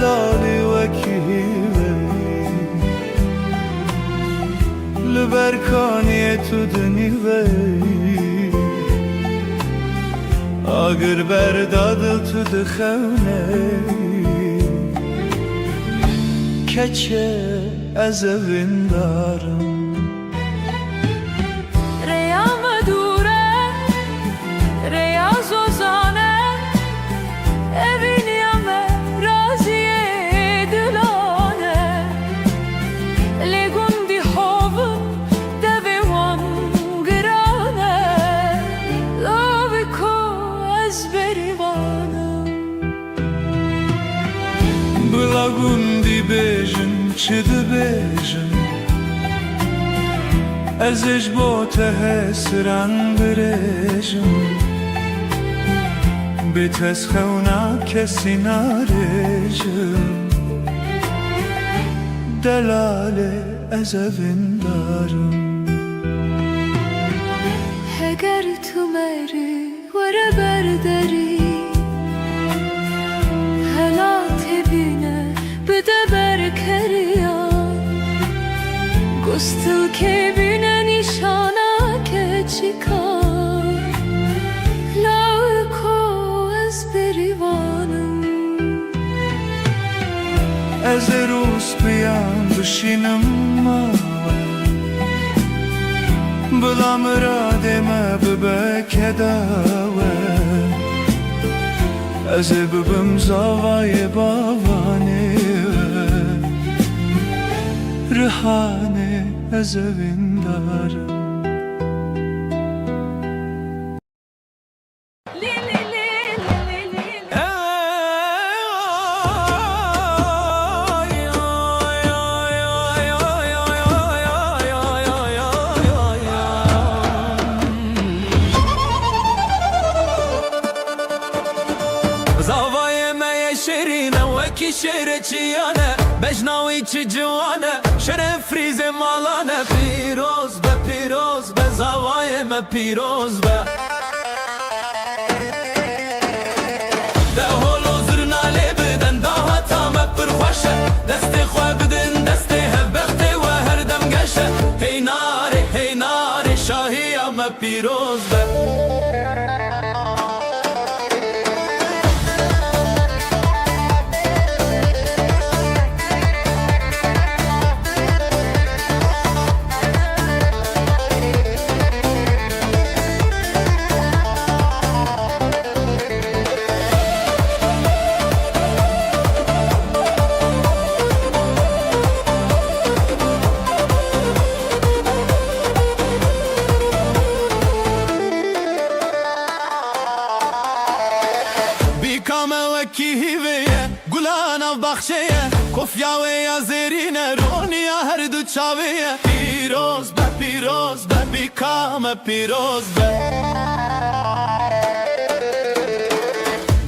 دلالی وکیوی لبرکانی تو دنیوی آگر بردادل تو دخونه کچه از اوین دارم گوندی بیجن چه ده بیجن ازش با ته سران بریجن به تسخونا کسی نریجن دلاله از اوین دارم اگر تو مری وره برداری بده برکریا گستل که بینه نیشانا که چیکار لاکو از بریوانم از روز بیان بشینم ماوه بلا مرادم ببکه داوه از ببم زاوای باوانه رهانه از اوین دارم شرچیانه بجناوی چی جوانه شرف ریز مالانه پیروز به زوای ما پیروز به ده هولو زرنالی بدن ده هاتا ما پرخوشه دست خواه بدن دست هبخته و هر دم گشه هی ناری شاهی ما پیروز به کفیاوه یا زیرینه رونیا هر دو چاویه پیروز به بیکام پیروز به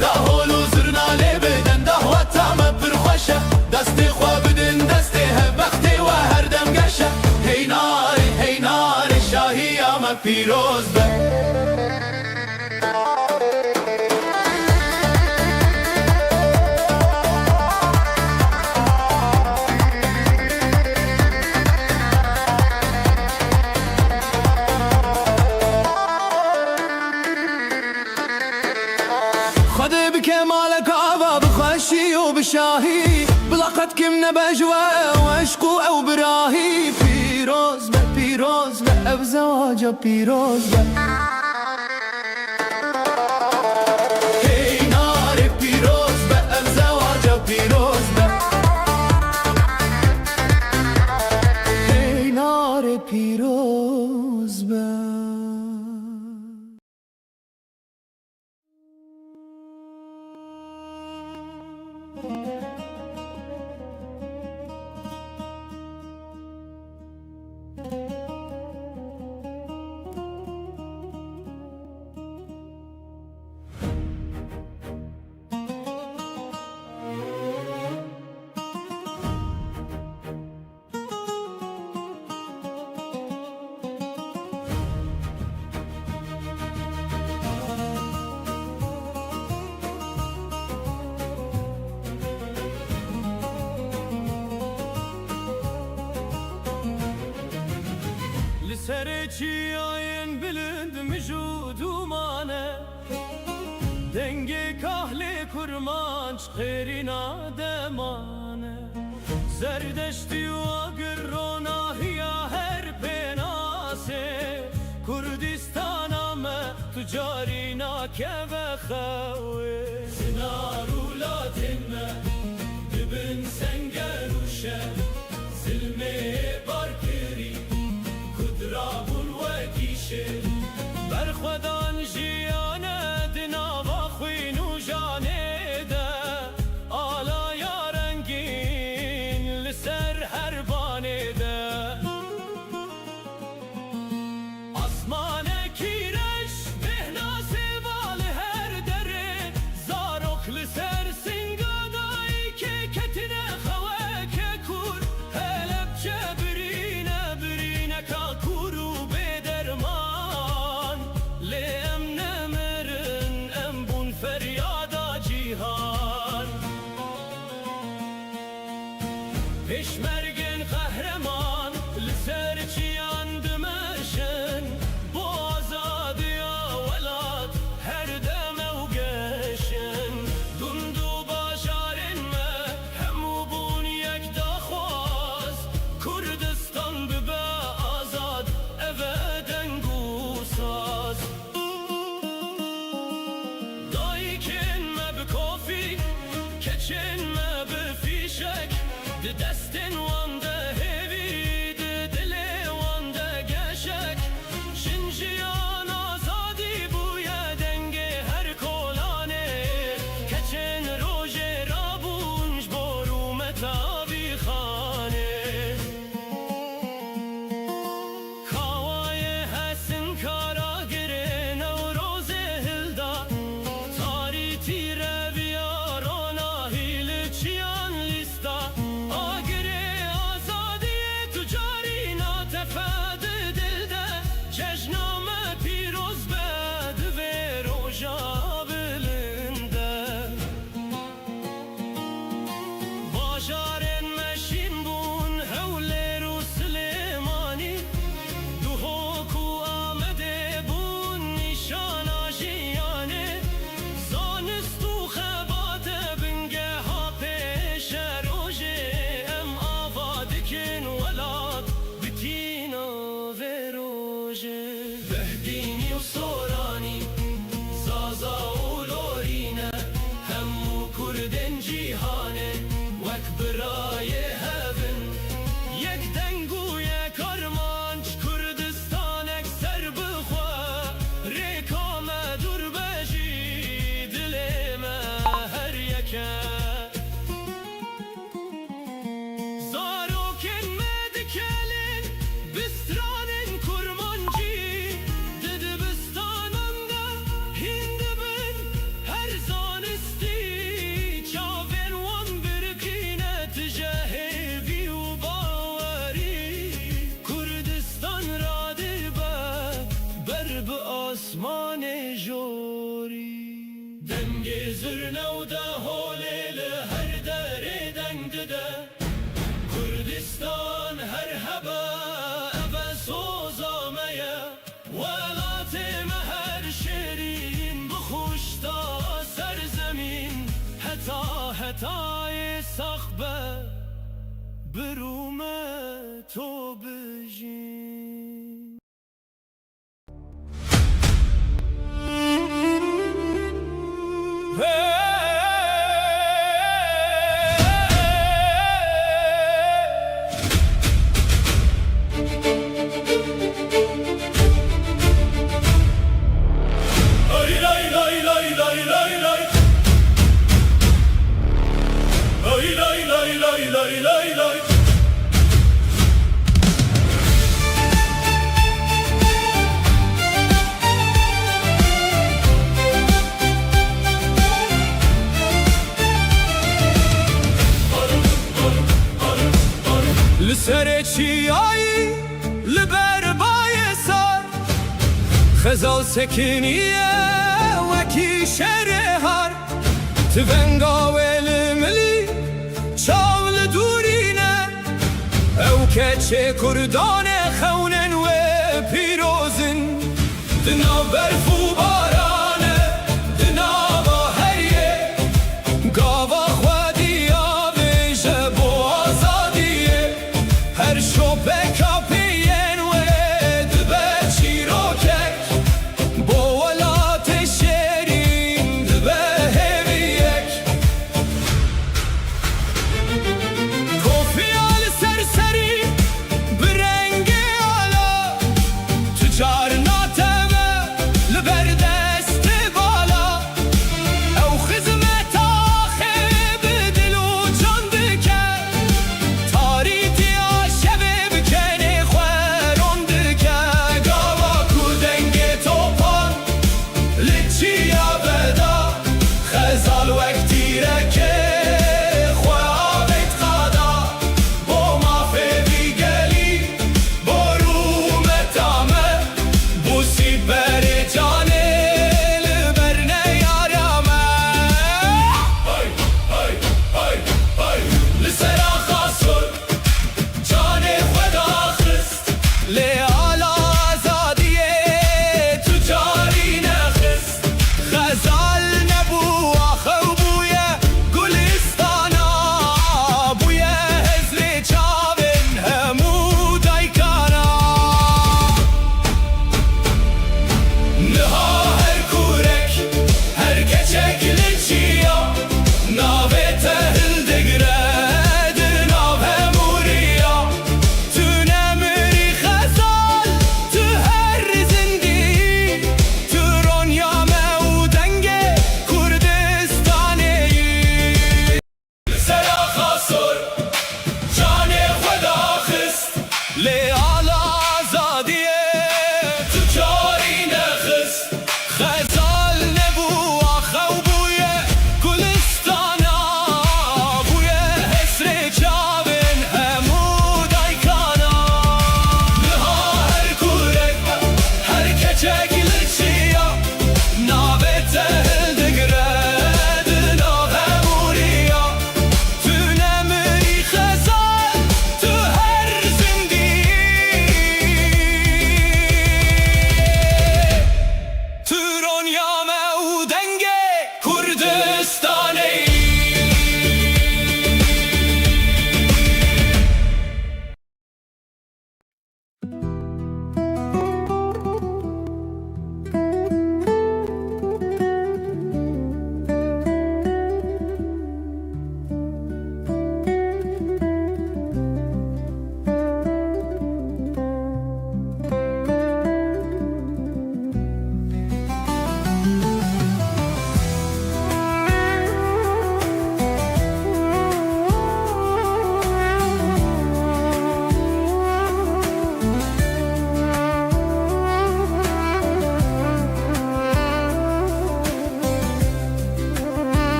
ده هولو زرنالی بدن ده وطامه پرخوشه دستی خواه بدن دستی هبختی و هر دم گشه هی ناری شاهی آمه پیروز به شاهی بلاقت کم نبجوه و عشقو او براهی پیروز به او زواجا پیروز به هی ناری پیروز به او زواجا پیروز به هی ناری پیروز به لسر چیاین بلند مجود و مانه دنگ کهل کرمانچ قرینا دمانه زردشتی و اگر روناهیا هر پناسه کردستانم تجارینا که بخوه زنارولاتنا دبن سنگروشه زلمه بارکری کدرابون وکیشه برخودان جیانه دناوا خوین و جانه ده آلا یارنگین لسر هر بانه ده آسمان کیرش بهناس بال هر دره زاروک لسر سنگادایی که کتنه خواه که کور هلب چه برینه که کورو بدرمان لیم نمرن ام بون فریادا جیهان پیشمرگن قهرمان لسر چیان دمشن با آزادی ولاد هر دم و گشن دندو باشارن ما همو بون یک داخواست کردستان ببه آزاد ابدن گوساز دایی کن ما بکافی کچن ما بفیشک دستن وانده هیوی دل وانده گشک شنجیان آزادی بویا دنگ هر کولانه کچن روژ رابونج برو متابی خانه کاوای حسن کارا گره نوروز هلدا تاری تیره بیارانا هیل چیان لیستا آگره آزادی تجاری ناتفاد دلده جشنام پیروز بد و روژا بلنده باجارن مشین بون حول رو سلیمانی دو حکو آمده بون نشان آجیانه زانستو خبات بنگه ها پیش روژه ام آوادکن ولاد بتینا و روژه بهدینی و سورانی زازا و لورینه همو کردن جیهانه وک برای هفن یک دنگو یک آرمانچ کردستان اکثر بخواه ریکام دور بجی دل ما هر یکه زاروکن مدکلن بسترانن کرمانجی دد بستاننده هند بن هر زانستی چاون وان برکینه تجاهوی و باوری کردستان را دبه بر به آسمان جوری دنگ زرنه و ده هولیل هر دره دنگ ده کردستان هر هبه ابه سوزامه ولات مهر شیرین بخوشتا سرزمین حتای سخبه برومه تو بجین لسر چیایی لبر بای سر خزا سکنیه وکی شرهر تونگاویل ملی چاول دورینه او که چه کردان خونن و دنا برف و بارانه دنا با هریه گاوا خودیا بیشه بو آزادیه هر شو بکاپین و دبه چیروکک بو ولات شیرین دبه هویک کوفیال سرسری برنگ آلا تجار ناتمه لبر دست بالا او خدمت آخه بدل و جان دکر تاریتی آشبه بکنه خورون دکر گاوا کودنگ توپان لچی آبدا خزال وقتی رکه خواه بیت قادا با ما فی گلی برو متامه بوسی بر جانه لبر نیارامه های های های های لسرا خاصر جان خدا خست لیال آزادیه تجاری نخست غزال نبو آخه بویه گلستانا بویه هزل چاون همو دایکانا نها هر کورک هر کچک لچیا ناوه تهل دگرد ناو هموریا تو نمری خزال تو هر زندی تو رونیا مودنگ کردستانی سرا خاصر جان خدا خست لیال آزادیه تجاری نخست خزال نبو آخو بویه گلستانا بویه حسر چاون همو دایکانا نها هر کورک هر کچک لچیا ناوه تهل دگرد ناو هموریا تو نمری خزال تو هر زندی تو رونیا مودنگ کردستانی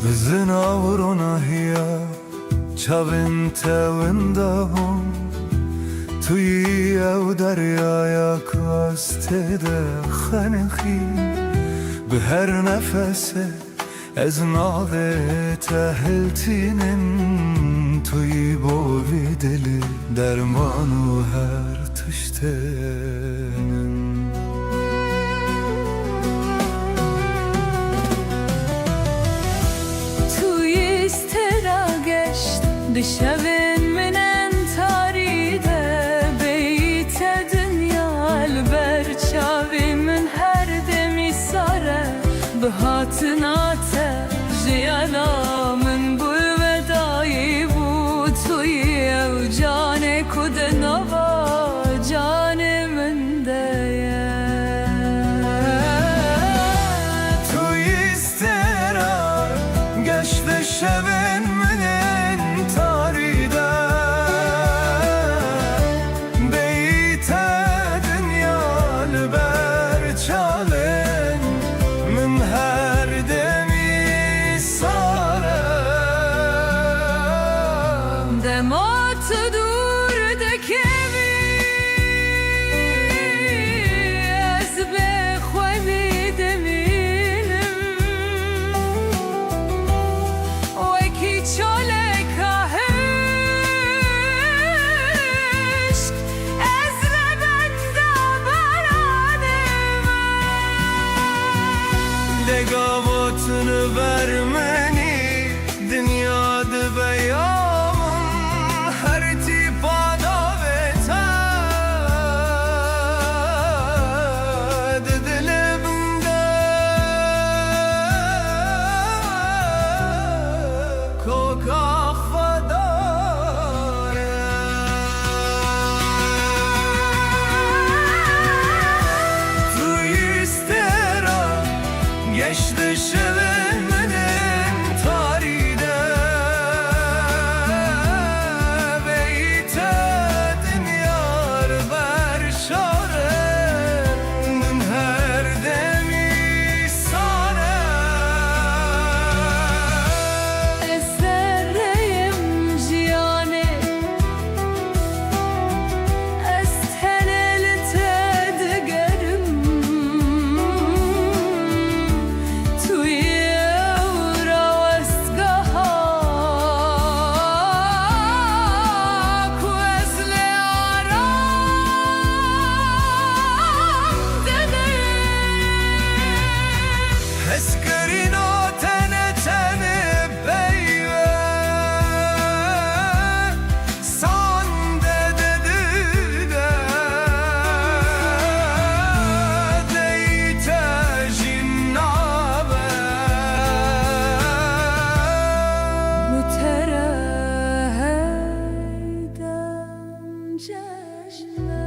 زناورنا هيا چاون تاون داهم توی او دریای کاسته ده خنخی به هر نفسه از ناله تهلتینن توی بوی دل درمانو هر تشتنن توی استرا گشت دشوین منن تاریده بیت دنیا البر چاوی من هر دمی ساره به هاتناته جیالا من بو ودایی بود توی او جان کد نوا جان من دیه توی استرا گشت شبن منن تاریده بیت دنیا لبر چالن من هر دمی سارم دمات دور دکمی از بخوابی دمینم وکی چاله که Begavotunu vermeni Dünyada beyamın her tipa davete Dilimde kokak fadare Tu istera geçti şevemenin tarihinde Beyte dünyar ver şaren her demi sare Eserreyim jiyane Ez tenelte digerim Tuy evra vesgaha Kuezle aram dedim Eskerin o tene tene beyve Sande dedi de Deyte jinnabe Müterehheden çeşme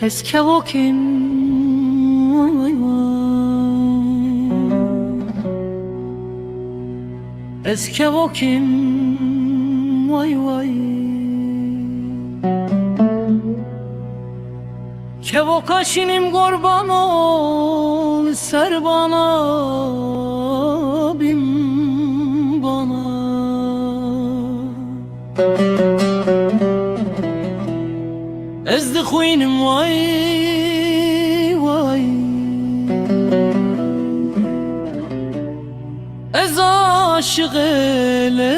Eskevokim vay vay vay Eskevokim vay vay Kevokaşinim kurban ol ser bana bin bana Ezdi kuynim vay vay Ez aşık ele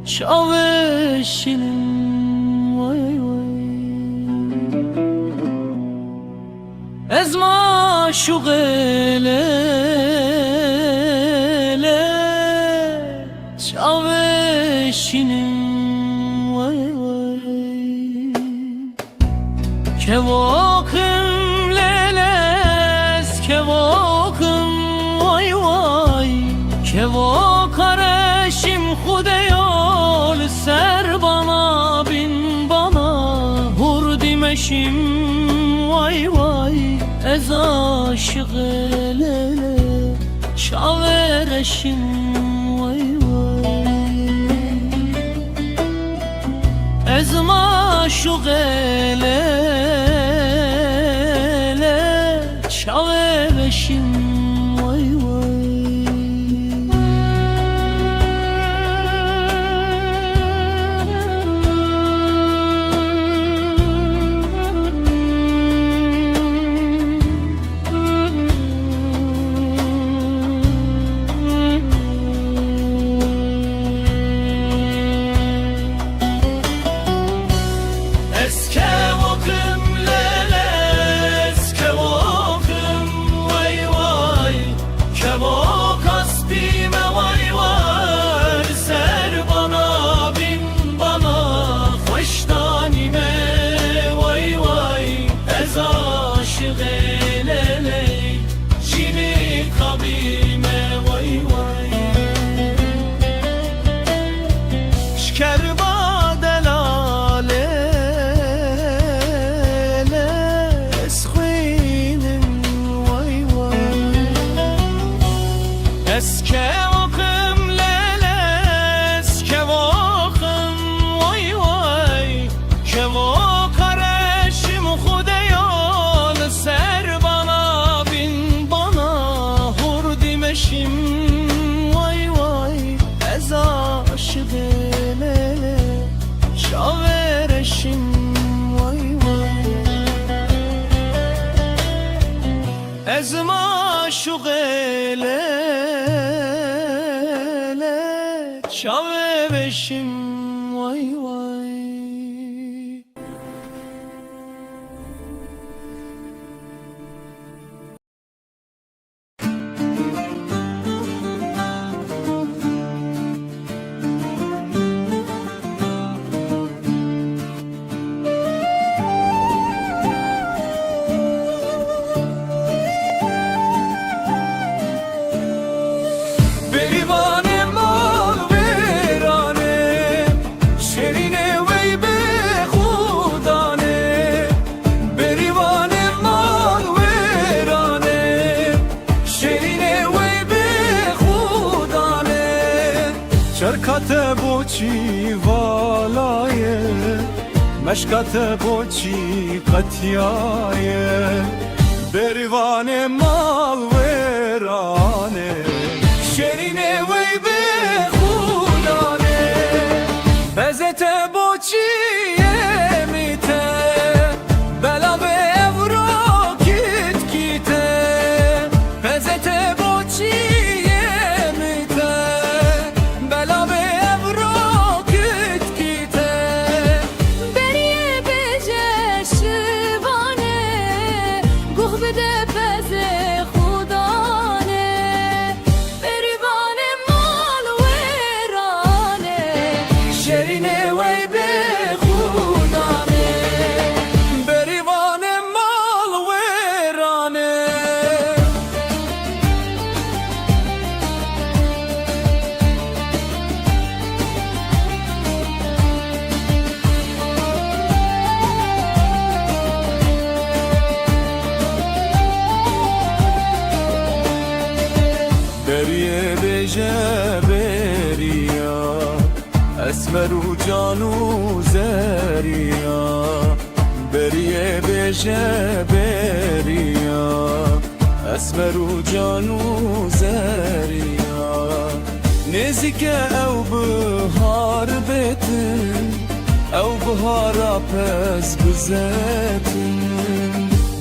Şaveşinim vay vay Ez maşuq ele Şaveşinim Kevokum leles, kevokum vay vay Kevok areşim xudeyol ser bana bin bana Hur dimeşim vay vay Ez aşık elele Şavereşim vay vay Ez maşuq ele Şavereşim vay vay Eske o عاشق لیل چاوه بشیم وای وای بریوان مال ویرانه شیرینه وی به خودانه بریوان مال ویرانه شیرینه وی به خودانه شرکت بوچی والایه مشکت بوچی قطیایه بریوان مال ویرانه شیرینه وی به خودانه بزت بوچیه میته بلا به اورو کیت کیته بزت بوچیه میته بلا به اورو کیت کیته بریه بجه شیوانه گوه بده بزه خودانه بریوان مال ویرانه شیرینه وی به خودانه بریوان مال ویرانه بریه بجه بریا اسمر و جانو زریا بریه بجه بریا اسمر و جانو زریا نزیک او بهار بتن او بهارا پس بزتن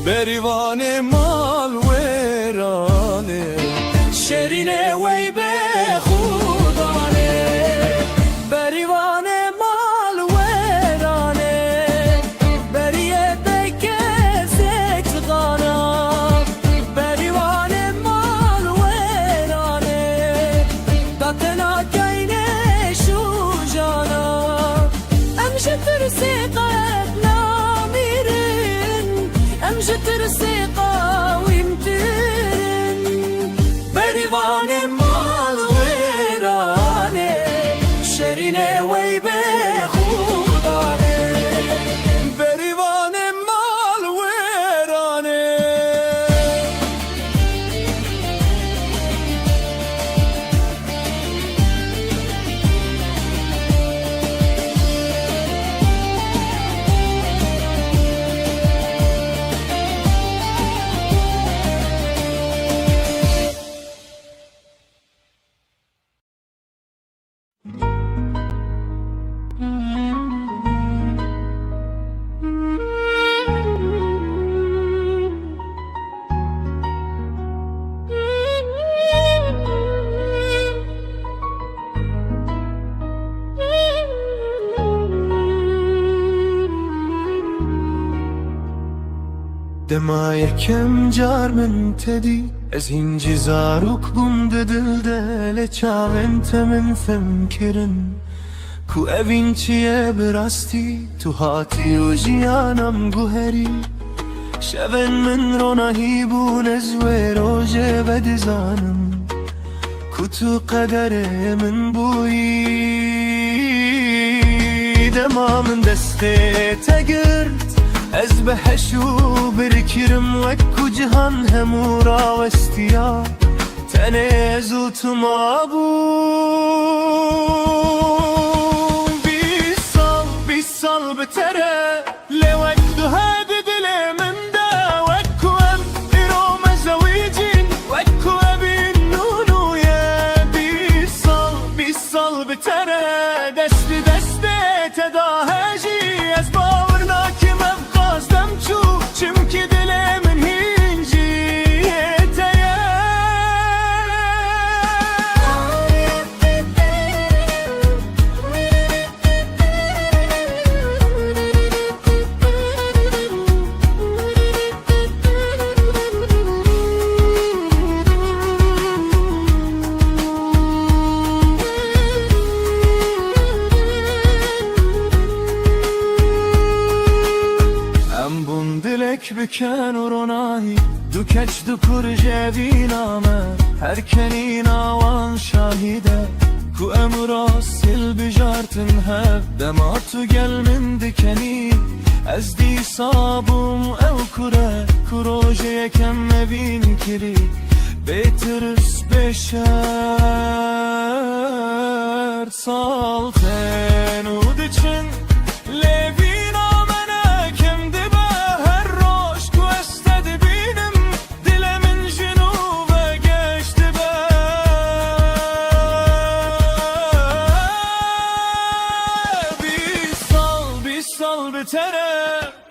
بریوان مال ویرانه شیرینه وی به خودانه بریوان مال ویرانه بریه بکه زکتغانا بریوان مال ویرانه داتنا کینه شو جانا امشه ترسی قد نامیرن امشه ترسی قاویم ترن بریوان مال ویرانه شیرینه وی به خودانه بریوان مال ویرانه دما یکم جار من تدی از اینجی زاروک بوم دل دل چاوینت من فمکرن کو اوین چیه براستی تو هاتی و جیانم گوهری شون من رو نهیبون از ویروژه بدزانم کو تو قدر من بویی دما من دسته تگرد از بحشو برکرم وکو جهان همو راوستیا تنزو تو ما بوم 20 سال بتره لوک دو هادي دل من دا وكو ام إيرو مزويجين وكو أبين نونو يا 20 سال بتره دست تداهجي از باورنا که من خواستم چو چم که دل من هینجی تیه بکن و رونایی دو کچ دو کر جوی نامه هر کنی ناوان شاهیده کو امرا سل بجارتن هب دما تو گل من دکنی از دی صابم او کره کروژه یکم مبین کری بیترس بشر سالتن و دچن لیوین آمنه کم دی به هر روش کو استد بینم دل من جنوب گشت به بی سال بتره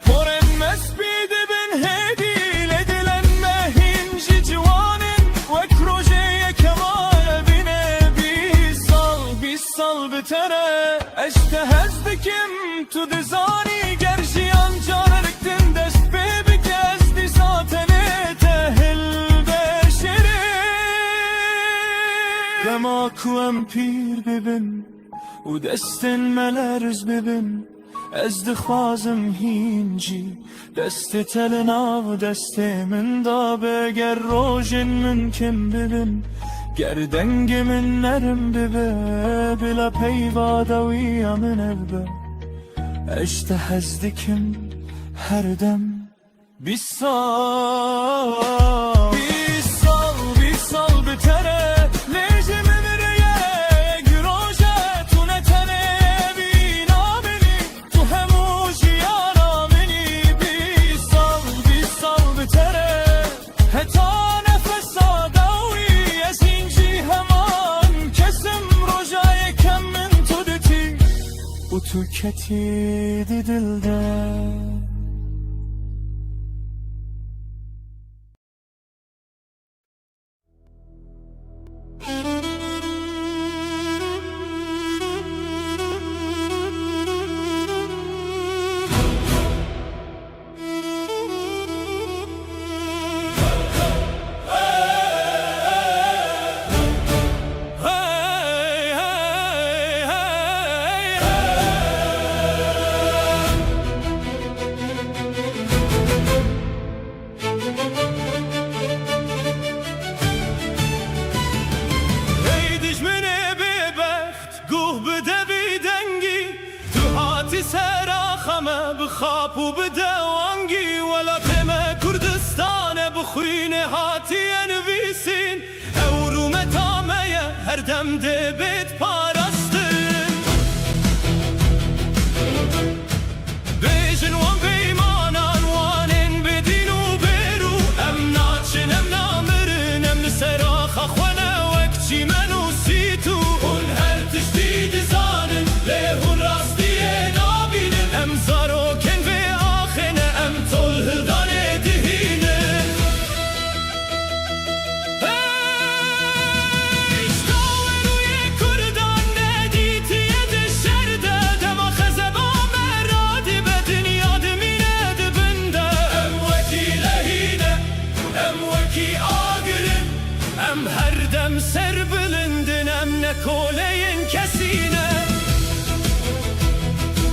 پرن مسبید بن هدی لدلن مهینجی جوانن وک روژه کمال بینه بی سال بتره اشتهز دکم تو دزانی گرشیان جاررکتن دست ببک از دی ساتنه تهل بشره دما کوم پیر ببن و دستن ملرز ببن از دخوازم هینجی دست تلنا و دست من دا بگر روژن من کم ببن گردنگ من نرم ببه بلا پیوادوی من ابه اشتهز دکم هر دم بی سال بتره لیجه ممره گروژه تو نتنه بینا منی تو هموشیانا منی بی سال بتره حتا نفس آداوی از اینجی همان کسم روژای کم من تو دتی و تو کتی دی دل ده بخاب و بدوانگی ولا تم کردستان بخوینه هاتی نویسین او رو متامه هر دم دبیت پارستن بیشن وان بیمانان وانن بدین و برو ام ناچن ام نامرن ام نسراخ اخوانه وکچی منو سیتو اون هر تشتید زانن لیهون راستیه نابینن ام زارو سر بلندنم نکولین کسینه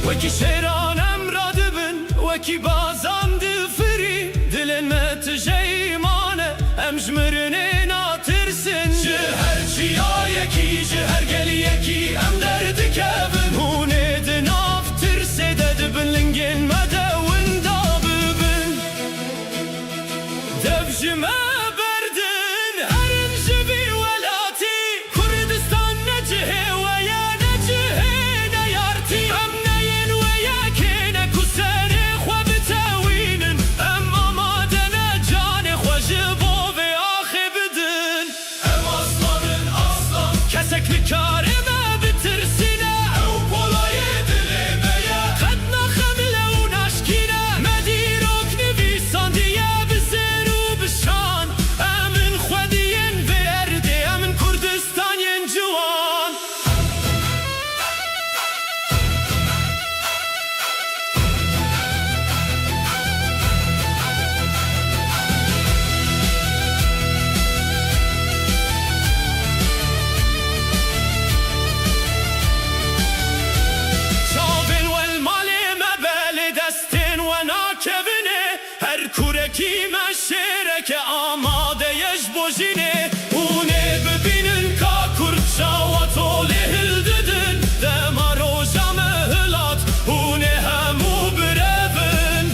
وکی شیرانم را دبن وکی بازان دفری دلن متجیمانه ام جمرنه ناترسن جهر چیا یکی جهر گلی یکی ام درد کبن هونه دناف ترسه دبن لنگن مدون داببن دبجمه rojine Une bibinin ka kur qawat o lehildidin Dema roja me hëllat Une hemu brevin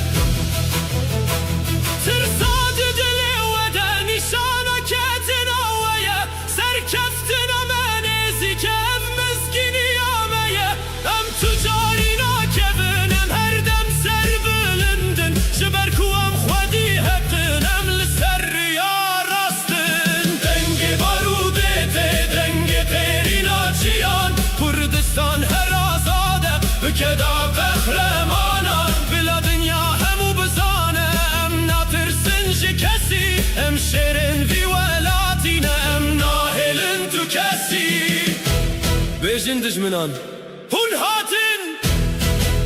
Tërsa dydile vede nishana ketin aveye Serkeftin amenezi kev mezgini ameye Em tücarina kevin em herdem serbülündün Jiber ku em xwedi heptin em li ser rüya rastın Dengi barudete dengi perina çiyan Kurdistan her azade bükeda behremanan Bila dünya hemu bizane em natırsın ji kesi Em şerin vi welatine em nahilin tu kesi Bejin dijminan Hun hatin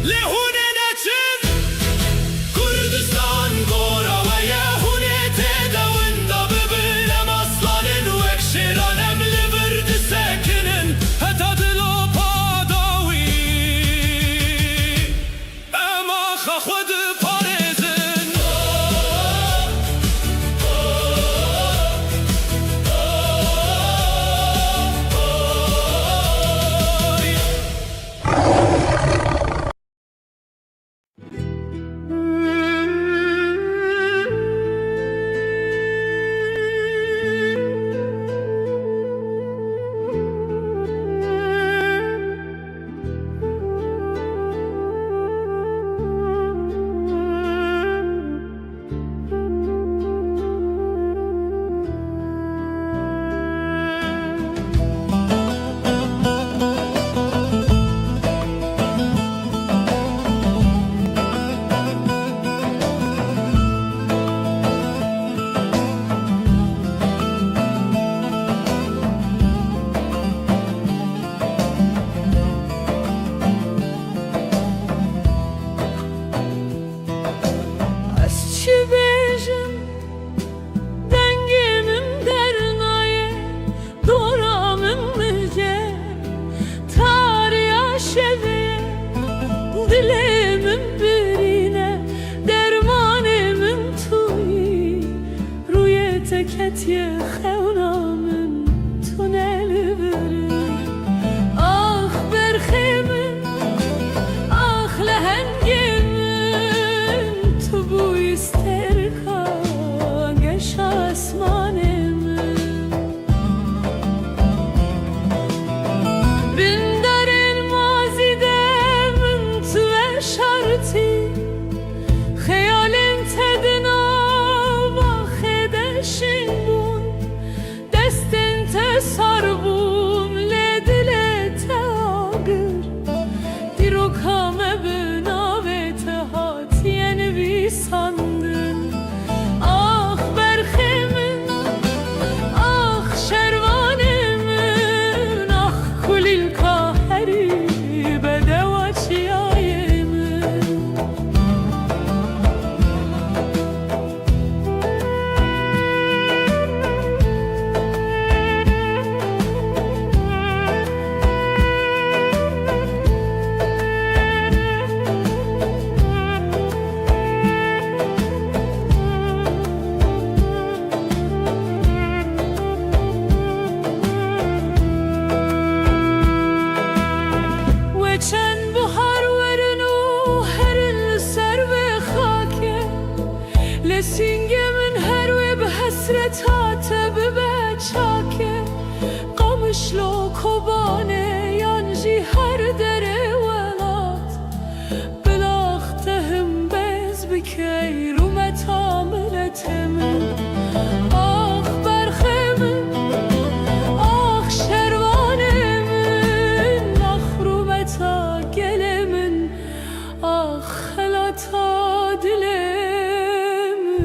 le hune neçin Kurdistan gora ve ye hune tedavin da bibilem aslanın Vek şiran emli birdi sekinin Heta dilo padawi Ema xaxwedi parezin از چی بیجم دنگمم درنایه دورامم مجه تاریا شوه dilimim birine dermanımın توی روی تکتی خونامın تونل بری آخ برخیمن آخ لهنگمن تو بوی استرکا گش آسمانمın بندرن مازیدمın تو شرطی خیالم تدنا و خدشین بون دستن تسار بون لدل تاگر دیرو کامه بناوه تهاتین بی سندن آخ برخیمن آخ شروانمın آخ kuliل kaheri bedevaçiyayemın وچن بحر ورنو هرن سر و خاکه لسینگ من هر و به حسرتات به چاکه قامشلو کبانه یانجی هر دره ولات بلاختهم bez بکی رو متاملتمن آخ برخمن آخ şervanımın ah rumeta gelemin ah helata dilemin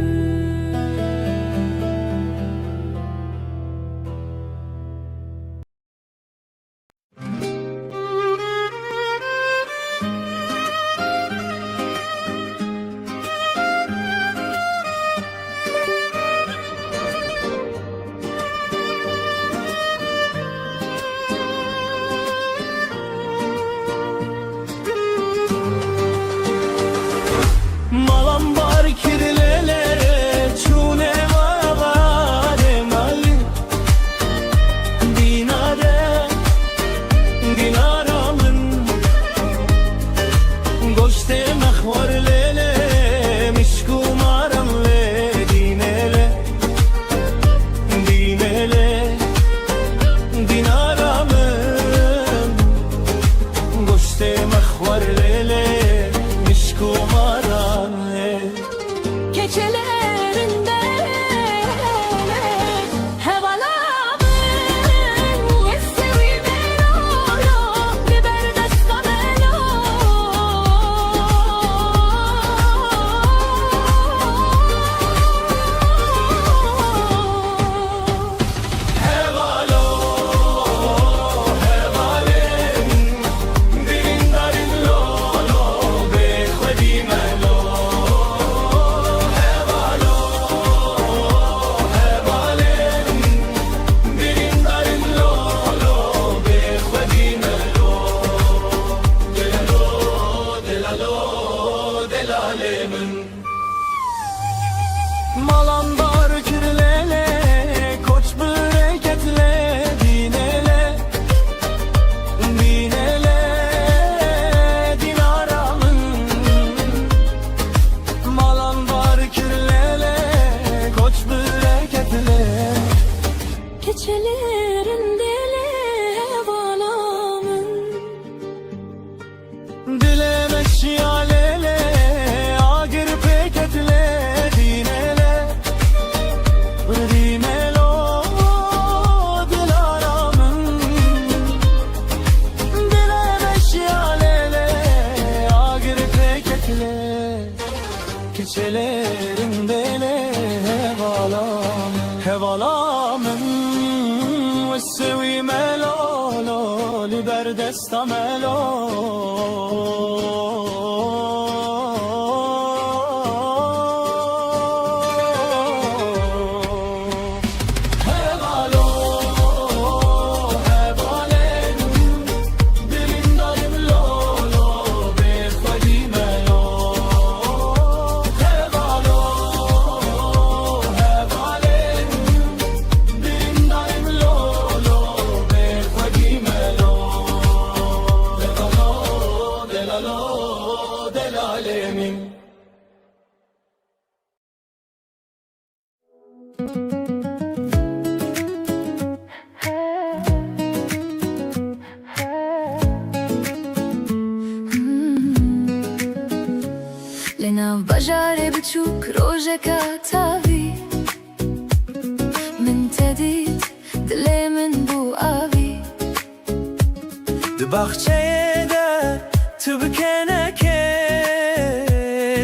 rindele hevalamın Dile meşyalele agir peketle dinele Rimelo dilaramın Dile meşyalele agir peketle Keçelerin dele hevalamın Ve sevi melolo liber desta لناف بجاري بتشوك روجك عتاوي من تديد دلي من بو آوي Di bahçeye de tübkeneke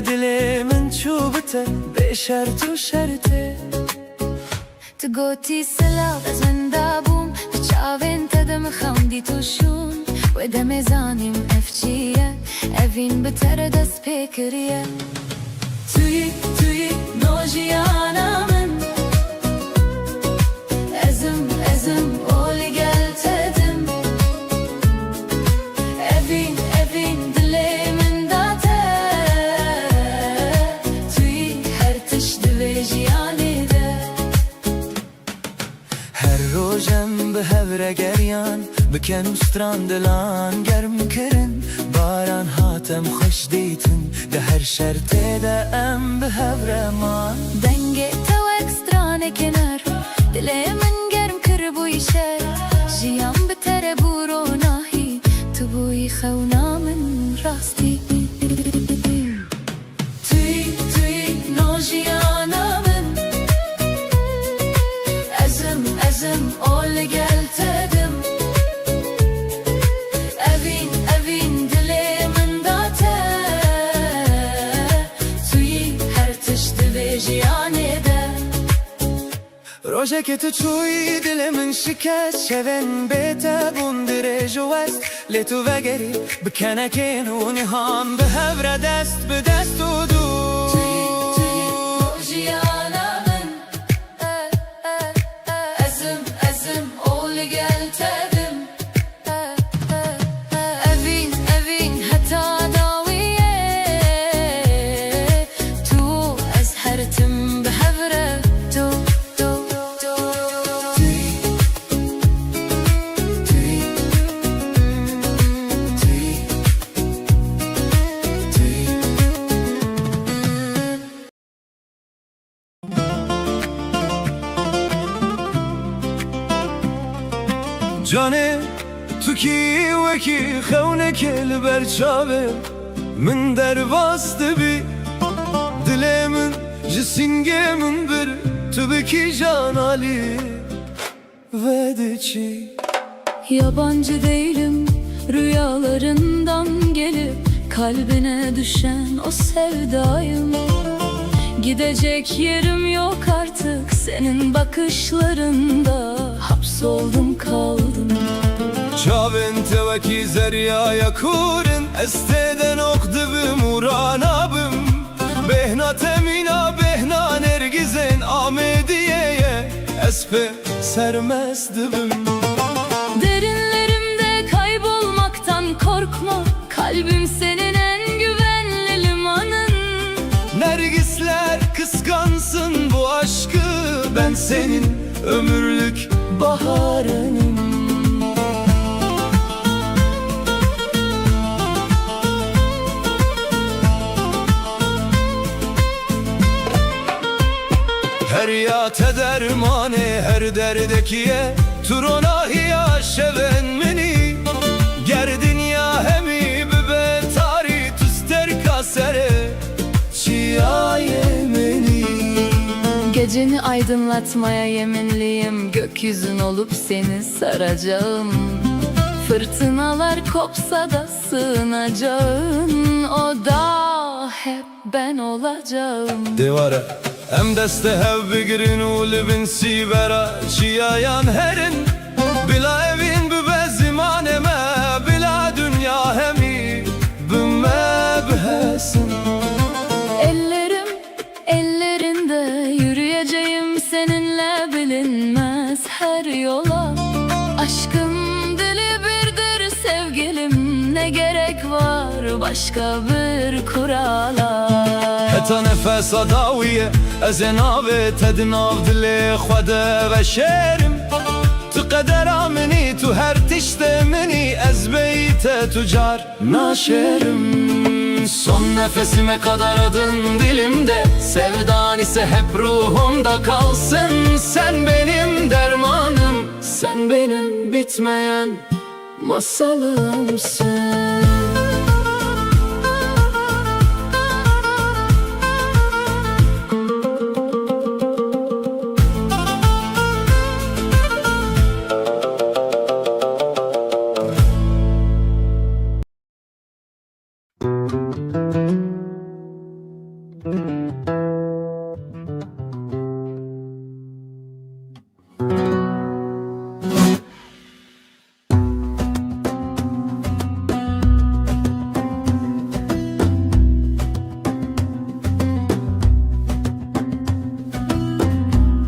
Dilimin çubute beşer tu şerte تقوتي سلاف از من دابوم بچاوين تدم خمدي توشون ودم زانيم افجيه evin بتر دست پیکریه توی نوجیانامın ezim oli gel tedim evin dilimin date توی her tiş divejiyane Her rojem bi hevre geryan Biken u strandilan germ kirin Baran hatem hoş deytin De her şerte de em bi hevre man Denge tev ekstrane kenar Dilemin germ kir bu işe Jiyan bitere bu ronahi Tu bu xewnamin rasti Tüy nojiyanamın Ezim ol gel tedim Evin dilimin date Tüy her tişti vejyanede Rojeket çuy dilimin şiket Şeven bete bundire jovest Letu vegeri Bikenekin u niham Bi hevre dest bi dest u du nojiyanamın Ezim ol gel tedim Evin heta daviye Tu ez hertim bi hevre Tu Cane tu ki weki xewneke li ber çave Min derbastı bi Dilemin ji singemin bir Tu biki can ali Ve diçi Yabancı değilim rüyalarından gelip Kalbine düşen o sevdayım Gidecek yerim yok artık senin bakışlarında Hapsoldum kaldım Çavin teveki zeryaya kurin Esteden okdibim uranabim Behna temina behna nergizen Ahmediye'ye Espe sermezdim Derinlerimde kaybolmaktan korkma Kalbim senin en güvenli limanın Nergisler kıskansın bu aşkı Ben senin ömürlük baharınım Her yate dermane her derdekiye تروناهیا شون منی گردنیا همی ببه تاری تستر سره çiğay emeni. Geceni aydınlatmaya yeminliyim, gökyüzün olup seni saracağım. Fırtınalar kopsa da sığınacağın o da hep ben olacağım. Devara hem deste hev bigirin u libin sibera çiğayan herin bila evin bübe zimaneme bila dünya hemi bümme bühesin. Ellerim ellerinde, yürüyeceğim seninle bilinmez her yola. Aşkın dili birdir sevgilim, ne gerek var başka bir kurala. Heta nefes adawiye ez nave tednav dili xwede beşerim tu qedera minî tu her tişte minî ez beyte tucar naşerim. Son nefesime kadar adın dilimde, sevdan ise hep ruhumda kalsın. Sen benim dermanım, sen benim bitmeyen masalımsın.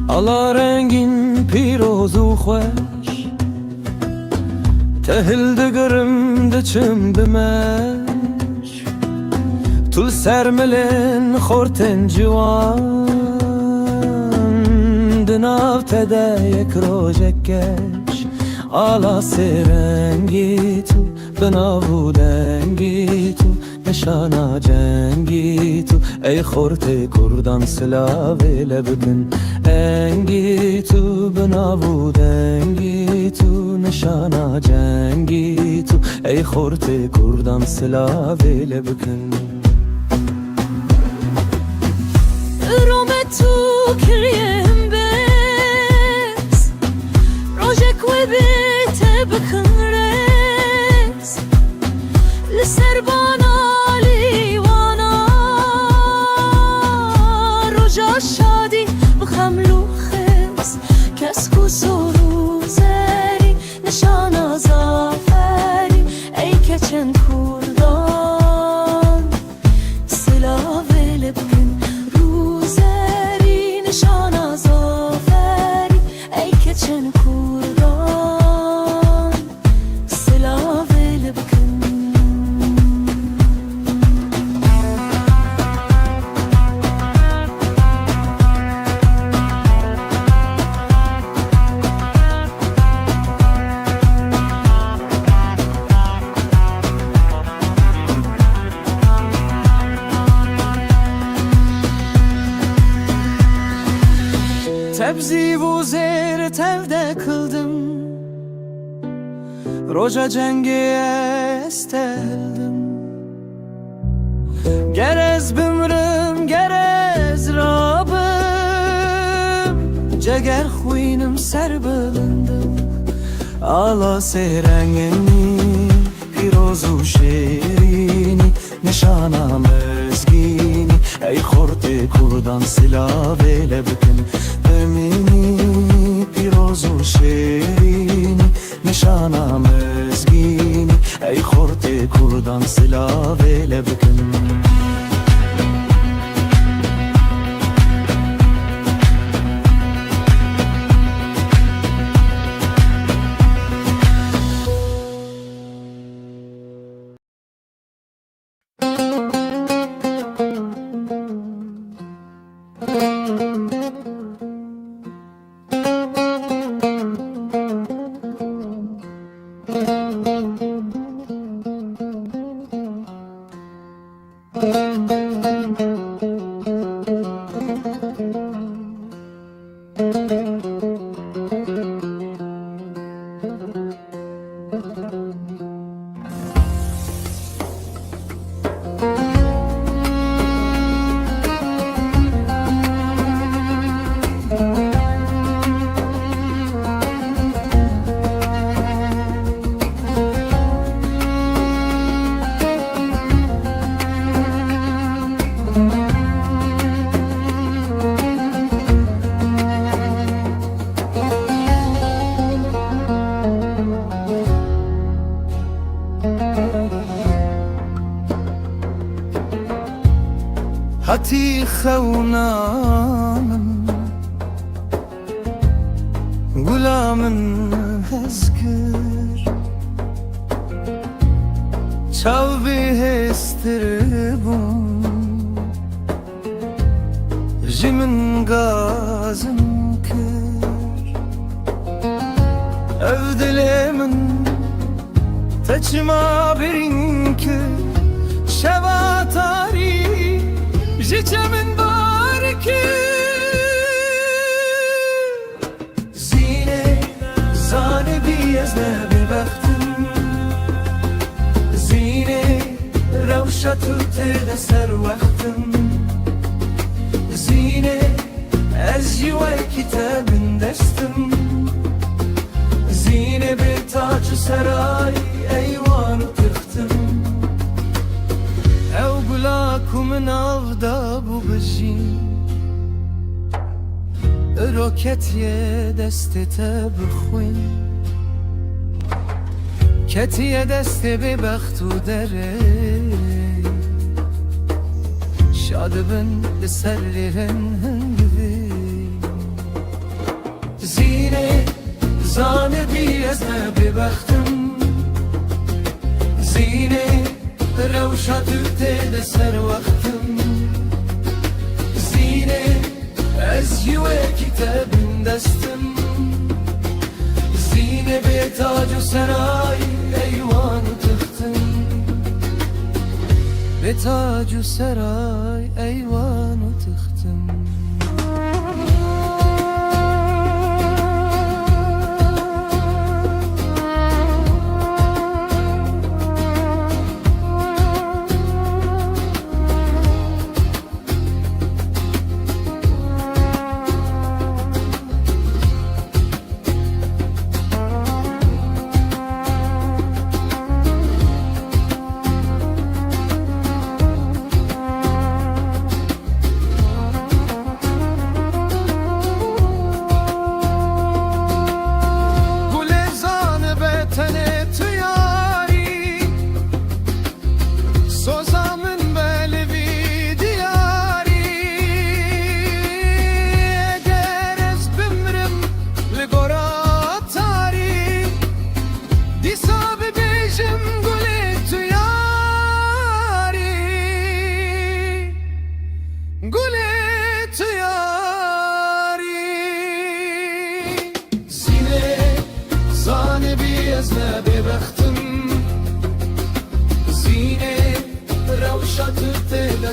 Ala rengin pirozu xoş Tehildi gırımdı çim bimeş Tul sermelin xorten civan Dinav tede yek rojek geç Ala serengi tu Binavu dengi tu Nişana cengi tu Ey xorte kurdan silave lebkin Engi tu binavu dengi tu Nişana cengi tu Ey xorte kurdan silave lebkin Rome tu kiriem bez Rojek ve bite bakın res Liser bana livana Roja şadi bxamlu xez Kesku soru zeri Nişana zaferi Ey keçen kurdan Silave lebkin Ruzeri nişana zaferi Ey keçen kurdan Silave lebkin Tebzi bu zer tevde kıldım Roja cengi esteldim Gerez bümrüm gerez rabım Ceger huynim serbılındım Ala serengeni pirozu şerini Nişana mezgini Ey xorte kurdan silave lebkin Emini pirozu şerini Nişana mezgini Ey xorte kurdan silave lebkin هاتی خونامن گلامن هزگر چاو بهستر بون جمن گازم کر ev dilemin taçma birin ki şevatari jiçemin var ki zine zane biyezne bir baktım zine revşatı terde ser vaktim zine ez jive kitabın destim زینه به تاج سرای ایوان تختم او گلاکو من آفدا بو بجین روکتیه دسته بخوین کتیه دسته به بخت و دره شاد بن لسرلهن هنگوی زینه زانه بیازنه ببختم زینه روشت ده سر وقتم زینه از یوه کتابم دستم زینه به تاج و سرای ایوان تختم به تاج و سرای ایوان تختم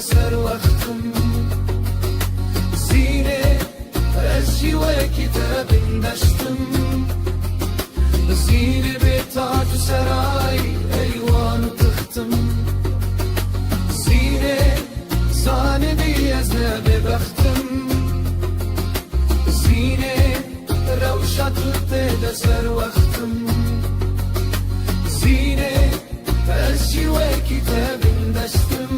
سر وقتم زینه از جیوه کتاب دشتم زینه به تاج سرای ایوان تختم زینه زانه بیازنه ببختم زینه روشت ده سر وقتم زینه از جیوه کتاب دشتم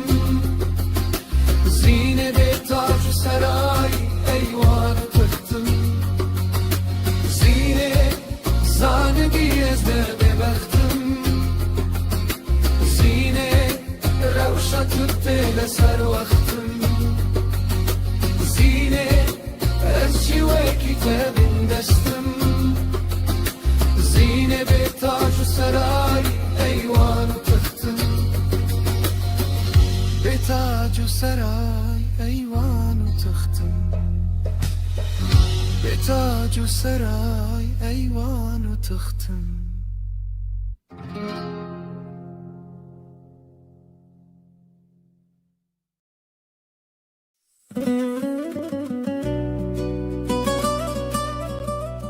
زینه به تاج سرای ایوان تختم زینه زانه بیازده ببختم زینه روشت دل سر وقتم زینه از جیوه کتاب دستم زینه به تاج سرای ایوان تختم به تاج و سرای ایوان و تختم به تاج و سرای ایوان و تختم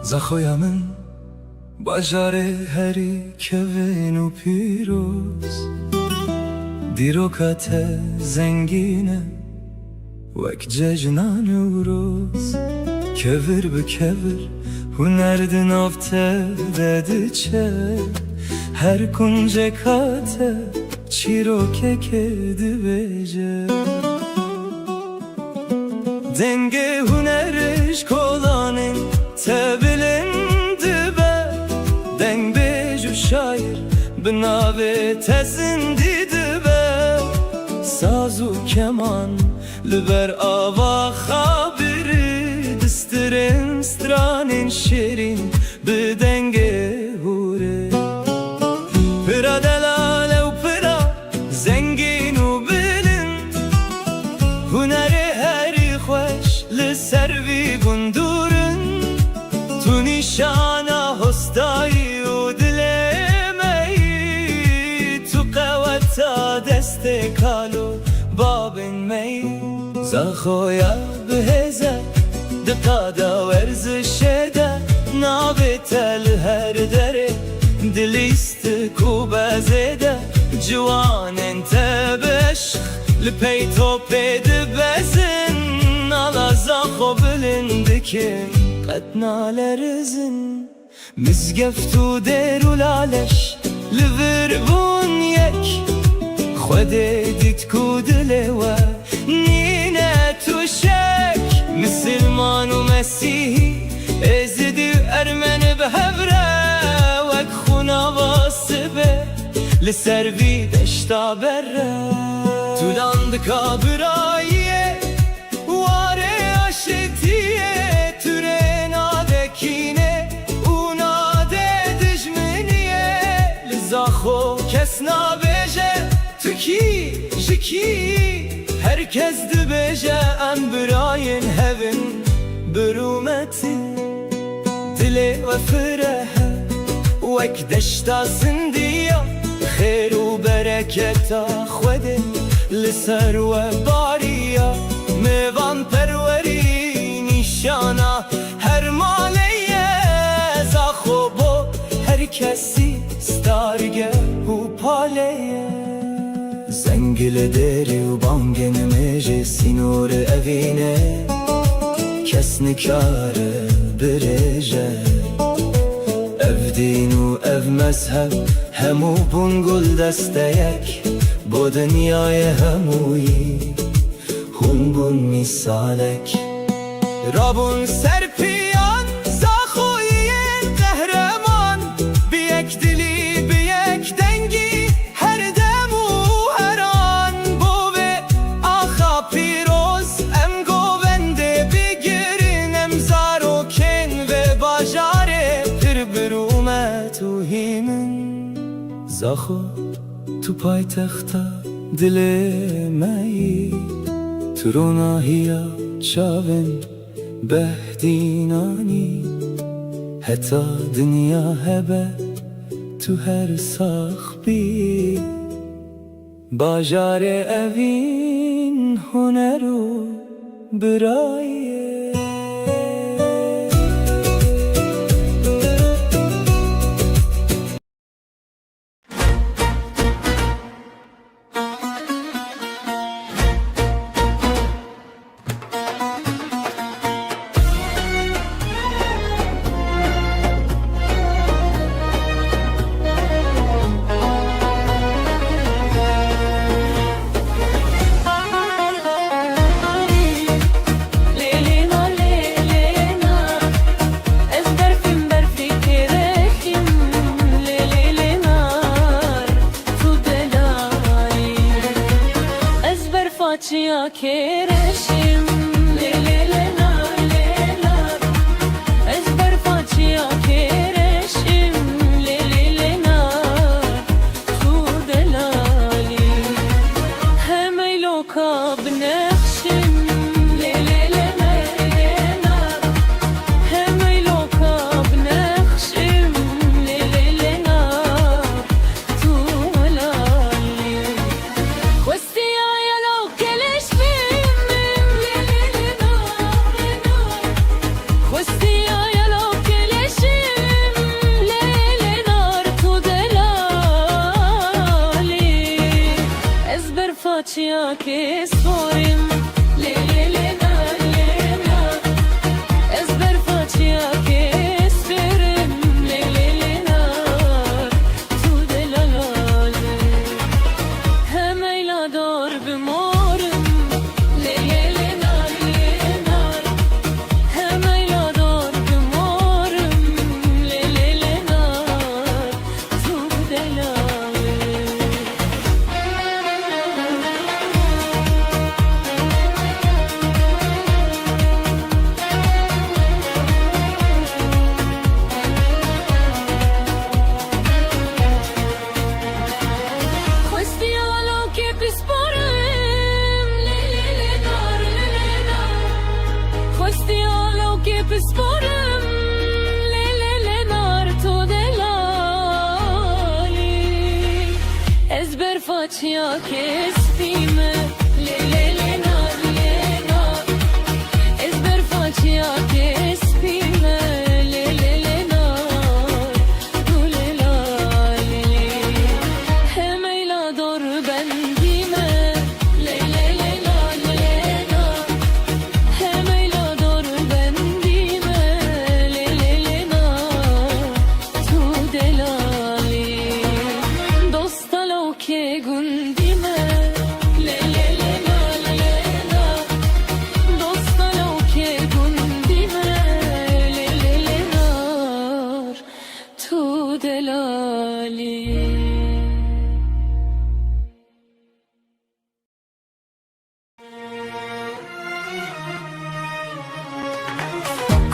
زخویا من باجاره هری کون و پیروز دیروکات زنگینه وک ججنان وروز کور به کور هنردن آفته دده چه هر کنجه کاته چیرو که کدی بجه دنگه هنرش کلانın tebilindi be deng beju şair binave tezindidi be sazu keman لبر آوا خابری دسترین سترانین شیرین بدنگ هوره پرا دلاله و پرا زنگین و بلن هنر هری خوش لسر وی گندورن تو نیشانا هستایی و دلمی تو قوتا دست کالو بابن می زخویا بهزه دقادا ورزشه ده نابتل هر دره دلیست کوبازه ده جوان انت بشخ لپی تو پید بزن نالا زخو بلندکن قد نالرزن مزگفتو درو لالش لوربون یک خود دیت کودله و نینه تو شک مسلمان و مسیحی ازدی ارمن به هبره وک خونا واسبه لسر وی دشتا بره تو داند کابراییه واره آشتیه توره نادکینه اونا ده دجمنیه لزا خو کس نابجه تو کی جکی herkes dibêje em birayên hevin birûmetî dilê ve firehe wek deşta zindiya xêr û bereketa Xwedê li ser we bariya mêvan perwerî nîşana her maleye zaxo bo herkesî stargeh û paleye زنگل دری و بانگن میجه سینور اوینه کس نکاره برجه او دین و او مذهب همو بونگل دسته یک با دنیای همویی هم بون میسالک رابون سرپیان زاخویین قهرمان بیک دلی بیک دنگی زاخو تو پای تختا دل مایی تو روناهیا چاون بهدینانی حتی دنیا هبه تو هر ساخ بی باجار اوین هنرو برایه Facia kereşim le le le nar le nar ezber facia kereşim le le le nar tu delali hemey loka bnexşim le le le nar hemey loka bnexşim le le le nar tu delali Westia facia che sporim le le le nar ezber facia che sperim le le le nar tu delalale hemeyla dor bimorim le le le nar hemeyla dor bimorim le le le nar tu delalale facia che esprime le nar ezber facia che esprime le nar du le hemeyla dor bendime le nar hemeyla dor bendime le nar tu delali dostalo che gundime le nar dostalo che gundime le nar tu delali.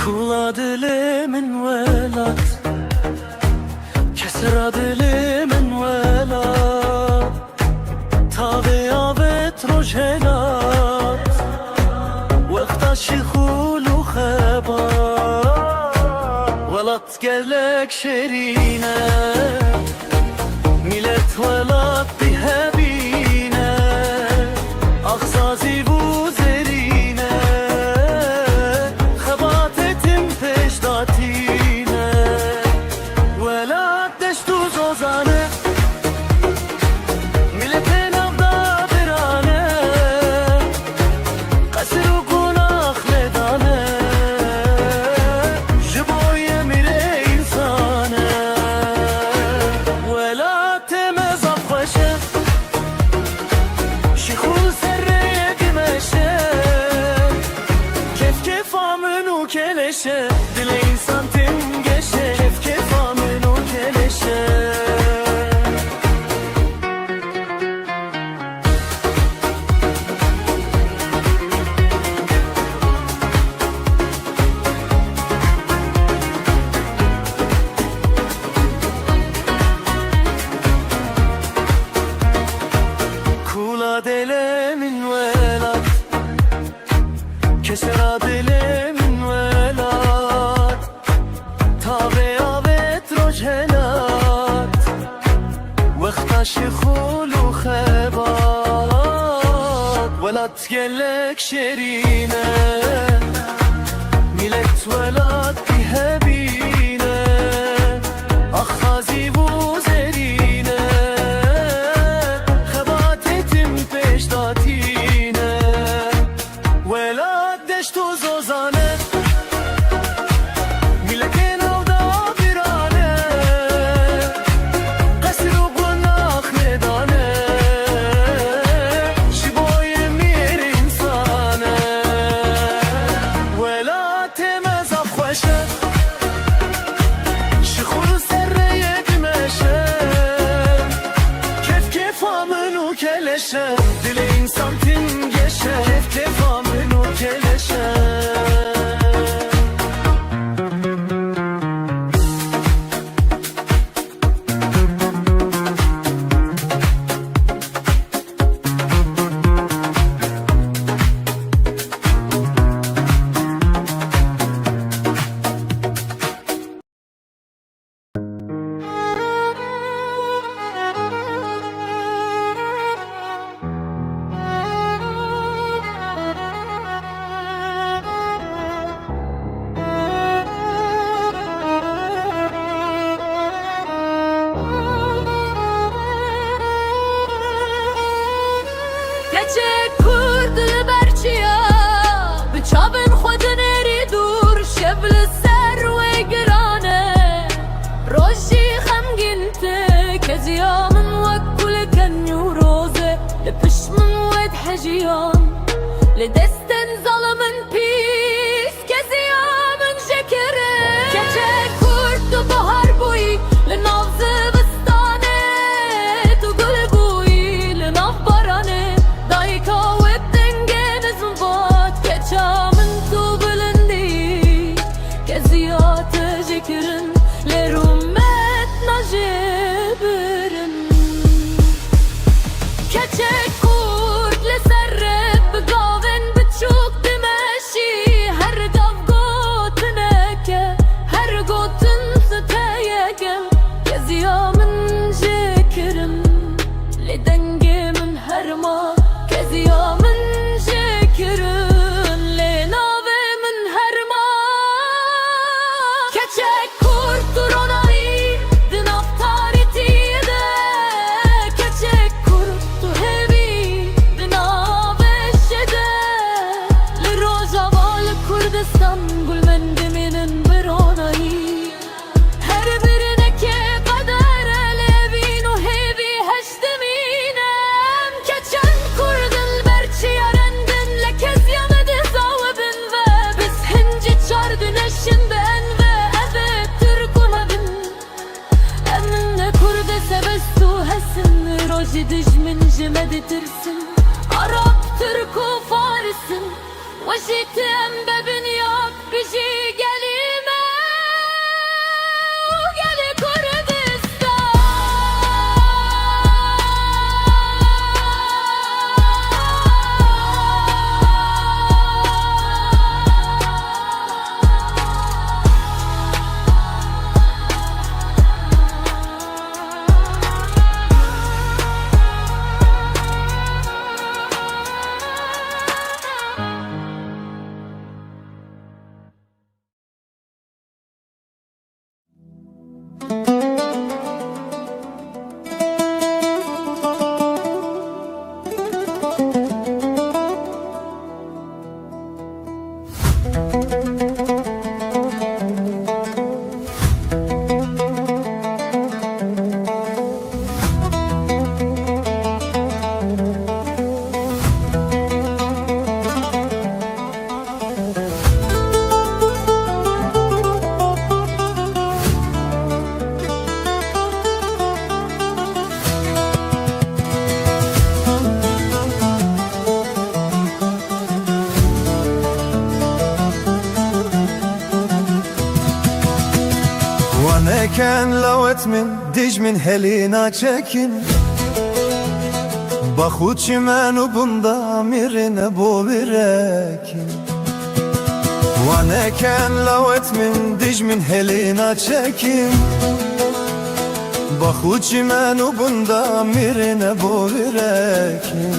Kula dilimin velat Kesra dilimin velat Tavi avet rojelat Vekta şikhulu khebat Velat gelek şerine Millet velat bihebine Aksazi bu zerine Khebat etim peşdatine Velat deştu zozane Milletin avda birane Kasir u günah ledane Jiboye mire insane Velat temez afkhoşe Şikhul serreye dimeşe Kef kef amenu keleşe Dile insan tim geçe Kef kef amenu keleşe Kula delemin velat Kesera delemin velat Tabe avet rojelat Vekta şikhulu khebat Velat gelek şerine Millet velat bihebine Akhazi bu zerine Khebat etim peşdatine Velat deştu zozane Milletin avda birane Kasir u günah ledane Jiboye mir insane Velat temez afkhoşe Şikhul serreye dimeşe Kef kef amenu keleşe Dile insan tim geçe Kef kef amenu keleşe Keçek kurdu berçiya Bıçabın xudun eri dur Şebl ser ve girane Roji xemgin te Keziyamın vekul kenyu roze Lepişmin ved hejiyan Ledesten zalımın pis Keziyamın şekeri Keçek kurdu bahar boyu Lenavzı bistane Tu gül boyu Lenav barane Dayka webden zvat Keçamın tu bilindi Keziyatı zekirin Lerumet najibirin Keçek kurt leserreb Gavin bıçuk dimeş روجي دجمن جمد ترسم عرب ترك وفارسن وجيت أنبا بنياك بجي قليمة وقلي كردستان Waneken lawet min dij min helina çekin Bakhuçi menu bunda mirine bo birekin Waneken lawet min dij min helina çekin Bakhuçi menu bunda mirine bo birekin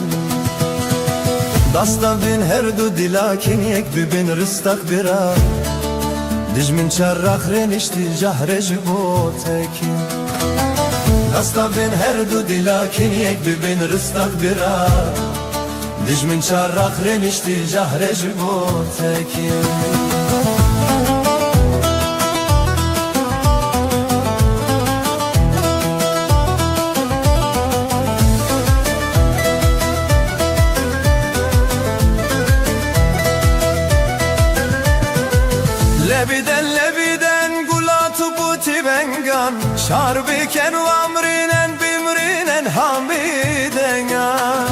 Dasta bin her du dilakin yek bibin rıstak bira Dijmin çarrak renişti cahre jibotekin Dasta bin her du dilakin yek bibin rıstak bira Dijmin çarrak renişti cahre jibotekin Lebiden gulatu buti bengan Şarbiken u amrinen bimrinen hamidengan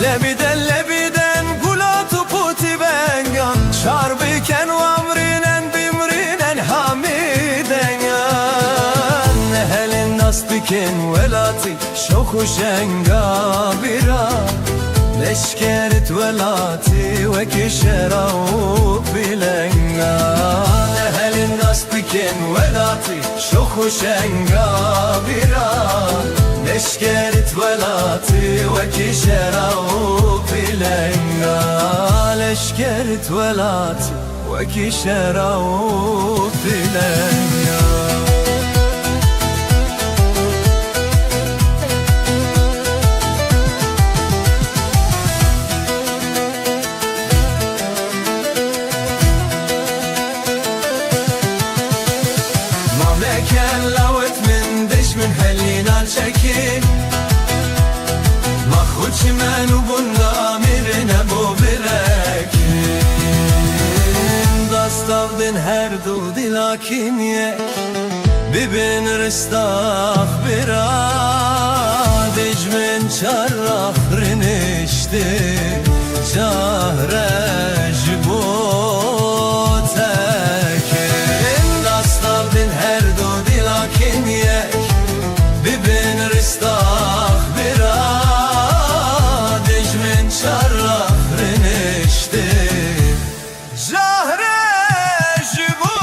Lebiden gulatu buti bengan Şarbiken u amrinen bimrinen hamidengan Nehelin nasbiken velati şoku şenga bira Leşkerit velati ve kişeravuk bilengan Ehelin nasbiken velati şoku şenga bira Leşkerit velati ve kişeravuk bilengan Leşkerit velati ve kişeravuk bilengan Mamleken lavet min dişmin helinan çekin Makhuçi menu bunda mirine bu birekin Dastavdin her du dilakin ye Bibin ristak bira Dicmin çarrak rinişti Cahre jibotekin Dastavdin her du dilakin ye Bibin ristak bira Dicmin çarrak rinişti Cahre jibotekin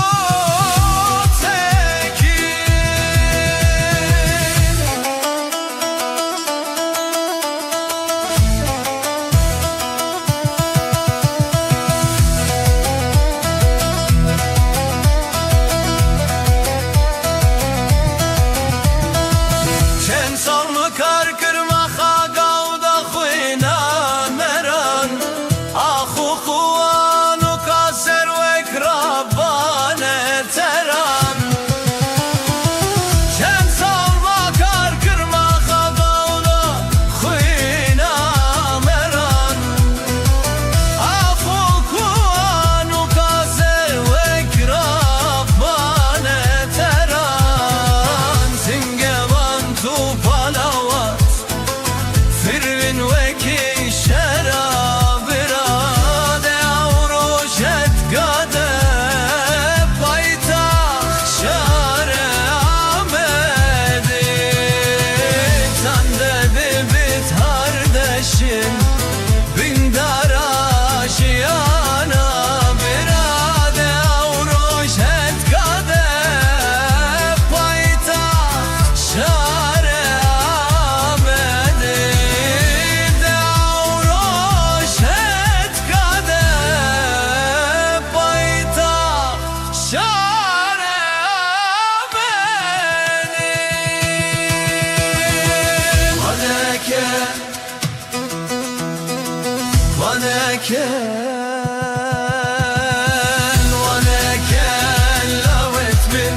وانا كان لوت من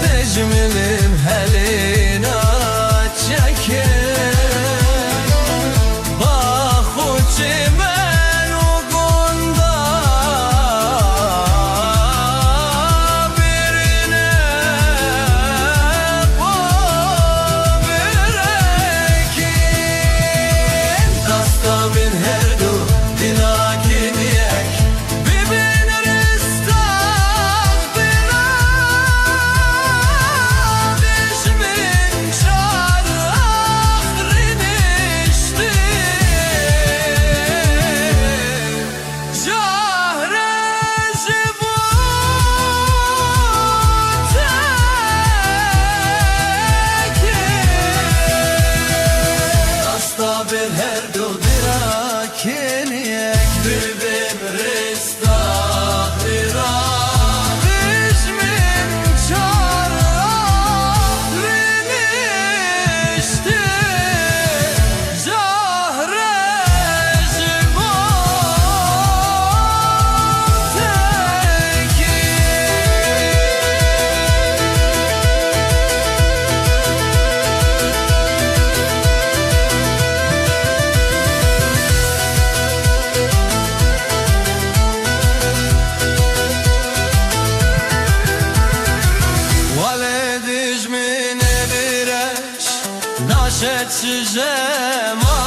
دجملم هلينا تشكن باخد من وقندا برنا وبركين دستا من هردو دلاكين يك ببين رستاق برا دجمن شار آخرين اشتي جهر جبوتك دستا من هردو دلاكين يك ببين رستاق برا دجمن شار آخرين اشتي جهر ولدش من برش ناشد شجما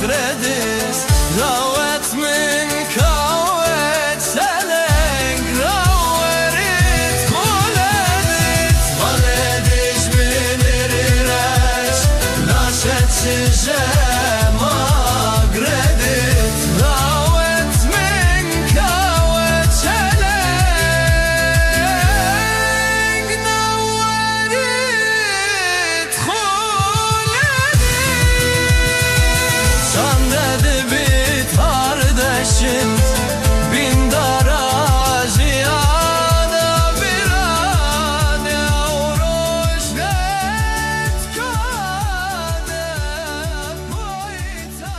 قردس راوت من كاوت سلنگ راورت ولدت ولدش من برش ناشد شجما قردس راوت من كاوت سلنگ نورت خولدی Sandadı bit kardeşim bin darajiyana bir an yavruş net kade boyta.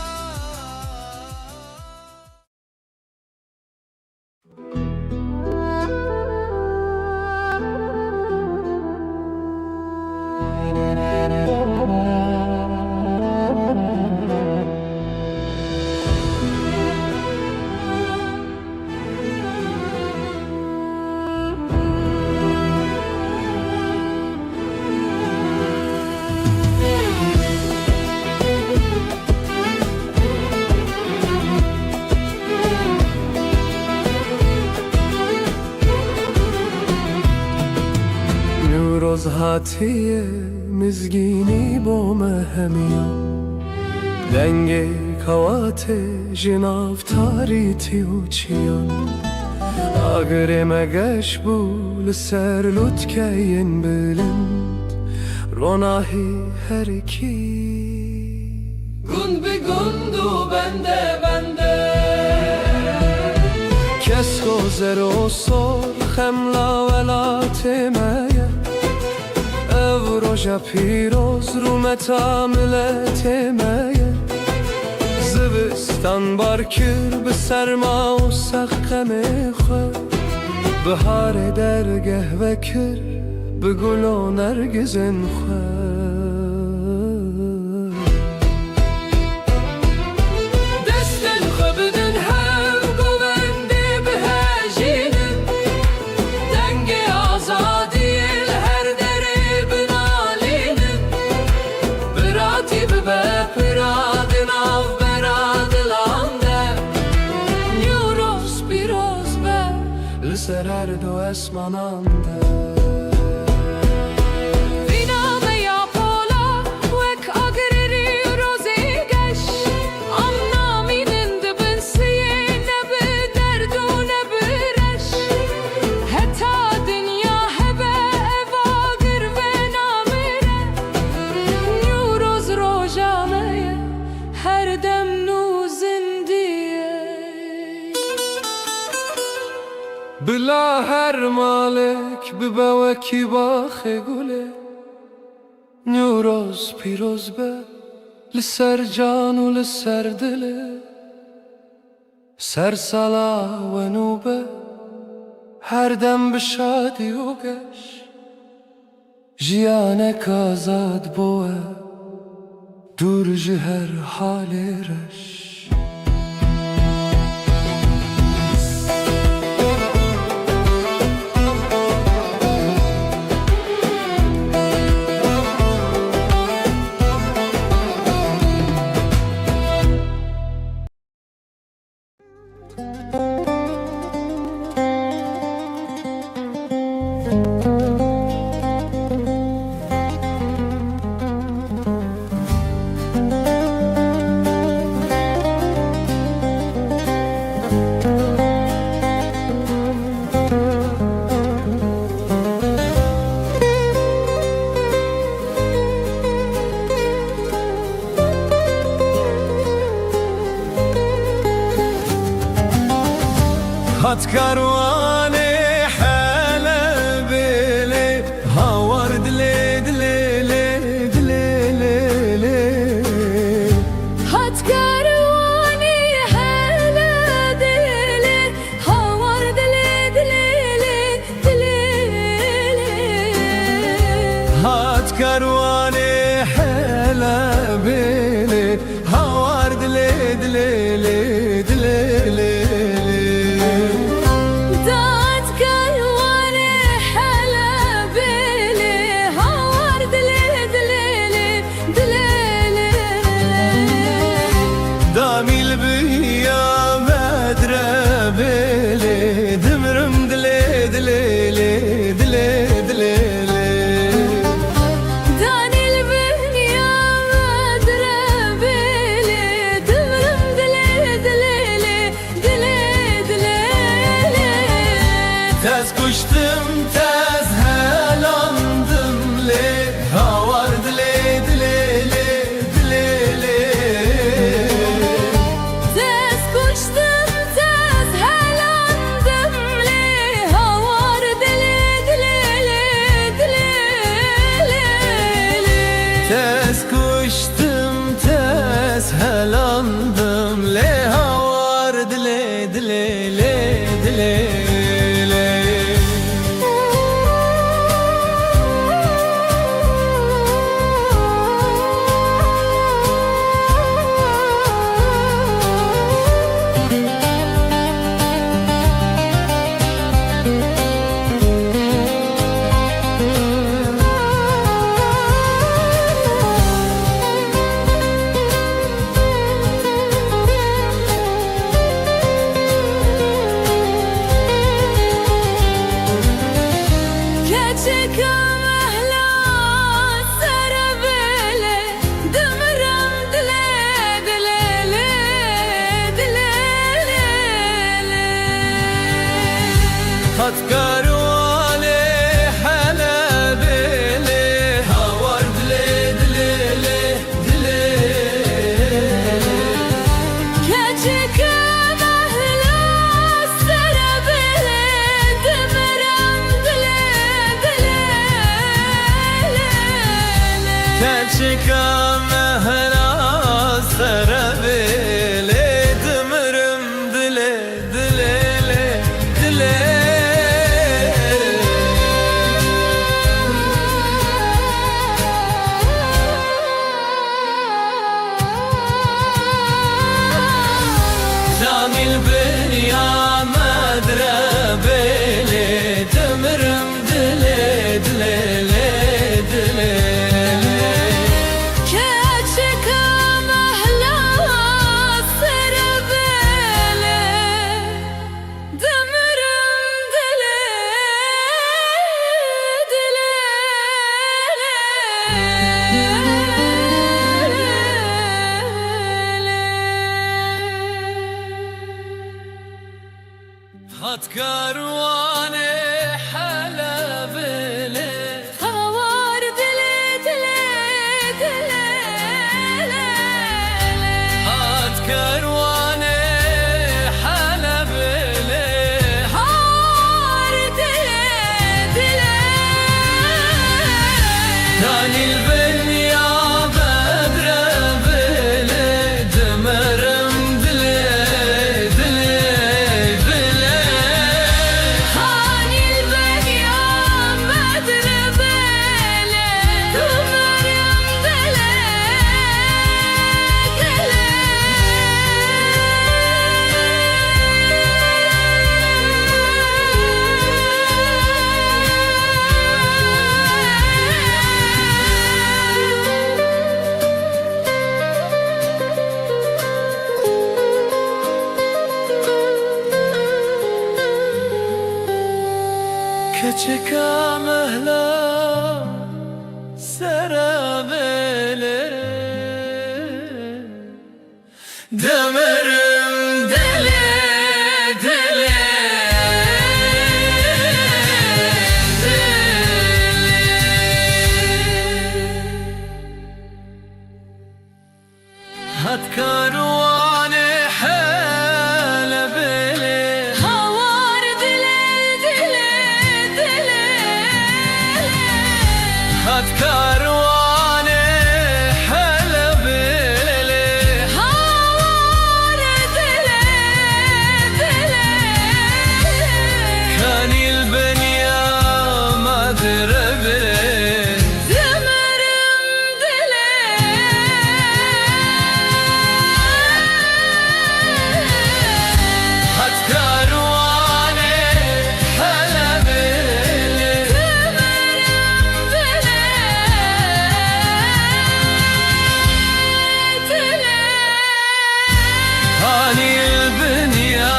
نوروز هاتیه مزگینی با مهمیا دنگ کوات جناف تاریتی و چیان اگر مگش بول سر لطکین بلند روناهی هر کی Gün be gündu bende کس گذر و سر خملا ولات مایه او روژا پیروز رو متاملت مایه زبستان بارکر به سرما و سقم خود بهار درگه وکر به گل و نرگزن خود Desten xöbüdün hev govendi bihejinin Denge azadiyel her deri binalinin Birati bibe piradin av beradilande Nyuros piroz be لسر هر دو اسمانانده Viname ya pola Vek agreri rozigeş Amnaminin dibinsiye Ne bir derdu ne bir eş Heta dünya hebe evagir ve namire Nyuroz rojameye Her dem nuzindiye بلا هر مالک ببا کی باخ گله نوروز پیروز به لسر جان و لسر دله سرسلا و نوبه هر دم به شادی و گش جیانک آزاد بوه دور جهر حالی رش هات كرواني حلب لي هاور دلي دلي لي دلي لي لي هات كرواني حلا دلي هاور دلي دلي دلي هات كرواني حلب لي هاور دلي دلي لي دلي لي دات كرواني حلا بلي هاور دلي دلي دلي دامي البيا مدرة بلي دمرم دلي دلي لي دلي دلي داني البنيا مدرة بلي دمرم دلي دلي دلي تز کشتم تز هلاندم لی هاور دلی دلی لی دلی لی تز کشتم تز هلاندم لی هاور دلی دلی دلی تز کشتم تز هلاندم لی هاور دلی دلی لی دلی هات كرواني حلب لي هاور دلي دلي لي دلي كاتشك مهلا سربلي دمرم دلي دلي كاتشك مهلا سربلي دمرم دلي دلي دلي دامي البنيا مدرة بلي دمرم دلي دلي دلي كاتشك مهلا سربلي دمرم دلي هات كرواني حلب لي هاور دلي دلي دلي هات كرواني حلب لي هاور دلي دلي داني البنيا بدرة بلي دمرم دلي دلي çeka mehla serabele Demerim dele dele هات كارواني حالة بلي هوار دله دله دله هات كارواني حالة بلي هوار دله دله كان البنيا ما دربي Demerim dile هات كارواني حالة بلي هاني البنيا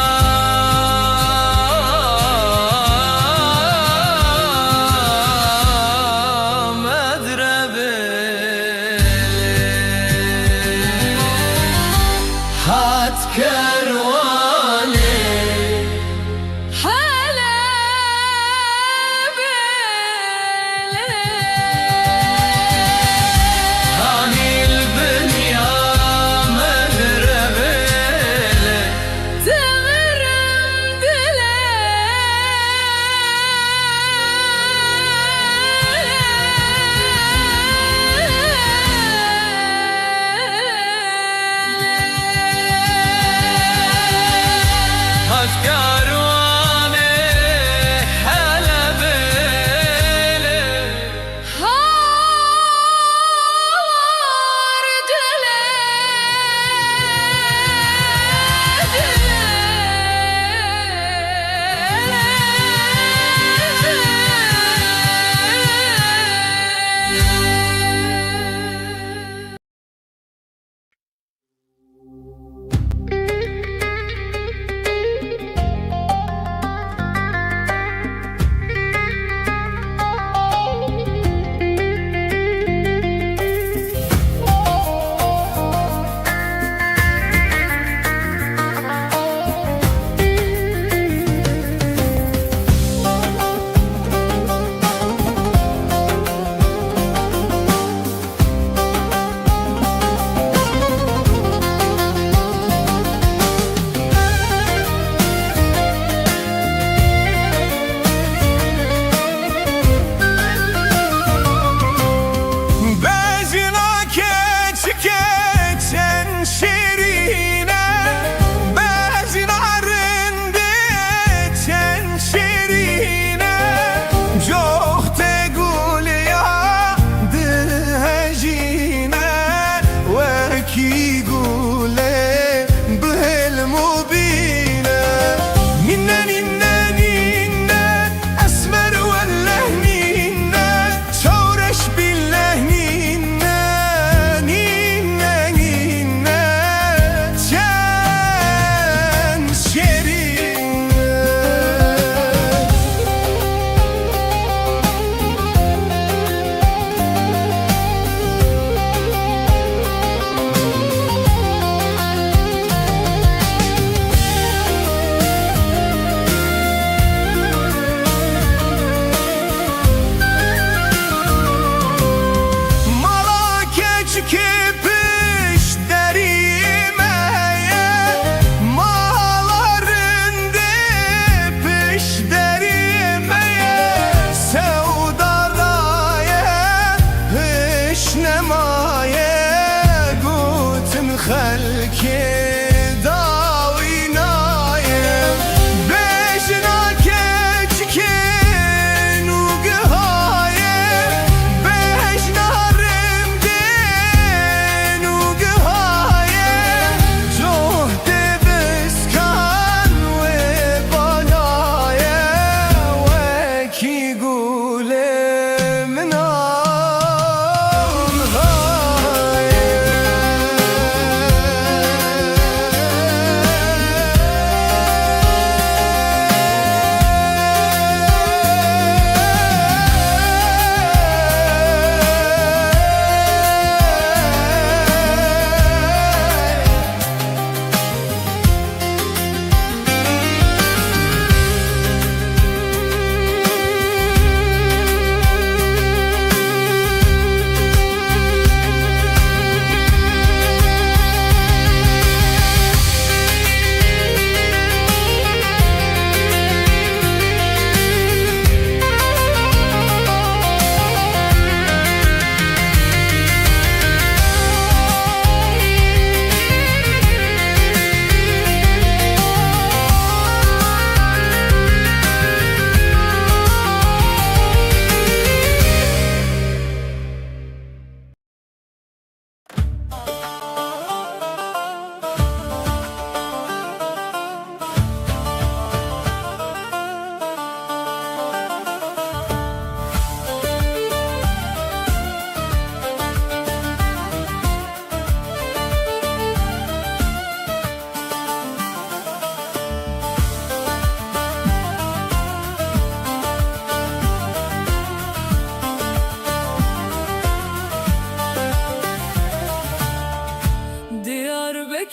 هات كارواني هاني البنيا مدربي هات كارواني حلبي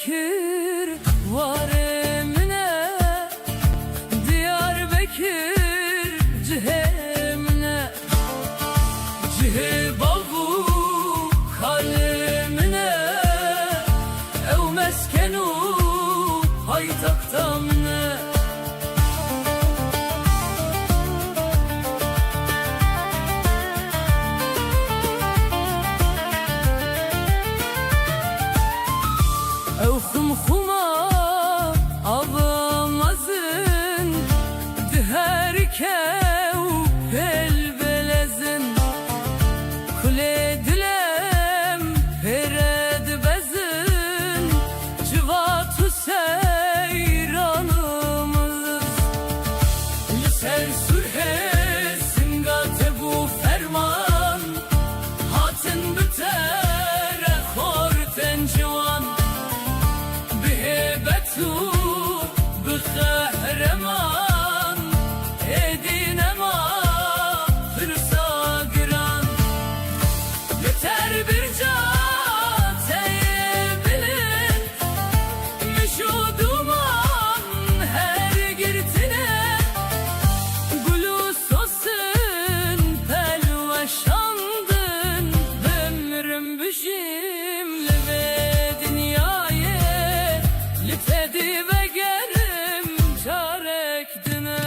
Diyarbakır var emine, Diyarbakır cihemine, cihe bavu kalemine, ev meskenu paytaktamine. Ev xumxuma avamazın, diherkev pelbelezin, kule dilem pered bezin, civatu seyranımız. Liser sürhe simgate bu ferman, hatin bitere horten civan. بهبتو بقهرمان edinema fırsa giran. Yeter bir cateyebilin müşuduman her girtine, gülü sosun pelveşandın, ömrüm büşimli ve dünyayı litedi ve gerim çarekdine.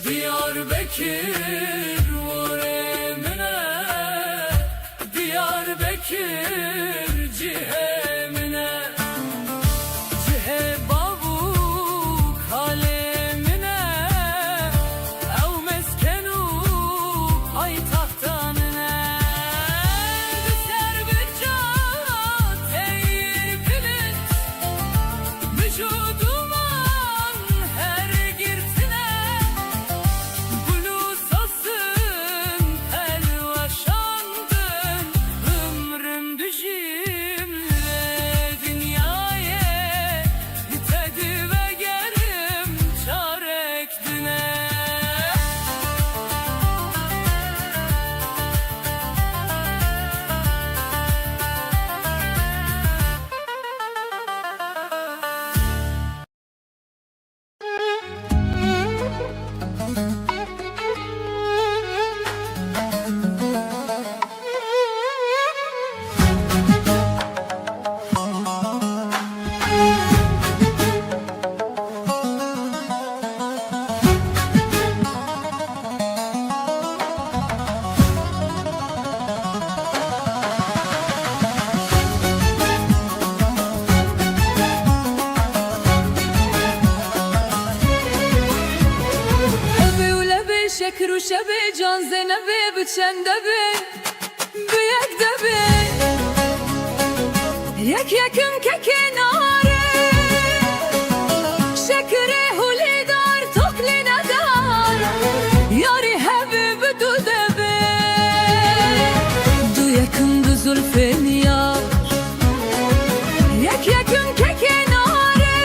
Diyarbakır var emine, Diyarbakır cihemine, cihe bavu kalemine, ev meskenu paytaktanine. Düşer bir cateyi bilin vücuduman her girtine, Blusasın pelveşandın, ömrüm düşümle dünyaya litedi ve gerim çarekdine. Ebi ulebi şekr u şebi, can zenebi biçendebi, büyük debi, yek yekim kekinare, şekri hulidar tokline dar, yari hebi bidu debi, du yekim du zulfin yar, yek yekim kekinare,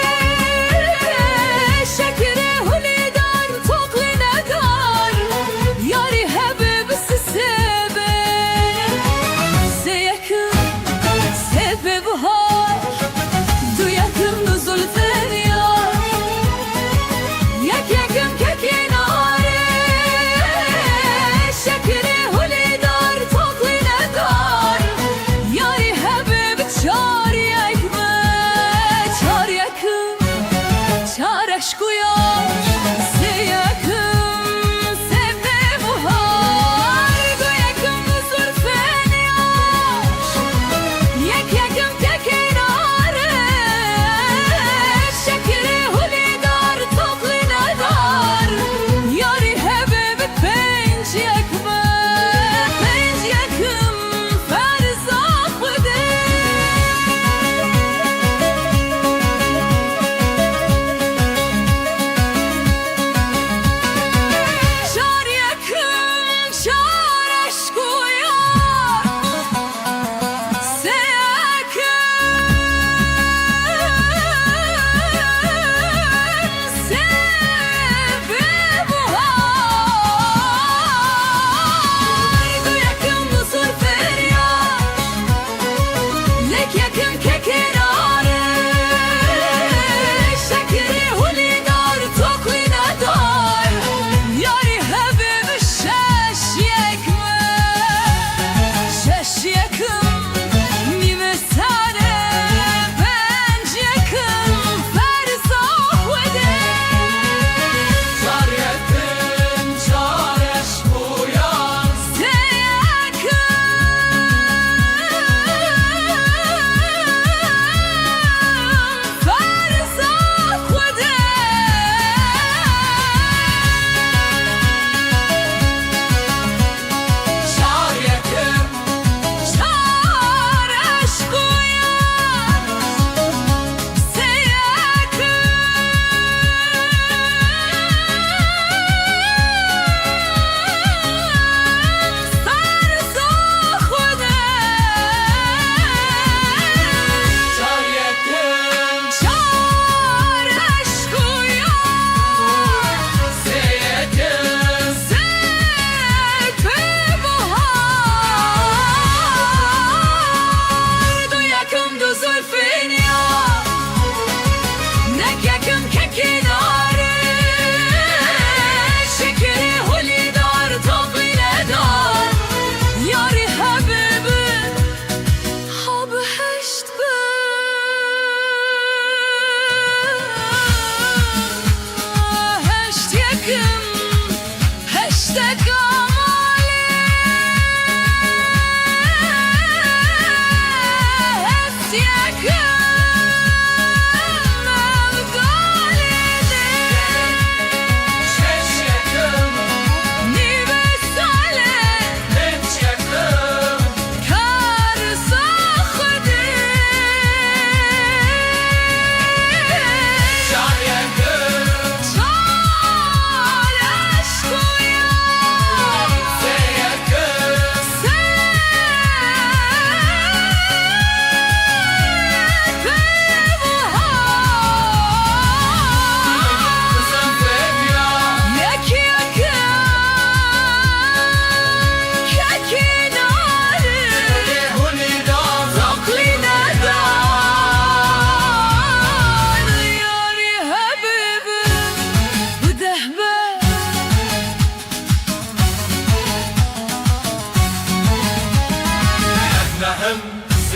şekri hulidar tokline dar, yari hebi bisisebe, seyekim sebe buhar, du yekim du zulfin yar, yek yekim kekinare, şekri hulidar tokline dar, yari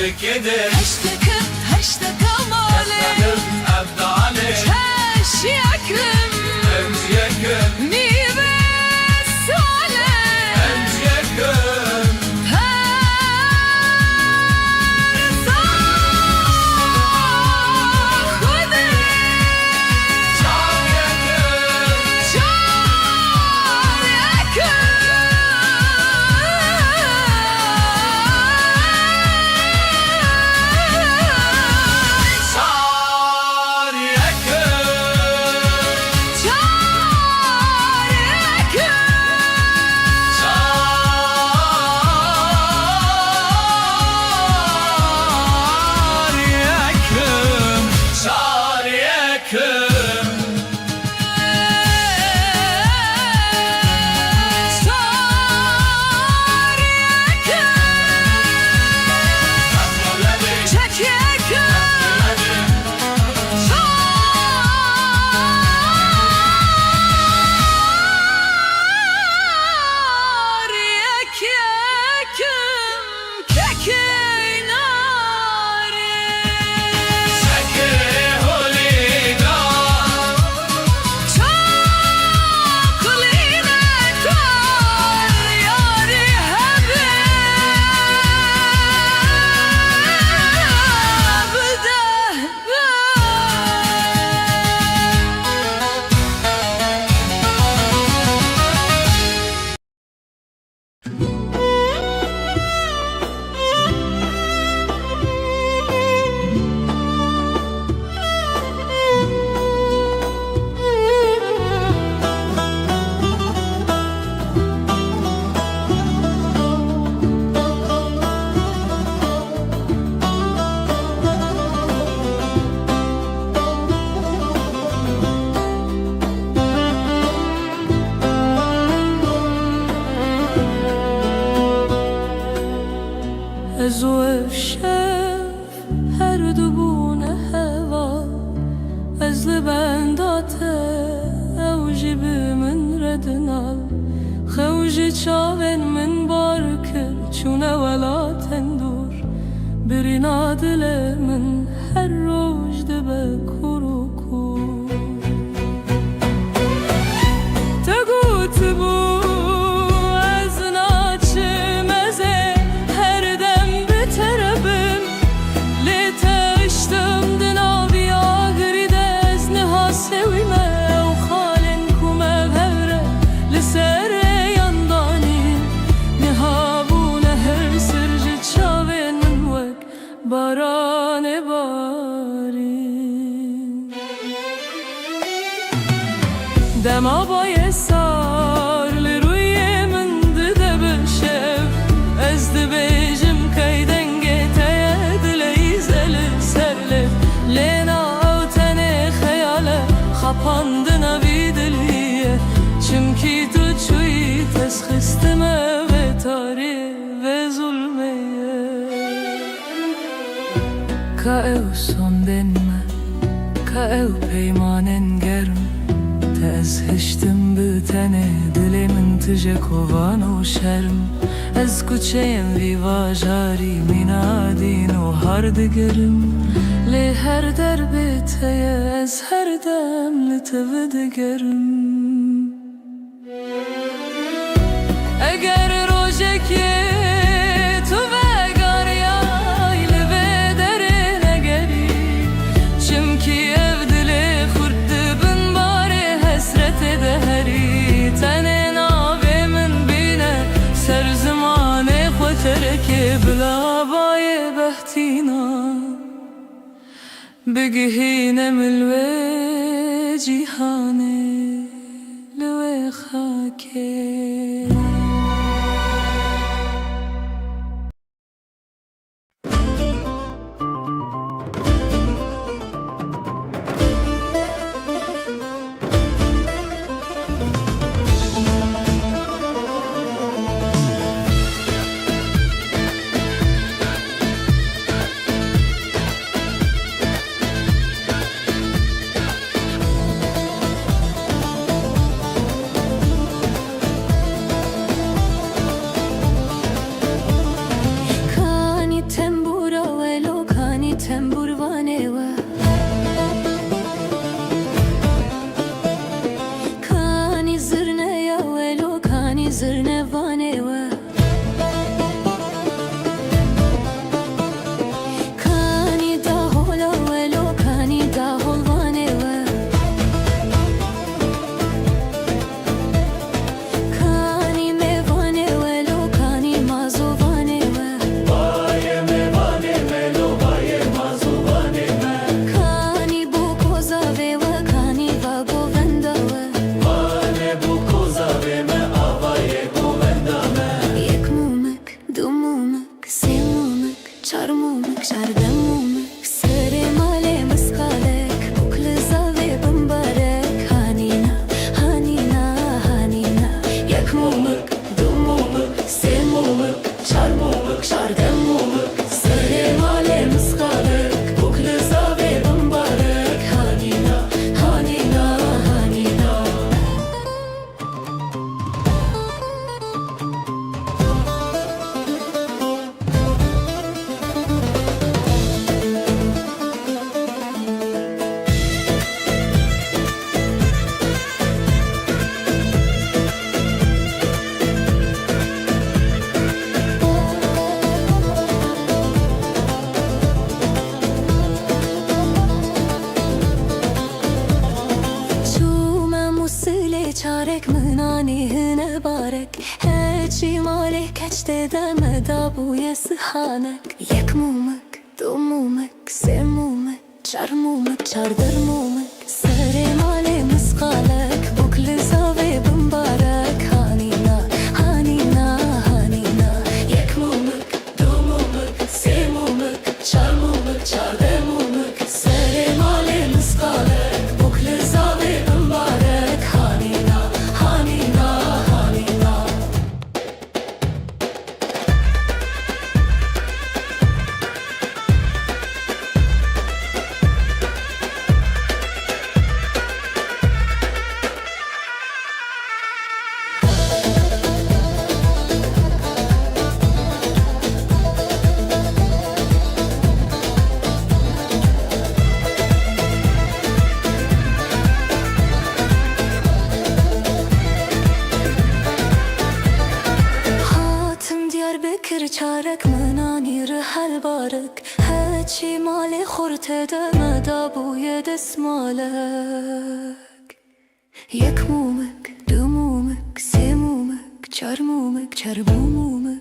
سكدر هشتكت هشتكى مالي أبدا عليك هش يكرم أنت يكرم مي بس علي أنت يكرم زوف شف هر دبونه هوا از لبنداته او جیب من ردنال خوج چاون من بارکر چونه ولا تندور برینا دل من هر روز دبه کرو کور تگوت بو باران بارین دما بای سار لروی من ده بشف از ده بیجم که دنگه تید لیزل سرلف لینا او تنه خیاله خپاند نوی دلیه چمکی تو چوی تسخستمه و تاری و ظلمه كأو صندن ما كأو بيمانن گرم تأزهشتم بتنه دلی من تجه کوان و شرم از کوچه‌ام ویوا جاری مینادین و هر دگرم لی هر در بیتیه از هر دم لتو دگرم اگر روژکی بلا باي بهتينا بقهينا من الوي جيهاني لوي خاكي چرمومک چردمومک سر مال مسخالک بکل زاوی بمبارک هانینا هانینا هانینا یک مومک دو مومک سه مومک چرمومک چردمومک سر مال مسخالک بکل زاوی بمبارک هانینا هانینا هانینا چارک منانی هنه بارک هچی مالک کچته دم دابوی سخانک یک مومک دو مومک سه مومک چار مومک چاردر مومک سر مال مسقالک بکل زاوی بمبارک هانینا هانینا هانینا یک مومک دو مومک سه مومک چار مومک چاردر مومک سر مال مسقالک بکل زاوی بمبارک هانینا هانینا هانینا بکر چارک منانی رحل بارک هچی مال خورت دم دابوی دسمالک یک مومک دو مومک سه مومک چار مومک چربو مومک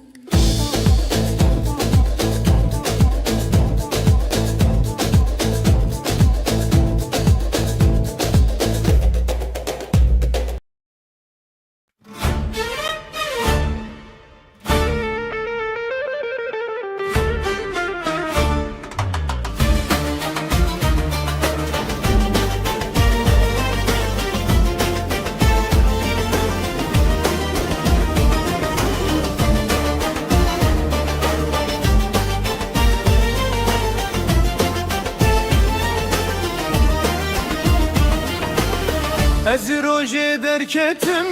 Ez roje derketim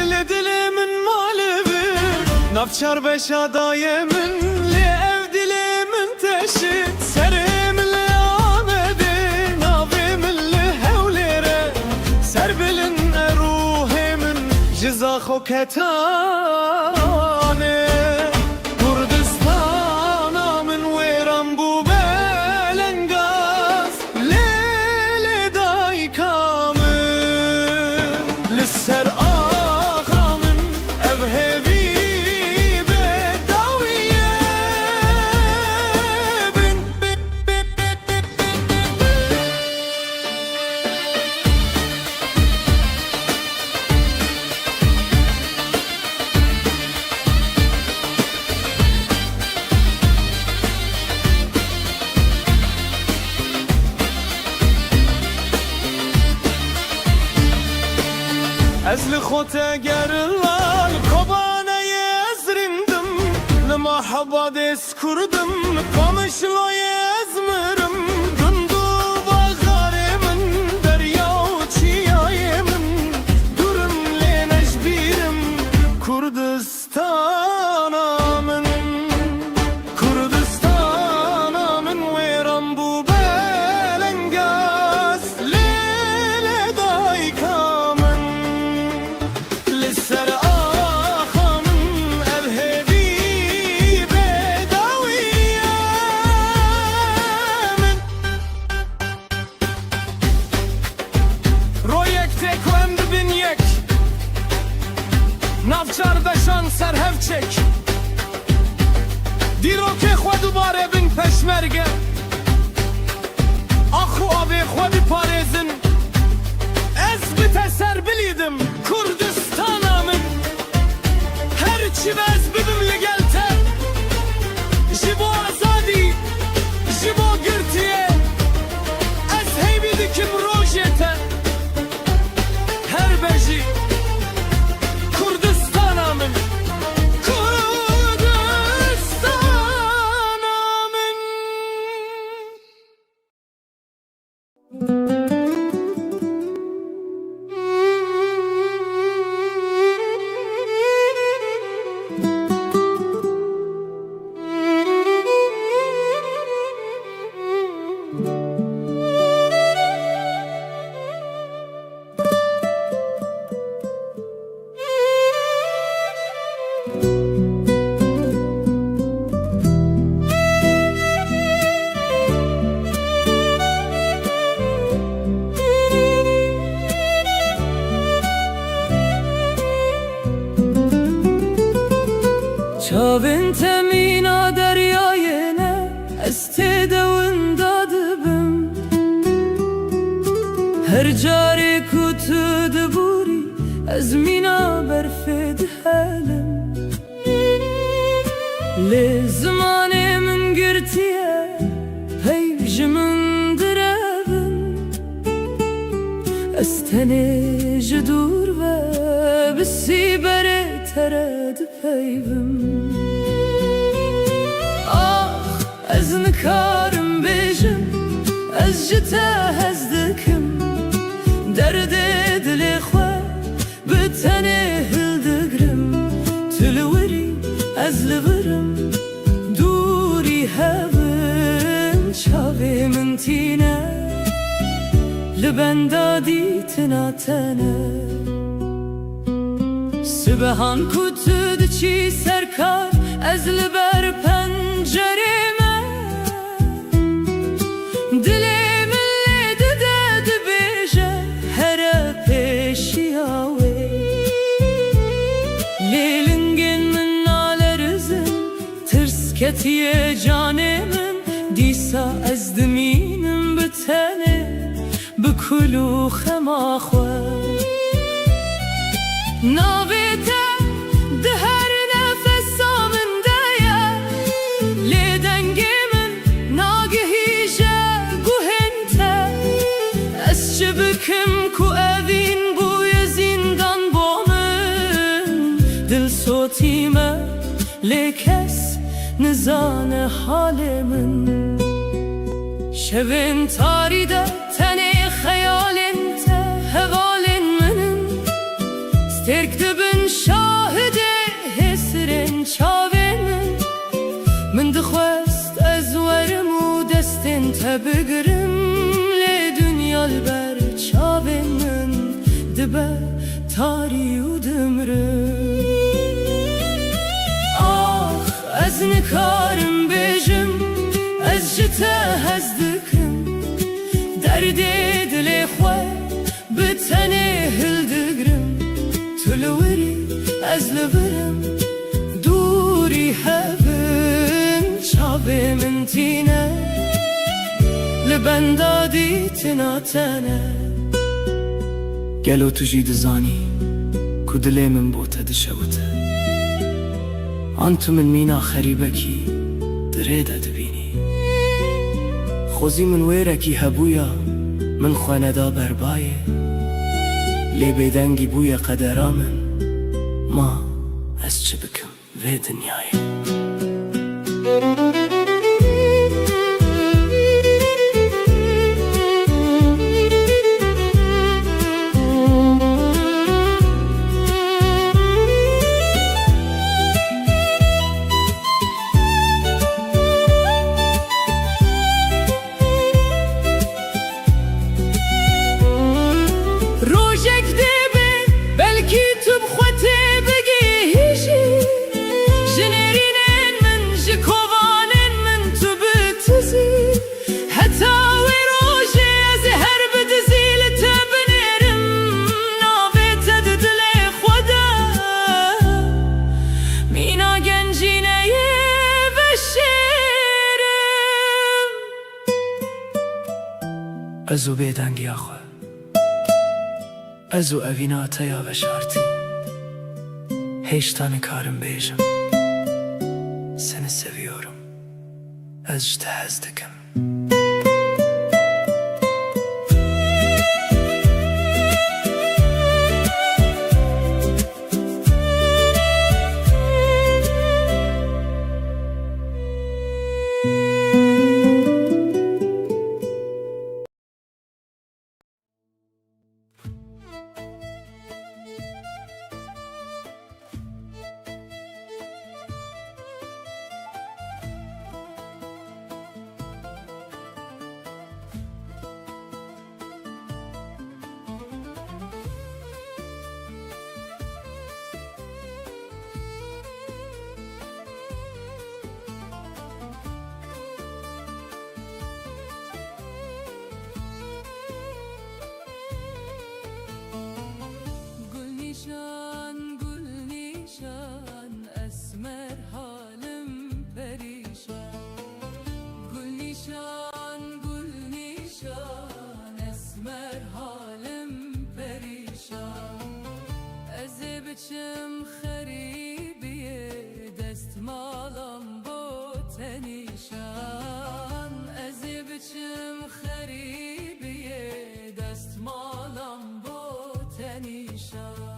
le dilimin malevi Navçar beşa dayemin li ev dilimin teşi Serim li amedi navimin li hevlere Serbilin eruhimin ciza khoketane Kurdistana min veran bu belengaz Lele daykam سر آقا من ابهبی بداویه بن از لخوت گرلال کبانه ازرندم لمحبا دست کردم کامشلای ازمرم دندو باغاره من دریا و چیای من دورم لینش بیرم کردستانا من کردستانا من ویرم بو بلنگاز لیل دایکام سر آخم ابهبی بداویه من رو یک تک و ام دبین یک نافچار دشان سر هفچک دیرو که خود دوباره بین پشمرگه آخو آبی خودی پارێزن ez بتەسەر بلیدم کوردستانە من هەرچی بەز ببم لەگەڵ تە ji bo azadî Ez têde winda dibim her carê ku tu diborî ez mîna berfê dihelim lê zimanê min girtiye peyv ji min direvin ez tenê ji dûr ve bi sîberê tere dipeyvim Ez nikarim bêjim ez ji te hez dikim derdê dilê xwe bi tenê hildigirim Tu li wirî ez li virim dûrî hevin çavê min tîne li benda dîtina tene Sibehan ku tu diçî serkar ez li ber pencerê Dilê min lê dide dibêje here pêşiya wê Lêlingên min nale rizin tirs ketiye canê min dîsa ez dimînim bi tenê bi kul û xema xwe Navê te di her nefesa min de ye lê dengê min nagihî çi bikim ku evîn bûye zindan bo min Dil sotî me lê kes nizane halê min Şevên tarî de tenê xeyalên te hevalên minin Stêrk dibin şahidê hêsirên çavên min Min dixwest ez werim û destên te bigirim Li ber çavên min dibe tarî û dimrim ez nikarim bêjim ez ji te hez dikim derdê dilê xwe bi tenê hildigirim Tu li wirî ez li virim dûrî hevin çavê min tîne Li benda dîtina tene Gelo tu jî dizanî ku dilê min bo te dişewite An tu min mîna xerîbekî dirê de dibînî Xwezî min wêrekî hebûya min xwe neda berbayê Lê bêdengî bûye qedera min ma ez çi bikim vê dinyayê Ez û bêdengiya xwe ez û evîna te ya veşartî Hêşta nikarim bêjim Seni seviyorum ez ji te hez dikim تنیشان از بچم خریبیه دستمالم بو تنیشان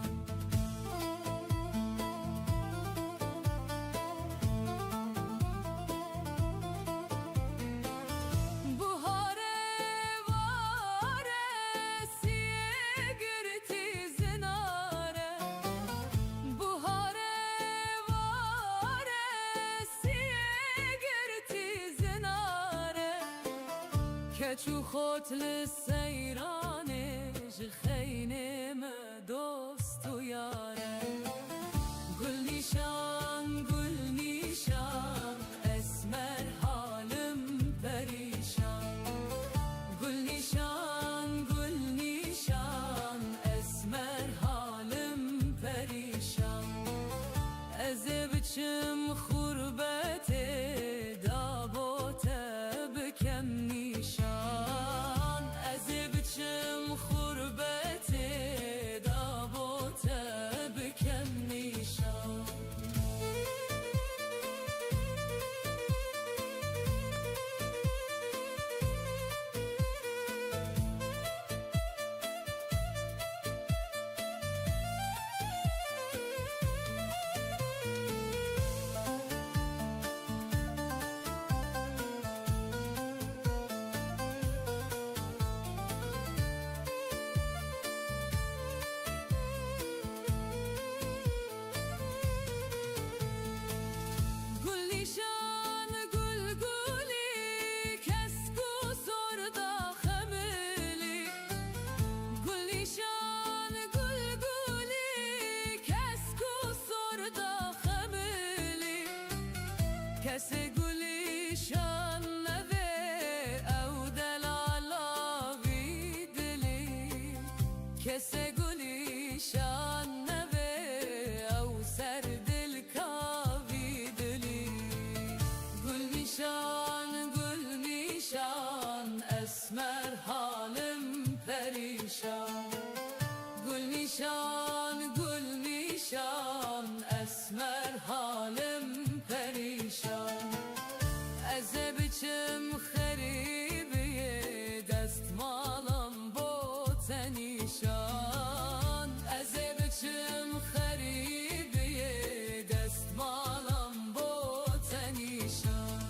کچو خود لسیرانه خینه ما دوست و یاره گل نیشان اسمر حالم پریشان گل نیشان اسمر حالم پریشان از بچم خوربت دابوت بکم نیشان از بچم خوربت دابوت بکم نیشان کس گلیشان نوه او دلالا وی دلی کس گلیشان نوه او سر دل کاوی دلی گل نیشان اسمر حالم پریشان گل نیشان اسمر حالم پریشان از بچم خریبیه دستمالم بو تنیشان از بچم خریبیه دستمالم بو تنیشان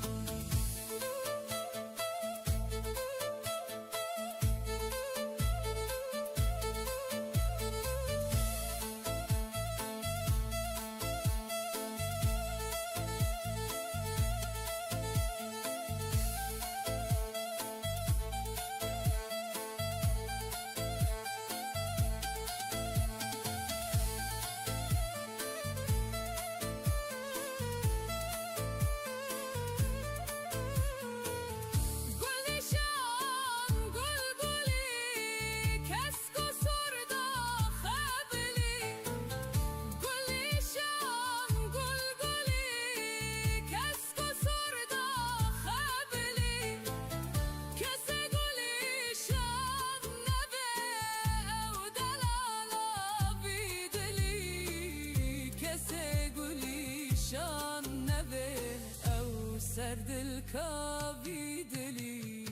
سر دل کاوی دلی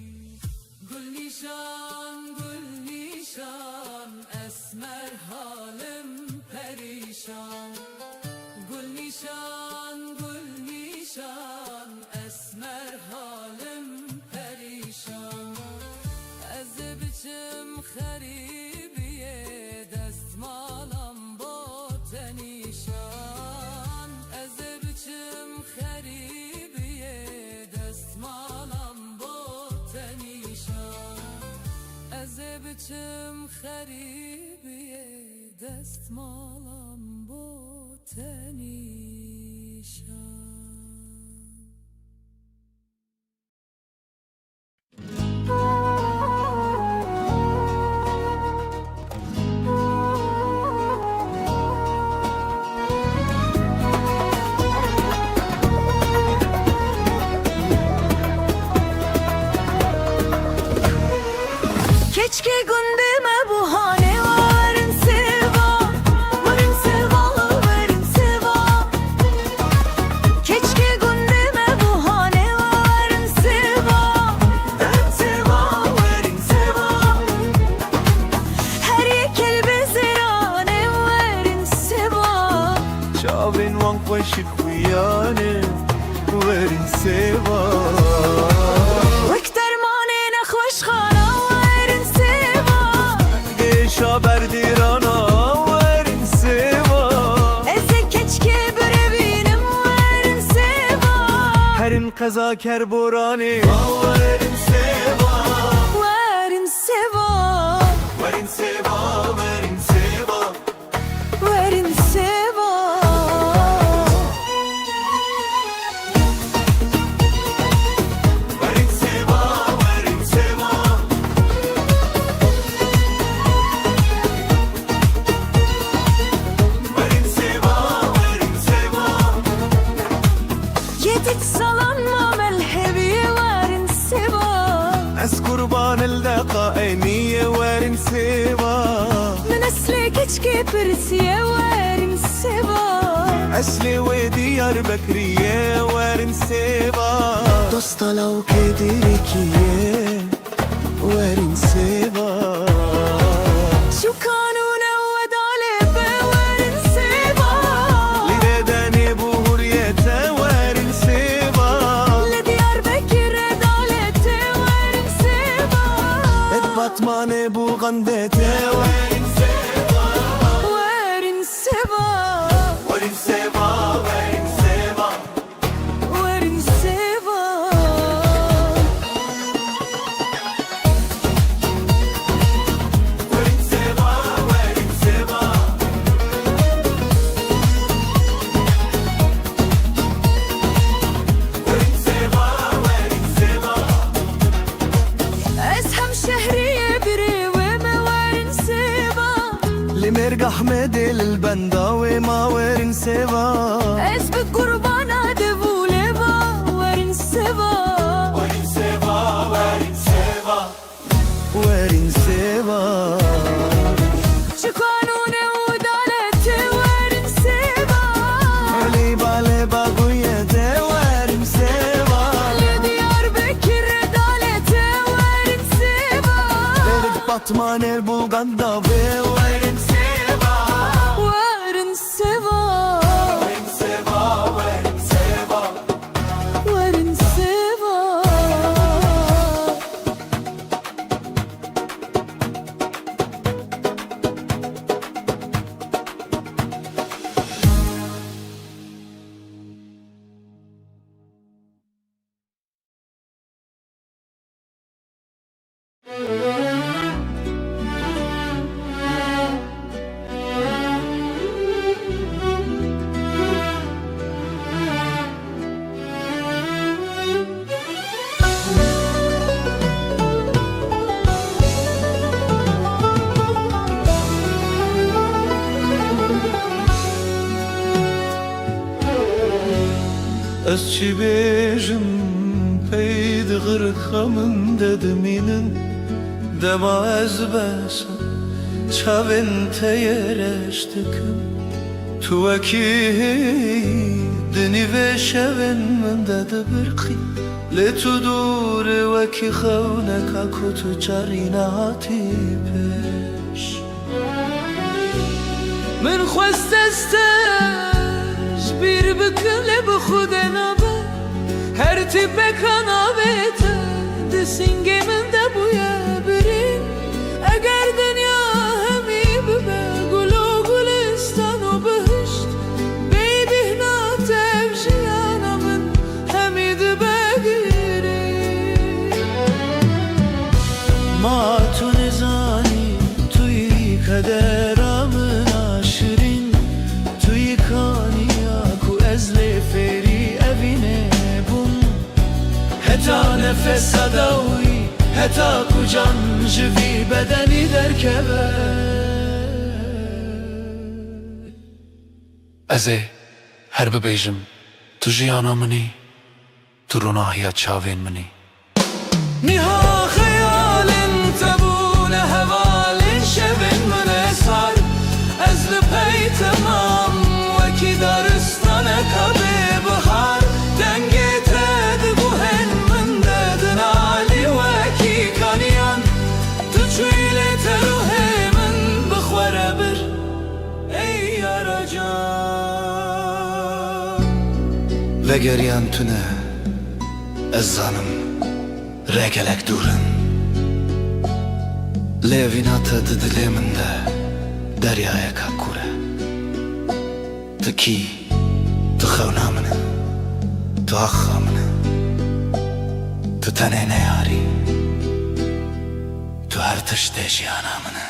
گل نیشان اسمر حالم پریشان گل نیشان اسمر حالم پریشان از بچم خریبیه دستمالم با تنیشان از بچم خریبیه دستمالم با تنیشان از بچم خریبیه دستمالم با تنیشان Keşke gündeme bu hane varın seva keşke gündeme bu hane وكي خوياني ورين سوا وكتر ماني نخوش خانا وارن سوا قيشا برديرانا ورين سوا ازك كچكي بربينم وارن سوا هرين قزا كربوراني ورين سوا وارن سوا ورين سوا ورين سوا وارن سوا ورين سوا ورين سوا ورين سوا ورين سوا يدك صلنا ملحبي وارن سوا از قربان اللقاء ورين سوا من أسلي كچكي برسية وارن سوا أسلي وديار بكرية ورين سوا دوست لو كدركية ورين سوا شو كانوا نود على وارن سوا لرداني بهورية ورين سوا لديار بكر دالته وارن سوا بطمان بوغندته ورين سوا وارن سوا ورين سوا ورين سوا وارن سوا ورين سوا ورين سوا ورين سوا ورين سوا أسهم شهرية بري وما وارن سوا لمرجح مدل البندا وما ورين سوا أسبق قربانا دفولبا وارن سوا ورين سوا ورين سوا ورين سوا شو كانوا نود على وارن سوا ليبا ليبا قوية ورين سوا لديار بكر دالته وارن سوا لرد بطمان البوغندا ورين سوا وارن سوا ورين سوا ورين سوا وارن سوا از چی بیجم پید غرخمن ددمینن دما از بسم چاوین تیرشتکم تو اکی دنی و شوین من دد برقی لتو دور وکی خونکا کتو جاری نهاتی پیش من خواست استش بیر بکله به خود نبه هر تیپ کنابته دسینگه من دبویه برین اگر دنیا همی ببه گلو گلستان و بهشت بیبی ناتفشیانا من همی دبگیری ما تو نزانی توی کدرامن آشرین توی کانیا کو از لفری اوینه بون هتا نفس صداوی هتا کو جان جوی بدنی درکبه ازه هر ببیجم تو جیانا منی تو روناهیت چاوین منی نها خيال تبون هوال شب من اسهر از لپی تمام وکی دارستان کبه بخار دنگی تد بوهن من ددن علی وکی کانیان تو چویل تروه من بخوره بر ای یارا جان Vegeriyan tüne Ezzanım regelek durun Levinata didiliminde Deryaya kakure Tıki Tıxevnamını Tıakhamını Tıtenene yari Tu her tışte jiyanamını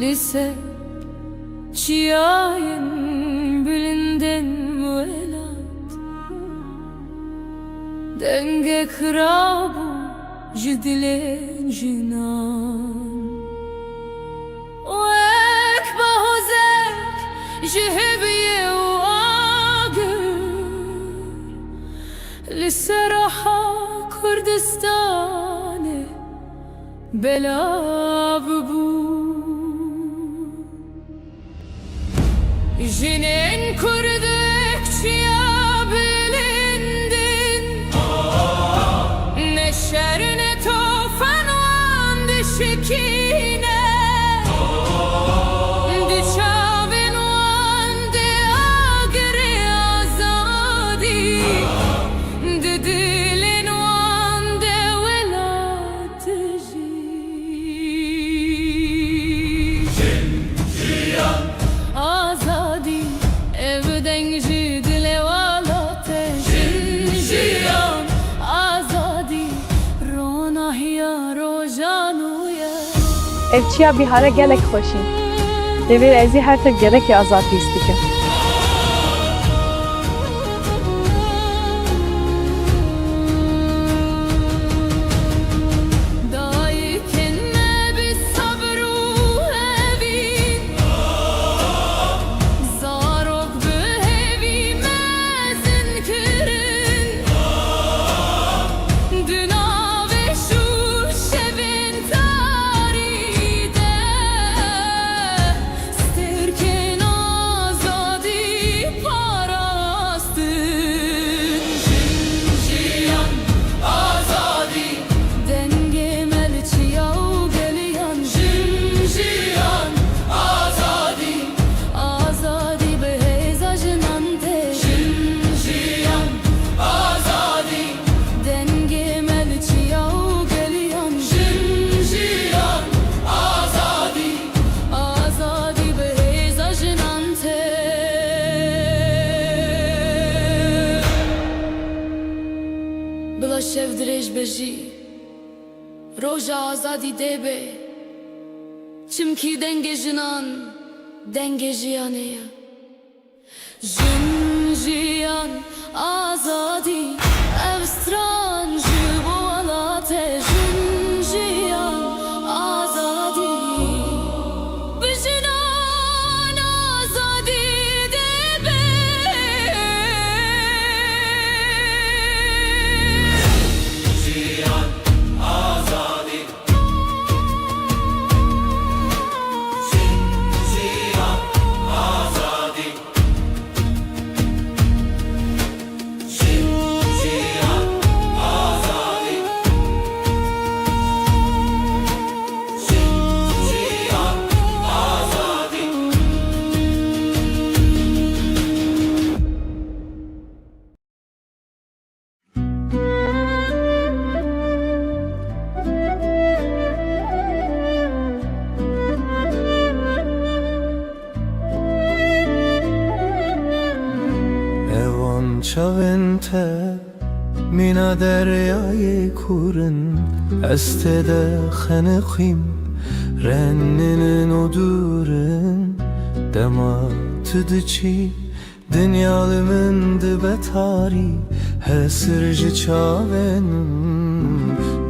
Lise çiğayın bilinden velat Denge kırabu jidilen jinan Vek bahozek jihibiye u agır Lise raha Kurdistane Belav bu Jinin kurdukça bilindin Ne şer ne tofan vandı şekine Düşavin vandı agri azadi Didilin vandı velatıcı Azadi evden jidile valate Jiyan azadi ronahiya rojanuya Evçiya bihara gelek xoşin. Devir ezi her tek gelek azatî istike. Dayken ne bir sabru evin Zarok bu hevi mezin kırın Düna ve şu şevin tarihide Stirken azadi parastın Jiyan azadi Denge melçiyav geliyan Jiyan azadi Azadi beheza jinante Jiyan azadi Denge melçiyav geliyan Jiyan azadi Azadi beheza jinante Bila şevdirej beji Roja azadi debe Çimki denge jinan Denge jiyaneye Jin jiyan azadi Evstran jibo alate Jin jiyan azadi Bijinan azadi debe Evan çavente Mina deryayı kurun Estede xenexim Renninin odurun Dema tıdıçi دنیاlı من دبتاری هسرج چاون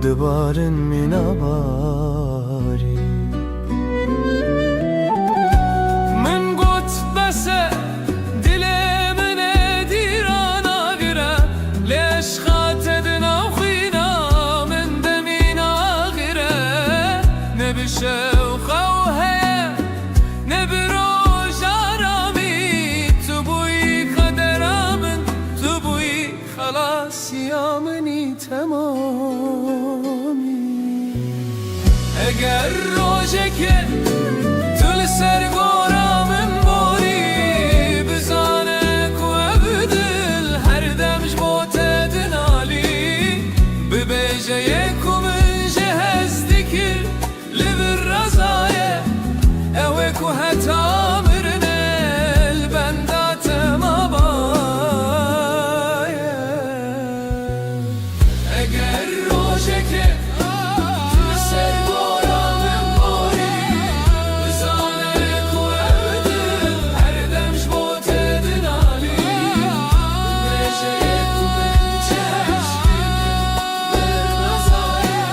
دبارن مناباری من قلت بس دلي من ديرانا غيره ليش خاتدنا وخينا من دمينا غيره نبي شوخه وهي نبي روج عرامي تبوي قدرا من تبوي خلاص يا مني تمامي اگر روجك تل سر من بوري بزانك وابدل هر دمج بوتد نالي ببيجيك ومن جهز ذكر لبالرزايا اوك وهتامرنا البندات مبايا اگر روجك تل سر من بوري بزانك وابدل هر دمج بوتد نالي ببيجيك ومن جهز لبالرزايا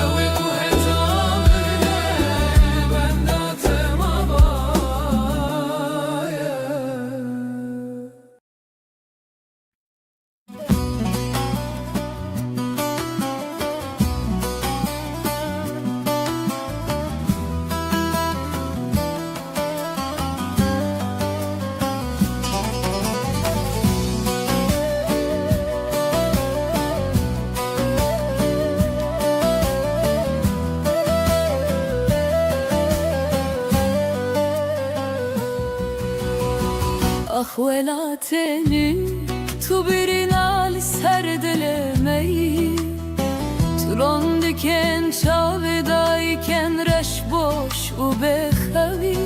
اوك وهتامرنا البندات مبايا Ah velateni tu birin al serdelemeyi Turon diken çavedayken reş boş u behavi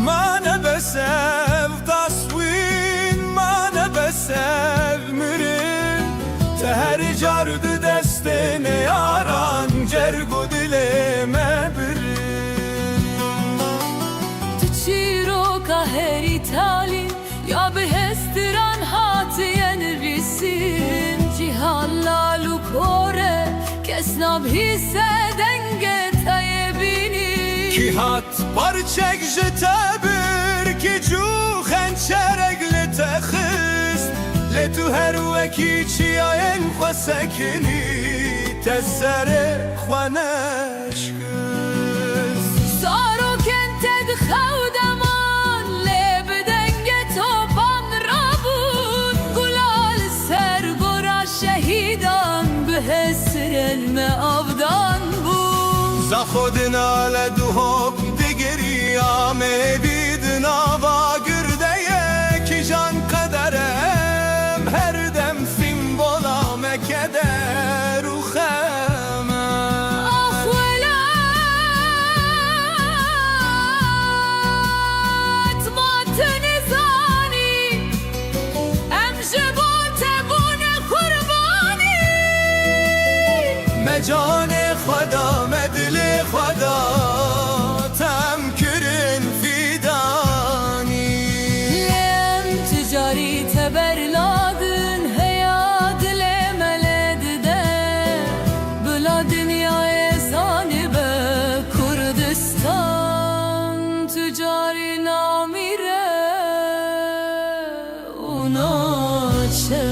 ما نبسف تصوين ما نبسف مرن تهر جارد دستني yaran cergu dileme birin Tu çiro kaher itali ya behestiran hatiyen risim Cihalla lukore kesnab hisse denge tayebini Ki hat parçek jtebir ki cu xençeregli texist Le tu her veki çiyayen xwesekini Tessere xweneşkis Saroken ted xawdaman lebdenge topan rabun Gulal ser gora şehidan behesrelme avdan bu Zachodina le duhok digiri amedidina va gürdeye Ki can kaderem her dem simbola mekeder u xeme Ah velat matını zani Em jebote bune kurbani Me cane خدا me dili خدا tem kirin fidani Lem ticari teberladın heya dile meledide Bula dünyaya zanibe Kurdistan ticari namire unaçe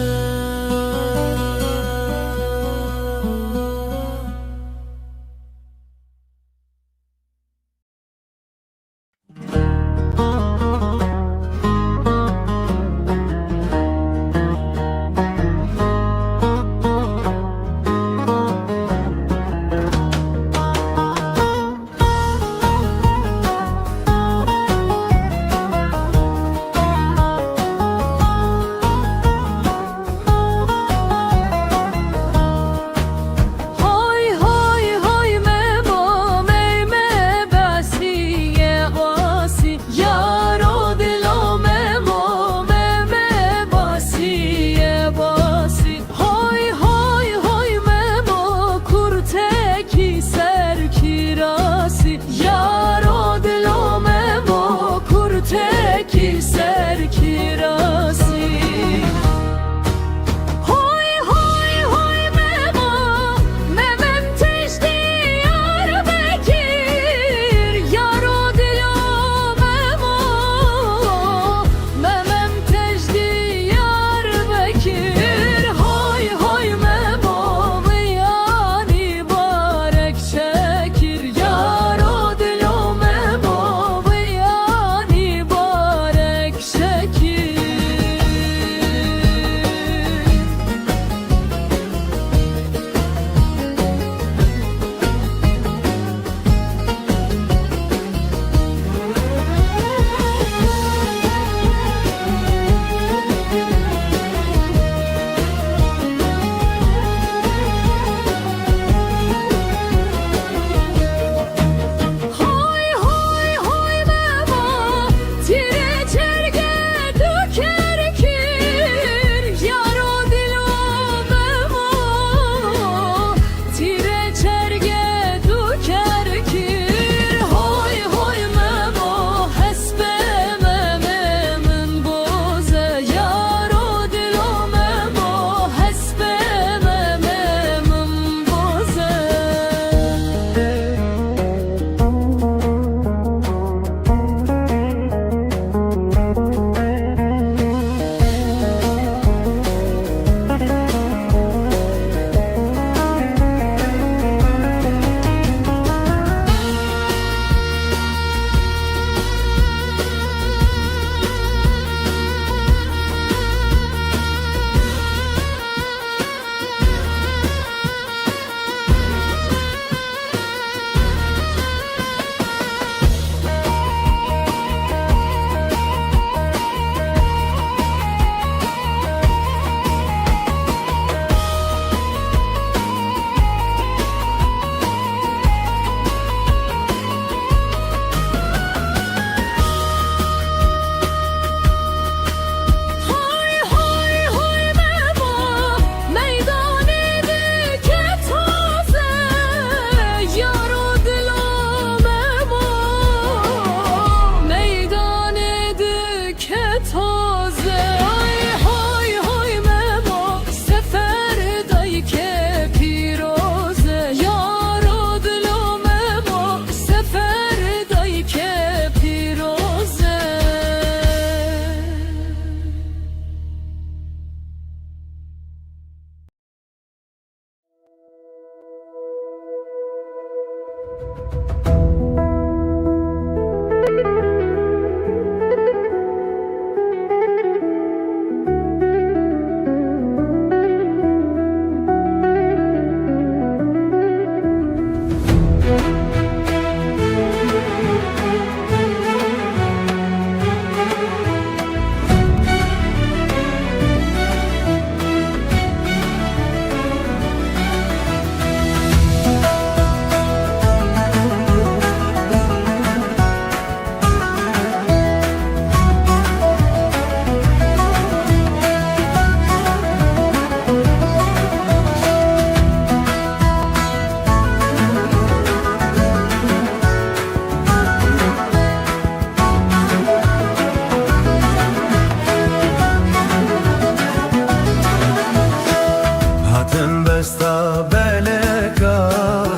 هاتم بستا بلکا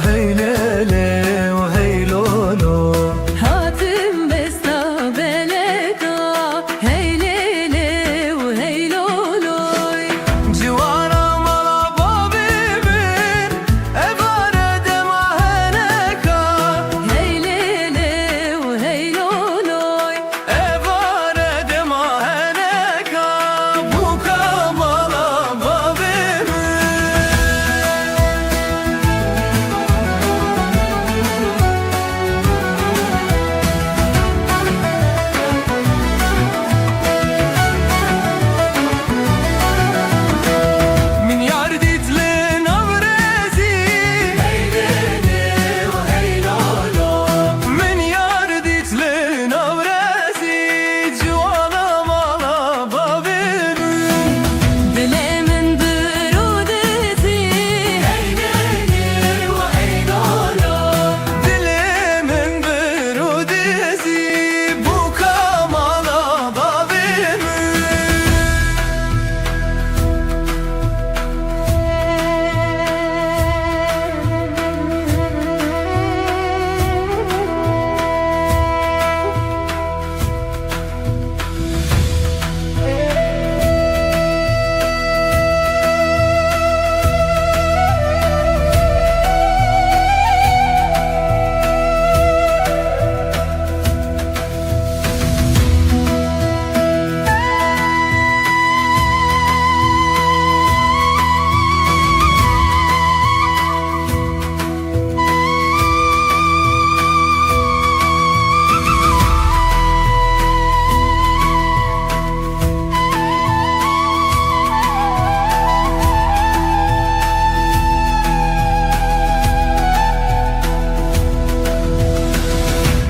هیلله و هیلولو هاتم بستا بلکا هیلیلی و هیلولوی جوانا مالا بابی بین اباره دما هنکا هیلیلی و هیلولوی اباره دما هنکا بوکا مالا بابی من يردت لنا برازي هيليلي وهيلولو من يردت لنا برازي جوانا مالا بابيني دلمن برودتي هيليلي وهيلولو دلي من برودزي بوكا مالا بابيني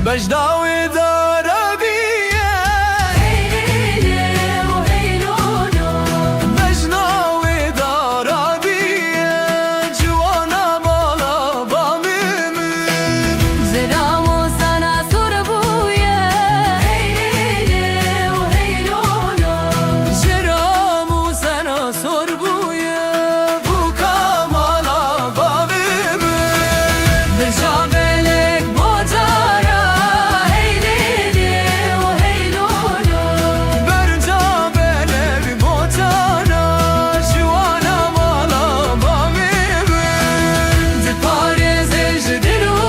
بجداوي دربية هيليلي وهيلولو بجناوي دربية جوانا مالا باميمي زرامو sana sorbuya هيليلي وهيلولو جرامو سنة صربوية بوكا مالا باميمي برجابلك بوجارا هيليلي وهيلولو برجع بلك بوتانا جوانا مالا باميمي دپارز جدلو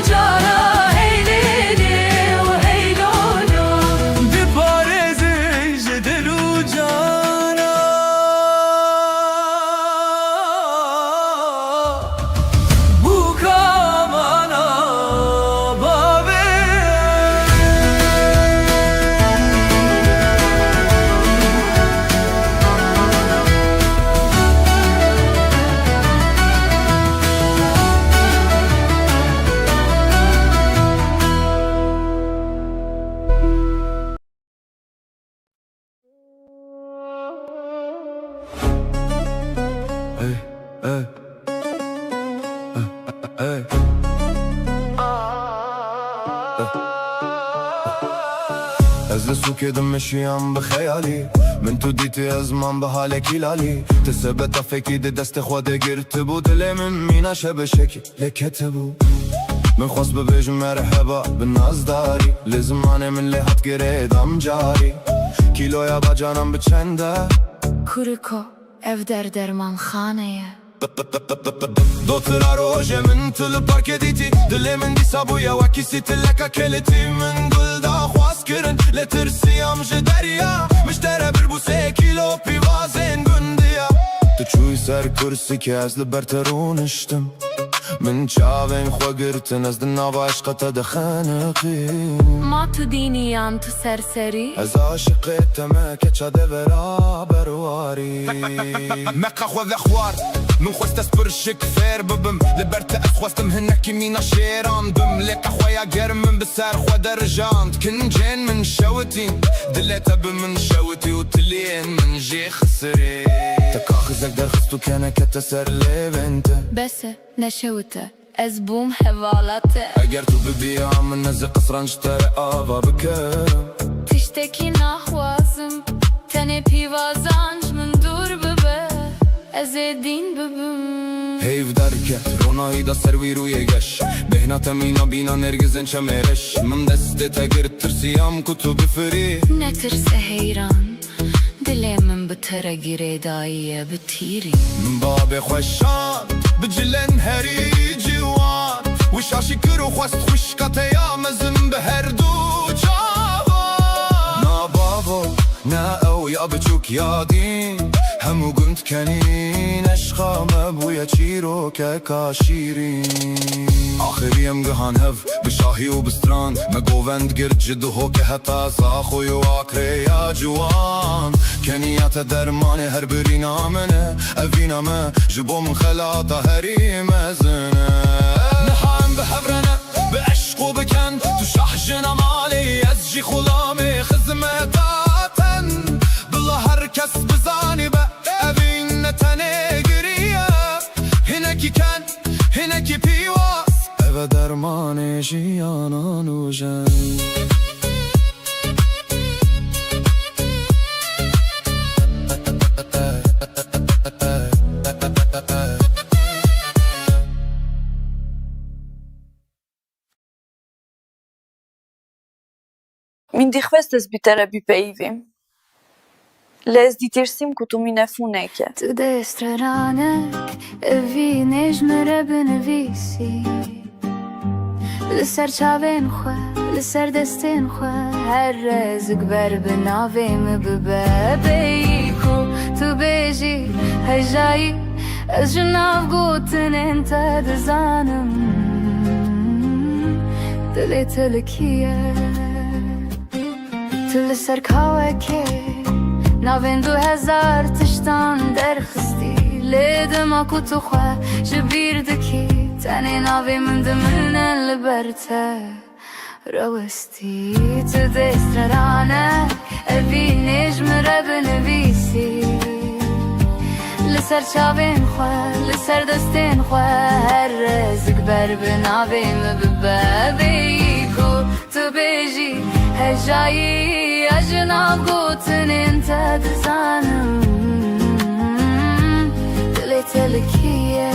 جارا هيليلي وهيلولو ببارز جدلو جانا بوكا مالا بابي Hey, hey. Hey. از لسوك دمشي عم بخيالي من تو ديتي ازمان بحالك لالي تثبت فيكي دي دست خواده گرتبو دلي من مينا شبشكي لكتبو من خواست ببيجم مرحبا بالناز داري لزمانه من لحت گريدم جاري کیلویا با جانم بچنده کورکو ev der derman خانه دوترا روژه من تل پارک دیتی دل من دیسا بویا وکیسی تلکا کلیتی من گل دا خواست کرن لترسیام جدریا مشتره بربوسه کیلو پیوازین گندیا تو چوی سر کرسی که از لبرترونشتم من چاوین خوا گرتن از دناو عشقت دخنقیم ما تو دینیان تو سرسری از عاشقتم که چاده برا برواری مقا خو ذخوار من خواست اسپرشک فیر ببم لبرت از خواستم هنکی مینا شیران بم لقا خوایا گرمم بسر خوا درجاند کن جین من شوتین دلتا بمن شوتي وتلين من جي خسري تكاخزك درخستو كانك تسر ليفنت بس نشوته از بوم حوالاته اگر تو ببیام من از قصران اشتري آوا بكرم تشتكي نخوازم تنه پیوازانج من دور ببه از دین ببم هيف دركت روناي دا سروي روي قش بهنا تمينا بينا نرجزن شمرش من دست تقرت ترسيام كتب فري نترس حیران دل من بتره گیره دایه بتیری من باب خوشان بجلن هري جوان وش عشكر وخواست خوش قطيا مزن بهر دو جوان نا بابو نا او يا بچوك يا دين همو قمت كنين اشخام ابويا چيروك كاشيرين آخریم گهان هف بشاهی و بستران مگووند گرد جدو هو که حتا ساخوی و آکره یا جوان کنیات درمان هر بری نامنه اوی نامه جبو من خلاطا هری مزنه نحایم به هبرنه به عشق و بکن تو شحجن مالی از جی خلامی خزمتاتن بلا هر کس بزانی به اوی نتنه گریه هنکی کن هنکی پیواز و درمان جیانان و جن Min dikhvestes bitare bipeyvim. Lez ditirsim ku tu minefuneke. تو دسترانك في نجم رب نفيسي لسر چاوين خوا لسر دستين خوا هر رزق بر بناويم ببابيكو تو بيجي هجاي از جناف قوتن انت دزانم دلي تلكيه تلسر كاوكي ناوین 2000 تشتان درخستی لیدم اکو تو خواه جبیر دکی تنی ناوی من دمنن لبرته روستی تو دسترانک اوی نجم رب نویسی لسر چاوین خواه لسر دستین خواه هر رزق بر بناویم ببابیکو تو بیجی هجایی اجناب قوتن انت دزانم دلی تلکیه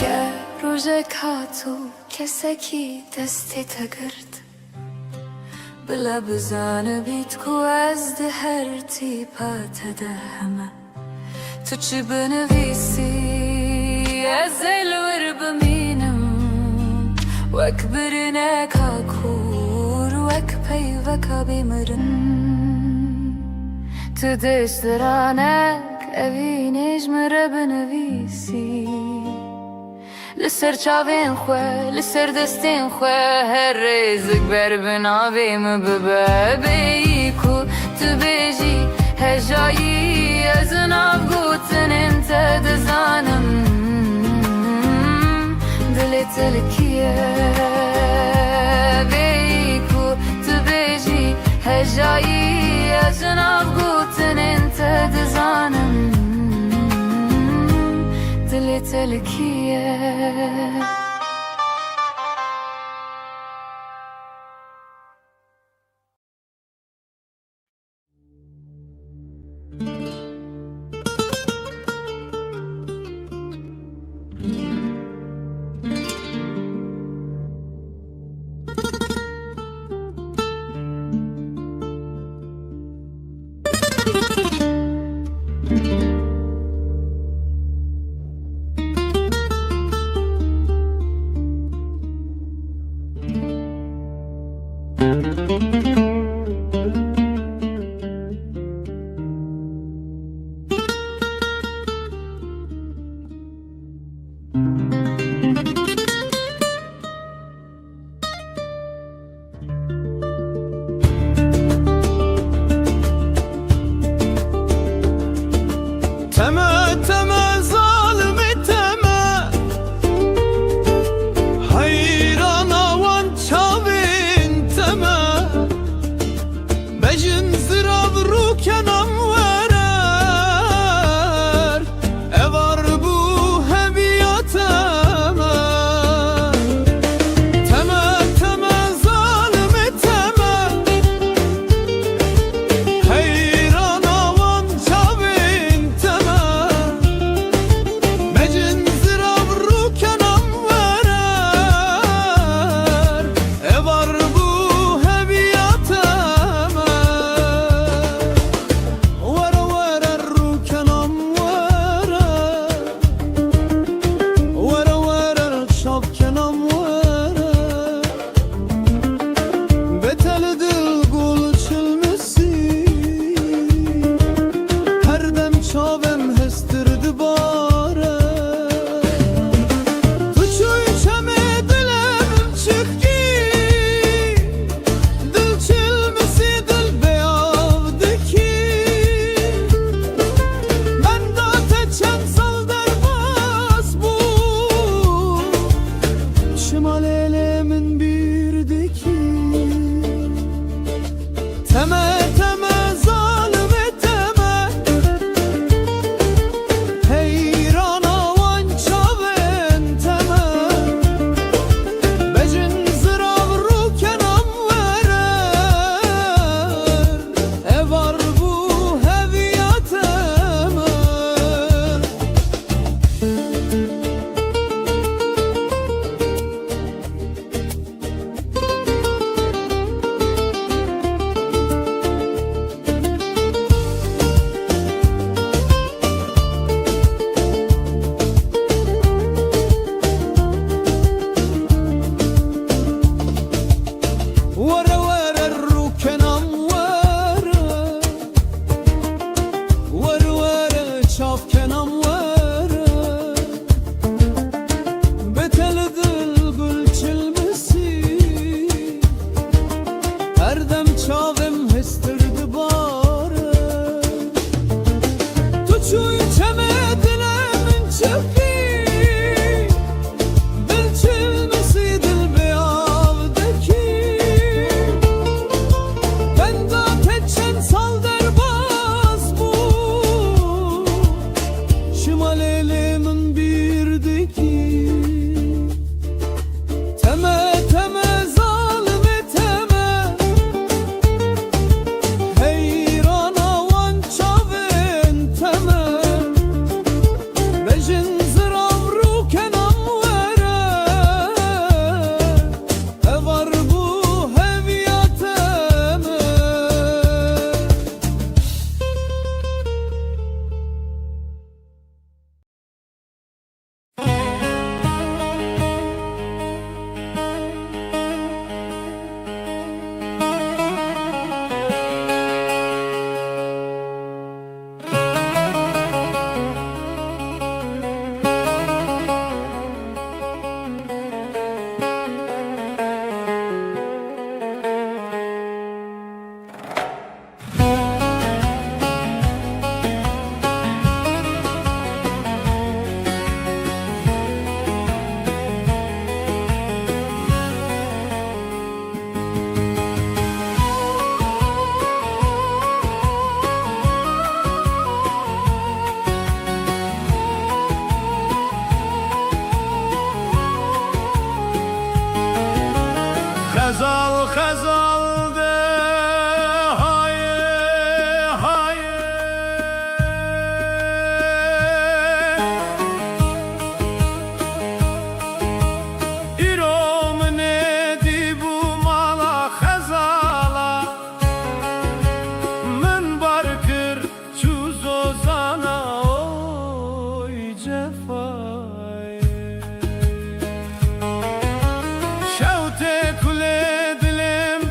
گر روژه کاتو کسکی دستی تگرد بلا بزانه بیت کو از ده هر تیپات ده همه تو چی بنویسی از الور بمینم وک برنک کور وک پی وک بیمرن تو دست رانک اوی نجم را بنویسی لسر چاوین خواه لسر دستین خواه هر رزق بر بناویم ببابیکو تو بیجی هجایی از ناف گوتن انت دزانم دلی تلکیه بیکو تو بیجی هجایی از ناف گوتن انت دزانم دلی تلکیه Teme teme zalimi teme, hayran avan çavin teme, bejin zirav rukenam verer, evar bu hebiyateme. Teme teme zalimi teme, hayran avan çavin teme, bejin zirav rukenam verer, evar bu hebiyateme. Vere vere rukenam verer, vere vere çapkenam verer, beteli dil gul çilmesi, her dem çavem hestirdi bare. Tuçuy çeme dilemim çıkki, dil çilmesi dil beyavdeki, ben da teçen sal derbas bu, şimal elemin birdeki. Teme teme zalimi teme, heyran avan çavin teme, bejin zirav rukenam verer, evar bu heviyateme. Vere vere rukenam vere, vere vere çapkenam vere, beteli dil gül çilmesi, her dem çavim hestirdi bare. Tuçuy çeme dilemin çıkki, dil çilmesi dil beyavdeki, ben da teçen sal derbas bu, şimal elimin birdeki. Teme teme zalimi teme, heyran avan çavin teme, bejin zirav rukenam verer, evar bu heviyateme. خزال خزال ده haye haye, İrom nedi bu mala khazala, min barkir çuz ozana oy cefay. Şevte kule dilim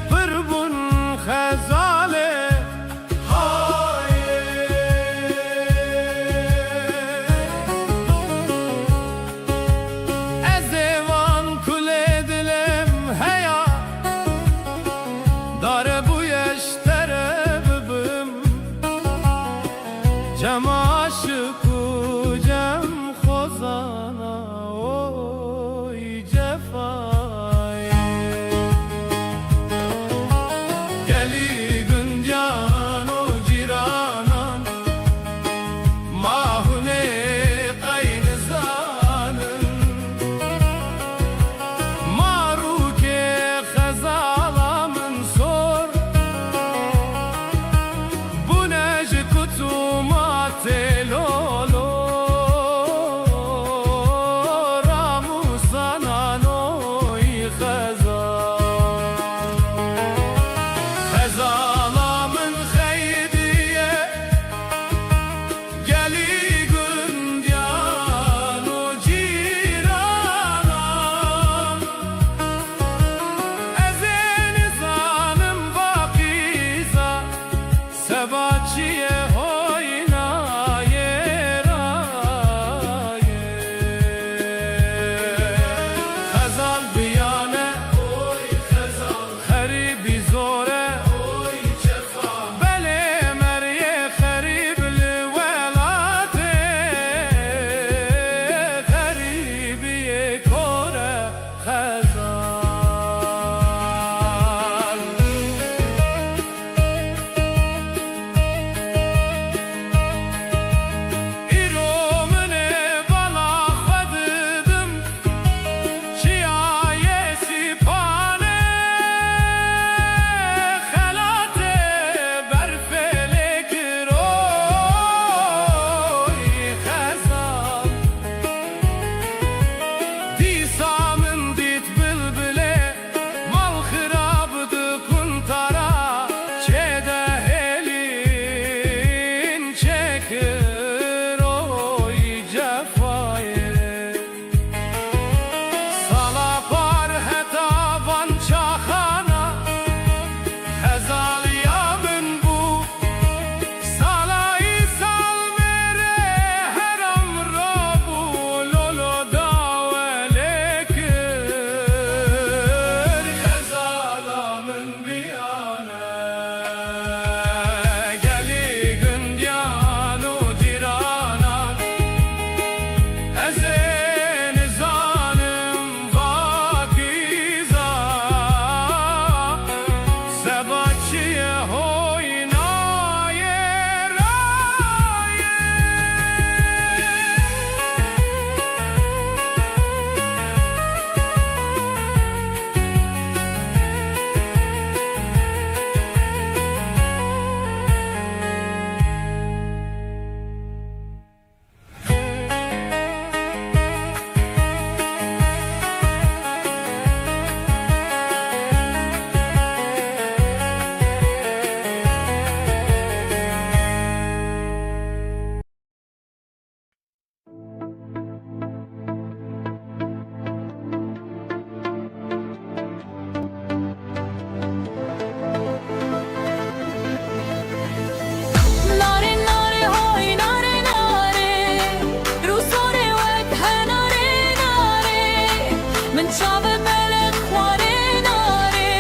من شعب ملك خواره ناره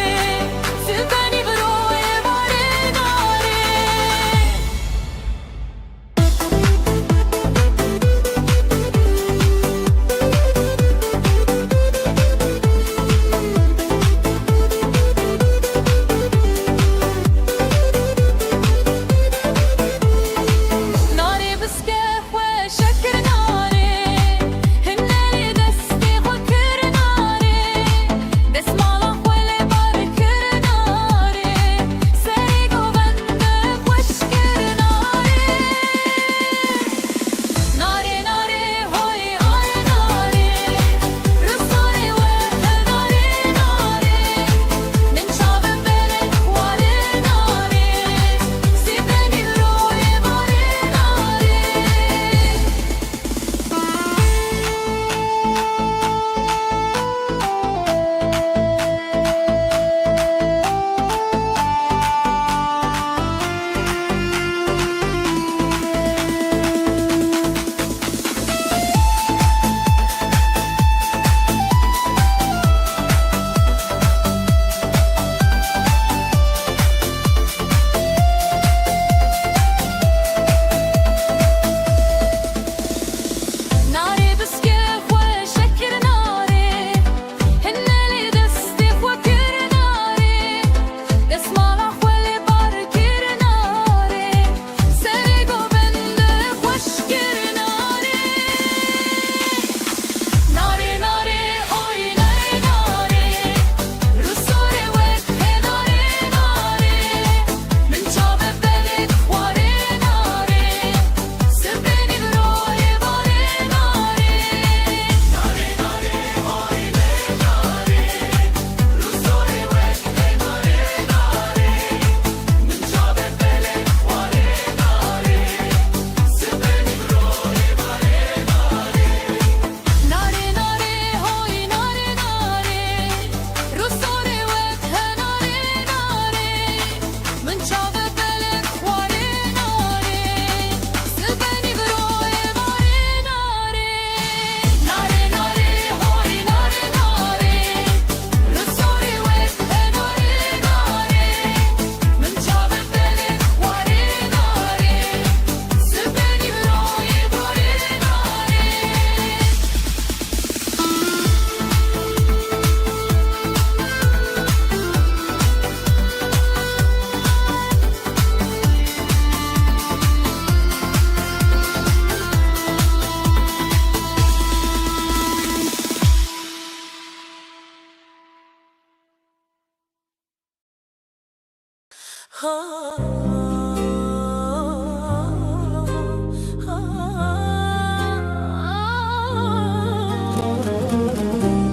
سبنی بروی باره ناره ناره بسکه و شکر ناره هنلی دستی خو کر ناره دست مالا خوله بار کر ناره سری گوبنده خوش کر ناره ناره ناره های آی ناره رسانه و ناره ناره من شاب بلک خواره ناره سیبنی روی باره ناره ناره بسکه و شکر ناره هنلی دستی خو کر ناره دست مالا خوله بار کر ناره سری گوبنده خوش کر ناره ناره ناره آی ناره ناره رسوله وقت ناره ناره من شاب بلک خواره ناره سبنی بروی باره ناره ناره ناره های ناره ناره رسوله وقت ناره ناره من شاب بلک خواره ناره سبنی بروی باره ناره ناره ناره های ناره ناره رسوله وقت ناره ناره من شاب بلک خواره ناره سبنی بروی باره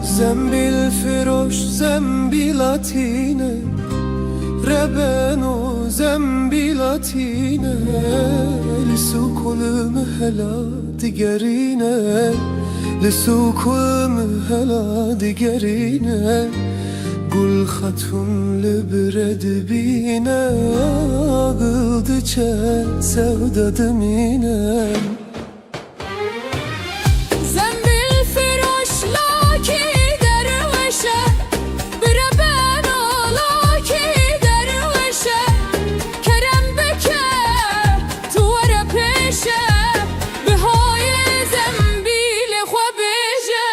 زنبیل فروش زنبیلاتینه ربنو زنبیلاتینه لسو کلم هلا دیگرینه لسو کلم هلا دیگرینه گل خاتون لبرد بینه آقلdı çe sevdadım yine زنبیل فروش لاکی دروشه بره بنا لاکی دروشه کرم بکه تو وره پیشه به های زنبیل خو بیشه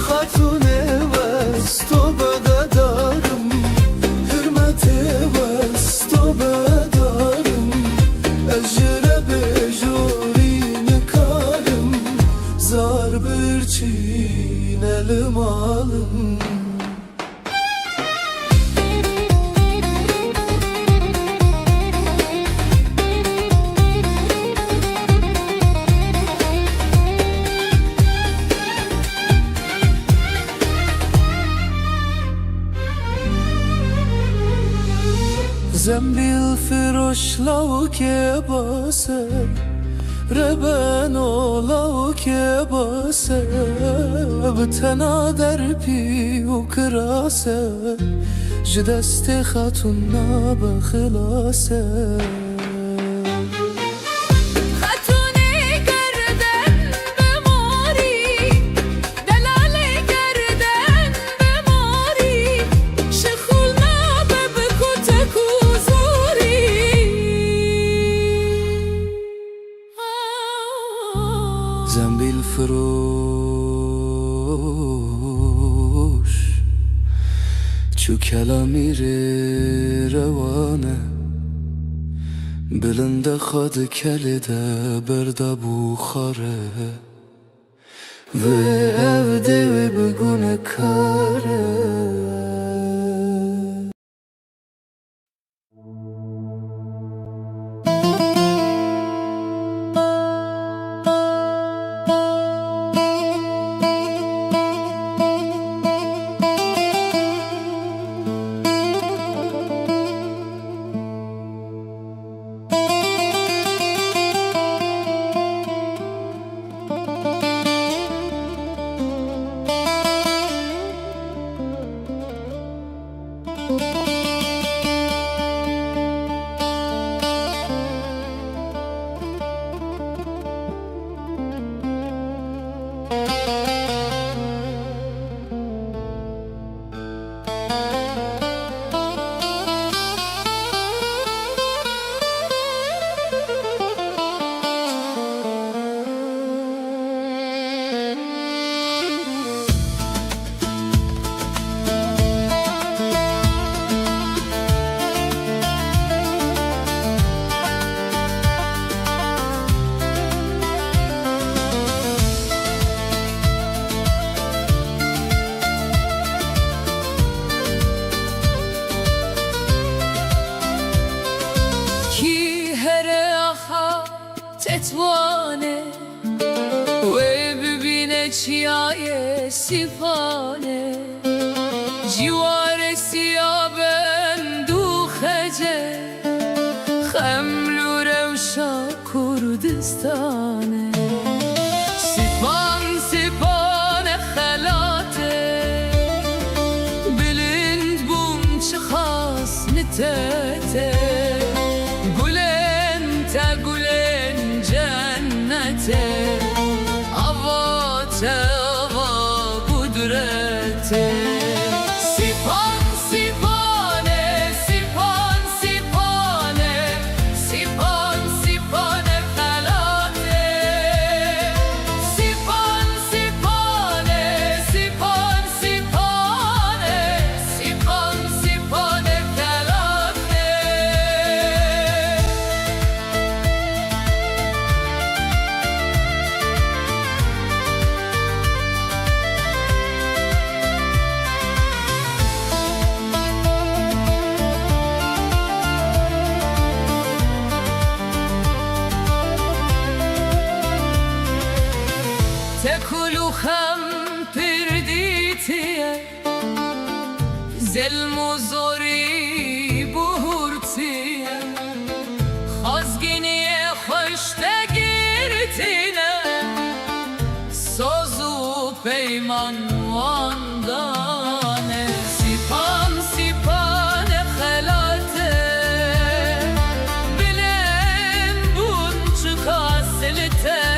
خاتون وست و بدارم hürmet vest و بدارم اجره بجورین karım zar bir çiğnelim alım زنبیل فروش لاو که باسه ربن و لاو که باسه بتنا در پی و کراسه جدست خاتون ناب خلاصه خاتونی گردن بماری کلامی روانه بلند خود کلیده برده بخاره و evde ve bugüne kare تتوانه و ببینه چیای سیپانه جوار سیابن دو خجه خملو روشا کردستانه سیپان سیپان خلاته بلند بوم چه خاص نتته Hava kudreti Sipan sipane Sipan sipane Sipan sipane Felate Sipan sipane Sipan sipane Sipan sipane Felate تکلو خم پردیتیه ظلم و زوری بهورتیه خازگینی خوشتگیرتینه ساز و پیمان واندانه سیپان سیپان خلاته بلن بون چکاسلته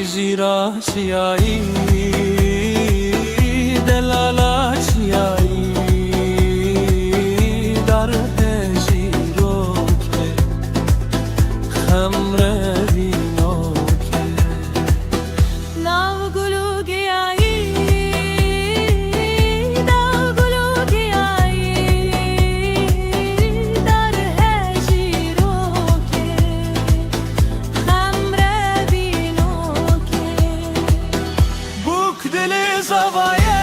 هجرا چیایی دلالا چیایی در هجیرو که خمره بینو که ناو گلو گیایی ناو گلو گیایی در هجیرو که خمره بینو که بوک دل زوایه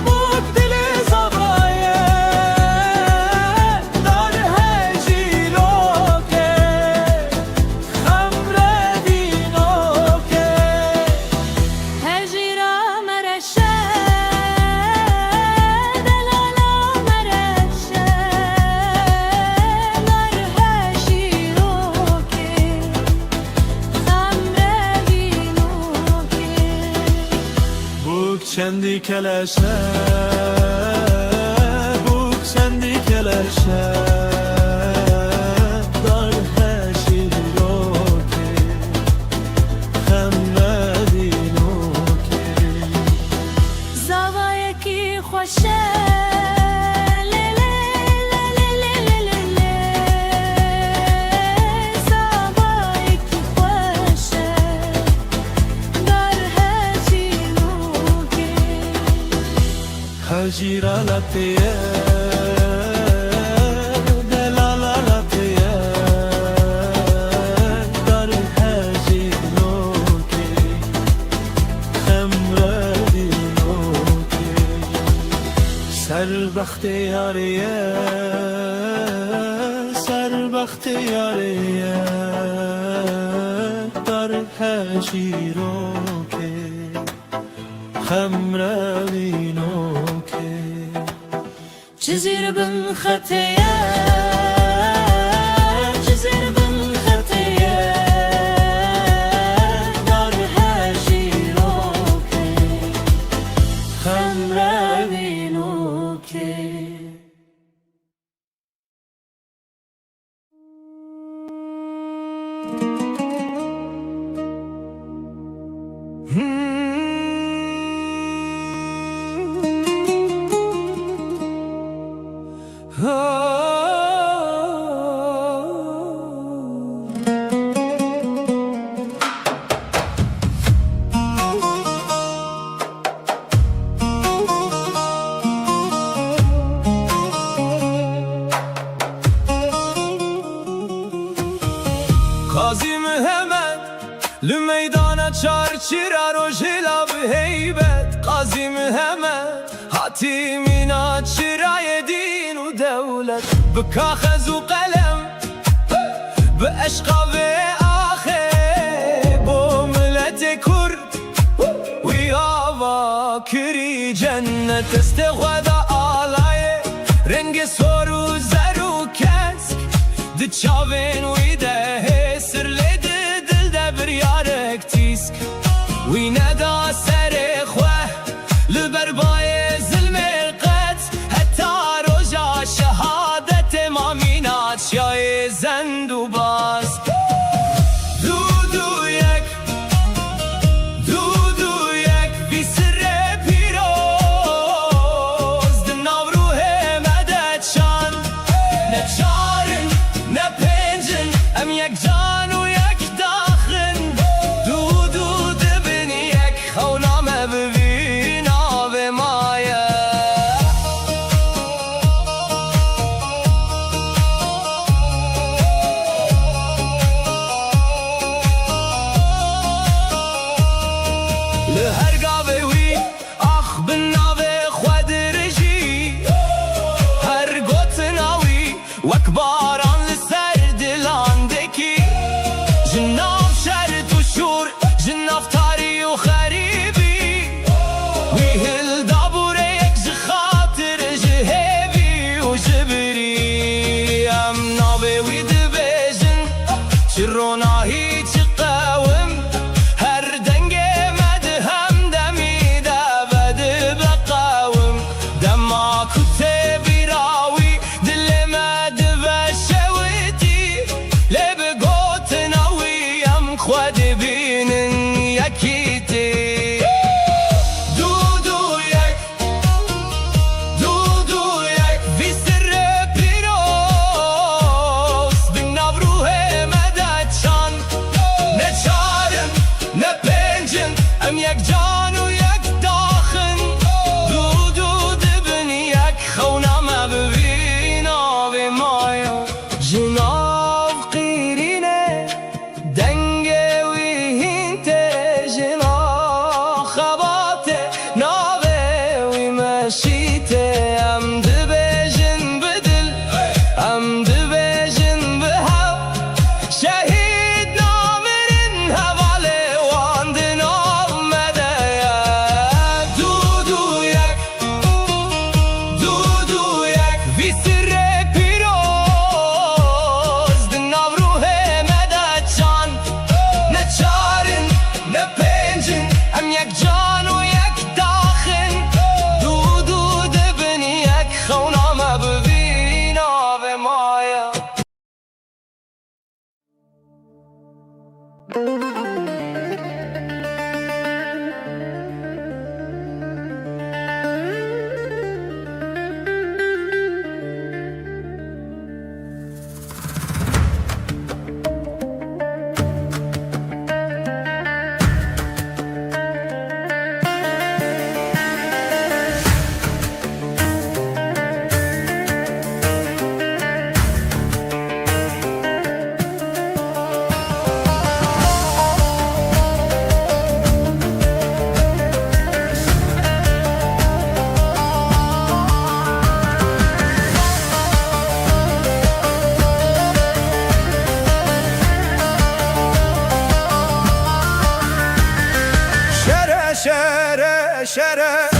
بوک دل زوایه در هجیرو که خمره بینو که هجیرا مرشه دلالا مرشه در هجیرو که خمره بینو که بوک چندی کلشه بوک چندی کلشه در هجیرو که خمره بینو که زاوایه کی خوشه لیلی لیلی لیلی زاوایه کی خوشه در هجیرو که هجیرا لطیه دلالا لطیه در هجیرو که خمره بینو که سربخت یاریه سربخت یاریه در هجیرو که خمره بینو که جزيرة بن خطية جزيرة بن خطية در هجیرو که خمره بينو كي قاضی محمد لمیدان چارچیرا رو جلا به هیبت قاضی محمد حاتمینا چرای دین و دولت به کاغذ و قلم به عشق و آخر با ملت کرد وی آوا کری جنت استغودا آلای رنگ سور و زر و کسک ده چاوین وی ده سر لیده دل ده بریارک تیسک وی ندا سر خواه لبربای ظلم القدس حتی روژا شهادت مامینات شای زند و باز دو یک بی سر پیروز ده نوروه مدد شان نه چارن نه پنجن ام یک جان و یک داخن دو دبن یک خونامه ببین آب مایه لهرگاه وی آخ بناوه خود رجی هر گوت ناوی وک باران لسر دلان دکی جناف شرط و شور جناف تاری و خریبی وی هل دابوره یک جخاطر جهبی و جبری ام ناوه وی دبیجن چروناهی چه قوم هر دنگ مدهم دمی دابد بقاوم دما کتبی راوی دل مد و شویتی لب گوت نوی ام خود Şere şere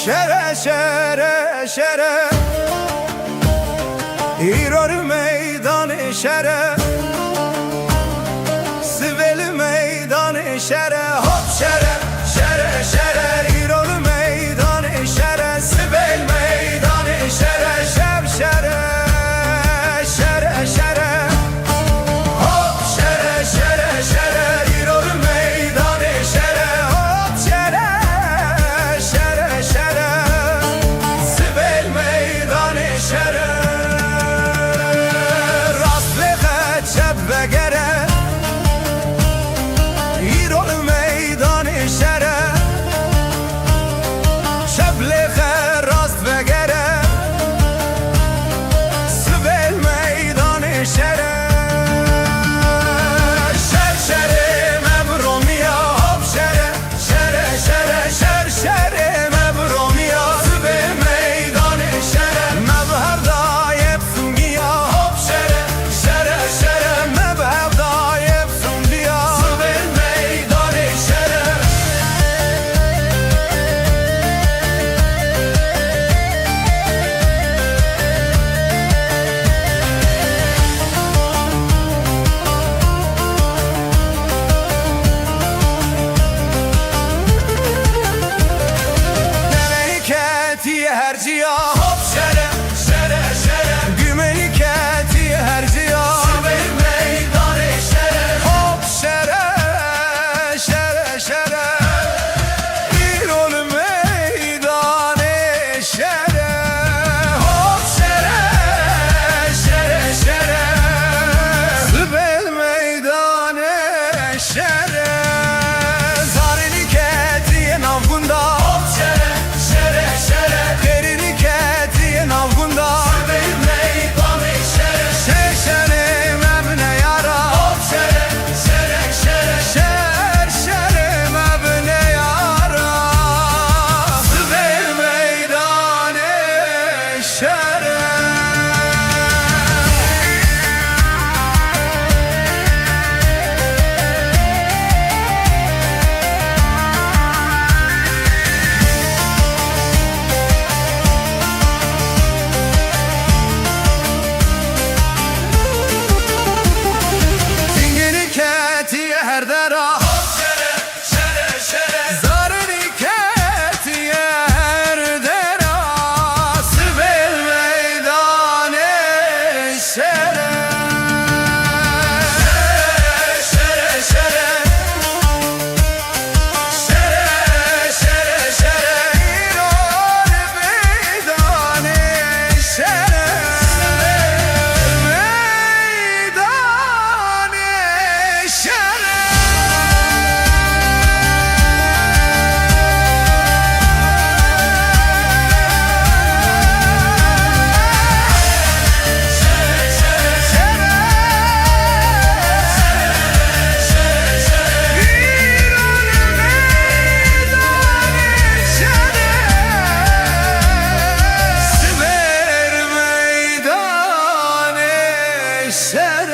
Şere şere şere İror meydanı şere Siveli meydanı şere Hop şere şere şere İror meydanı şere Sivel meydanı şere Şev şere şere şere Hop şere şere şere İror meydanı şere Hop şere şere şere Sivel meydanı şere Rastlığa çep ve gere İror meydanı şere Şebliğe rast ve gere Sivel meydanı şere Şer şere mebromiya Hop şere şere şere Şer şere mebromiya Sivel meydanı şere Mebher dayep sungiya Hop şere şere şere Mebher dayep sungiya Sivel meydanı şere Meleketi herciya Hop şere şere şere Gümeliketi herciya Sivil meydanı şere Hop şere şere şere İrol meydanı şere Hop şere şere şere Sivil meydanı şere Zariliketi navgunda Hop şere şere şere Deriliketi navgunda Sivil meydanı şere Şeşere mebne yara Hop şere şere şere Şeşere mebne yara Sivil meydanı şere Zingiliketi her dera Hop şere şere şere Zariliketi her dera Sivil meydanı şere Şere şere Şere şere şere İrol meydanı şere Meydanı şere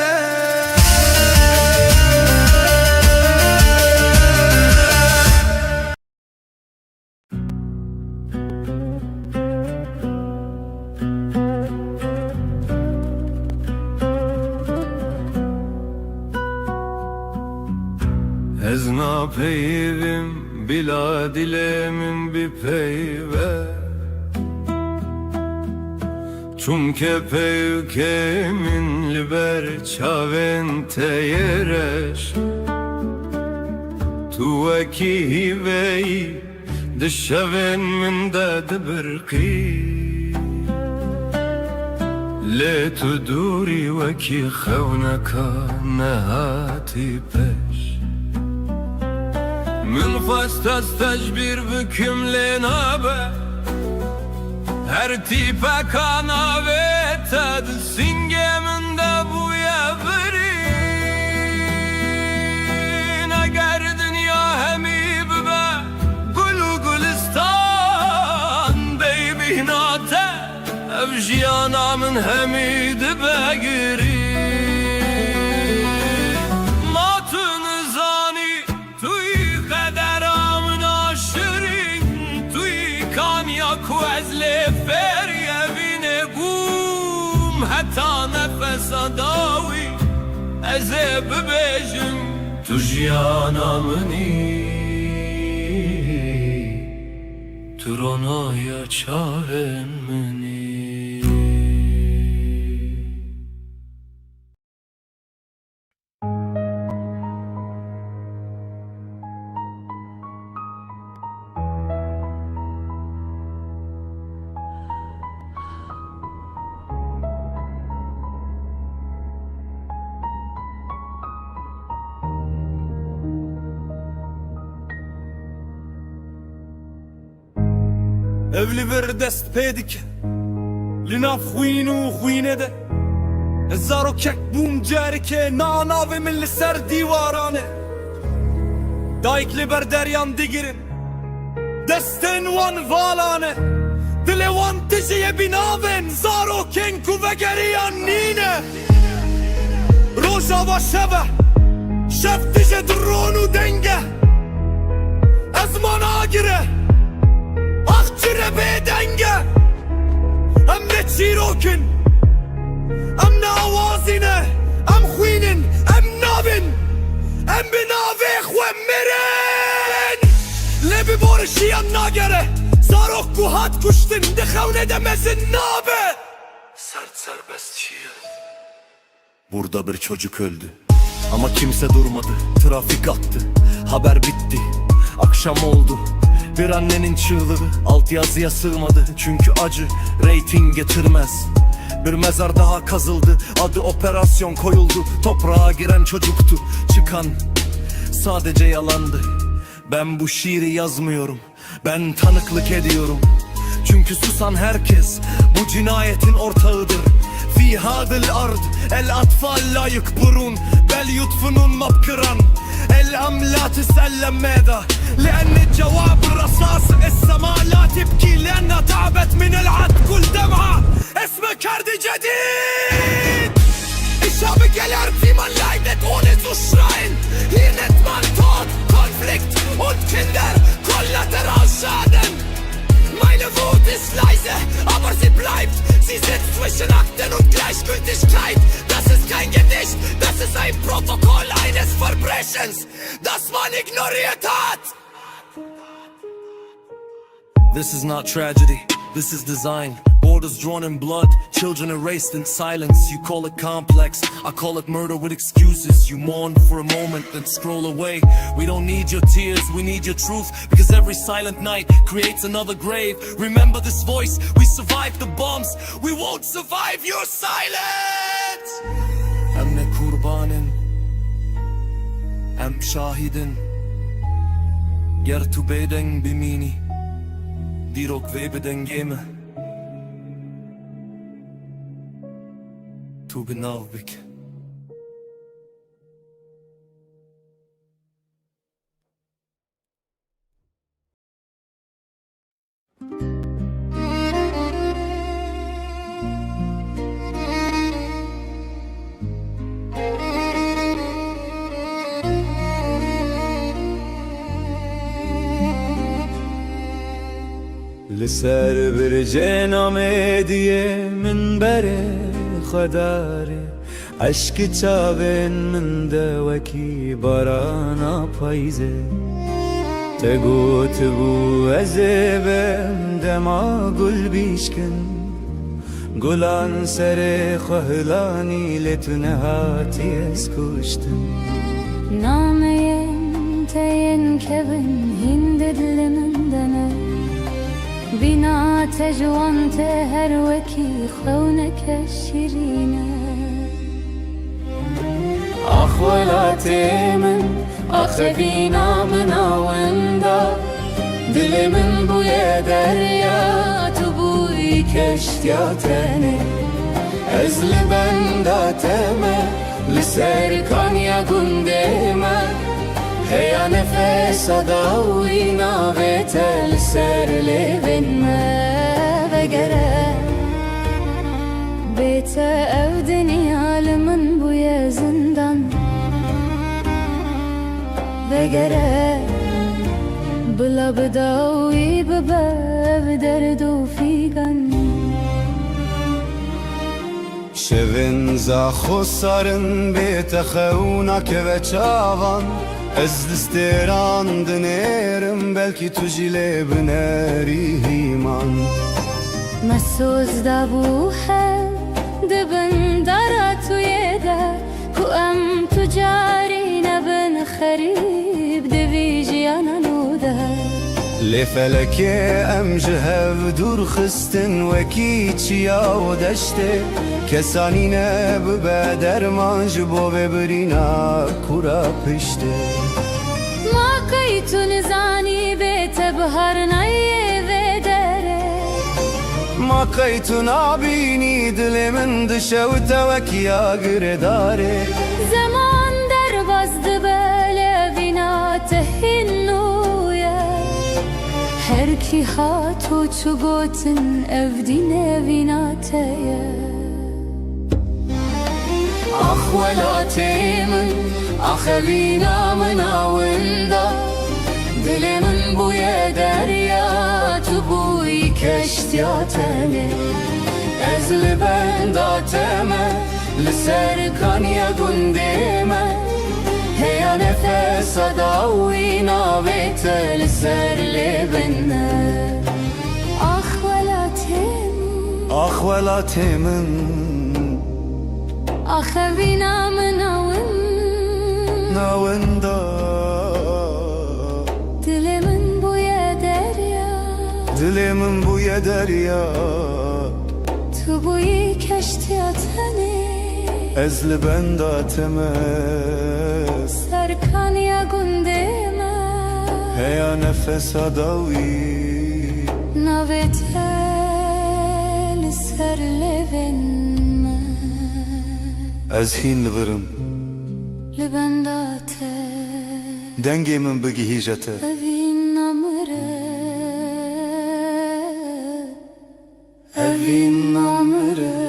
Ez napeyvim bila dilemin bir peyve چونکه پیوکه من لبر چاوین تیرش تو وکی هیوی دشوین من داد برقی لی تو دوری وکی خونکا نهاتی پش من خواست از تجبیر بکم لینابه her tipe kanavete singeminde bu yavrin Eğer dünya hemi be gulu gulistan Baby nate evjiyanamın hemidi be giri Matun zani tuy kaderamın aşirin Tuy kanyak vezle حتى نفس داوي أزيب بيجم تجيانا مني ترانا يا چاهن مني Evli bir dest pedik Lina خوین خوینه ده هزار و کک بوم جاری که ناناوی من لسر دیوارانه دایک لبر دریان دیگرین دستن وان والانه دل وان تجیه بیناوین زارو کنکو وگریان نینه روژا و شبه شب تجه درونو دنگه از من آگره Akçire bedenge Em ne çirokin Em ne avazine Em khwinin Em navin Em binave khwem mirin Lebi borşiyan nagere Zarok kuhat kuştin Dikhavne demezin nabe Sert serbestçiyiz Burada bir çocuk öldü ama kimse durmadı. Trafik aktı, haber bitti. Akşam oldu, bir annenin çığlığı altyazıya sığmadı. Çünkü acı reyting getirmez. Bir mezar daha kazıldı, adı operasyon koyuldu. Toprağa giren çocuktu, çıkan sadece yalandı. Ben bu şiiri yazmıyorum, ben tanıklık ediyorum. Çünkü susan herkes bu cinayetin ortağıdır. في هذا الأرض الأطفال لا يكبرون بل يدفنون مبكرا الأم لا تسأل ماذا لأن الجواب الرصاص السماء لا تبكي لأنها تعبت من العد كل دمعة اسمك كرد جديد Ich habe gelernt, wie man leidet, ohne zu schreien. Hier nennt man Tod, Konflikt und Kinder Kollateralschaden. Meine Wut ist leise, aber sie bleibt. Sie sitzt zwischen Akten und Gleichgültigkeit. Das ist kein Gedicht, das ist ein Protokoll eines Verbrechens, das man ignoriert hat. This is not tragedy, this is design. Borders drawn in blood, children erased in silence. You call it complex, I call it murder with excuses. You mourn for a moment, then scroll away. We don't need your tears, we need your truth. Because every silent night creates another grave. Remember this voice, we survived the bombs. We won't survive your silence. Hem ne kurbanın, hem şahidin. Ger tu beden bimini, dirok ve beden geme. Tu benavbik. لسر برجه نامدیه من بره خداره عشق چاوین من دوکی بارانا پایزه تگوت بو ازبم دما گل بیشکن گلان سر خهلانی لتنهاتی از کشتن نامين تين كبن هندد لمندنا بنا تجوان تهر وكي خونك الشرينة Ahvalate min Ahevina min avenda Dili min buye derya Tu buy keştiyatene Ezli benda teme Liser kanya gundeme Heya nefes adawina Vete liser levinme بقرة بيت أودني عالم بويا زندان بقرة بلا بداوي بباب دردو فيقن شوین زا خسارن بیت خونک و چاوان از دستیران دنیرم بلکی تو جیله بنری هیمان مسوز دابوها دبن داراتو يدا كو أم تجاري نبن خريب دبي جيانا نودا لفلك ام جهف دور خستن وکی چیا و دشته کسانی نه ببدر من جبو ببرینا کورا پشته ما قيتو نزاني بيت بهر نيه ودره ما قیتو نابینی دل من دشوت وکیا گرداره زمان در بازد بله وینا تهینویا هر کی هاتو چو گوتن افدینه وینا تیه Ahvalate min Ahevina min avenda Dili min buye derya Tu buy keştiyatene Ezli benda teme Liser kanya gundeme Heya nefes adawina Vete liser levinne Ah velatim Ahvelatemin أخذنا من أون navında dilimin bu derya dilimin bu derya Tu bu keştiyatani ezli benda temez Serkan ya gundema heya nefes adawi Navetel serlevenme ez hin livirim Libendate dengemin bigi hijete Evin namre evin namre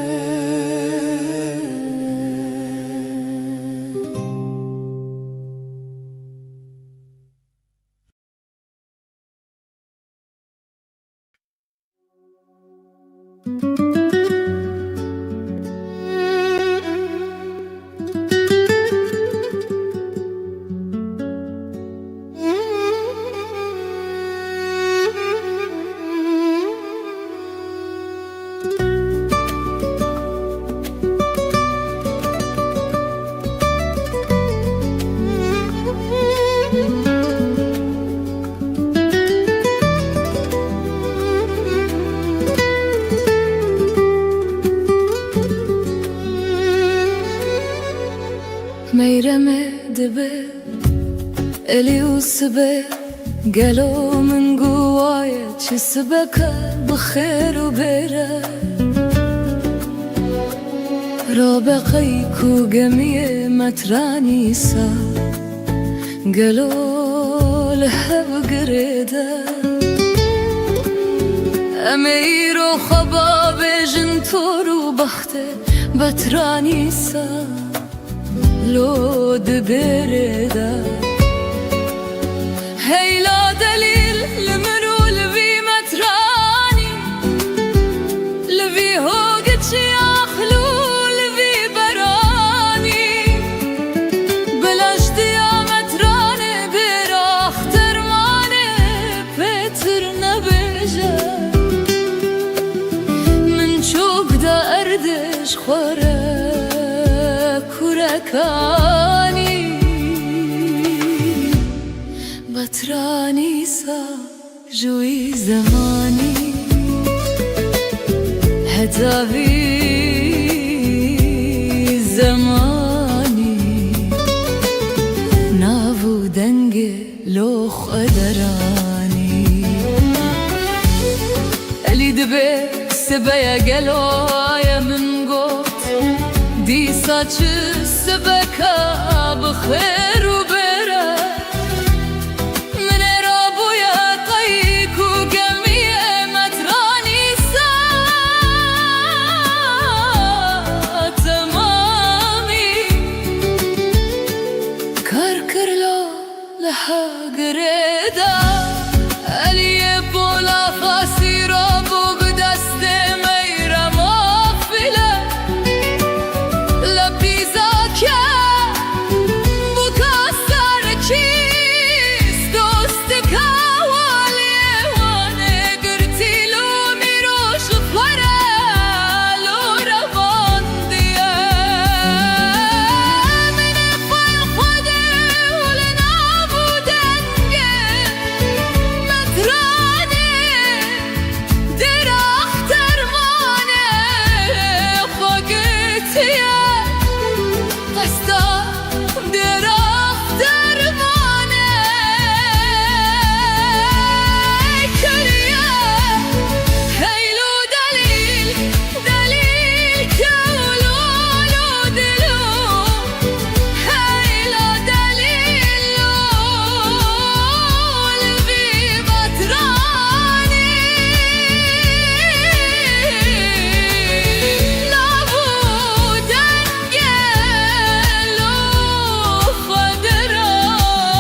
ميرمه دبه الي وسبه قالوا من قوايا تشسبك بخير وبره رابقيك وقمية مترانيسا قالوا لها بقريده امير وخباب جنتور وبخته بترانيسا لو دبرده هيلا دليل لمنو لفي متراني لفي هوقت شياخلو لفي براني بلاش ديا متراني براخ ترماني بتر نبجه من شوق دا سبكاني بطراني سا جوي زماني هتافي زماني نافو دنگ لوخ ادراني اللي دبي سبايا قلو يا من قوت دي ساچ سبكا بخير وبرا من رابو يا طيك وقمي متراني سا تمامي كركر لو لها قريدا اللي بولا فاسي رابو بدست ميرا مغفلة لبيزا كيا بكسر كيس دوستكا والي وانا قرتي لو ميروش فرا لو رفانديا من فالخدي ولنابو دنجي متراني دراخ ترماني فقتيا قستا دراخ ترماني كليا هيلو دليل دليل كولولو دلو هيلو دليل لولبي مطراني لابو دنجلو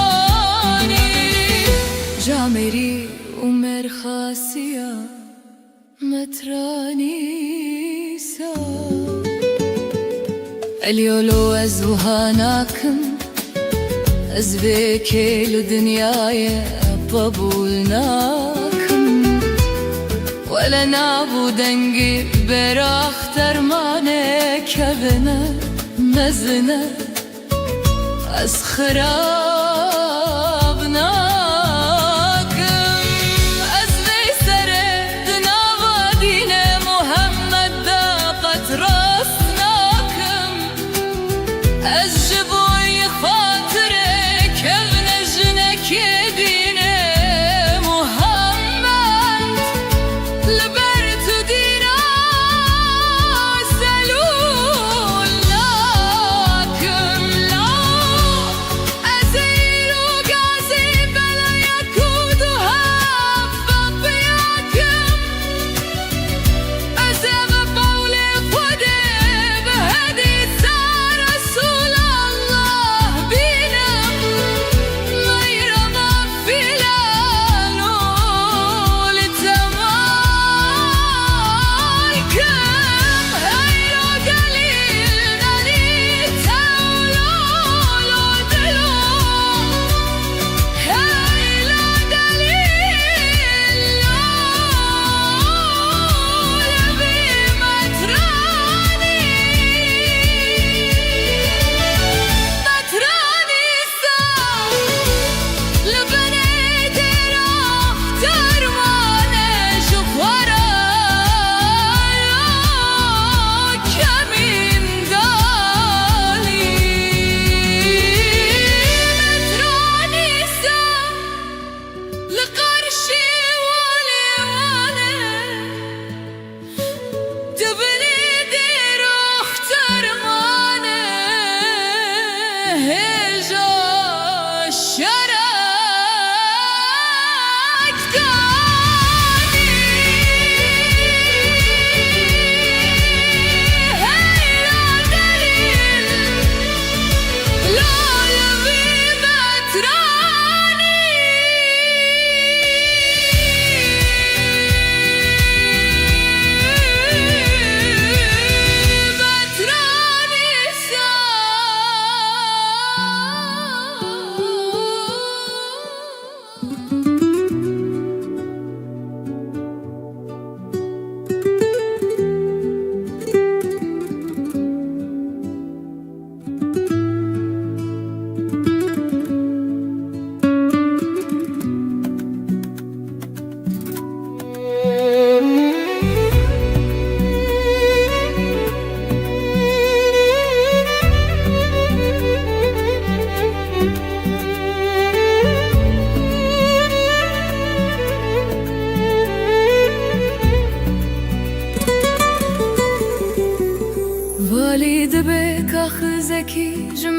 خدراني جامري عمر خاسيا متراني سا اليولو ازوهاناكم ازبكي لدنياي قبولناكم ولا نابو دنگي براخ ترمانه كبنه مزنه از خرابناكم از ويسره دناوا دين محمد دا قطرسناكم از جبوي خاطره كبن جنك دين محمد لبرت دينا سلول لكم لا أزي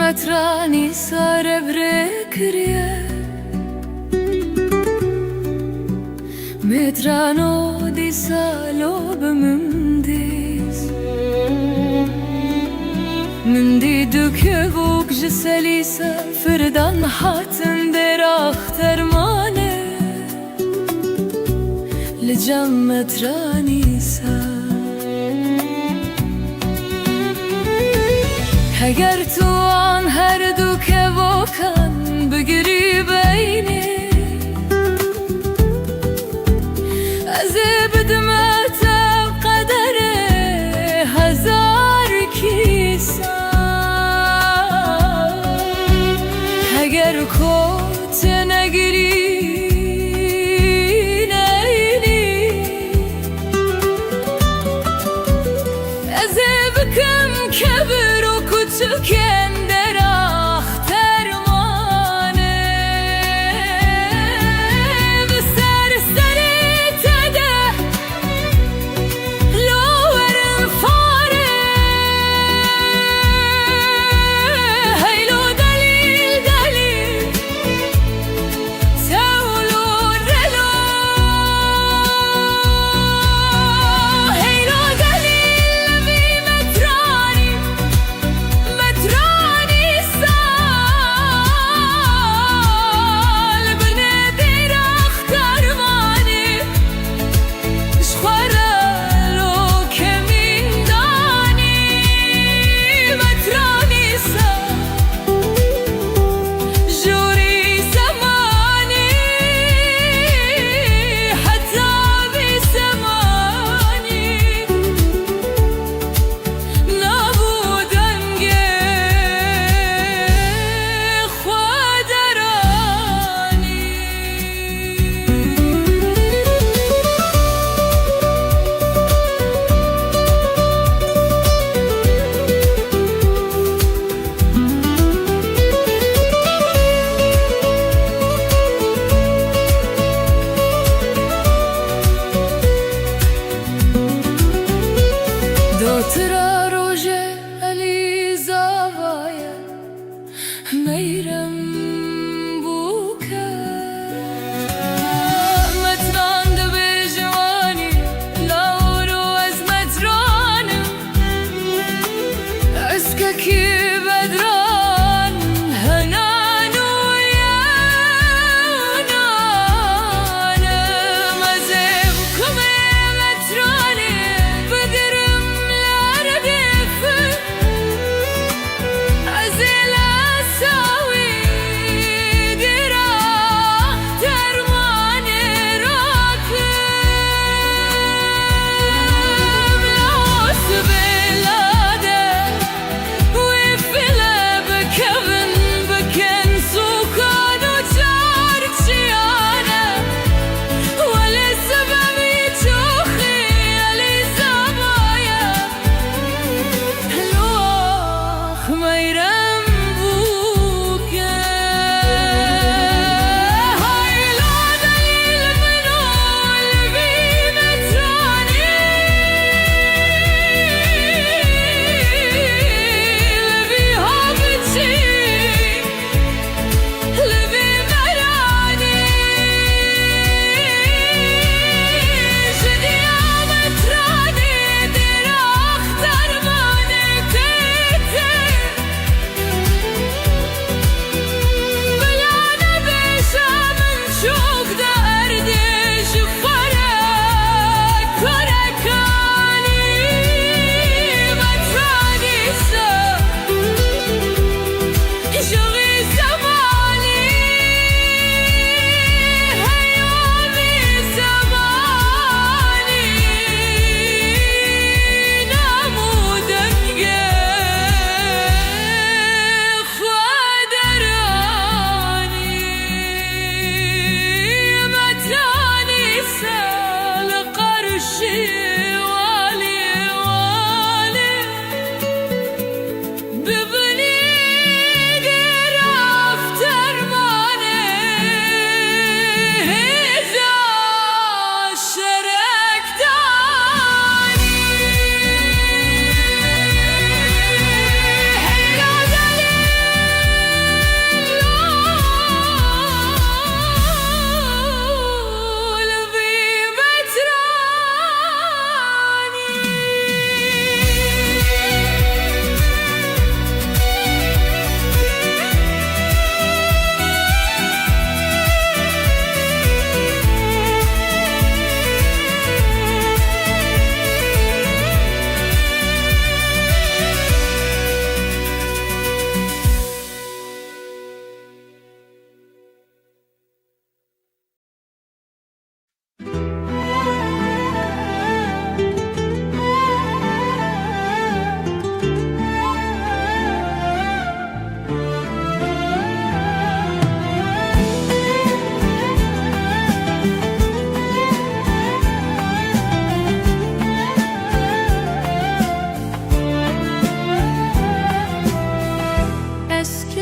مترانی سر برکریه مترانو دی سالو بمندیز من دی دوکه وک جسلیسه فردان حاتن در اخترمانه لجم مترانیسه اگر تو آن هر دوکه وکن بگیری بینی از بدمت قدر هزار کیسه اگر کت نگیری نینی از بکم کبر و کتکن در اخترمانه به سر تده لورم فاره هیلو دلیل تولو رلو هیلو دلیل بی مترانی سال بنه دیر اخترمانی شخورلو کمین دانی مترانی سال جوری زمانی حتی بی زمانی نبودن دوترا روژه علی زاوایه میرم بوکه متران دو جوانی لاولو از مترانم اسککی بدران هنانو یانانم از کمه مترانی بدرم لردف از الاساوی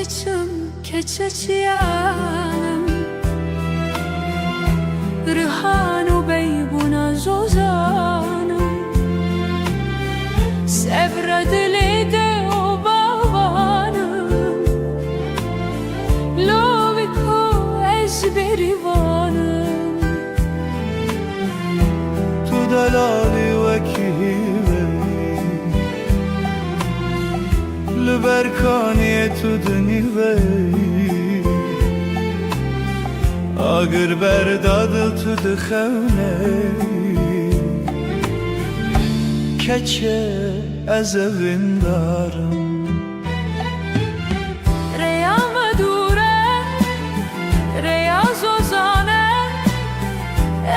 keçim keçeçiyem Rihanu beybuna zozanım Sevredili de o babanım Loviko ezberivanım تو دلالی وکیوی لبرکانی تو دنیوی اگر بردادل تو دخونه کچه از ویندارم Reyam dure Reyaz ozane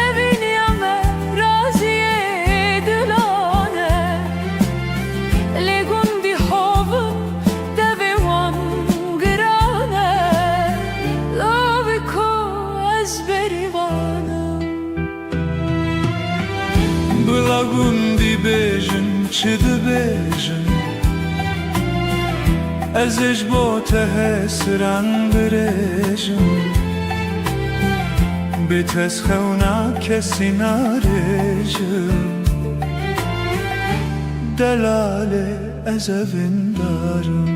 Evin yame raziye dülane Legundi hovun devevan grane Loviko ezberivanım بلاگوندی بیجن چه دو بیجن ازش با تهسران برجن به تسخونا کسی نارجن دلال از ویندارم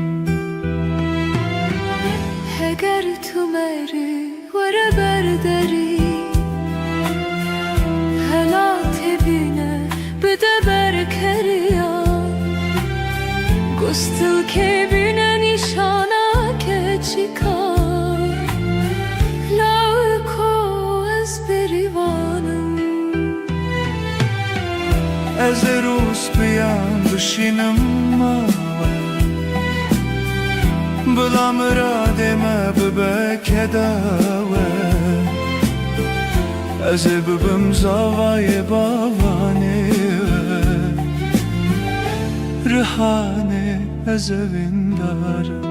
Eğer tu meri vere berderi Helat evine bide berkeriya Gustil kebine nişana keçikar Laviko ezberivanım از روز بیام بشینم ماوه بلا مراد ما ببک داوه از ببم زاوای باوانه رهانه از ویندارم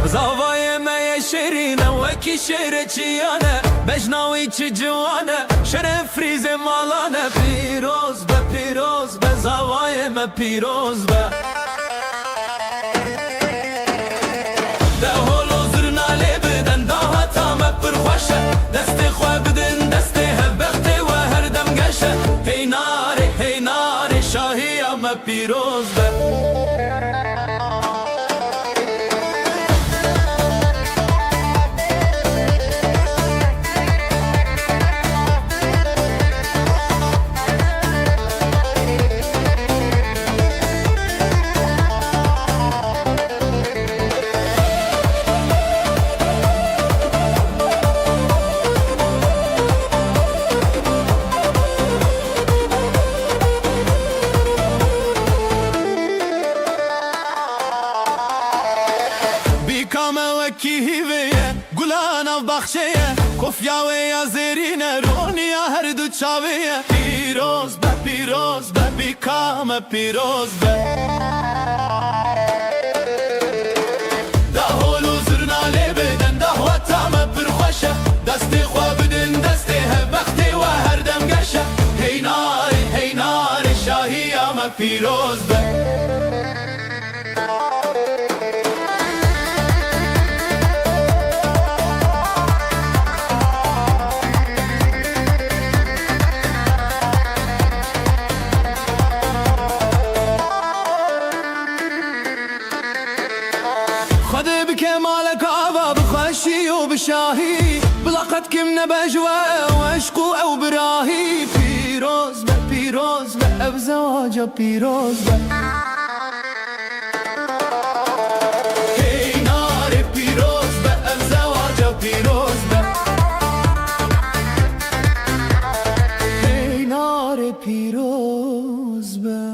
زاوای می شیرینه وکی شیر چیانه بجناوی چی جوانه شرف فریز مالانه پیروز به زاوای می پیروز به ده هولو زرنالی بدن ده هتا می پرخوشه دست خواه بدن دست هبخته و هر دم گشه هی ناری شاهی می پیروز به بیکامه وکی هیویه گلان او بخشیه کفیاوه یا زیرینه رونیا هر دو چاویه پیروز به بیکامه پیروز به ده هولو زرنالی بدن ده وطامه پرخوشه دستی خواه بدن دستی هبختی و هر دم گشه هی ناری شاهی همه پیروز به خده بكمالك عبا بخشي وبشاهي بلقت كم نبجوة وعشقو او براهي پیروز به بزواجه پیروز به هی ناری پیروز به بزواجه پیروز به هی ناری پیروز به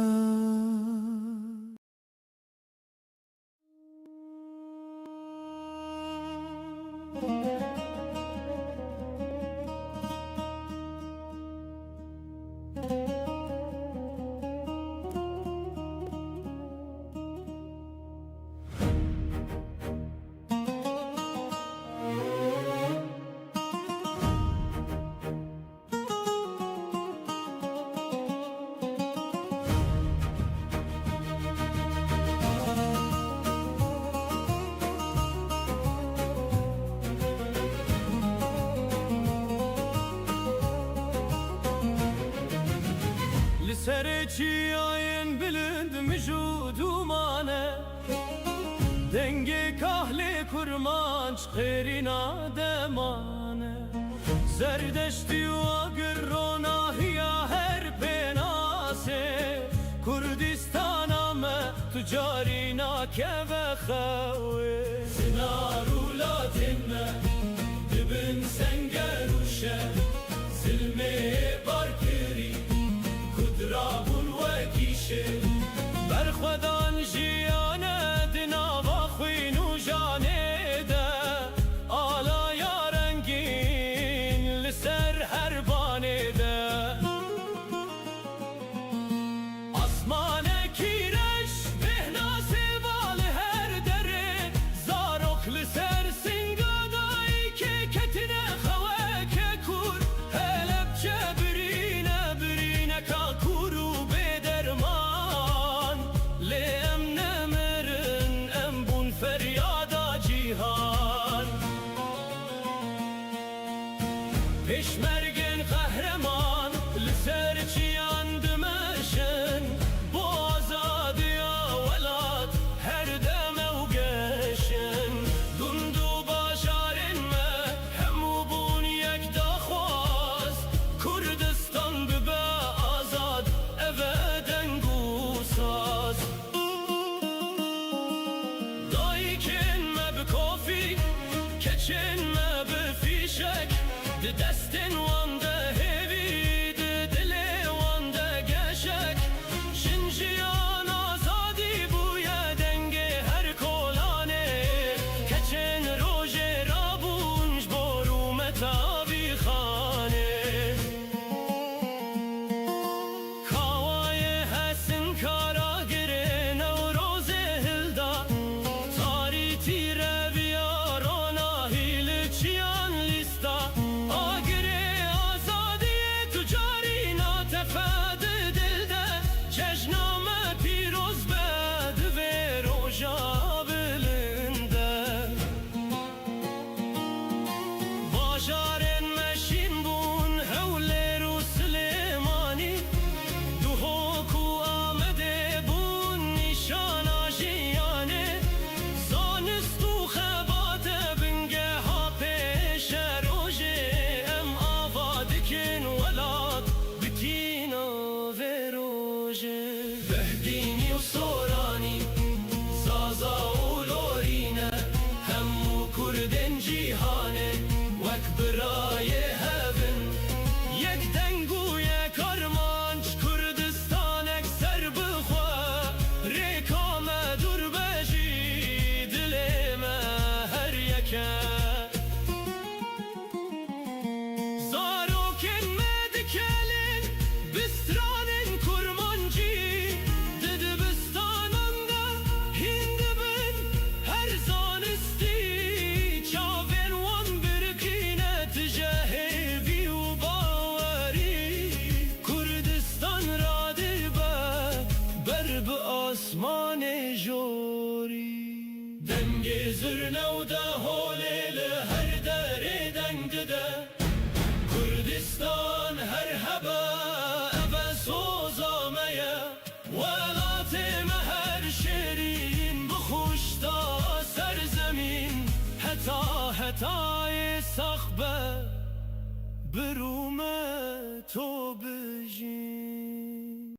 سرچی آین بلند مجود و مانه دنگ کهل کرمانچ خیری نادمانه زردشتی و اگروناهی هر پناسه کردستان همه تجاری ناکه و خواه زنارولاتنه دبن سنگروشه زلمه بارکری کدرابون وکیشه برخودان جیانه دناوا خوین و جانه ده آلا یارنگین لسر هر بانه ده آسمان کیرش بهناس بال هر دره زاروک لسر سنگادایی که کتنه خواه که کور هلب چه برینه کا کورو بدرمان لیم نمرن ام بون فریادا جیهان پیشمرگن قهرمان لسر چیان دمشن با آزادی اولاد هر دم و گشن دندو باشارن مه همو بون یک داخواست کردستان ببه آزاد اوه دنگو ساز دایی کن مه بکافی کچن مه بفیشک دستن وانده هیوی دل وانده گشک شنجیان آزادی بوی دنگ هر کلانه کچن روژ رابونج برو متابی خانه کاوای حسن کارا گره نوروز هلدا تاری تیره بیارونا هیل چیان لیستا آگره آزادی تجاری ناتفاد دلده چشنامه پیروز بد و روژا بلنده باشارن مشین بون هوله رو سلیمانی دو حکو آمده بون نشان آجیانه زانست و خبات بنگه ها پیش روژه ام آوادکن ولاد بتینا و روژه بهدینی و سورانی سازا و لورینه همو کردن جیهانه وک برای هفن یک دنگو یک کرمانچ کردستان اکسر بخوا ریکام دور بجی دلمه هر یکه زاروکن مدکلن بسترانن کرمانچی دد بستاننده هند بن هر زانستی چاون وان برکینه تجاهوی و باوری کردستان را دلبه بر به آسمان جوری دنگ زرنه و ده هوله لهر دره دنگ ده کردستان هر هبه اوه سوزامه ولات مهر شیرین بخوشتا سرزمین حتای سخبه برومه تو بجین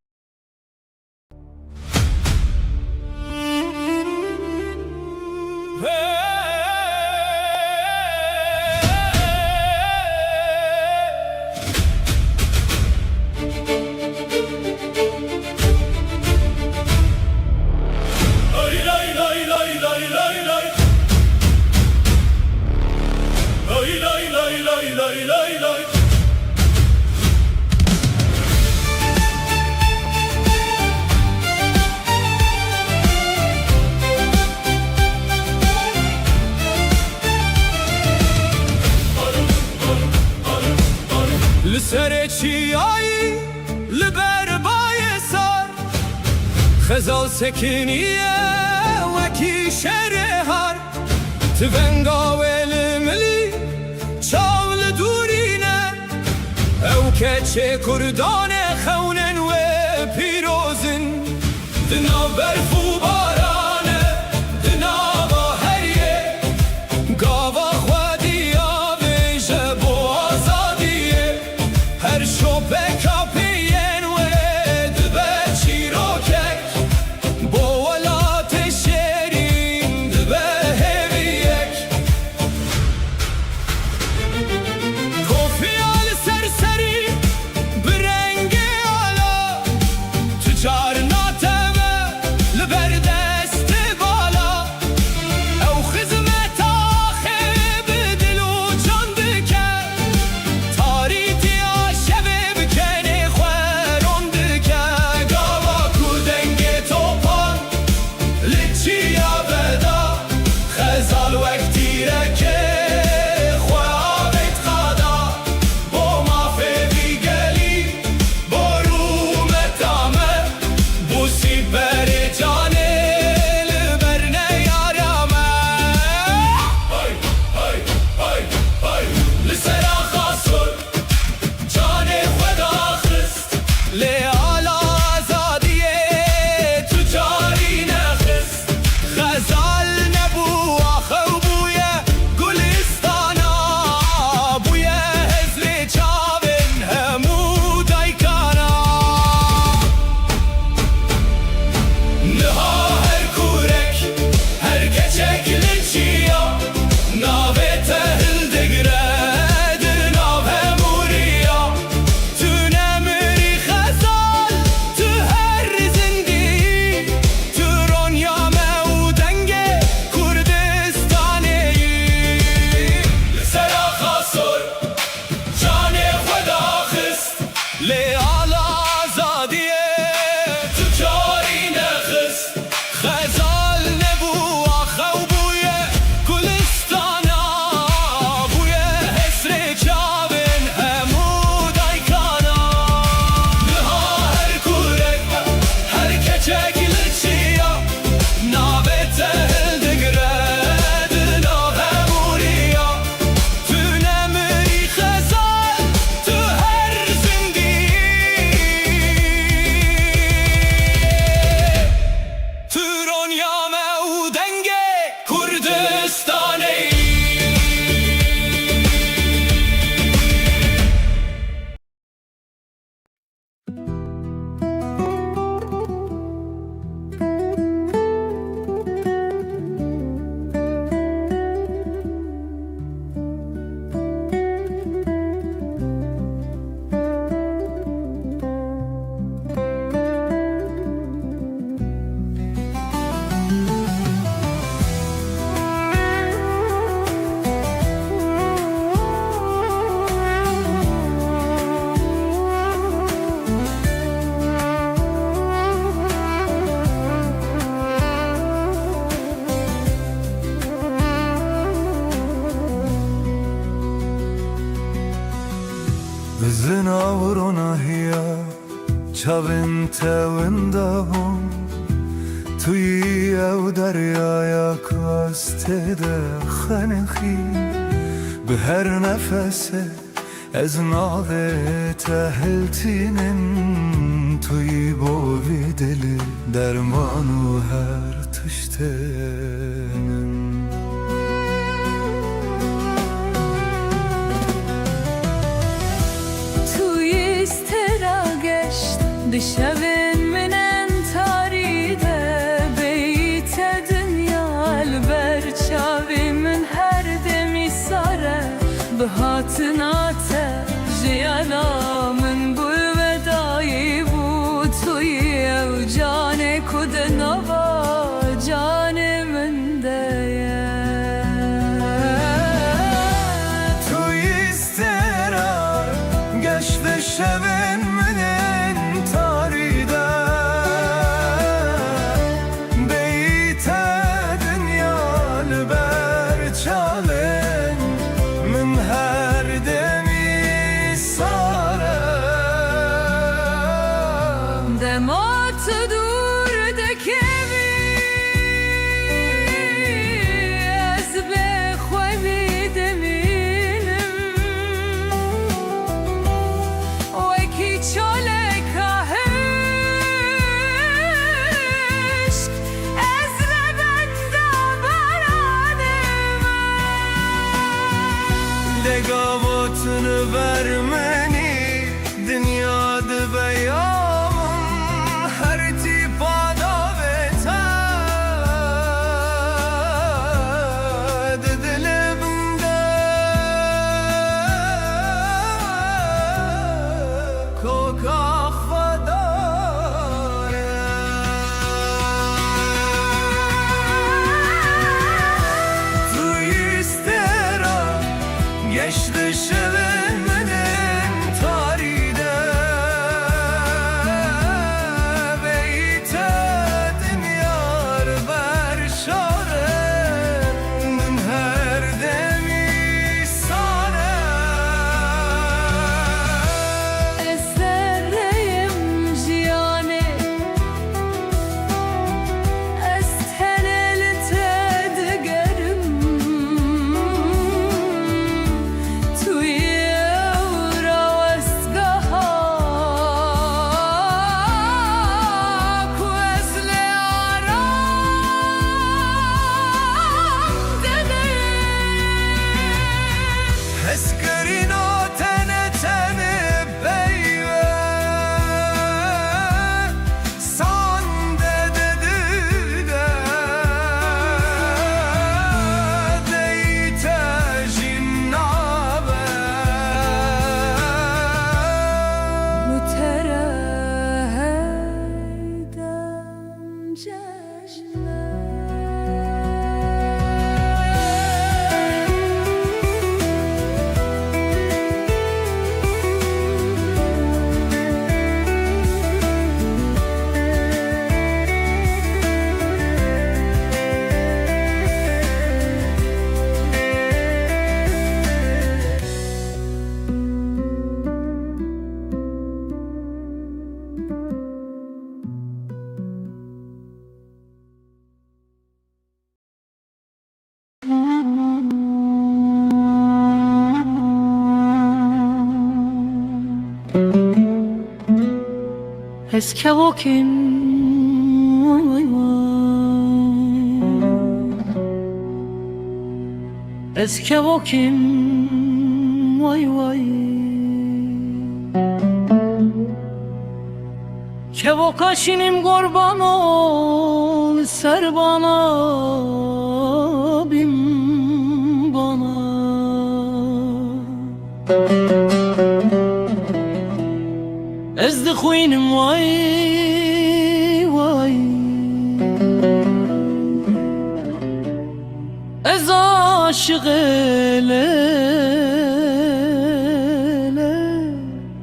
لسر چیایی لبر بای سر خزال سکنیه وکی شرهار تونگاویل ملی چاول دورینه او که چه کردان خونن و دنا برف و بارانه دنا با هریه گاوا خودیا ویژه بو آزادیه هر شوپه کپین و دبه چیروکک بو ولات شیرین دبه هویک کوفیال سرسری برنگ آلا تجار ناتمه لبر دست بالا او خدمت آخه بدل و جان دکه تاریتی آشبه بکنه خورون دکه گاوا کودنگ توپان لچی آبدا خزال وقتی رکه خواه بیت قادا با ما فیدی گلی برو متامه بوسی بر جانه لبر نیارامه های های های های لسرا خاصر جان خدا خست لیال آزادیه تجاری نخست غزال نبو آخو بویه گلستانا بویه هزل چاون همو دایکانا نها هر کورک هر کچک لچیا ناوه تهل دگره ناو هموریا تو نمری خزال تو هر زندی تو رونیا مودنگ کردستانی لسرا خاصر جان خدا خست لیال آزادیه تجاری نخست خزال نبو آخو بویه گلستانا بویه حسر چاون همو دایکانا نها هر کورک هر کچک لچیا ناوه تهل دگره ناو هموریا تو نمری خزال تو هر زندی تو رونیا مودنگ کردستانی زناورنا هیا چاون تاوندهم توی او دریای کاسته ده خنخی به هر نفسه از ناغه تهلتینن توی بوی دل درمانو هر تشتنن توی استرا گشت دشوین من انتاریده بیت دنیا البر چاوی من هر دمی ساره به هاتناته جیالا من بول ودایی بود توی او جان کد نوا جان من دیه توی استرا گشت شبن من انتاری Ez kevokim vay vay vay Ez kevokim vay vay Kevoka şinim kurban ol ser bana bin bana Ez de خوینم وای وای Ez aşık ele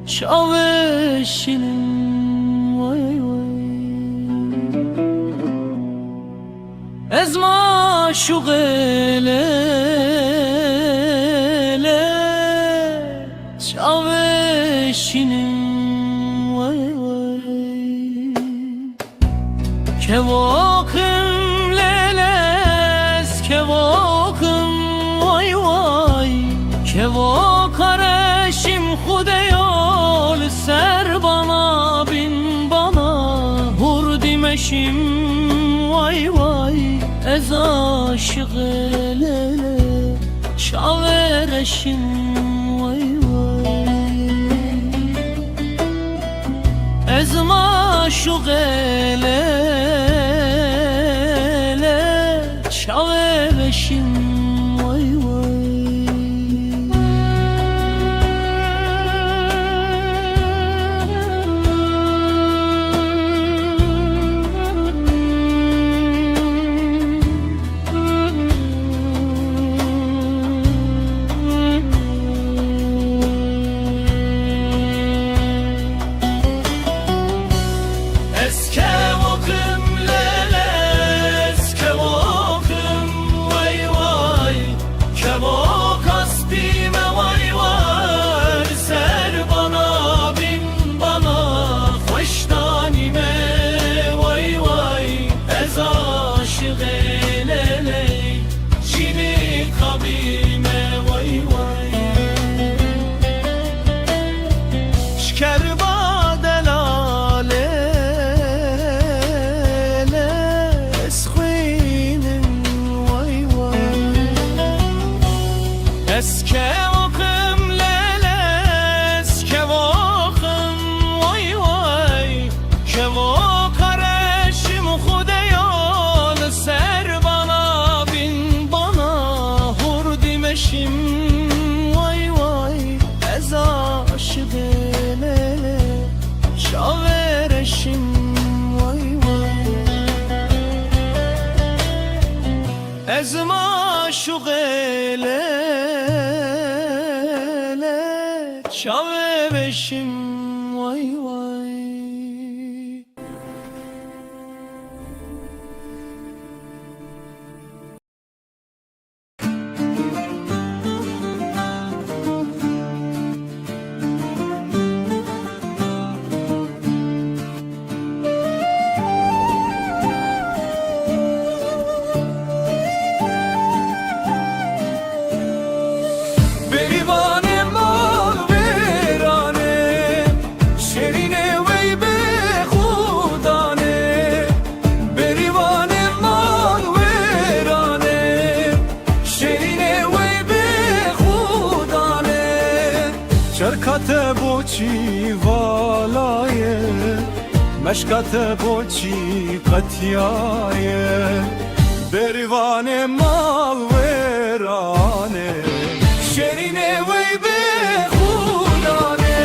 şaveşinim vay vay Ez maşuq ele şaveşinim Kevokim leles kevokim vay vay Kevok areşim xudeyol ser bana bin bana Hur dimeşim vay vay Ez aşık lele şavereşim vay vay Ez maşuq ele şaveşim vay vay Ez kevokim leles kevokim vay vay Kevok aspime vay vay Ser bana bin bana Hoştanime vay vay Ez aşık elele Şini kabime vay vay Şker Ez kevokim leles kevokim vay vay Kevok areşim xudeyol ser bana bin bana Hur dimeşim vay vay Ez aşık ele şavereşim vay vay Ez maşuq ele şaveşim vay vay شرکت بوچی والایه مشکت بوچی قطیایه بریوان مال ویرانه شرینه وی به خودانه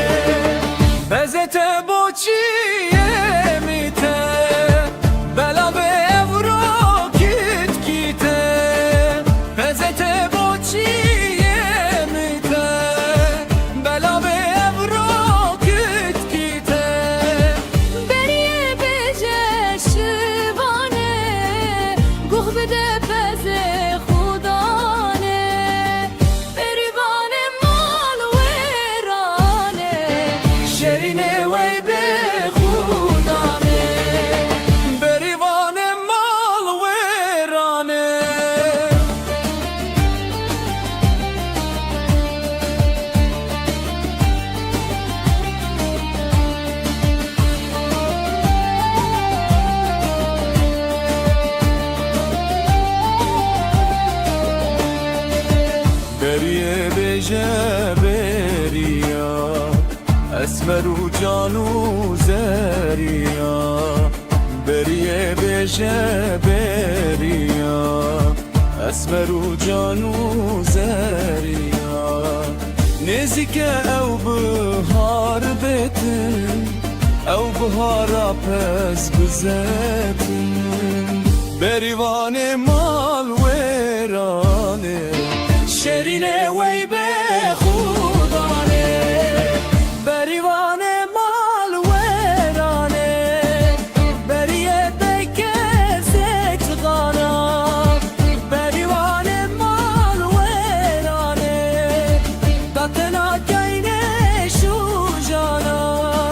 بزت بوچی میته بلا به افرو بیجه بریا اسمر و جانو زریا بریه بیجه بریا اسمر و جانو زریا نزیک او بهار بتن او بهارا پس بزتن بریوان مال ویرانه شرینه وی به خودانه بریوان مال ویرانه بریه بکر زکتغانا بریوان مال ویرانه داتنا کینه شو جانا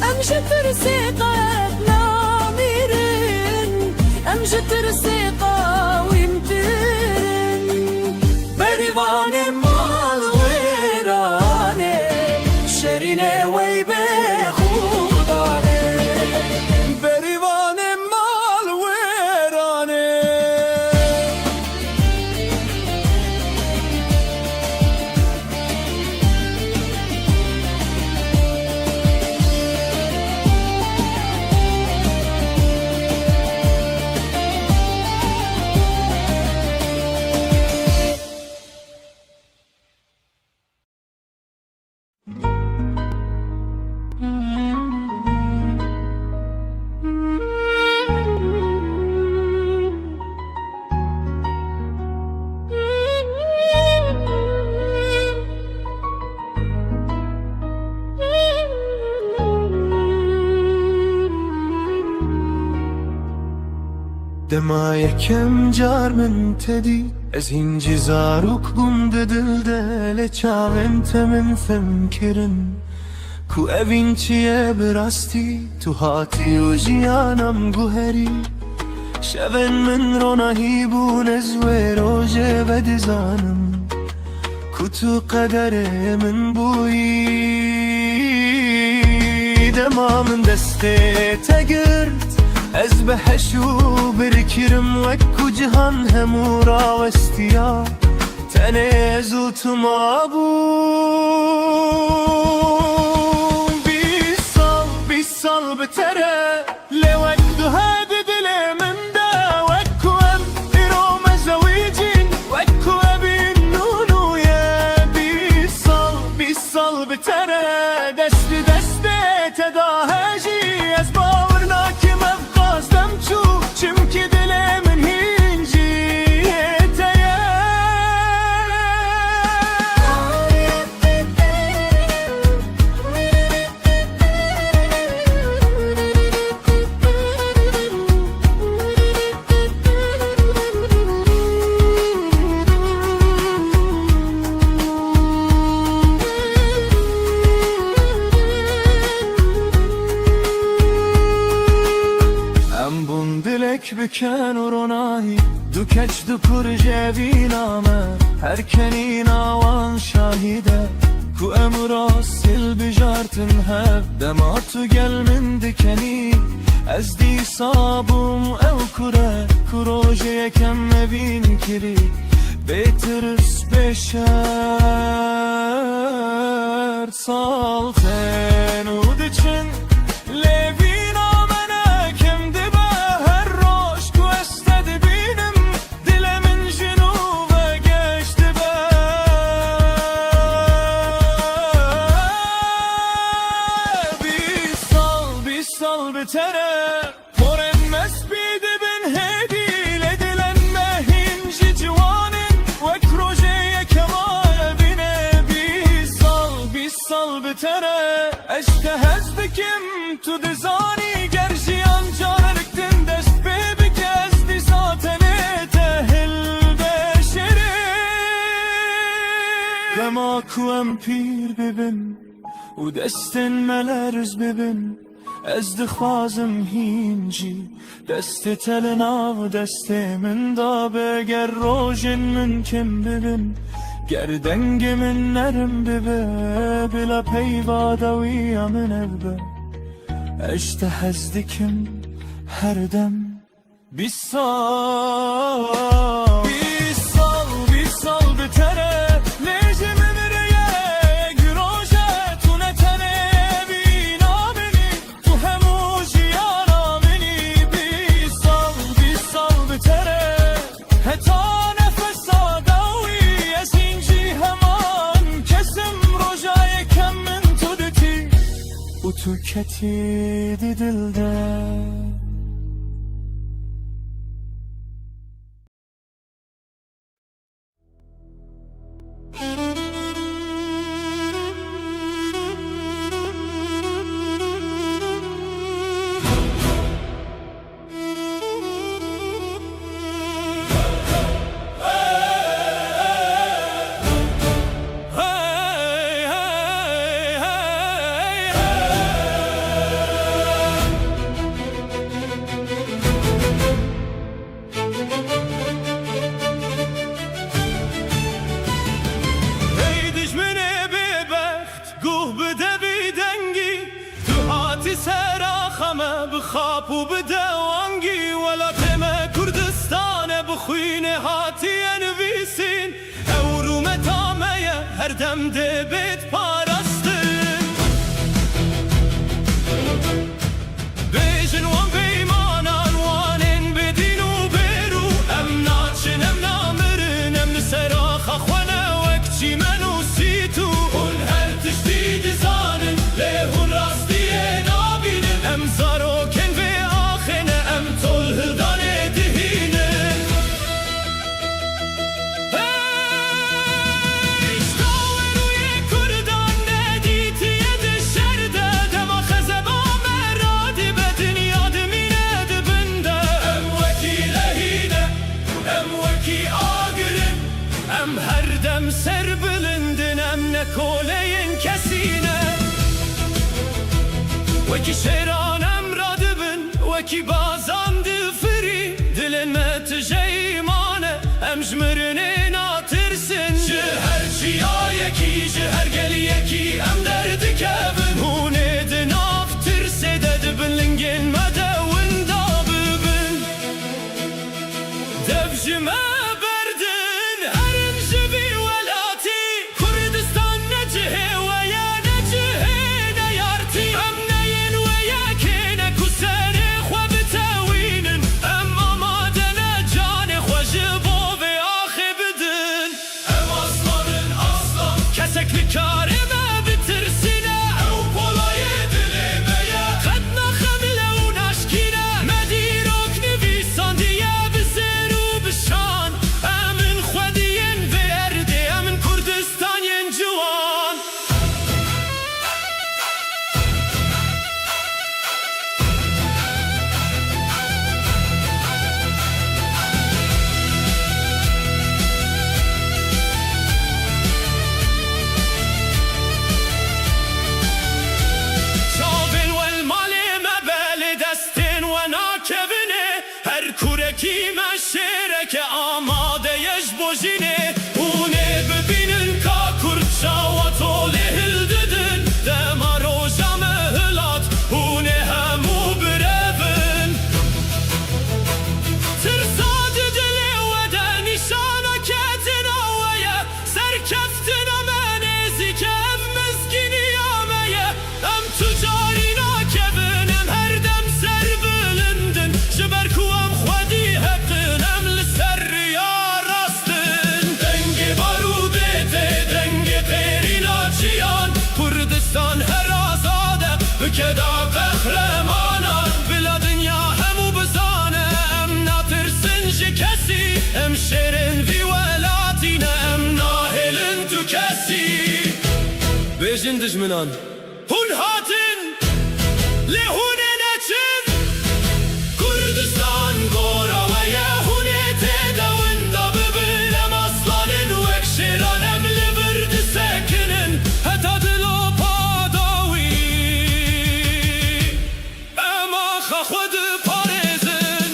امشه ترسی قد نامیرن امشه ترسی قاویم ترن بریوان مال ویرانه شرینه وی به خودانه بریوان مال ویرانه دما یکم جار من تدی از اینجی زاروک بومده دل دل چاوینت من فمکرن کو اوین چیه براستی تو هاتی و جیانم گوهری شون من رو نهیبون از وی روژه و دزانم کو تو قدر من بویی دما من دسته تگرد از بحشو برکرم وکو جهان همو راوستیا تنزو تو ما بوم 20 سال بتره لوک دو هاد دل من دا وکو ام ایرو مزویجین وکو ابین نونو یه 20 سال بتره دست دست تداهجی از باورنا که مفقاستم چو چم که دل من هینجی تیه بکن و رونایی دو کچ دو پر جوینامه هر کنی ناوان شاهیده کو امرا سل بجارتن هب دما تو گل من دکنی از دی صابم او کره کروژه یکم مبین کری بیترس بشر سالتن و دچن تره مرمس بیده بن هدی لدلن مهینجی جوانن وک روژه کمال بینه 20 سال بتره اشتهز بکم تو دزانی گرژیان جارلکتن دست ببک از دی ساتنه تهل بشره دما کوم پیر ببن و دستن ملرز ببن از دخوازم هینجی دست تل ناو دست من دا بگر روژن من کم ببن گردنگ من نرم ببه بلا پیوادوی من ابه اشته هزدکم هر دم 20 سال بتره لیجه من ketiydi dilden. Hey, hey, hey, hey دجمنه ببخت گوه بده بیدنگی تو هاتی سراخمه بخاب و بدوانگی ولا تمه کردستانه بخوینه هاتی انویسین او رومه تامه هر دم ده بیت پارستن بیجن وان بیمانان وانین بدین و بیرو ام ناچن ام نامرن ام نسراخ اخوانه وکچی منو سیتو اون هر تشتید زانن لیهون راستیه نابینن ام زاروکن و آخنه ام طول هلدانه دهینه ام هر دم سر بلندن ام نکولین کسینه وکی شیرانم را دبن وکی بازان دفری دلن متجیمانه ام جمرنه ناترسن جهر چیا یکی جهر گلی یکی ام درد کبن هونه دناف ترسه دبن لنگن مدون داببن دبجمه کی مشره که آماده یش بوجینه اونه ببینن کا کرد شاوات و لهل ددن دما روژا مهلات اونه همو بربن ترساد دلی و ده نشانا کتن آویه سرکفتن منزی که ام مزگینی آمه ام تجاری ناکبن ام هر دم سر بلندن جبرکو ام خودی هقنم لسر یا راستن دنگ باروده دنگ پیری ناچیان کردستان هر آزاده بکدا قهرمانان بلا دنیا همو بزانه ام ناترسن جه کسی ام شیرن وی ولاتینه ام ناهلن تو کسی بیجن دجمنان هون هاتن لهونه نچن کردستان گورا و یهونه تدون دا ببینم اصلانن وک شیرانم لبرد سکنن حتی دلو پاداوی اما خود پارزن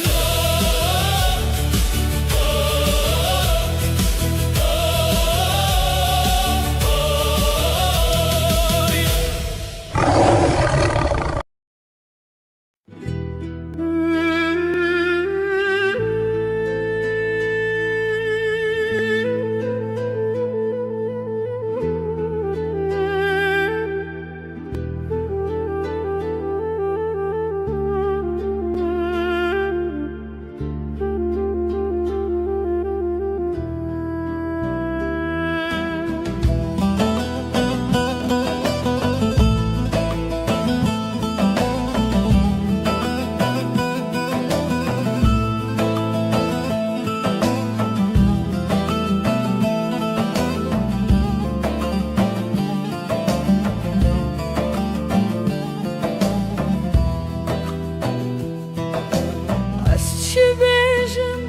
چی بیجم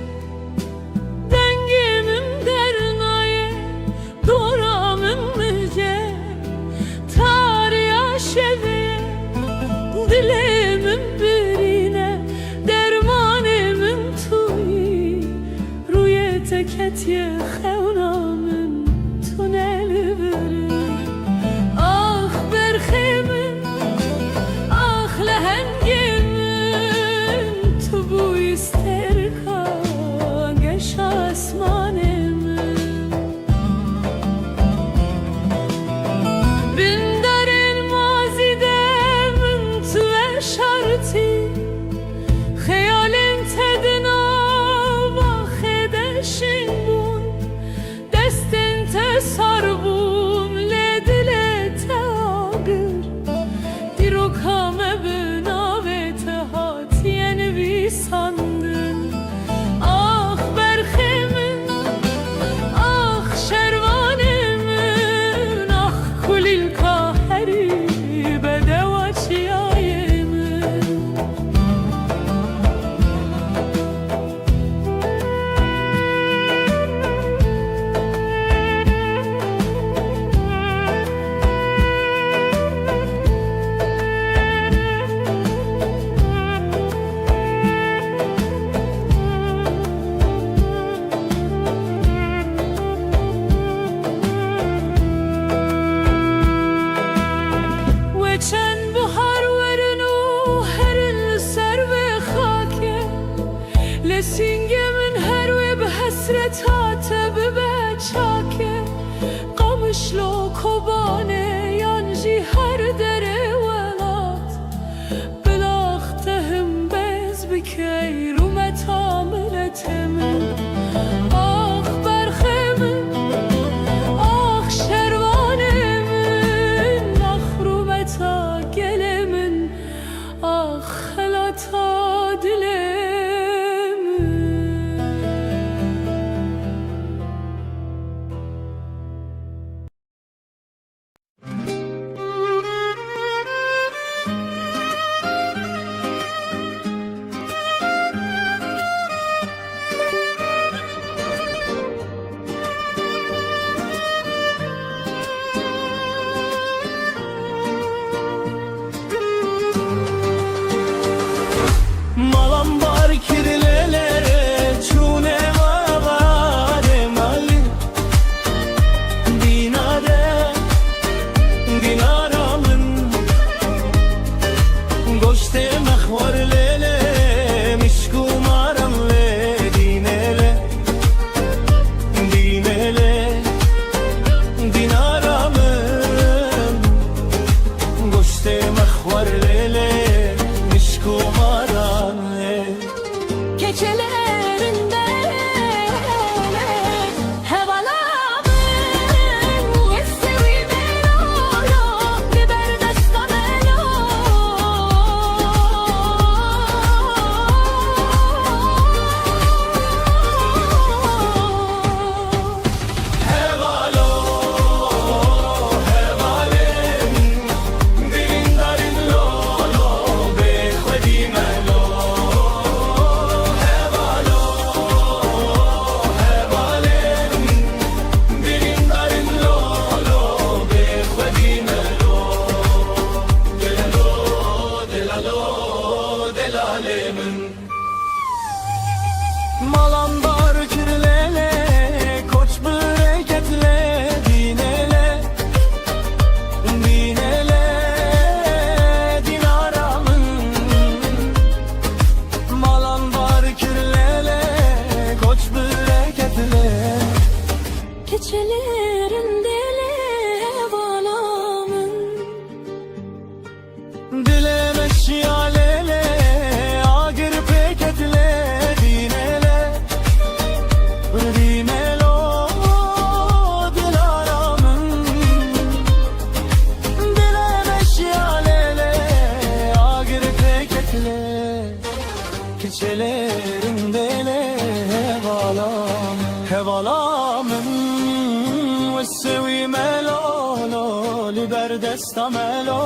دنگمم درنایه دورامم مگه تاریا شوه dilemim birine dermanımın tuyi ruye teketiye xewnamın tuneli verir ah berximin ah lehengimin tu bu isterka geş asmanımın bindarin mazidemin tu şarti خیالم تدنا و خدشین بون دستن تسار بون لدل تاگر دیرو کامه بناوه تهاتین بی سندن آخ برخیمن آخ شروانمن آخ کلیل کاهری بده و چیایمن و چند بهار ورن و هرن سر و خاکه لسینگ من هر و به حسرت هاته به چاکه قامشلو کبانه یانجی هر دره ولات بلاختهم bez بکی رو متاملتمن آخ برخمن آخ شروانمن آخ رومتا گلمن آخ خلاتا دلمن Malam var kirlelere çune vavare mali Dinare dinaramın Goşte mehvar lele mişkumaram le dinele Dinele dinaramın Goşte mehvar lele mişkumaram Keçelerinde hevalamın Yessevi melo biber destamelo Hevalo, hevalem Dilin darin lolo, bekhvedime lo Hevalo, hevalem Dilin darin lolo, bekhvedime lo Delalo, delalemin Malam var kirlele, koç bereketle dinele Dinele, dinaramın Malam var kirlele, koç bereketle Keçelerinde hevalamın Dileme şialele, agir peketle dinele Dinelo, dilaramın Dileme şialele, agir peketle Keçelerinde hevalam Hevalamın ve sevi melolo Liber destamelo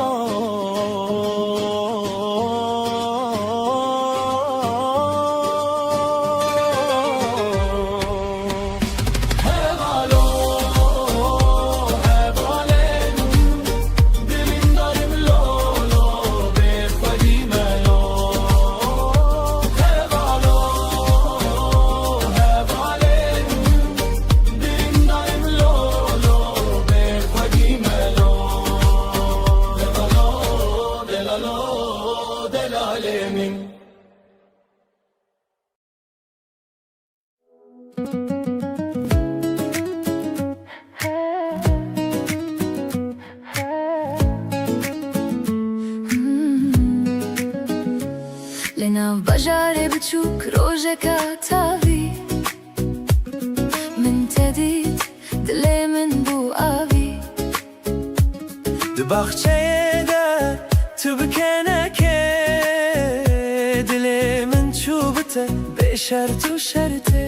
لناف بجاري بتشوك روجك تافي من تديد دلي من بو آبي Di bahçeye de tübkeneke Dilimin çubete beşer tu şerte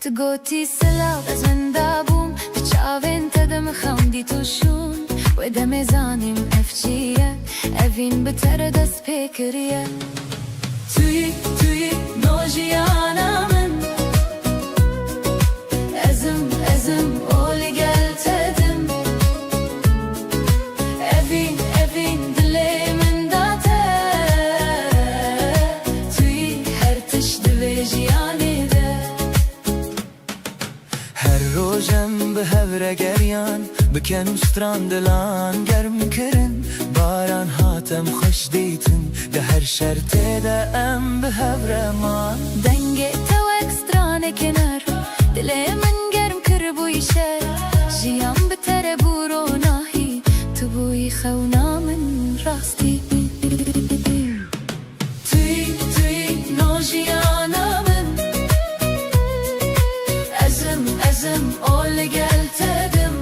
تقوتي سلا بس من دابوم تشافين تدم خمدي تشون ودا ميزاني مقفشية أفين بتردس بكرية توي نوجيانا من أزم أولي قال تدم أفين دلي من داتا توي هرتش دبيجياني ده Her rojem bi hevre geryan Biken u strandilan germ kirin Baran hatem hoş deytin De her şerte de em bi hevre man دنگه تو اکسترانه کنار دله من گرم کر بوی شر جیام بتره برو ناهی تو بوی خونا من راستی توی نوجیانا من ازم اول گل تدم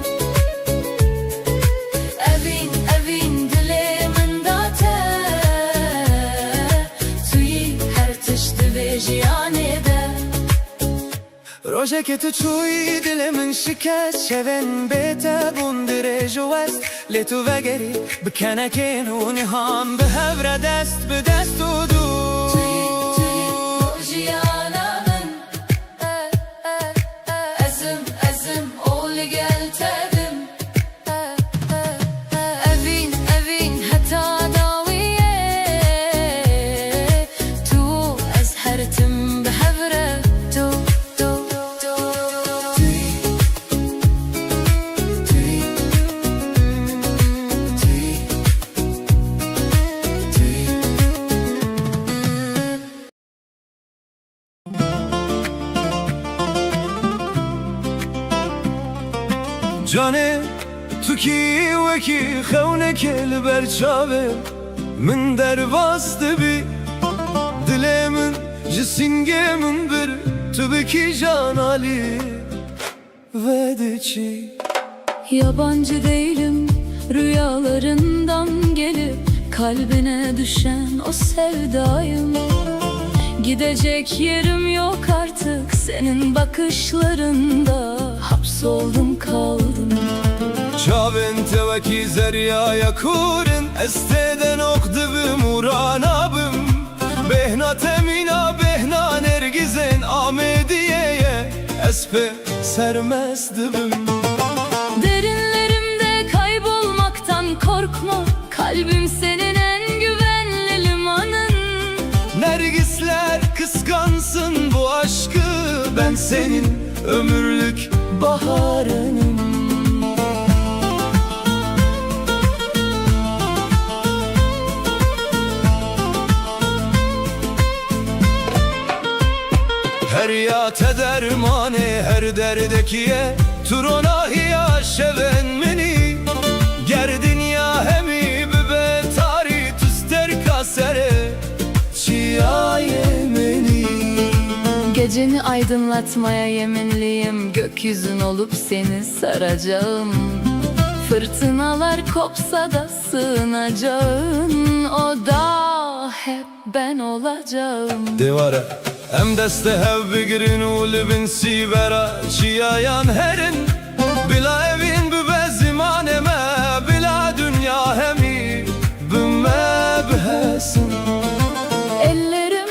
evin dile من داته توی هر تشت بجیانه ده Roje ke tu çuy dilimin şiket Şeven bete bundire juvest Le tu vegeri Bikeneken u niham bi hevre dest bi dest u du نوجیانا من ازم اول گل تدم evin hatta dawiye تو از هر تم بحبره تو Cane tu ki weki xewneke li ber çavê Min derbastı bi Dilê min ji singê min bir Tu bikî can alî Ve diçî Yabancı değilim rüyalarından gelip kalbine düşen o sevdayım. Gidecek yerim yok artık senin bakışlarında, hapsoldum kaldım. Çavên te wekî zeryaya kurin Ez têde nok dibim û ranabim Bêhna temîna bêhna nergizên Amêdiyeye Ez pê sermest dibim Derinlerimde kaybolmaktan korkma, kalbim senin en güvenli limanın. Nergisler kıskansın bu aşkı Ben senin ömürlük baharınım Her yate dermane her derdekiye Turonahiya şeven meni Gerdin ya hemi bibe tari tüster kasere Çiya yemeni Geceni aydınlatmaya yeminliyim, gökyüzün olup seni saracağım. Fırtınalar kopsa da sığınacağın o da hep ben olacağım. Devara Em deste hev bigirin u libin sibera Çiyayan herin Bila evin bibe zimaneme Bila dünya hemi Bümme bihesin Ellerim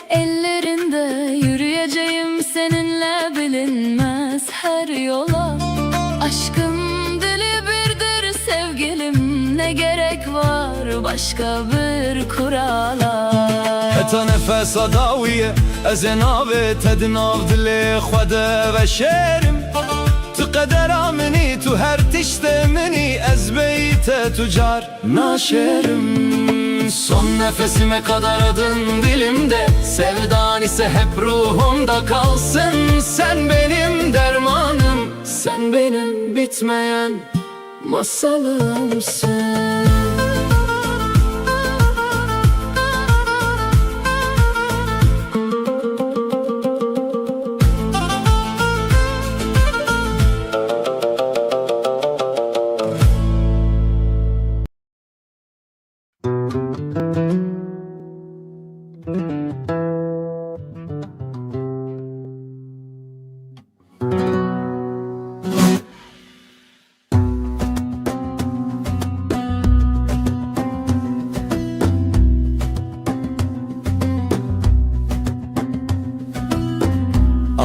ellerinde yürüyeceğim seninle bilinmez her yola. Aşkın dili birdir sevgilim, ne gerek var başka bir kurala. Heta nefes adawiye Ez nave tednav dili xwede ve şerim Tu qedera mini tu her tişte mini Ez beyte tucar naşerim Son nefesime kadar adın dilimde, sevdan ise hep ruhumda kalsın. Sen benim dermanım, sen benim bitmeyen masalımsın.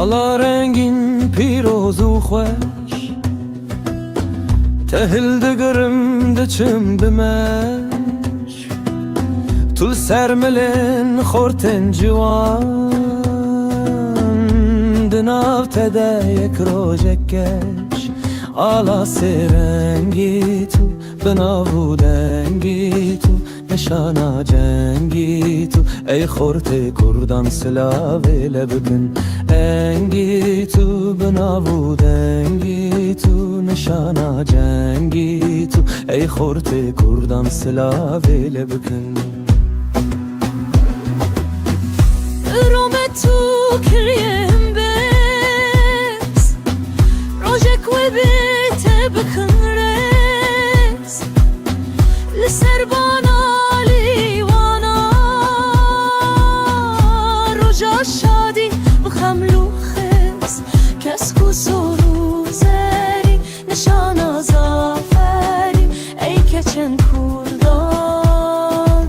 Ala rengin pirozu خوش تهل دگرم دچم بمش تو سرملن خورتن جوان دناو تده یک روژکش ala سرنگی تو بناو دنگی تو نشانا جنگی تو ای خورت کردان سلاوی لبکن انگی تو بناو دنگی تو نشانا جنگی تو ای خورت کردان سلاوی لبکن رومه تو کریم بس روژک و بیت بکن رس لسر بانا لیوانا روژا شادی بخملو خس کس کو سرو زری نشانا زافری ای کچن کردان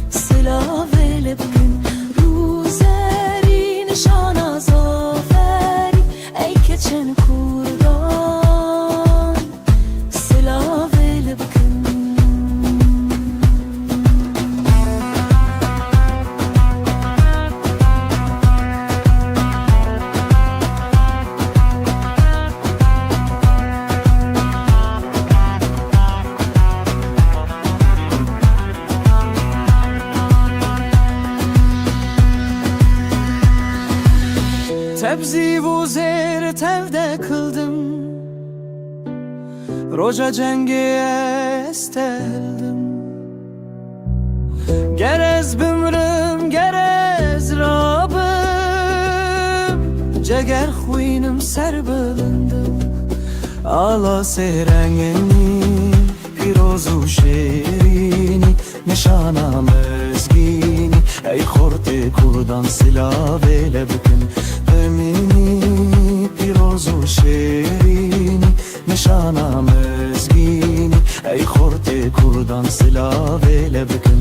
سلاوه لبکن روزری نشانا زافری ای کچن کردان سلاوه لبکن Tebzi bu zehri tevde kıldım Roja cengi esteldim Gerez bümrüm gerez rabım Ceger huyunum serbılındım Ala seyrengeni pirozu şerini Nişana mezgini ey khorte kurdan silave lebkin Emini pirozu şerini Nişana mezgini ey khorte kurdan silave lebkin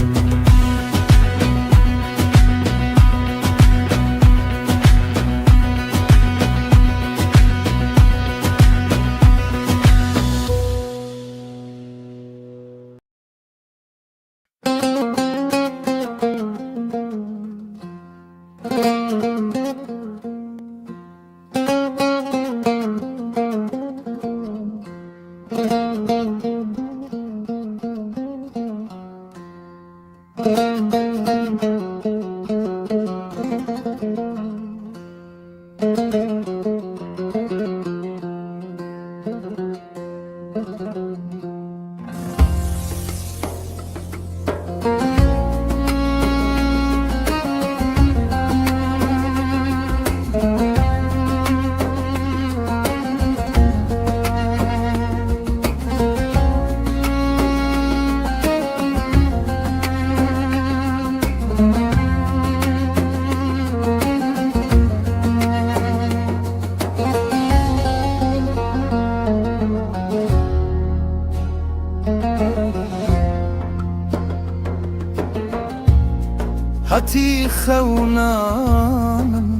Hati xewnanım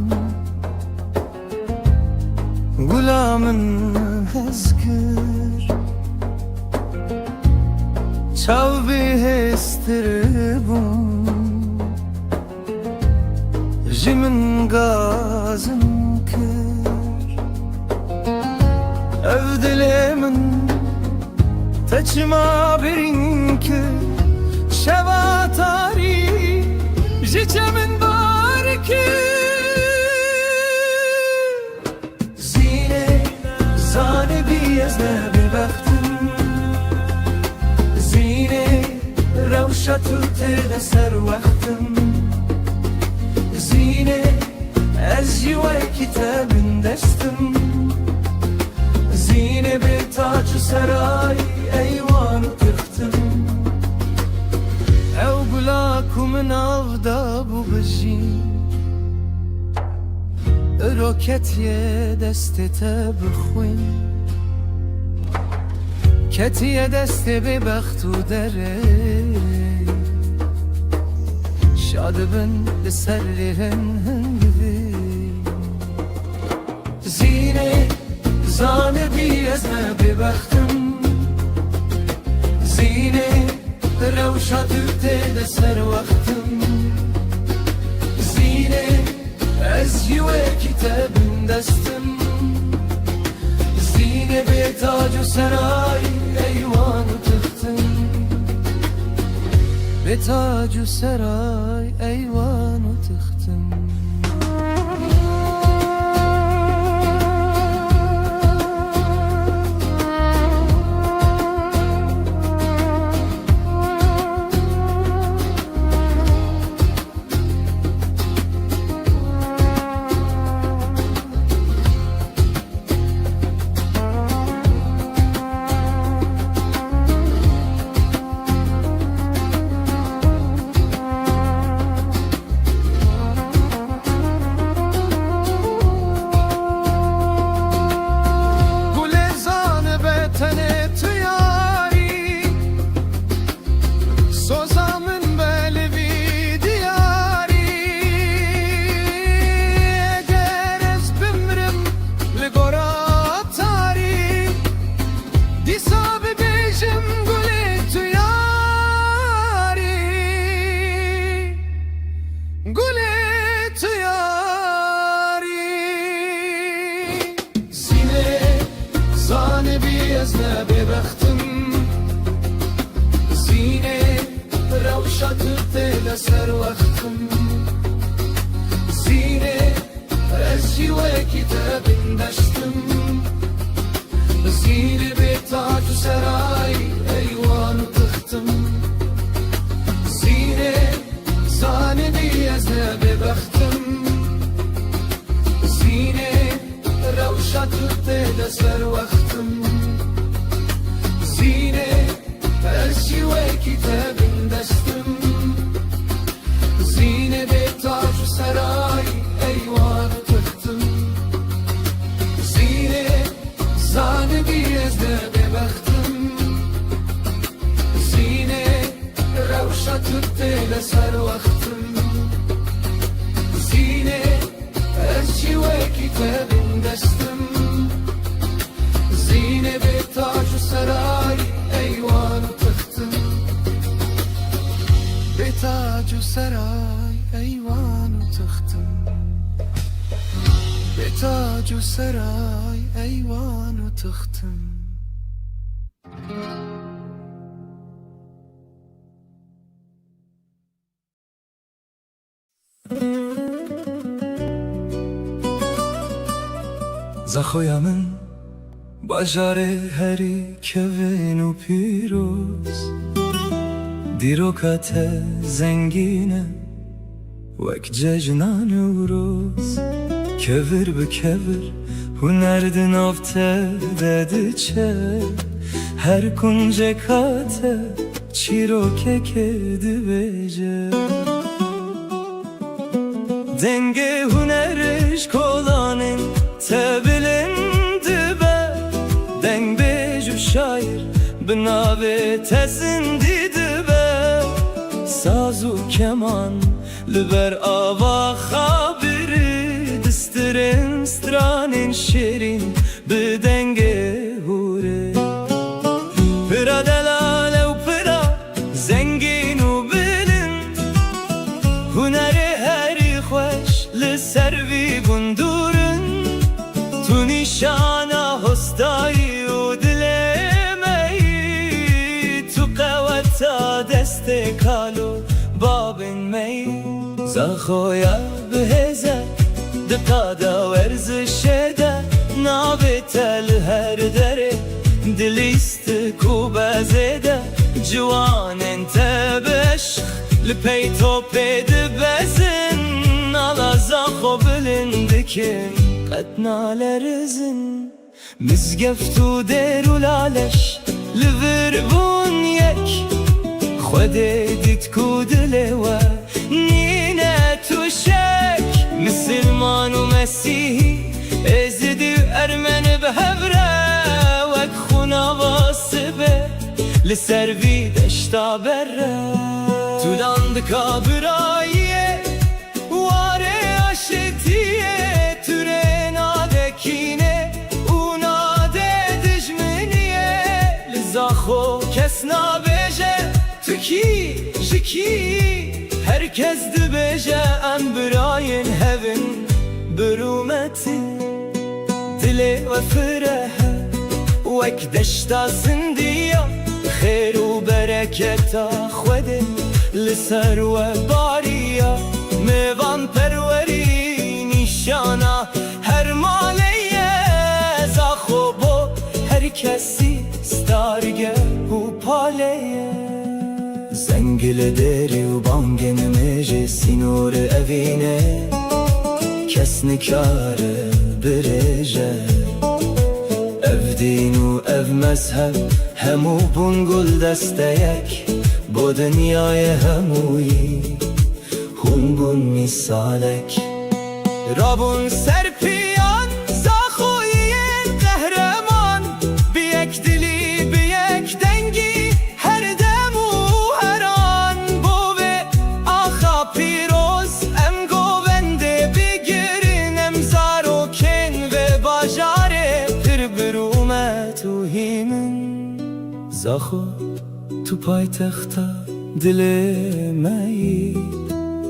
Gulamın hezkir Çav bihestiribun Jimin gazın kir Evdilimin Teçma birinki Şevat تاری جیچه من بارکی زینه زانه بی از نبی وقتم زینه روشت و تل سر وقتم زینه از جوای کتاب دستم زینه به تاج و سرای ایوان و تختم او گلاکو من آغدا بو بجین روکتیه دستت بخوین کتیه دست به بخت و دره شاد بن لسر هنگوی زینه زانه بی از نبی بختم زینه روشت دل سر وقتم زینه از جوه کتاب دستم زینه به تاج و سرای ایوان و تختم به تاج و سرای ایوان و تختم سر وقتم زینه از جوه کتاب دستم زینه به تاج و سرای ایوان و تختم زینه زانه بی از نبی بختم زینه روشت دل سر وقتم زینه از جوه کتاب دستم زینه به تاج و سرای ایوان و تختم زینه زانه بی از نبی بختم زینه روشت دل سر وقتم زینه از جوه کتاب دستم زینه به تاج و سرای ایوان و تختم به تاج و سرای ایوان و تختم به تاج و سرای ایوان و تختم زخویا من باجاره هری کون و پیروز دیروکت زنگینه وک ججنان و روز کور به کور هنرد نافته دده چه هر کنج کاته چیروکه کدی بجه دنگه هنرش کلانın tebilindi be deng beju şair binave tesindidi be sazu keman liber ava habiri distirin stranin şirin bi denge hure pira delale u pira zengin u bilin huneri heri xoş li servi gundurun tu nişana hostayı u dilemeyi tu qavata deste kalo زخویا بهزه دقادا ورزشه ده نابتل هر دره دلیست کوبازه ده جوان انت بشخ لپی تو پید بزن نالا زخو بلندکن قد نالرزن مزگفتو درو لالش لوربون یک خود دیت کودله و نینه تو شک مسلمان و مسیحی ازدی و ارمن به هفره وک خونا واسبه لسر وی دشتا بره تولان دکا براییه واره آشتیه توره ناده کینه او ناده دجمنیه لزاخو کس نابیجه تو کی جکی herkes dibêje em birayên hevin birûmetî dilê ve firehe wek deşta zindiya xêr û bereketa Xwedê li ser we bariya mêvan perwerî nîşana her maleye zaxo bo her kesî starge û paleye زنگل دری و بانگن میجه سینور اوینه کس نکاره برجه اف دین و اف مذهب همو بونگل دسته یک با دنیای همویی هنگون میسالک رابون سرپیان زاخوی قهرمان بیک دلی بیک دنگی زاخو تو پای تختا دل مایی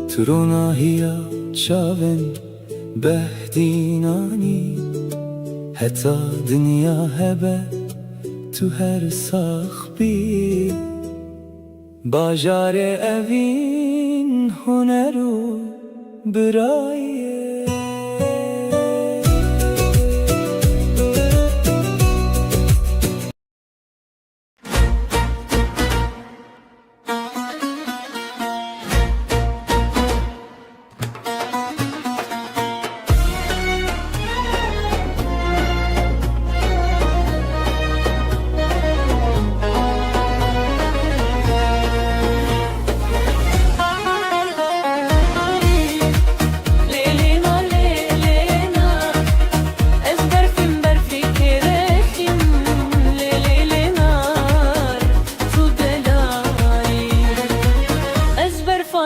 تو روناهیا چاون بهدینانی حتی دنیا هبه تو هر ساخبی باجار اوین هنرو برایه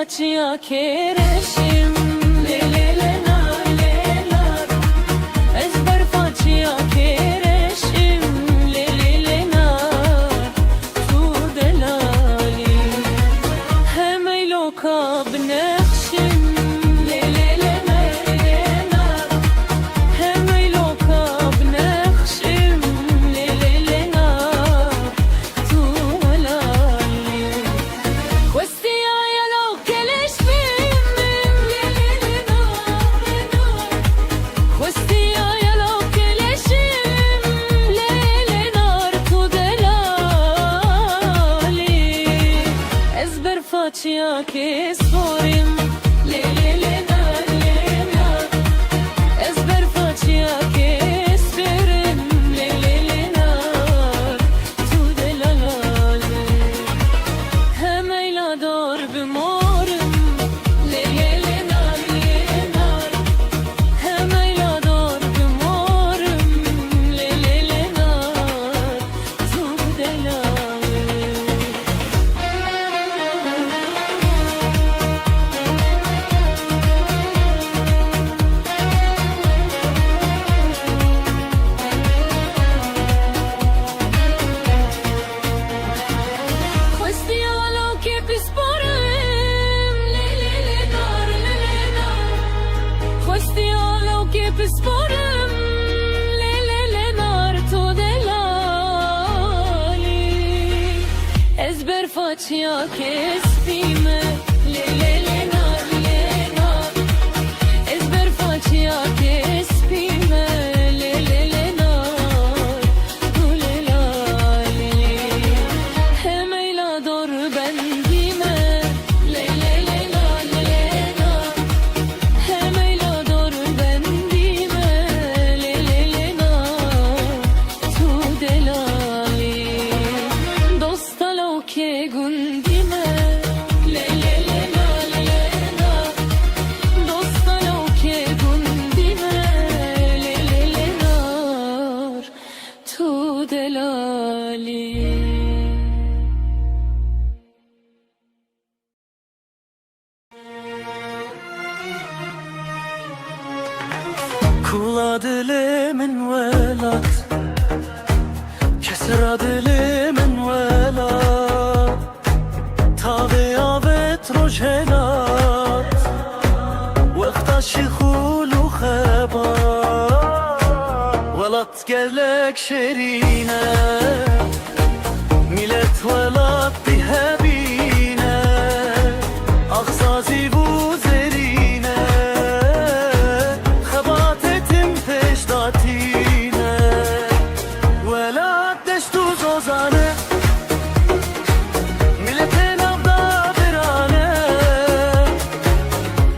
Facia kereşim le le le nar le nar ezber facia kereşim le le le nar tu delali hemey loka bnekşim le le le nar hemey loka bnekşim le le le nar tu delali questi facia che sporim le le le nar ezber facia che sperim le le le nar tu delalale hemeyla dor bimorim le le le nar hemeyla dor bimorim le le le nar tu delalale Sporım le le le nar tu delali ezber facia che spime le le le nar Kula dilimin velat Kesra dilimin velat Tavi avet rojelat Vekta şikhulu khebat Velat gelek şerine Millet velat bihebine Aksazi bu zerine Khebat etim peşdatine Velat deştu zozane Milletin avda birane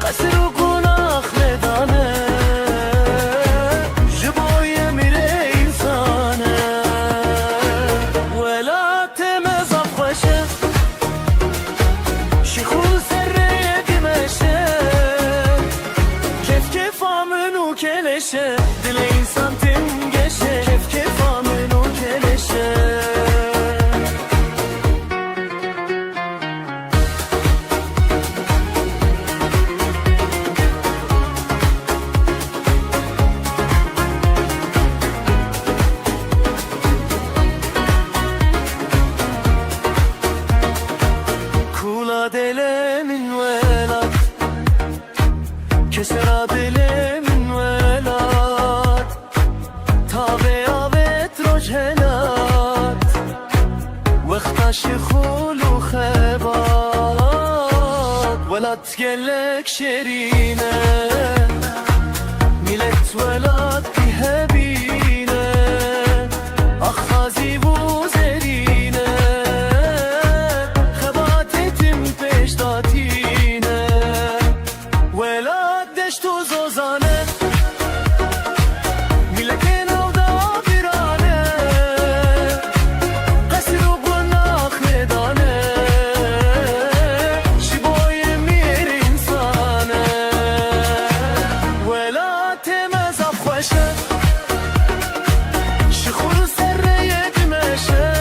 Kasır u günah ledane Jiboye mire insane Velat temez afkhoşe Şikhul serreye dimeşe Kef kef amın u keleşe Dile insan tim geçe Kef kef amın u keleşe Kula delemin velat Kesera delemin velat Tabe avet rojelat Vekta şikhulu khebat Velat gelek şerine Millet velat bihebine Akhazi bu zerine Khebat etim peşdatine Velat deştu zozane Milletin avda birane Kasır u günah ledane Jiboye mir insane Velat temez afkhoşe Şikhul serreye dimeşe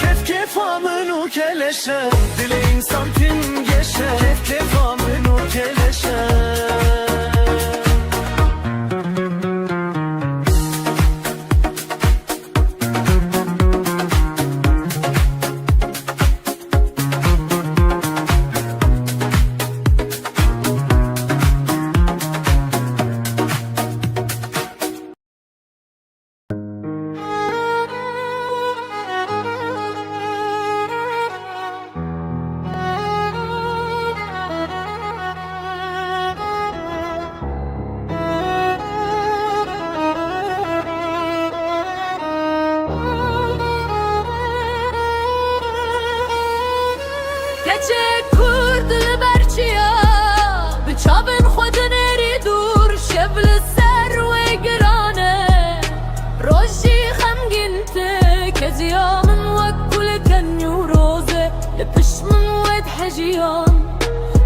Kef kef amın u keleşe Dile insan tim geçe Kef kef amın u keleşe Keçek kurdu berçiya Bıçabın xodun eri dur Şevli ser ve girane Roji xemginte Keziyamın vekkul kenyu roze Lepişmin ved hejiyan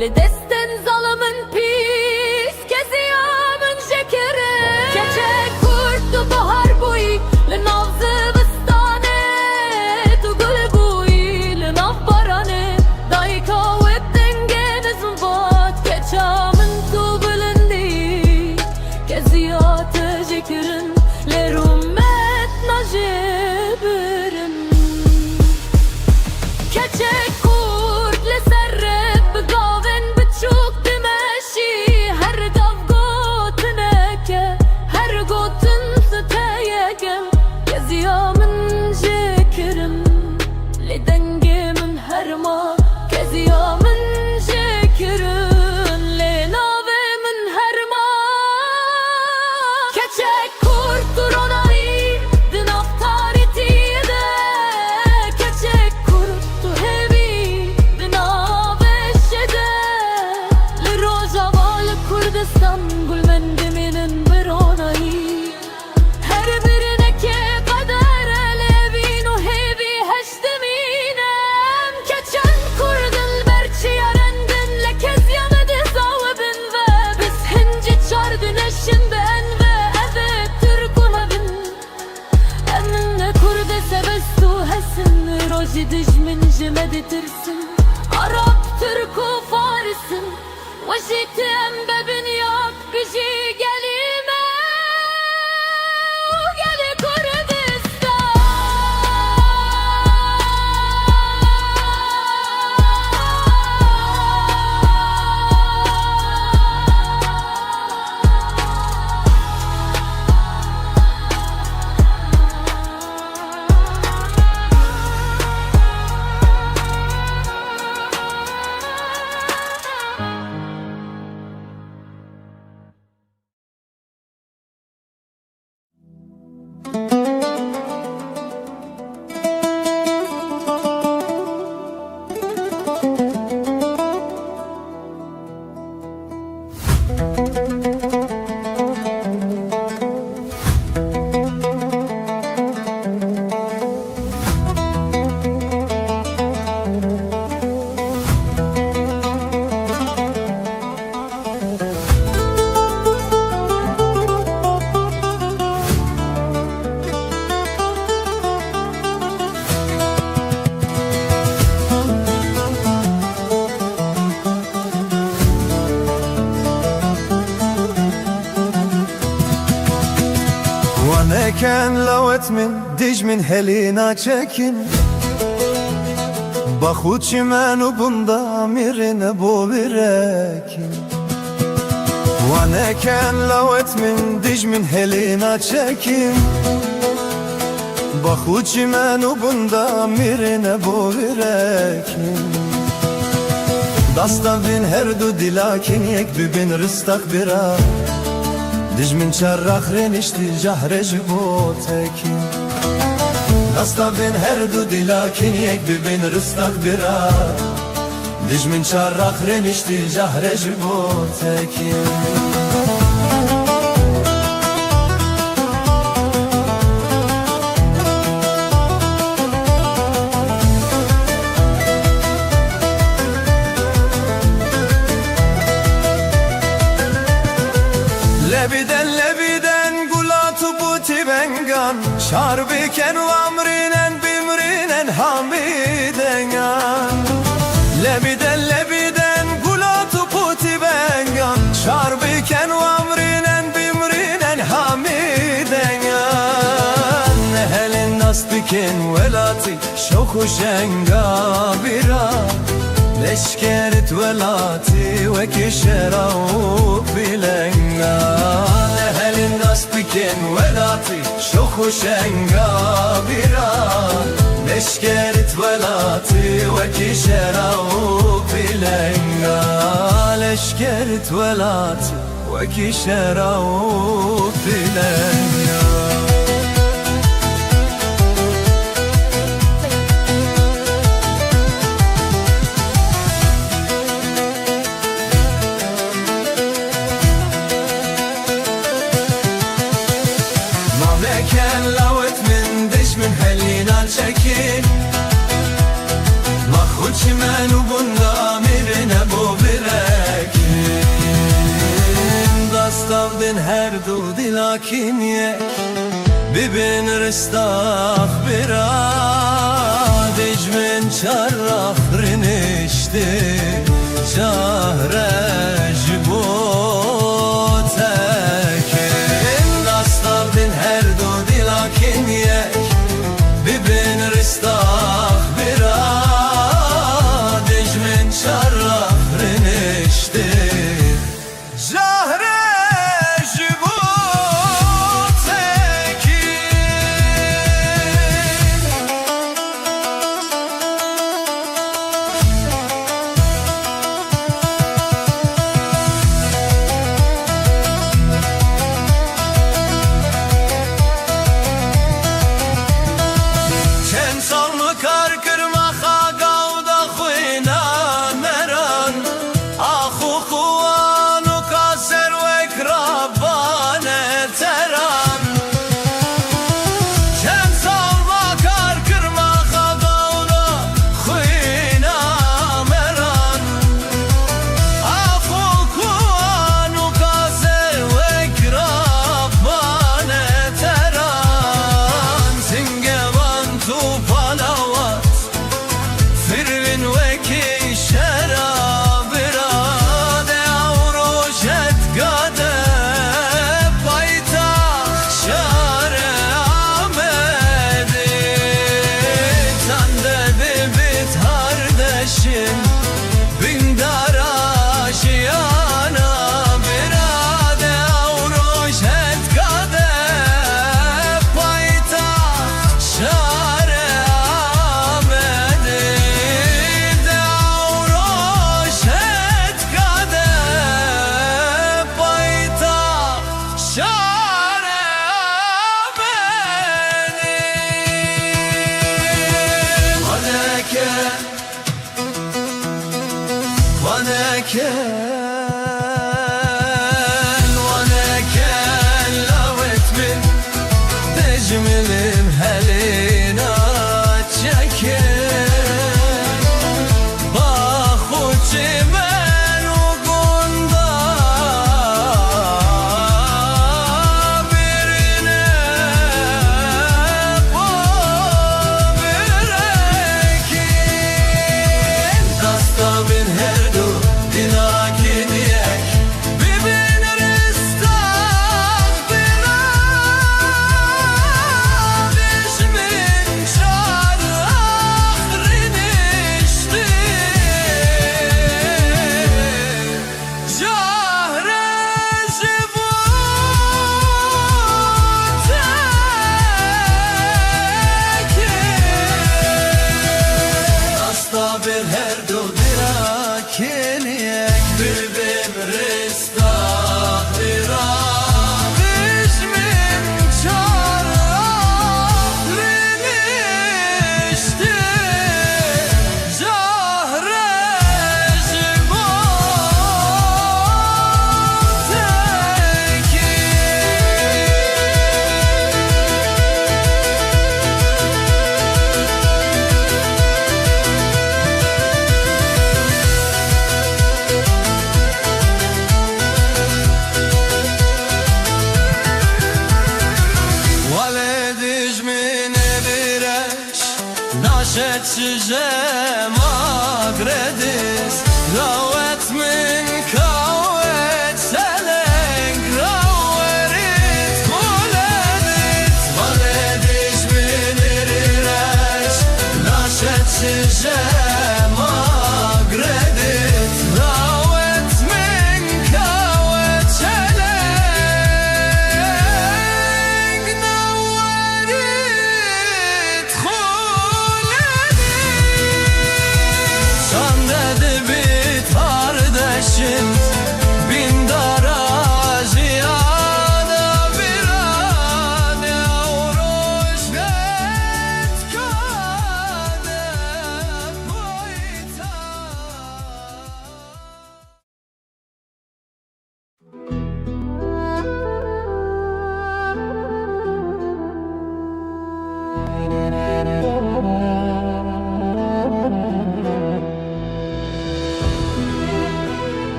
Ledesten zalımın pis Keziyamın şekeri Keçek kurdu bahar boyu Lenavzı bistane Tu gül boyu Lenav barane Dayka ve dengeniz vat Keçamın tu bilindi Keziyatı jekirin Lerumet najibirin Keçek kurt le serreb Gavin biçuk dimeşi Her gav gotineke Her gotin siteyegem Keziyamın jekirim Le dengimin herma Keziyamın jekirin Le navimin herma Keçek kurttur onayı Din aftaritiyede Keçek kurttu hevi Din aveşede Le rojaval Kurdistan Gülmendiminin bir onayı Her birine ke kader elevin o hevi heşteminem Keçen kurdun berçi yarendin Le kez yamedi zavibin ve Biz hinci çardın eşinden ve Evet Türk'u hevin Eminle kurde sebestu hesin Roji dijmin jimeditirsin Arap Türk'u Faris'in Vajiti embebin yak Gücü gel Waneken lawet min dij min helina çekin Bakhuçi menu bunda mirine bo birekin Waneken lawet min dij min helina çekin Bakhuçi menu bunda mirine bo birekin Dasta bin her du dilakin yek bibin rıstak bira Dij min çarrak renişti cahre jibotekin Dasta bin her du dilakin yek bibin rıstak bira Dij min çarrak renişti cahre jibotekin Lebiden gulatu buti bengan Şarbiken u amrinen bimrinen hamidengan Lebiden gulatu buti bengan Şarbiken u amrinen bimrinen hamidengan Nehelin nasbiken velati şoku şenga bira Leşkerit velati ve kişerau bilenga Nehelin nasbiken velati şoku şenga bira Leşkerit velati ve kişerau bilenga Leşkerit velati ve kişerau bilenga çekin Mahhuçi menu bunda mirine bu birekin Dastavdin her du dilakin yek Bibin rıstak bira Dicmin çarrak rinişti Cahre jibotekin Dastavdin her du dilakin yek Bibin rıstak bira Dicmin çarrak rinişti Zahre jibotekin وانا كان لوت من تجملم هلينا تشكن باخو چمن و گندا birine bu birekin dasta bin her du dinakin yek bibin ristak bina düşmin çar ahrin işti Jahre jibutek Asta bir her du dirakin yek bibin ristak bina düşmin çar ahrin işti Jahre ولدش من برش ناشد شجا ماغردس راوت من كاوت سلنگ راورت ولدت ولدش من برش ناشد شجا ماغردس راوت من كاوت سلنگ نورت خولدت Sandadı bir kardeşim bin darajiyada bir an yavruş vet kade boyta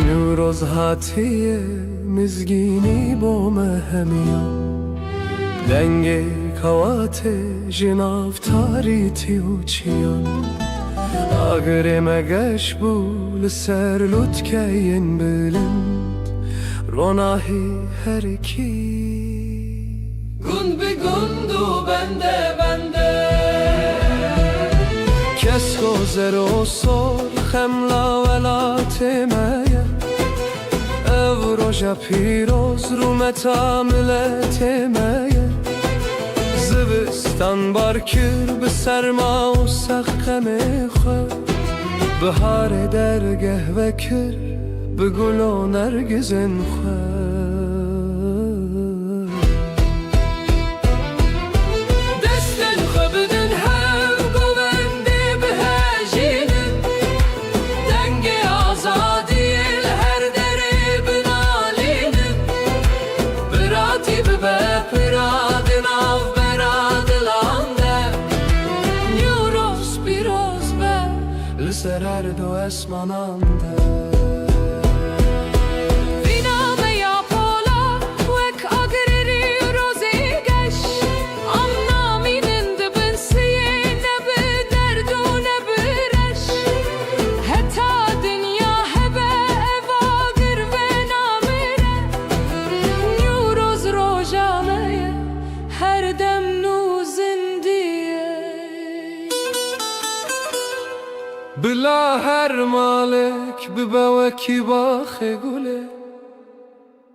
نوروز هاتیه مزگینی با مهمیا دنگ کوات جناف تاریتی و چیان اگر مگش بول سر لطکین بلند روناهی هر کی Gun be gundu bende bende کس گذر و سر خملا ولاتمه evroja piroz rumeta milletime زوستان barkir به سرما و سخم خو بهار درگه وکر به گل و نرگزن خو سرر دو اسمانانده Viname ya pola Vek agreri rozigeş Amnaminin dıbınsiye Ne bir derdu ne bir eş Heta dünya hebe eva gir ve namire Nuroz rojaneye Her dem nuzindiye بلا هر مالک ببا کی باخ گله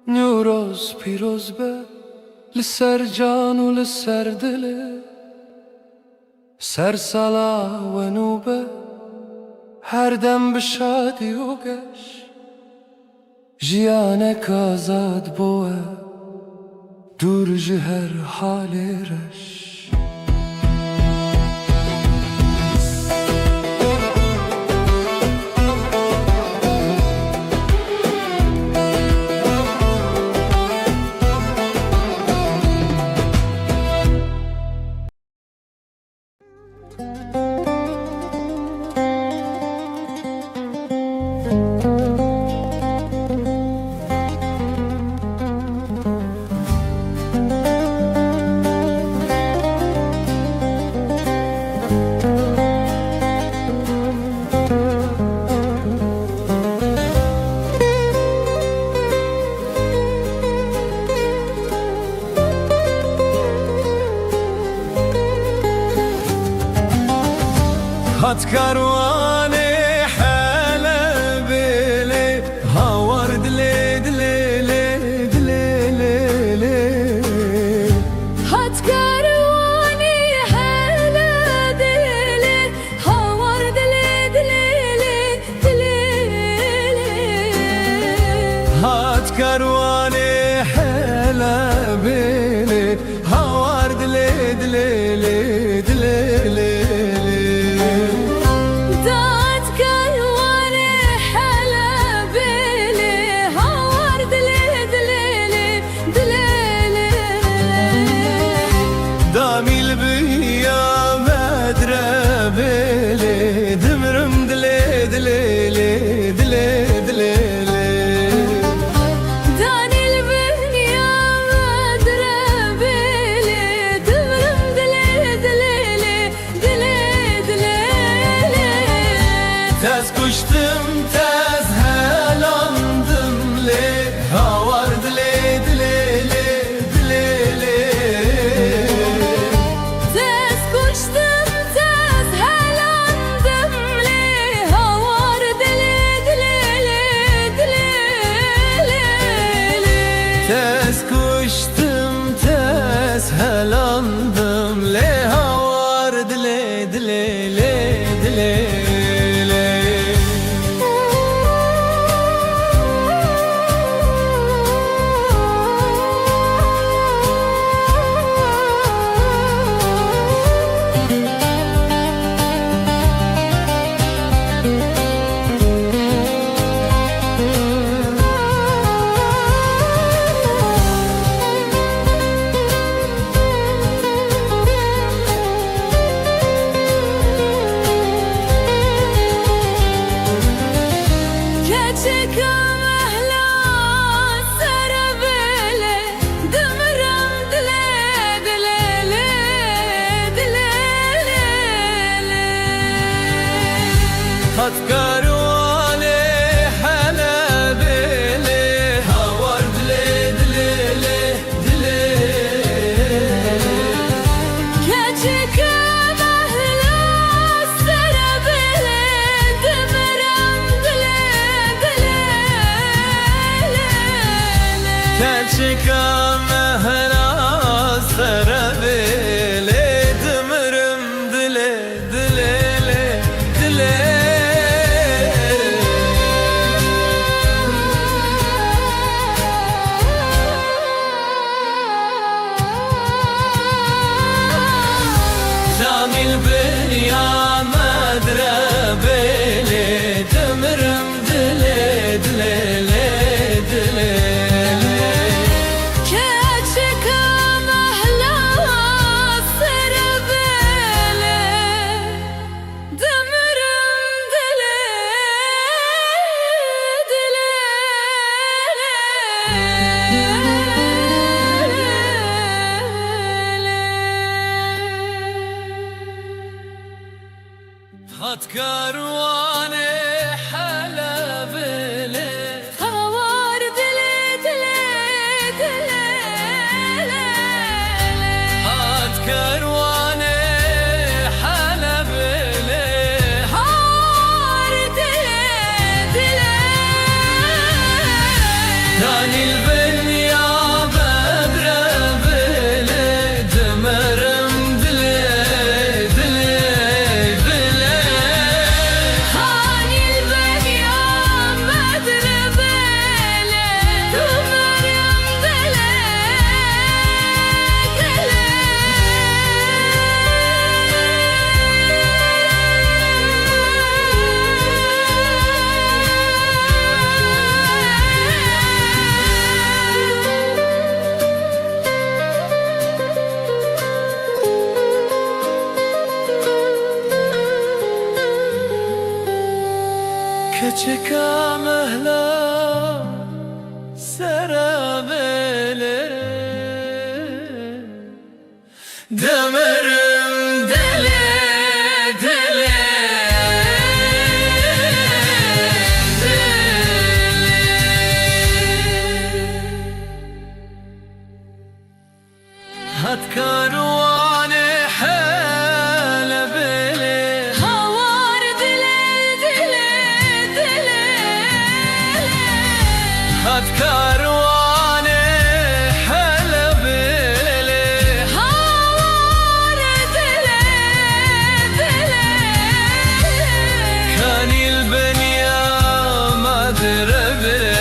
نوروز پیروز به لسر جان و لسر دله سرسالا و نوبه هر دم به شادی و گش جیانک آزاد بوه دور جهر حالی رش هات كارواني حلا بيلي هاور دلي دلي لي دلي لي لي هات كارواني حلا دلي هاور دلي دلي دلي هات كارواني حلا بيلي هاور دلي دلي لي دلي لي داميل بيا مدرة بيلي دمرم دلي دلي لي دلي دلي لي داني البنيا مدرة بيلي دمرم دلي دلي دلي دلي تاز كشتم تاز هلاندم لي هاور دلي دلي لي دلي لي تاز كشتم تاز هلاندم لي هاور دلي دلي لي دلي لي هات كارواني حلا بيلي هاور دلي دلي لي دلي كاتشك مهلا سربلي دمرم دلي دلي كاتشك مهلا سربلي دمرم دلي دلي لي دلي جامل بنيا مدرة بيلي دمرم دلي دلي لي دلي كاتشك مهلا سربلي دمرم دلي هات كارواني حلا بيلي هاور دلي دلي دلي هات كارواني حلا بيلي هاور دلي دلي داني البنيا بدرة بيلي دمرم دلي دلي keçika mehla seravelere Demerim dele dele هات كارواني حالة بلي هوار دلي دلي دلي هات كارواني حالة بلي هوار دلي دلي كان البنيا ما دربلي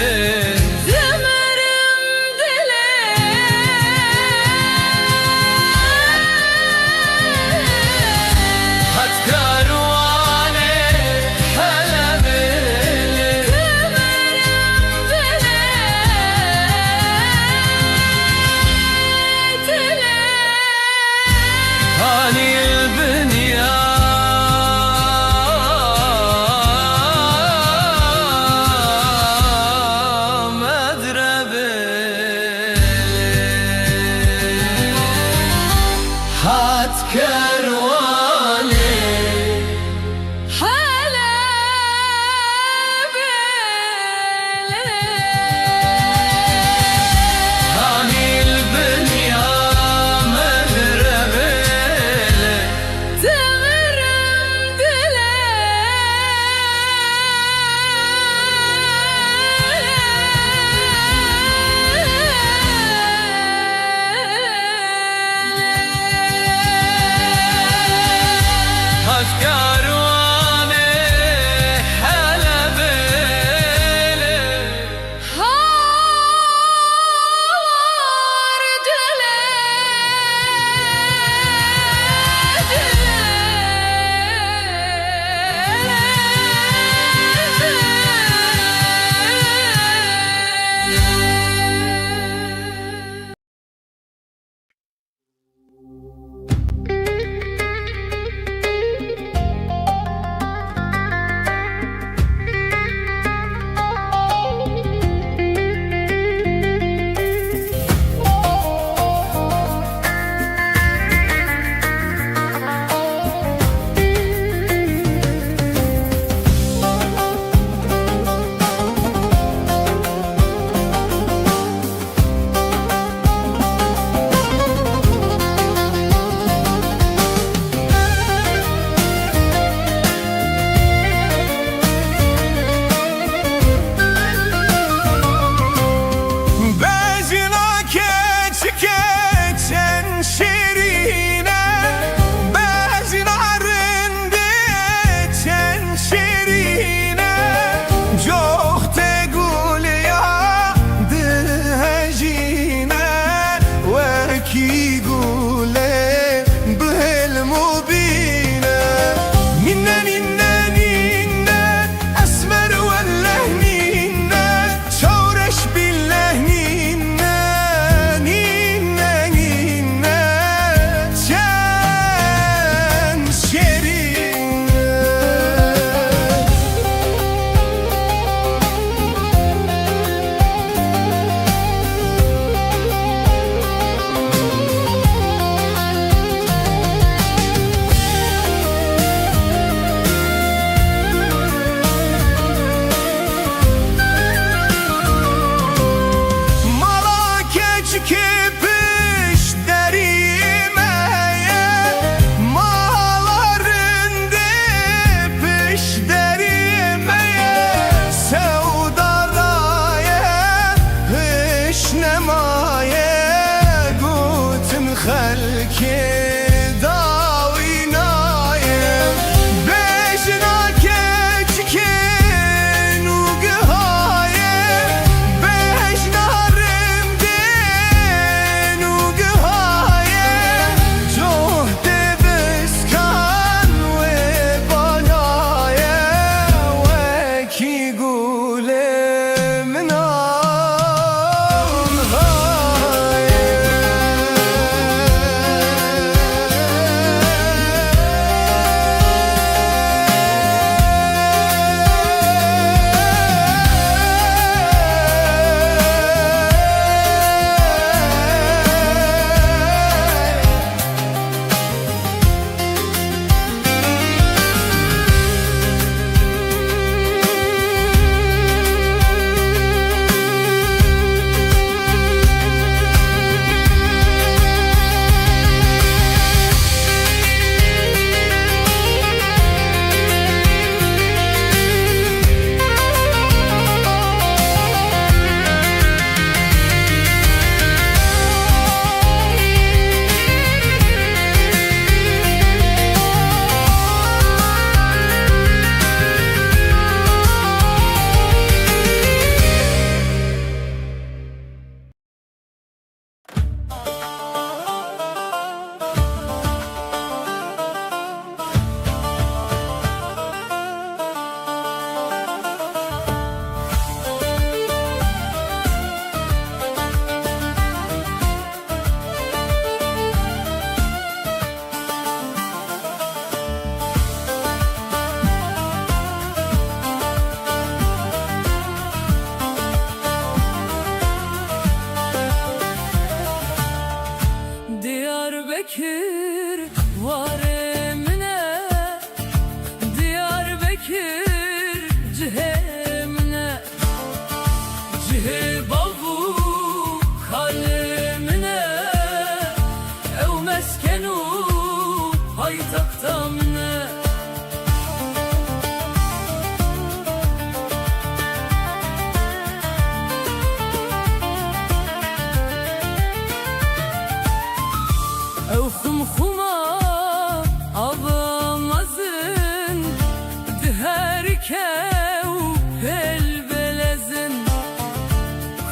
belbelezin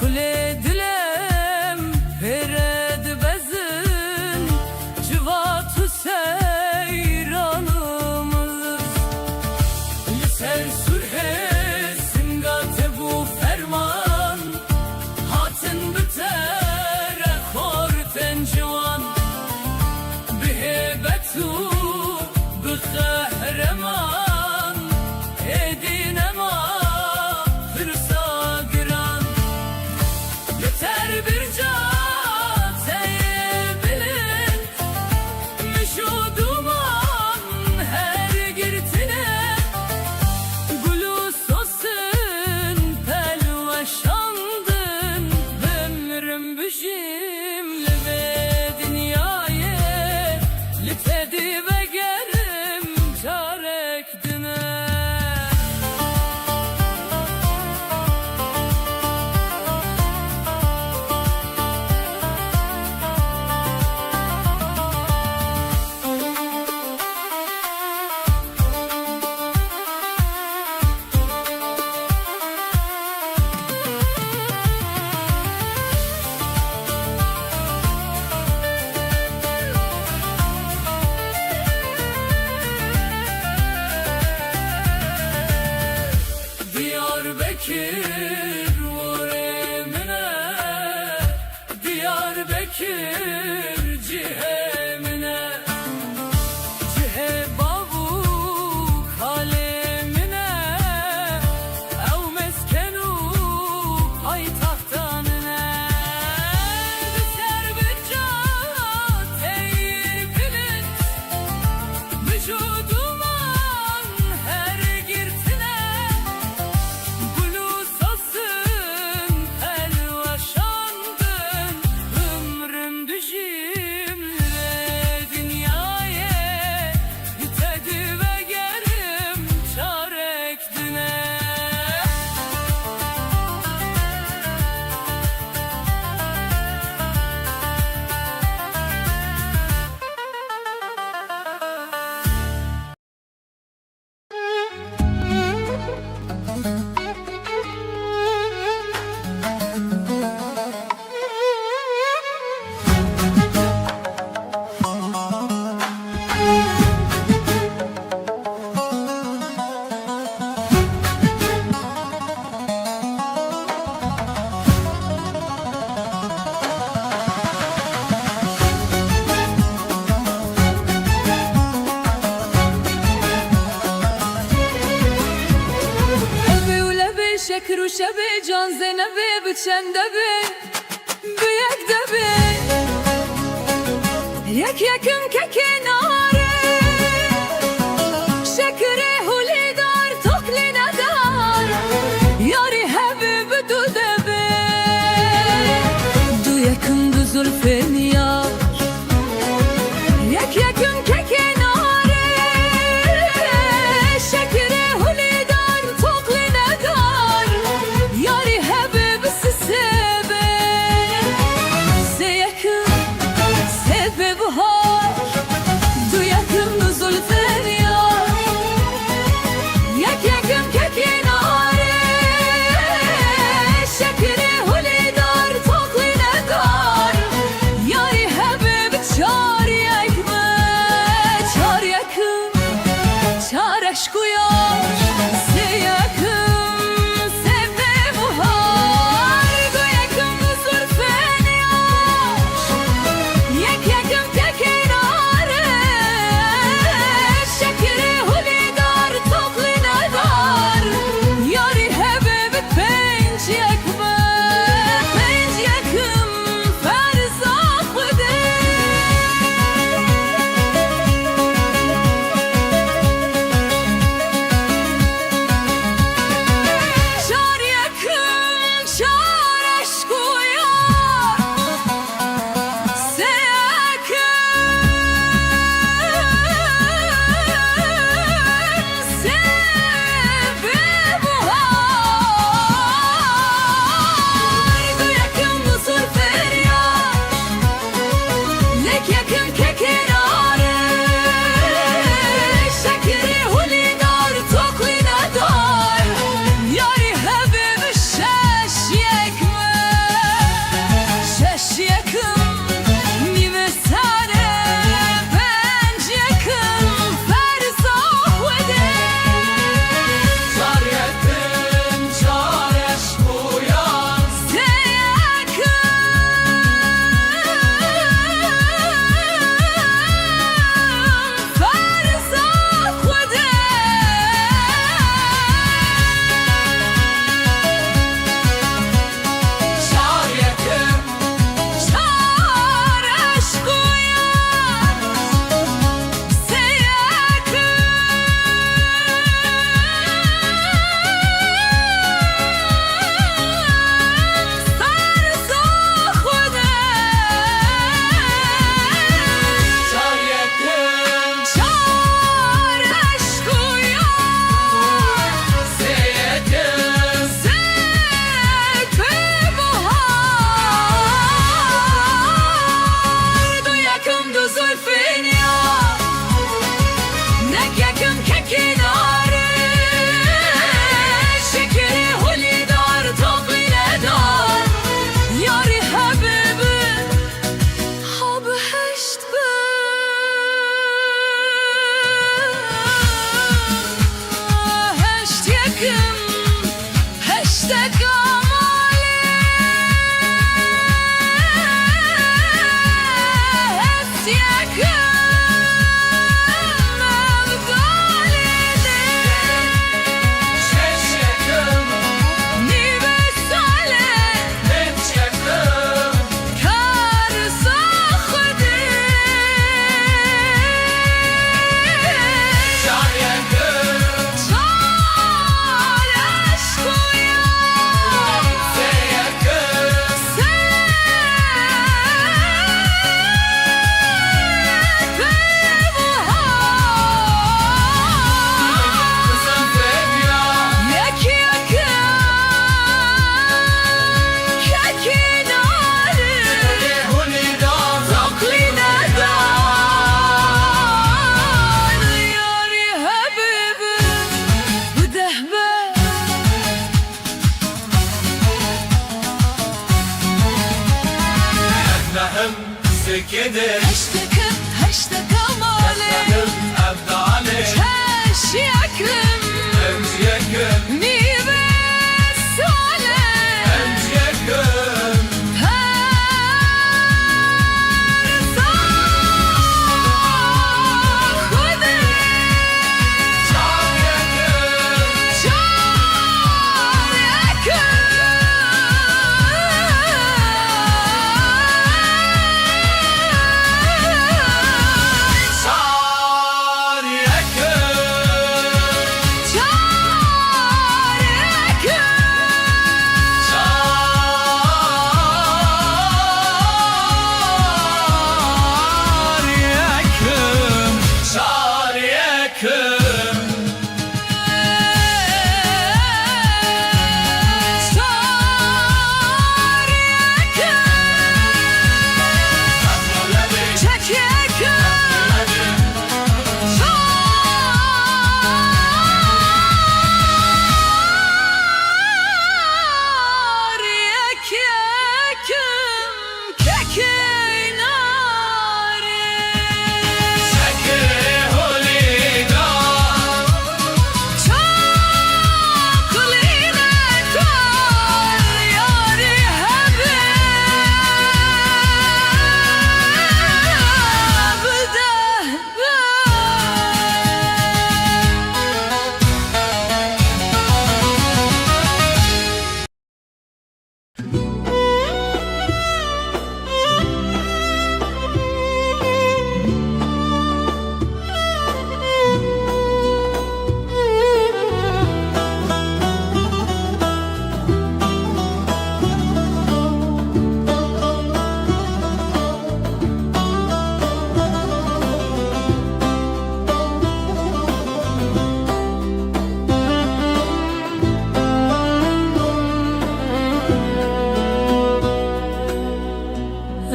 Kule dilem pered bezin Civatı seyranımız Liser sürhe simgate bu ferman Hatin bitere korten civan Bihebetu bıkahreman Edinema fırsa giran Yeter bir cateye bilin Mişu duman her girtine Gulu sosun pelveşandın Ömrüm büşimli ve dünyayı Litedi ve gerim çarekdine Diyarbakır vur emine Diyarbakır cihemine Cihe babu kalemine Ev meskenu paytahtanine Düşer bir cateyir bilit Vücuduman her girtine Bulusasın pelvaşandın Ömrüm düşümle dünyaya Yitedi ve gerim çarekdine Evi ulebi şekir u şebi can zenebi biçende bi Büyük de bi Yek yakın kekenare Şekri hulidar tokline dar Yari hebi büdü de bi Du yakın du zulfin yar Yek yakın kekenare Şekri hulidar tokline dar Yari hebi bisisebe Se yakın sebe bahar تكدر هشتكم هشتكم عليه أبدا عليه هش يكرم أنت يكرم مي بس عليه أنت يكرم هرزان خذي شعر يكرم شعر يكرم شعر يكرم شعر يكرم شعر يكرم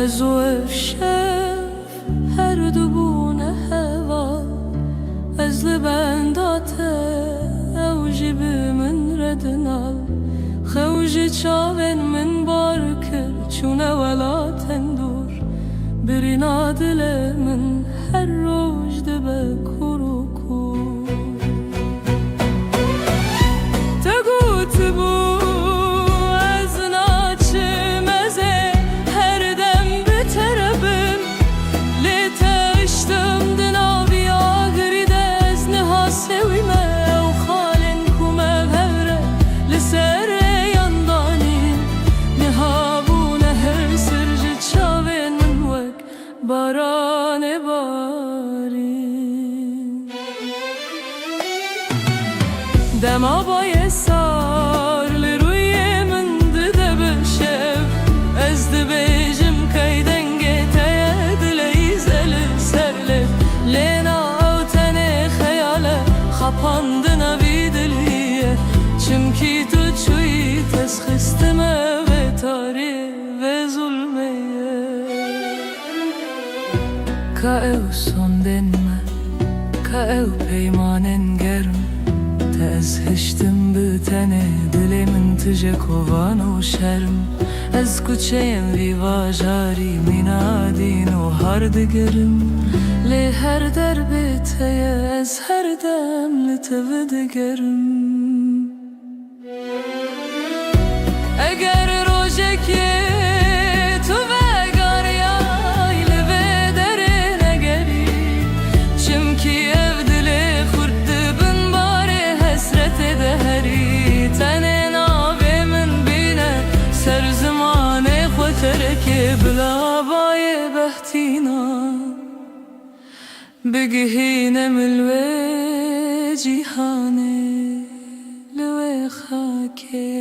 Ez o şef her dubune heva Ez li bendate ew jî bi min redin al Xew jî çavên min bar kir çûne welatên dûr Birîna dilê min her roj dibe kur û kur Te gotibû ez naçim ez ê her dem bi terebim Lê te iştim di navî agirî de ez niha sewî me ew xalên ku me hevre li ser rêyan danîn Niha bûne her sir ji çavên min wek baranê barîn Dema bayê sar li rûyê min dide bişev Ez dibêjim key dengê te ye dilê îzelê serlê Lê na ew tenê xeyale xapandina vî dilî ye Çimkî tu çûyî tesxistime vê tarê vê zulmê ye Ka ew sondên me ka ew peymanên germ Te ez hiştim bi tenê dilê min tije kovan û şerm Ez kuçeyên vî vajarî mînadîn û har digirim Lê her derbê te ye ez her dem li te vidigerim Eger rojekê tu vegariyay li vê derê negerî Çimkî ev dilê xurt dibin barê hesretê de herî Tenê navê min bîne ser zimanê xwe terekê Bila bayê behtînan bigihîne min wê cîhanê li wê xakê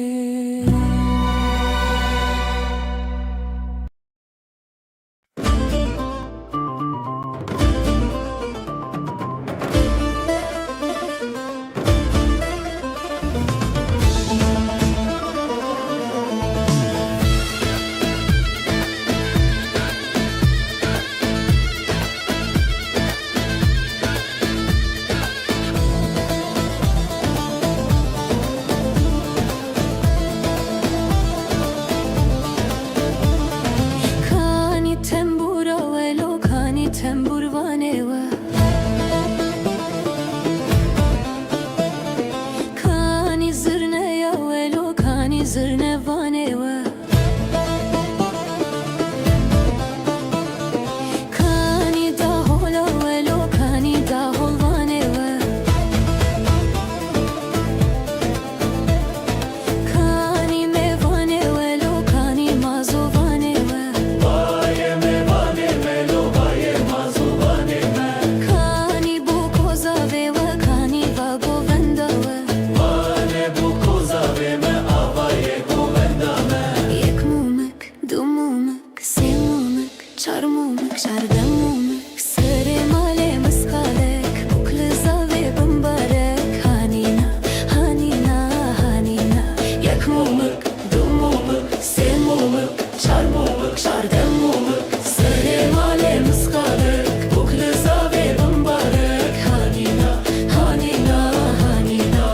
یک مومک دو مومک سه مومک چار مومک چاردم مومک سر مال مسقالک بکل زاوی بمبارک هانینا هانینا هانینا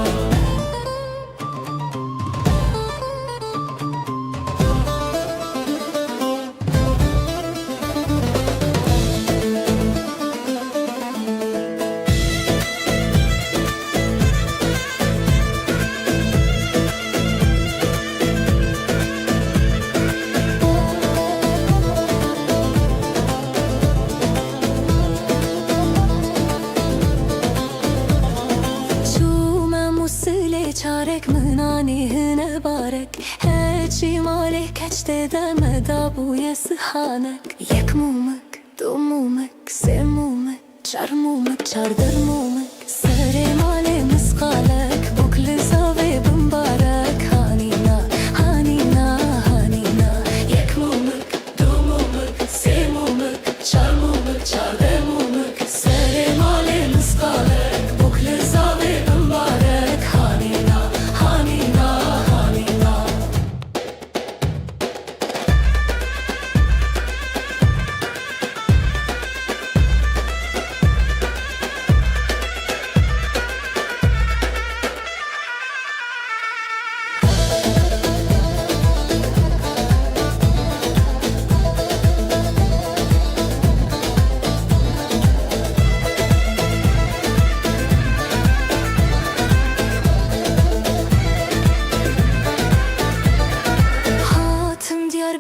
چارک منانی هنه بارک هچی مالک کچته دم دابوی سخانک یک مومک دو مومک سه مومک چار مومک چاردر مومک سر مال مسقالک بکل زاوی بمبارک هانینا هانینا هانینا یک مومک دو مومک سه مومک چار مومک چاردر مومک سر مال مسقالک بکل زاوی بمبارک هانینا هانینا هانینا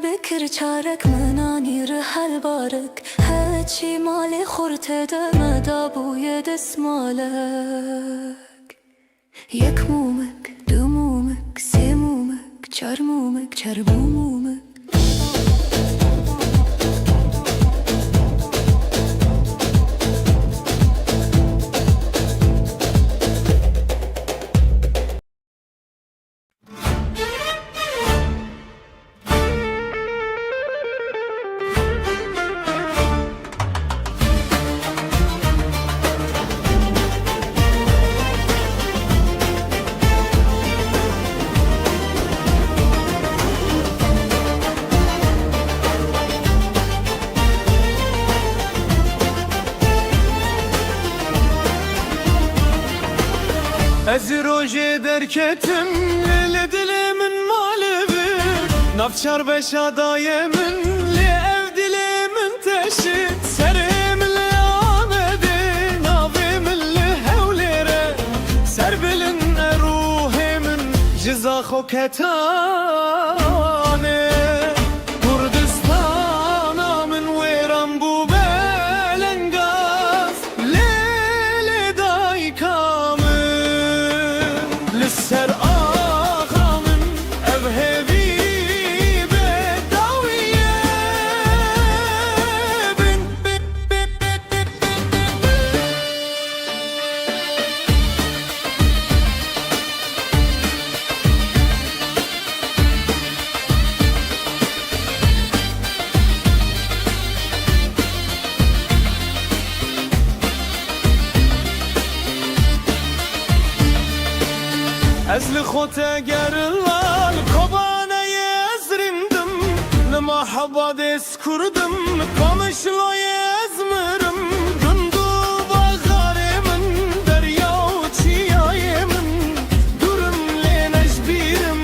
بکر چارک منانی رحل بارک هچی مال خورت دم دابوی دسمالک یک مومک دو مومک سه مومک چار مومک چربو مومک Ez roje derketim le dilimin malevi Nafçar beşa dayemin le ev dilimin teşi Serimin le amedi navimin le hevlere Serbilin ruhimin ciza khoketane Kurdistana min veran bu belengaz Lele daykamin للسر آخا من أبهبي بداوية بن أزل خوتا قرلال كوبانا يزرندم لما حبا ديس كردم قمشلو يزمرم دندو باغارمن درياو چيايمن درم لينش بيرم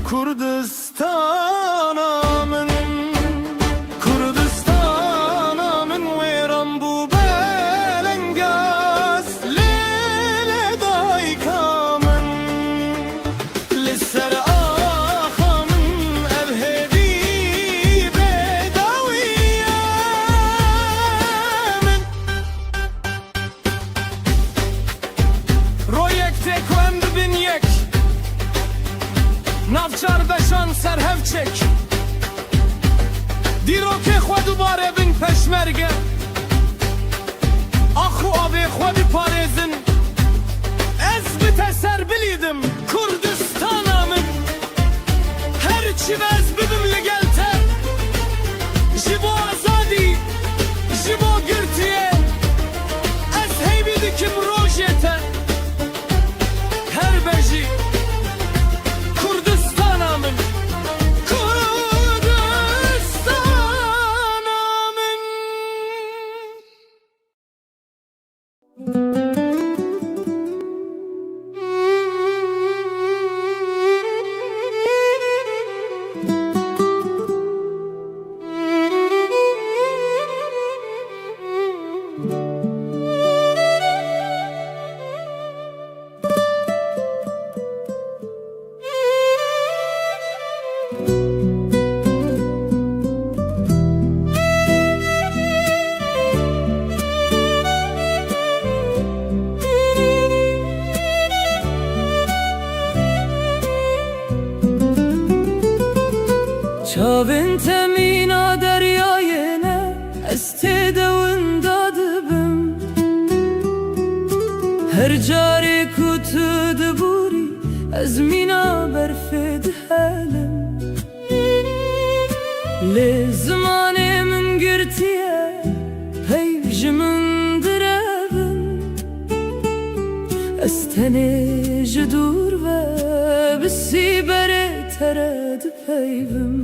كردستانا من كردستانا من ويرم بو بلنگاز ليلة دايكامن للسر آخا من أبهدي بداوية من رويك تكوان ببنيك نافچار بشان سرهفچك دیرو که خود دوباره بین پشمرگه آخو آبی خود پارزن از بتسر بلیدم کردستانامın هرچی vez ببیم لگلته جبو آزادی جبو گرتیه از هیبی دکم روژته هر بجی کردستان چاوین تمینا دریای نه از تیدوندا دبم هر جاری کو تو دبوری از مینا برفد حالم لی زمان من گرتیه پیج من درابم از تنه جدور و بسی بره ترد پیبم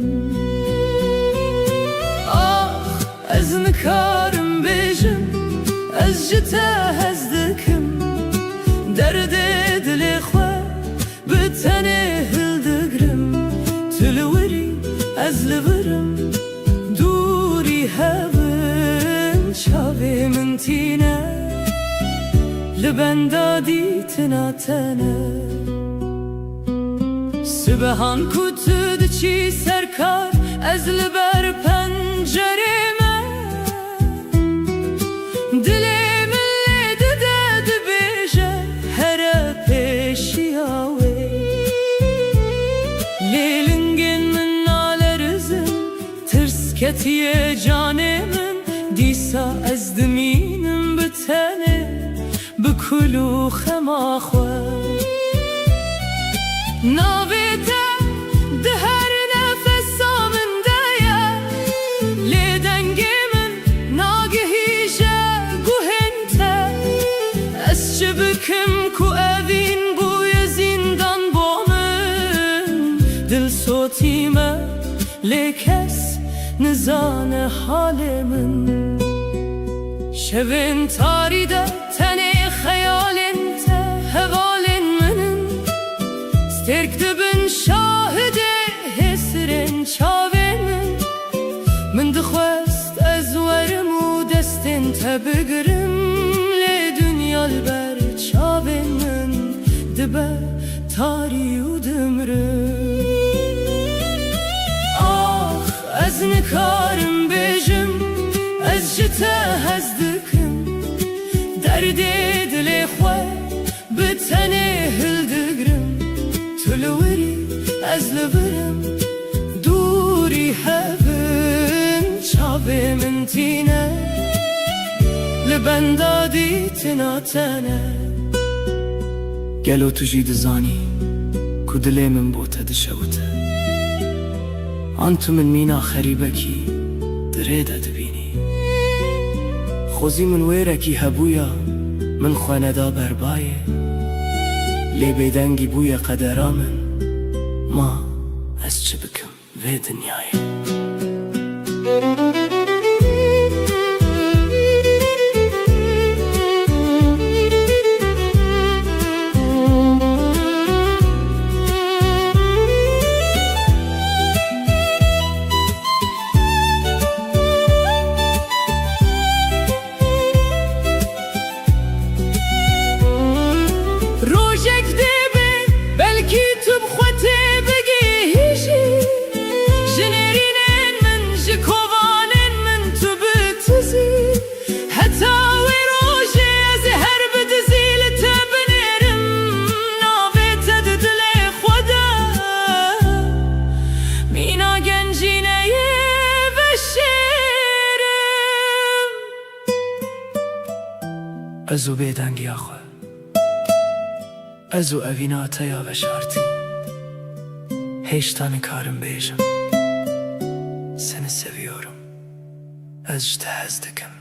آخ از نکارم بیجم از جتا هزدکم درد دل خواه به تنه هلدگرم تلوری از لورم دوری هبن چاوی من تینه لبندادی تناتنه سبحان کتو دچی سرکار از لبر پنجرمه دلم لیده داد بیجه هر پیشی آوی لیلنگن من نالرزم ترس کتیه جانمن دیسا از دمینم بتنه بکلو خماخوه ناویته ده هر نفس من دایا لیدنگی من ناگهیشه گوهنته از چه بکم کو اوین بوی زندان با من دل صوتیمه لیکس نزان حال من شبین تاریده تنه خیالنته هوالن منن سترک دبن شاهده حسرن چاوین من دخواست از ورم و دستن تبگرم لی دنیا البر چاوین من دبه تاری و دمرم آخ از نکارم بیجم از جتا هزدکم درد دل خواه به تنه هلدگرم تلوری از لبرم دوری هبن چاوی من تینه لبندادی تناتنه گلو تو جی دزانی کو دلی من بوته دشوته آن تو من مینا خریبکی دریده دبینی خوزی من ویرکی هبویا من خواندا بربایه لی بیدنگی بوی قدرامن ما از چه بکم و دنیای ازو بیدنگی آخوا ازو اوینا تیا و شارتی هیچتان کارم بیجم seni seviyorum از تهزدکم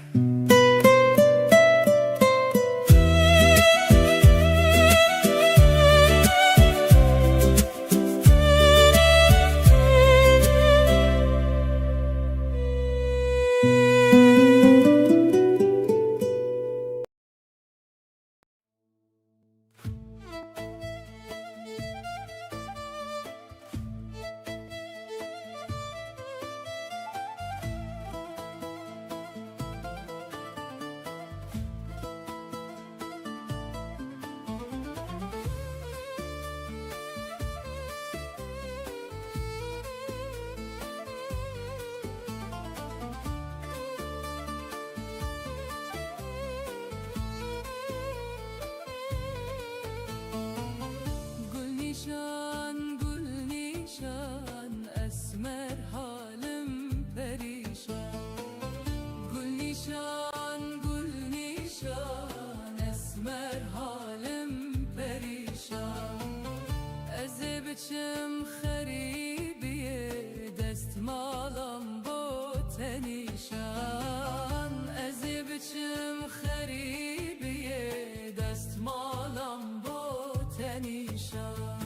biçim xeribiye destmalam bu tenişan Ez biçim xeribiye destmalam bu tenişan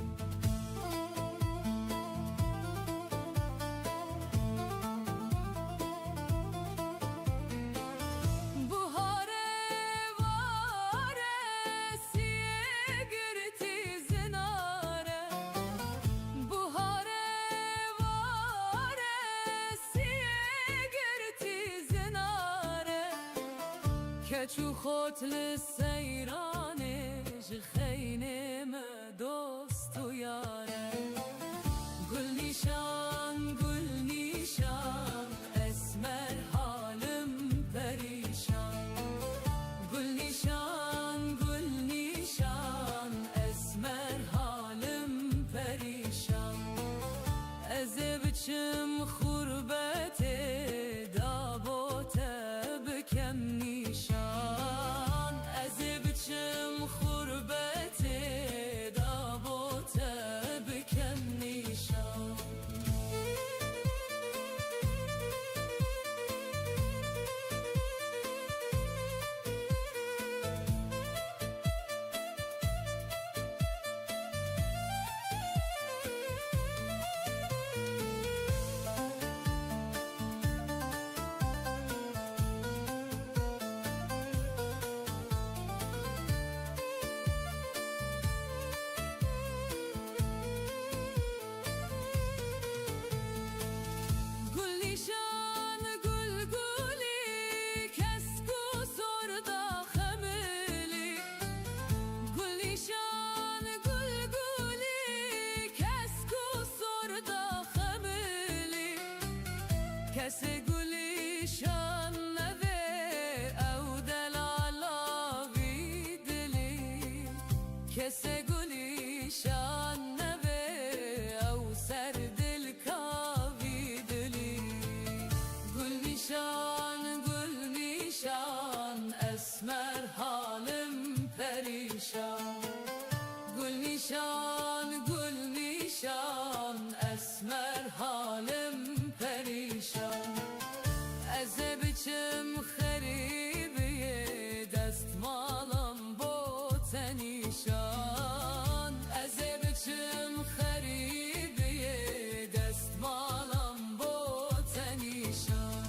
keçu خطل سیرانه خینه ما دوست و یاره گل نیشان اسمر حالم پریشان گل نیشان اسمر حالم پریشان از بچم خربت دابوت بکم نیشان از بچم خربت دابوت بکم نیشان کس گلیشان نوه او دلالاوی دلی کس گلیشان نوه او سر دل کاوی دلی گل نیشان اسمر حالم پریشان گل نیشان اسمر حالم پریشان از بچم خریبیه دستمالم با تنیشان از بچم خریبیه دستمالم با تنیشان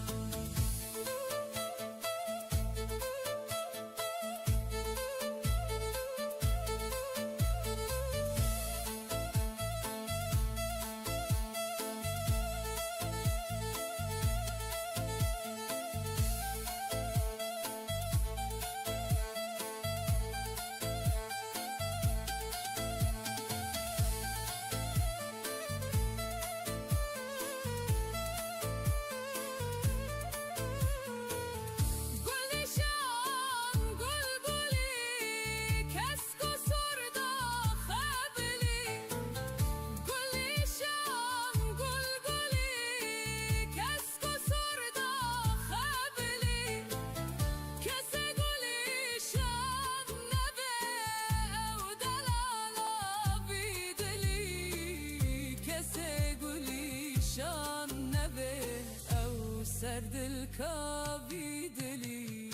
سر دل کاوی دلی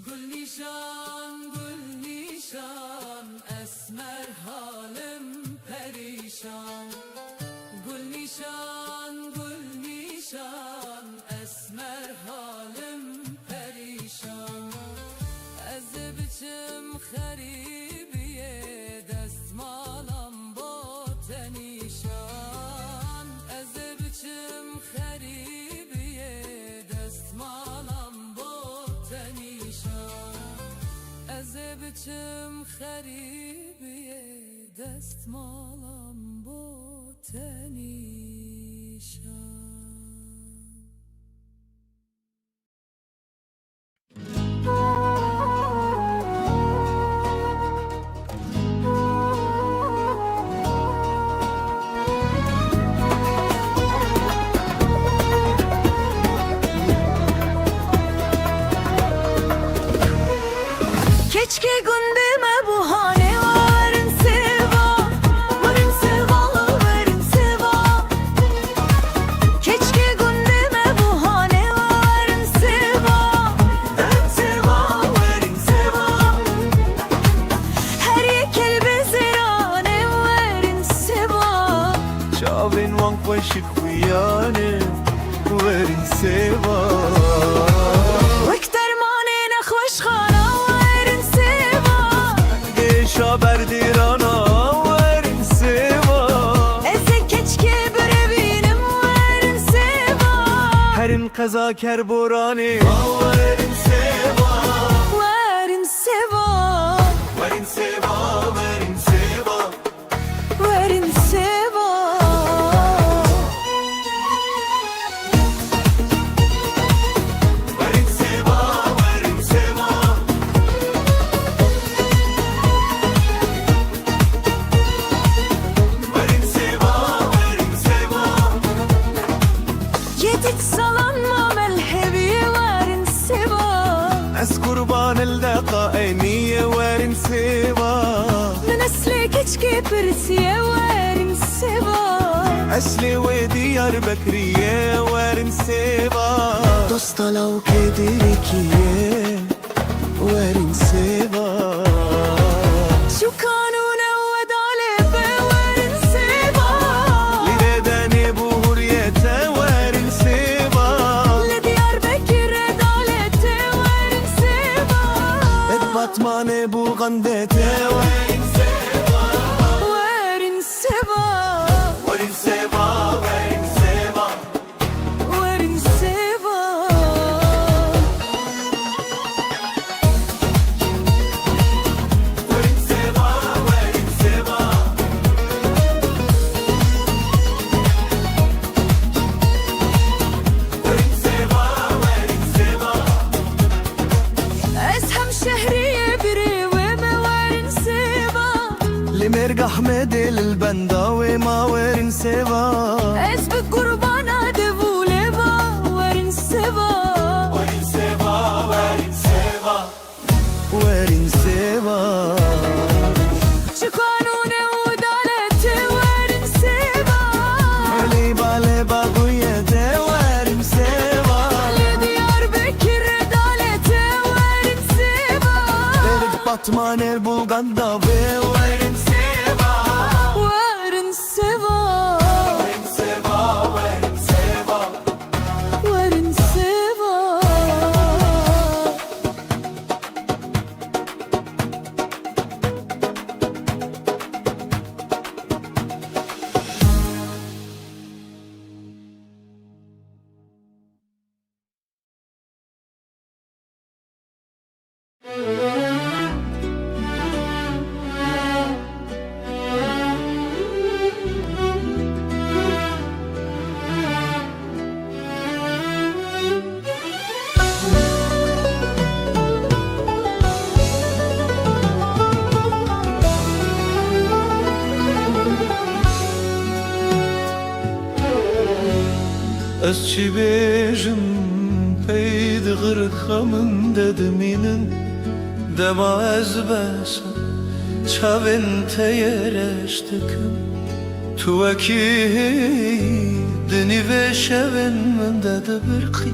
گل نیشان اسمر حالم پریشان گل نیشان اسمر حالم پریشان از بچم خریبیه دستمالم با تنیشان از بچم خریبیه دستمالم با تنیشان از بچم خریبیه دستمالم با تنیشان Keşke gündeme bu hane varın seva çavên wan xweş xuyanê werin seva Wek dermanê nexweşxana werin seva Êşa berdîrana werin seva Ez ê keçikê birevînim werin seva Herin qeza kerboranê werin seva Werin seva Werin seva werin seva Werin seva Werin seva werin seva Werin seva werin seva Yedit salanma melheviye werin seva Ez kurban الدقا عينية werin seva Min eslê keçikê pirsiye werin seva Eşli ve Diyarbakır'ye werin seva Dostalav kedirikiye werin seva Şu kanune vedale be werin seva Liredeni bu hürriyete werin seva Le Diyarbakır adalete werin seva Et batmane bu gandete werin seva Werin seva Werin seva werin seva Werin seva Werin seva werin seva Werin seva werin seva Ez hem şehriye biri ve me werin seva لمرجح مدل البندا وما werin seva Ez bi kurbana devuleva werin seva werin seva werin seva werin seva Şu kanune adalete werin seva Liba liba guyede werin seva Le Diyarbakır adalete werin seva Derik batman el bulganda ve werin seva Werin seva werin seva werin seva Werin seva Ez çi bêjim peyd xirxamın dedimînin Dema ez besa çavên te yereş dikim Tu wekî dinî vê şevên min de dibirqî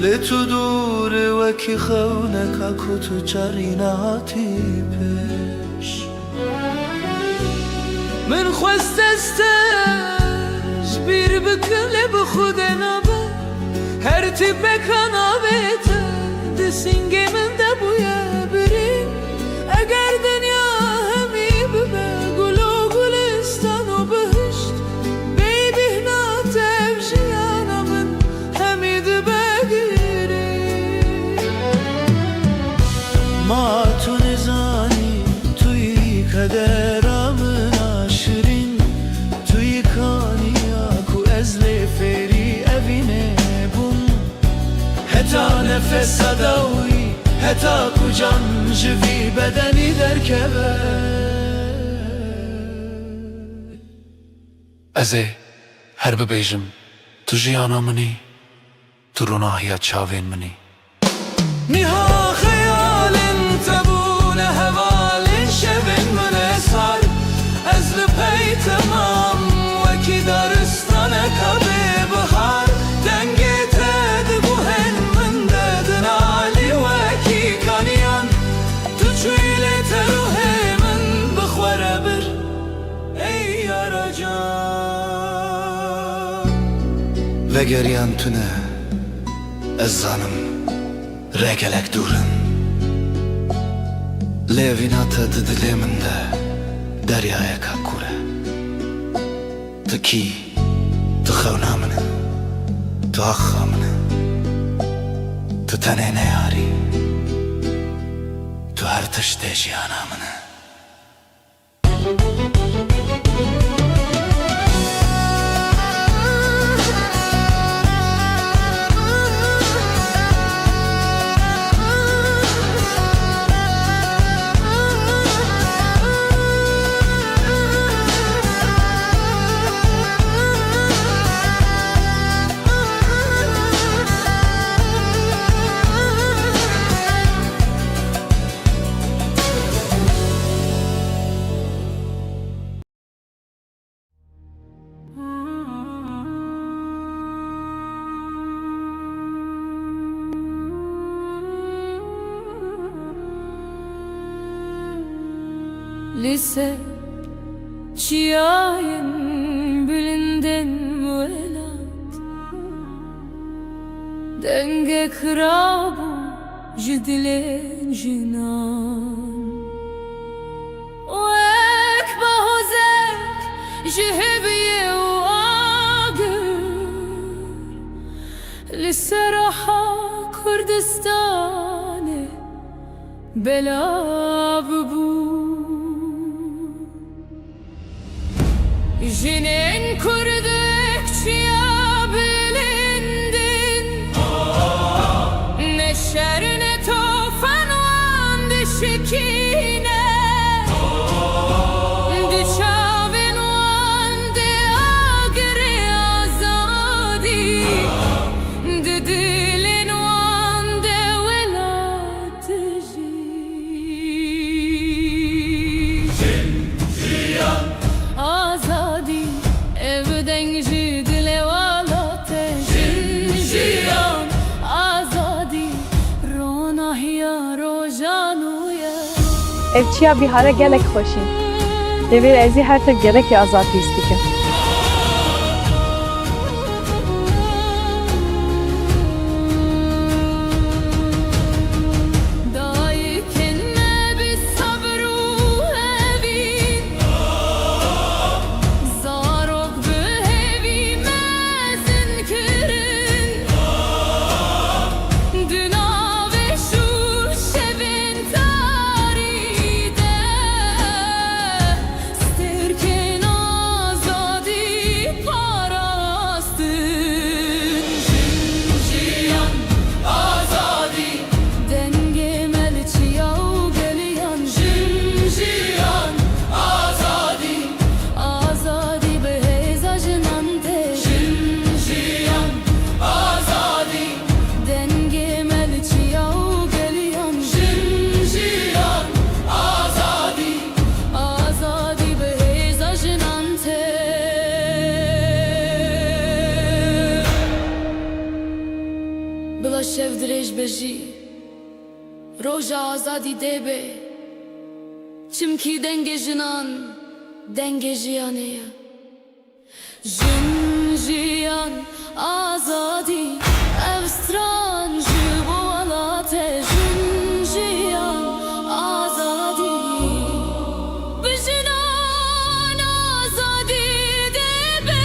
Lê tu dûrê wekî xewneka ku tu carî nehatî pêş Min xwest ez te ji bîr bikim lê bi xudê nabe Her tîpeka navê te di sîngê min de bûye birî Eger dinya hemî bibe gul û gulistan û bihişt Bêbîhna tev jiyana min hemî dibe girî Ma tu nizanî tu yî kadera min aşirîn Tu yî kaniya ku ez lê fêrî evînê bûm Heta nefesa da wî heta ku can ji vî bedenî derkeve Ez ê her bibêjim tu jiyana minî Tu rûnahiya çavên minî Niha xeyalin tebûne hevalin şevin min esar Ez li pey temam wekî daristaneka bê bihar Dengê te dibu hen min de din alî wekî kaniyan Tu çûyî lê te ruhê min bixwere bir Ey yara can ve geryan tüne ezanım regelek durun Levinata didiliminde deryaya kakure Tıki tıxevnamını Tıakhamını Tıtenene yari Tu her tışte jiyanamını Lise çiğayın bilinden velat Denge kırabu jidilen jinan Vek bahozek jihibiye u agır Lise raha Kurdistane bela bu Jinin kurdukça bilindin Ne şer ne tofan vandı şekine Düşavin vandı agri azadi Didilin vandı velatıcı Azadi evden jidile valate Jiyan azadi ronahiya rojanuya Evçiya bihara gelek xoşin. Devir ezi her tır gelek azatî istikim. Bila şevdirej beji Roja azadi debe Çimki denge jinan Denge jiyaneye Jin jiyan azadi Evstran jibo alate Jin jiyan azadi Bijinan azadi debe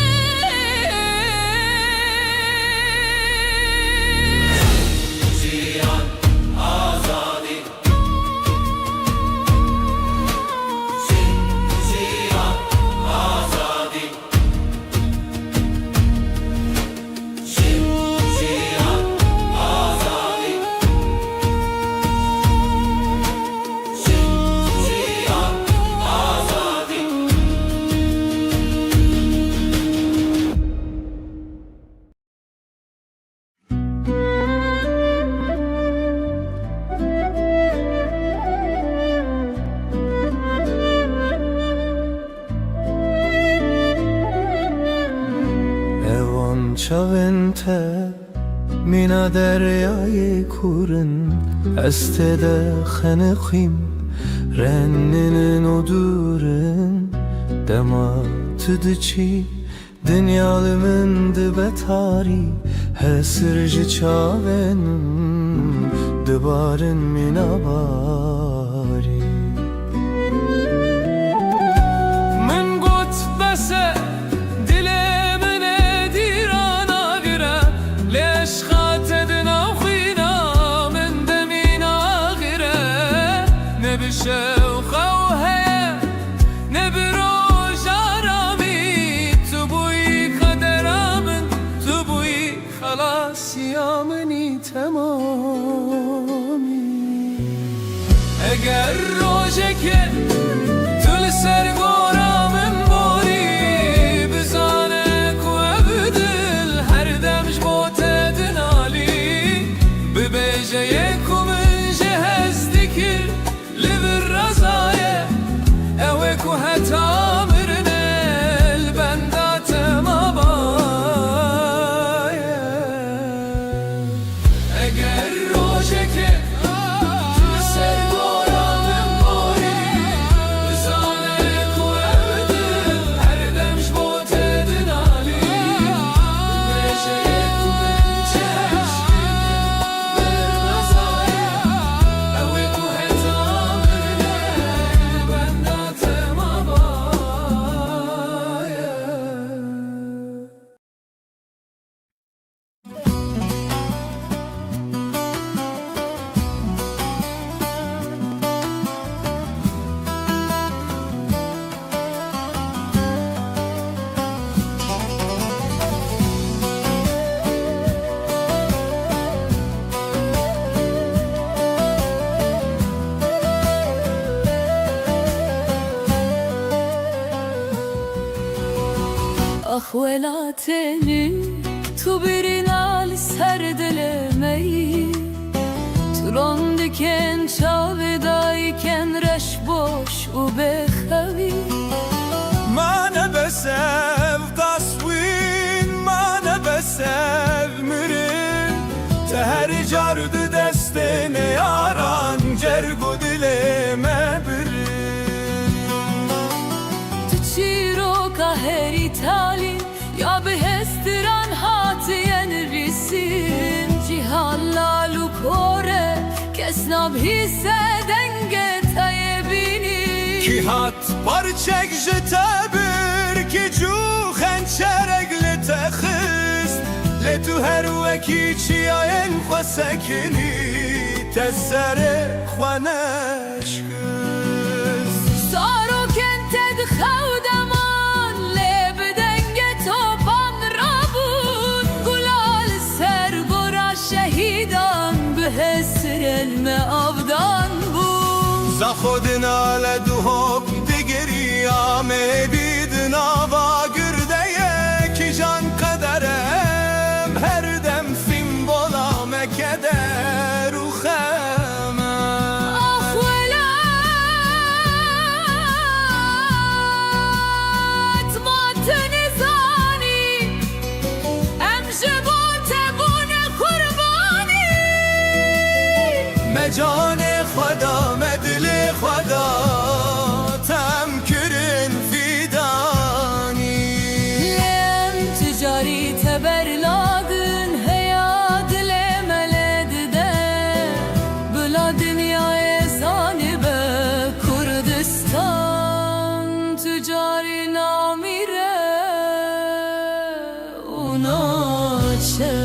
Çavente mina deryayı kurun Estede xeneqim renninin odurun Dema tıdıçi Dünyalımın betari Hesirci çaven Dibarın minabari من قلت بس دلي من ديرانا غيره ليش خاتدنا وخينا من دمينا غيره نبي شوخة وهي نبي روج عرامي تبوي خدرا من تبوي خلاص يا مني تمامي اگر روجك تل سرگورا من بوری بزانك و بدل هر دمش بوتد نالی ببیجه یکو من جهز دکر لبر رزایه اوکو هتا مرنه البندات مبایه اگر روجك تل سرگورا من بوری بزانك و بدل هر دمش بوتد نالی ببیجه یکو من جهز لبر رزایه اوکو هتا مرنه البندات مبایه Ah velateni tu birina ser dilemeyi Turon diken çavedayken reş boş u behavi ما نبسف تصوين ما نبسف مرن تهر جارد دستين ياران جرگو دلime Tu çiro kaheri tali ya behestiran hatiyen risim Cihanla lukore kesnab hisseden getayebini Ki hat parçek jtebir ki cu xençerek li texist Le tu her wekî çiyayen xwe sekinî te serê xwe neşkist Saroken ted xewdeman lê bi dengê topan rabûn Gulal ser gora şehîdan bi hesrên me avdan bûn Za xodina le duhok digiriya me bîdina va gürdeye ki can kaderem her dem simbola me keder û xeme Ah welat ma tu nizanî em ji bo te bûne qurbanî me canê xweda me dilê xweda tem kirin fidanî Lem ticarî teberladın heya dilê me lê dide Bila dünyayê zanî be Kurdistan ticarî namîre û naçe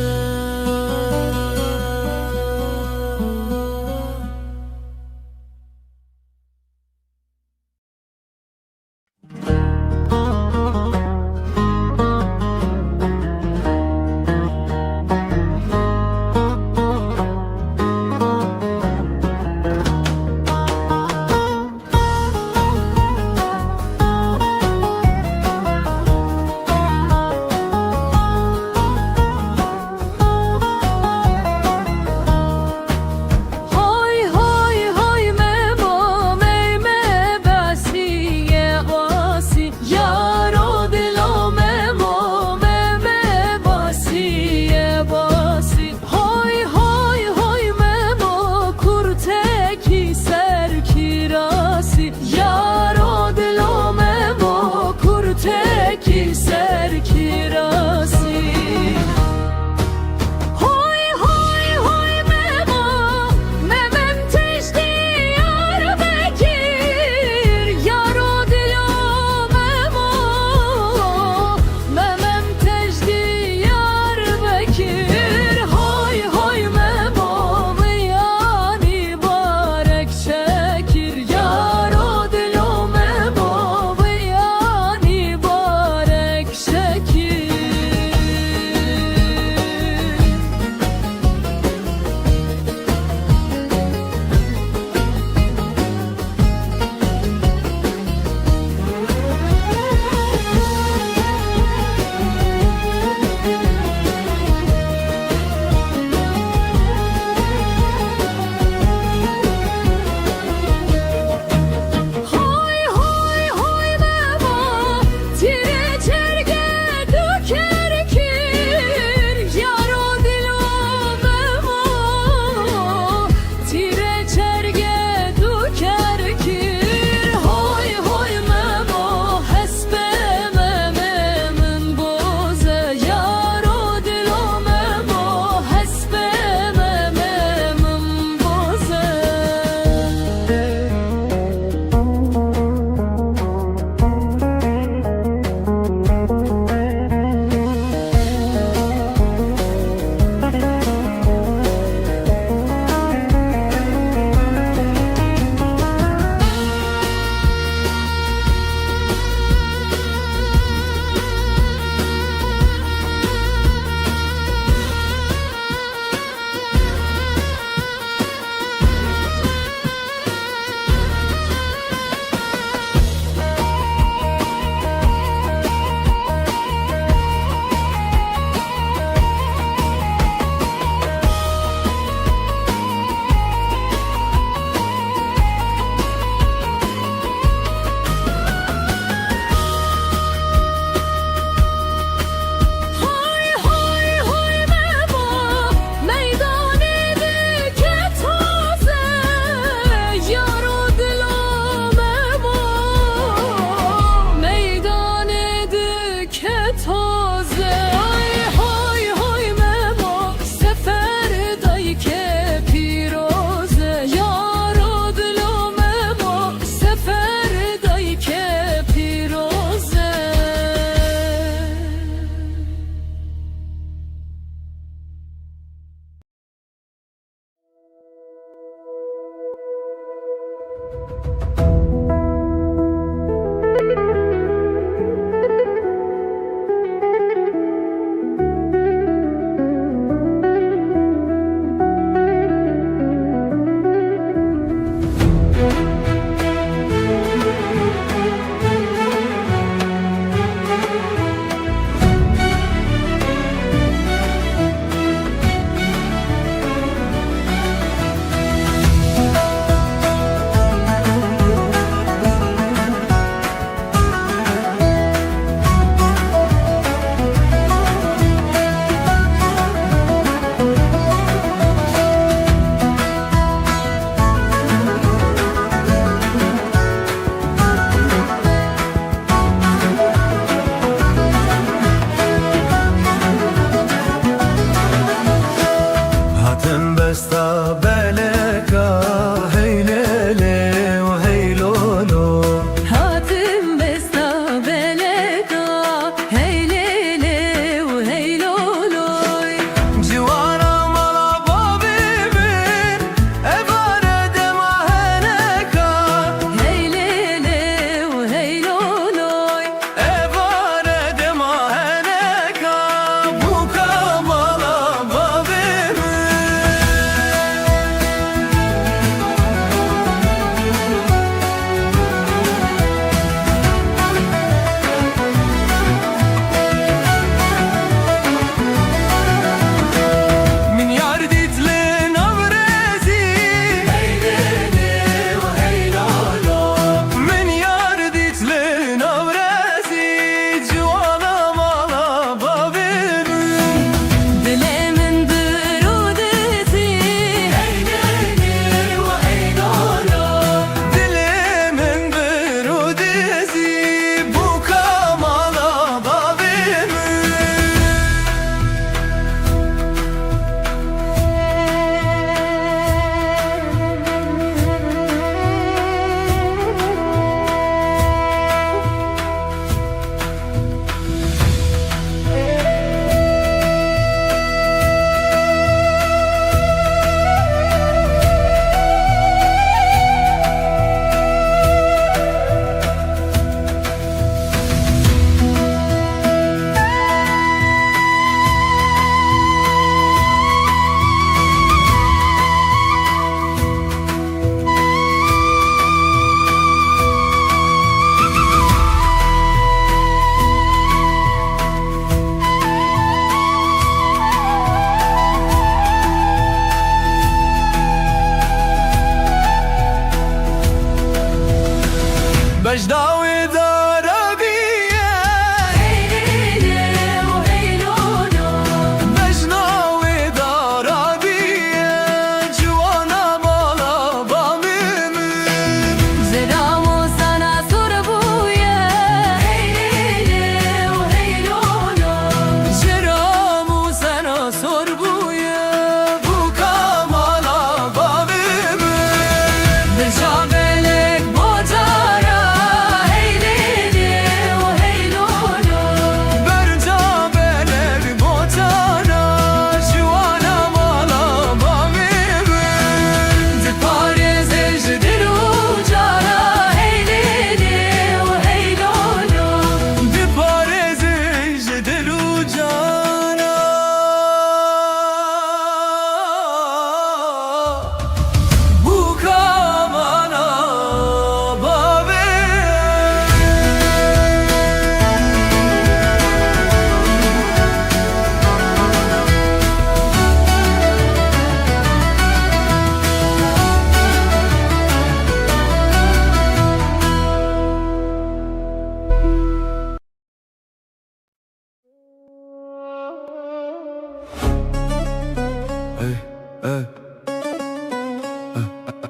ey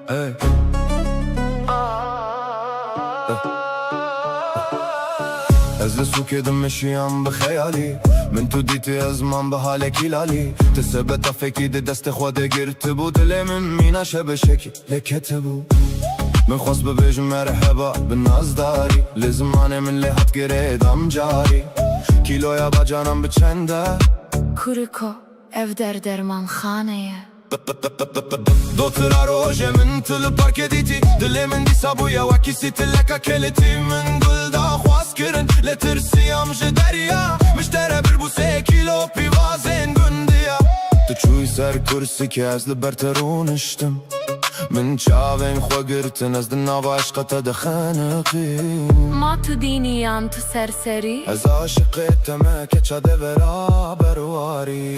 ey از لسوك مشيان بخيالي من تو ديتي ازمان بحالك هلالي تثبت فيكي دي دست خواده گرتبو دلي من مينا شبشكي لكتبو من خواست ببيجم مرحبا بالناز داري لزمانه من لحط گريدم جاري كيلويا باجانم بچنده کورکو ev derman خانه دوترا روجه من تل بارك ديتي دلي من دي سابويا وكيسي تلكا كلتي من قل دا خواست كرن لترسيام جدريا مشترى بربوسه كيلو بيوازين قنديا تشوي سر كرسي كاز لبرترونشتم من چاوين خوا گرتن از دناوا عشقتا دخانقي ما تو دينيان تو سرسري از عاشقت ما كتشا دورا برواري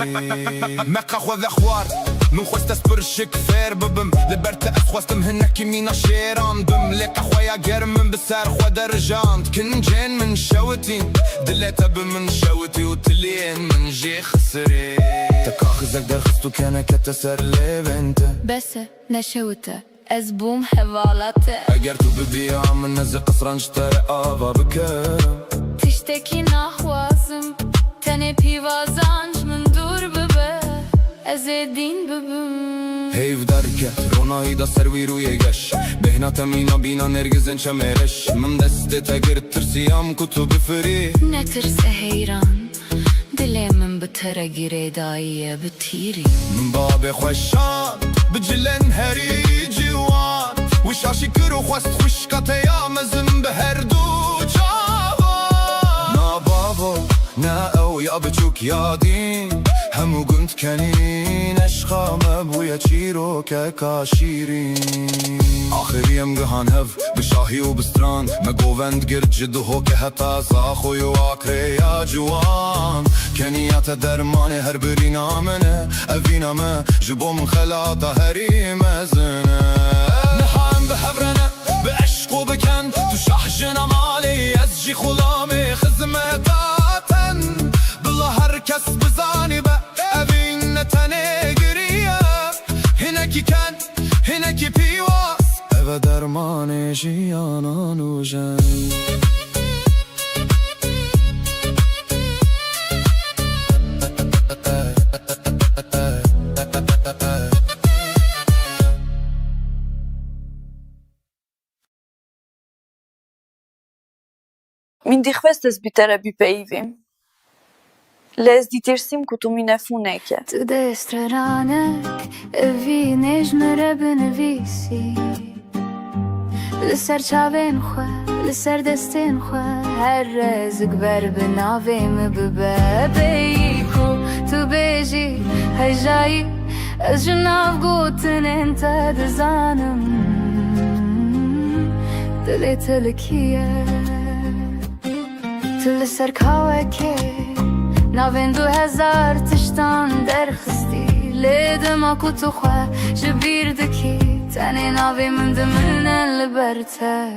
مكا خوذ خوار من خواست اسبرشك فير ببم لبرت اخواستم هنكي مينا شيران بم لك اخويا جرم بسار خوا درجانت كن جين من شوتين دليتا بمن شوتي وتلين من جي خسري تكاخزك درخستو كان كتسر ليفنت بس نشوته از بوم حوالته اگر تو ببيع من نزل قصران اشتري ابا بكرم تشتكي نحوازم تنه پیوازانج من دور ببه از دين ببم هيف دركت روناي دا سروي روي قش بهنا تمينا بينا نرجزن شمرش من دست تقرت ترسيام كتب فري نترس هيران دلي من بترى قريداية بتيري من باب خوشان بجلن هري جوان وشاشي كرو خواست خوش قطيا مزن بهردو جاوان نا بابو نا او يا بچوك يا دين همو قنت كنين اشخا مبويا چيرو كاشيرين آخر يم قهان هف بشاهي وبستران ما قوفند قرد جدو هو كهتا زاخو يواكري يا جوان كنيات درماني هر برينا منه أفينا ما جبو من خلاطة هري مزنه نحام بحبرنا بعشق وبكن تشحجنا مالي أزجي خلامي خزمتاتن بالله هركس بزاني بقى أفين تنقرية هناكي كان هناكي بيواس أفا درماني جيانا نوجن Min dikhvestes bitera bipeyvim. Lez ditirsim kutu minefuneke. Tu destraranek evi nejmere benevisi لسر چاوین خواه لسر دستین خواه هر رزق بر بناویم ببه بیکو تو بیجی هجایی از جناف گوتن انت دزانم دلی تلکیه تو لسر کاوه که ناوین 2000 تشتان درخستی لیدم اکو تو خواه جبیر دکی تاني ناوي من دمنا لبرته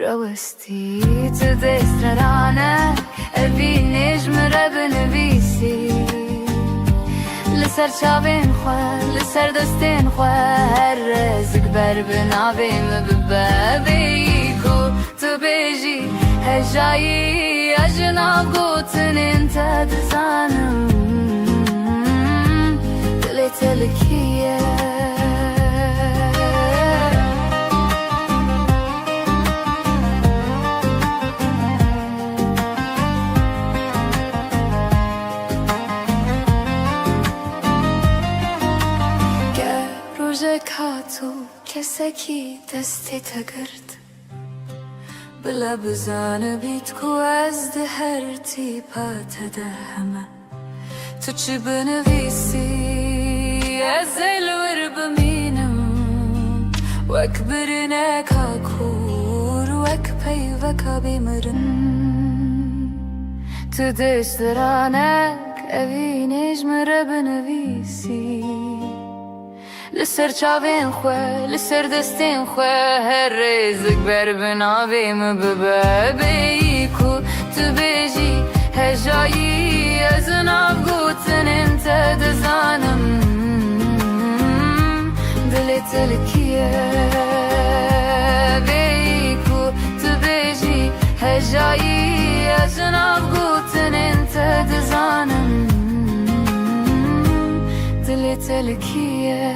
روستي تدسترانا أبي نجم رب نبيسي لسر شابين خواه لسر دستين خواه هر رزق بر بناوي مببابيكو تبيجي هجاي أجناب قوتن انت دزانم دلي تلكيه کاتو کسکی دستی تگرد بلا بزانه بیت کو از ده هر تیپات ده همه تو چی بنویسی از الور بمینم وک برنه کاکور وک پی وکا بیمرن تو دشترانک اوی نجم را بنویسی لسر چاوین خواه لسر دستین خواه هر رزق بر بناویم ببابیکو تو بیجی هجایی از ناف گوتن انت دزانم تلکیه بیکو تو بیجی هجایی از ناف گوتن انت دزانم دل تلکیه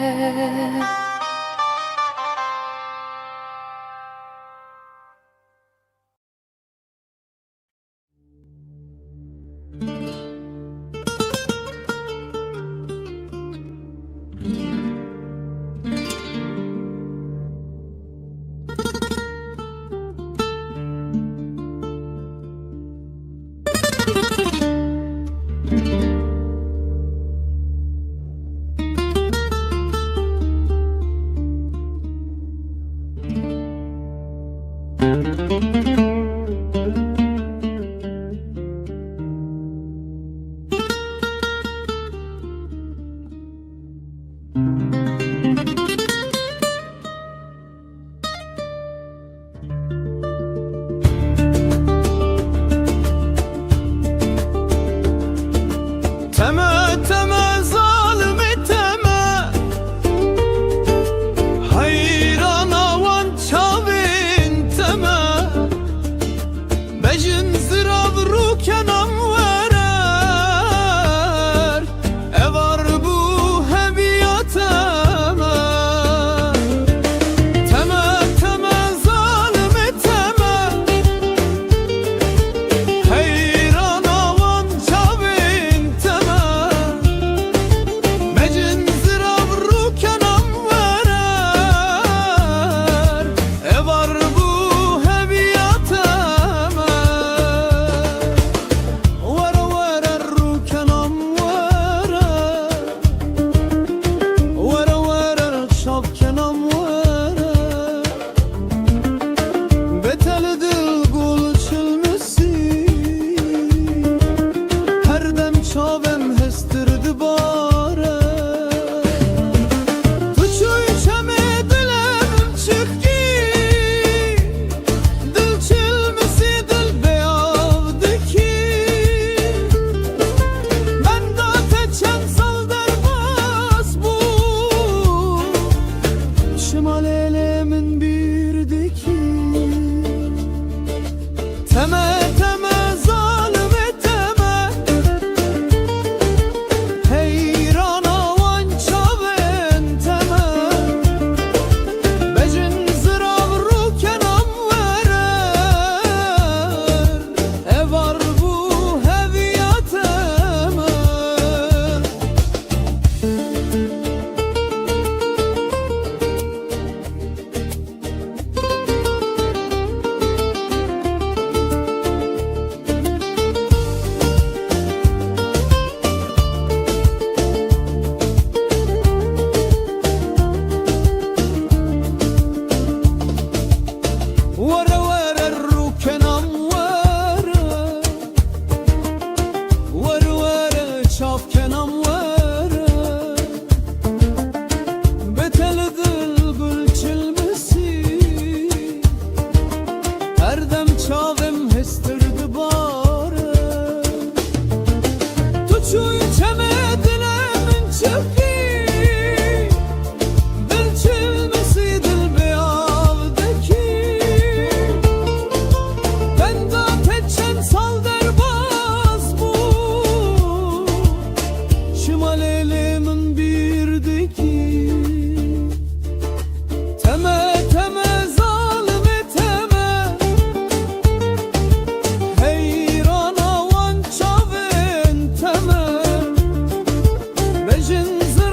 Visions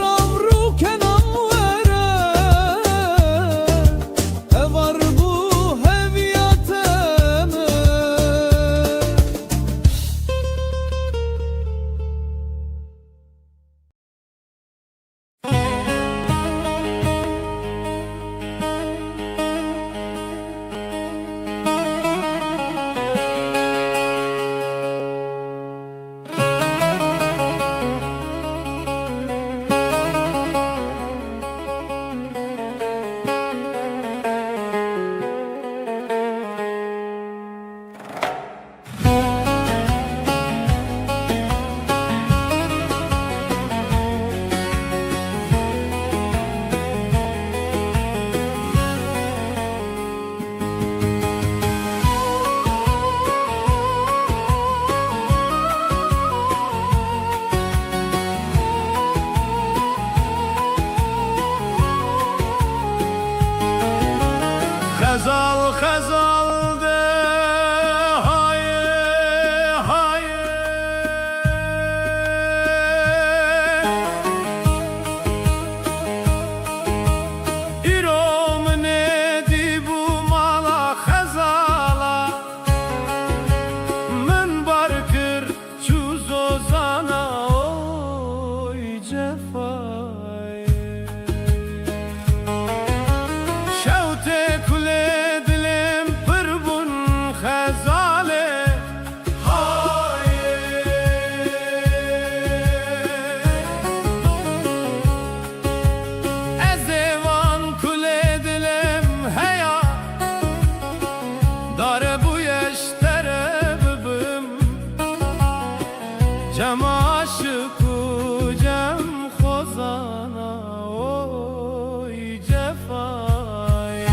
aşık ucem khozana oy cefayı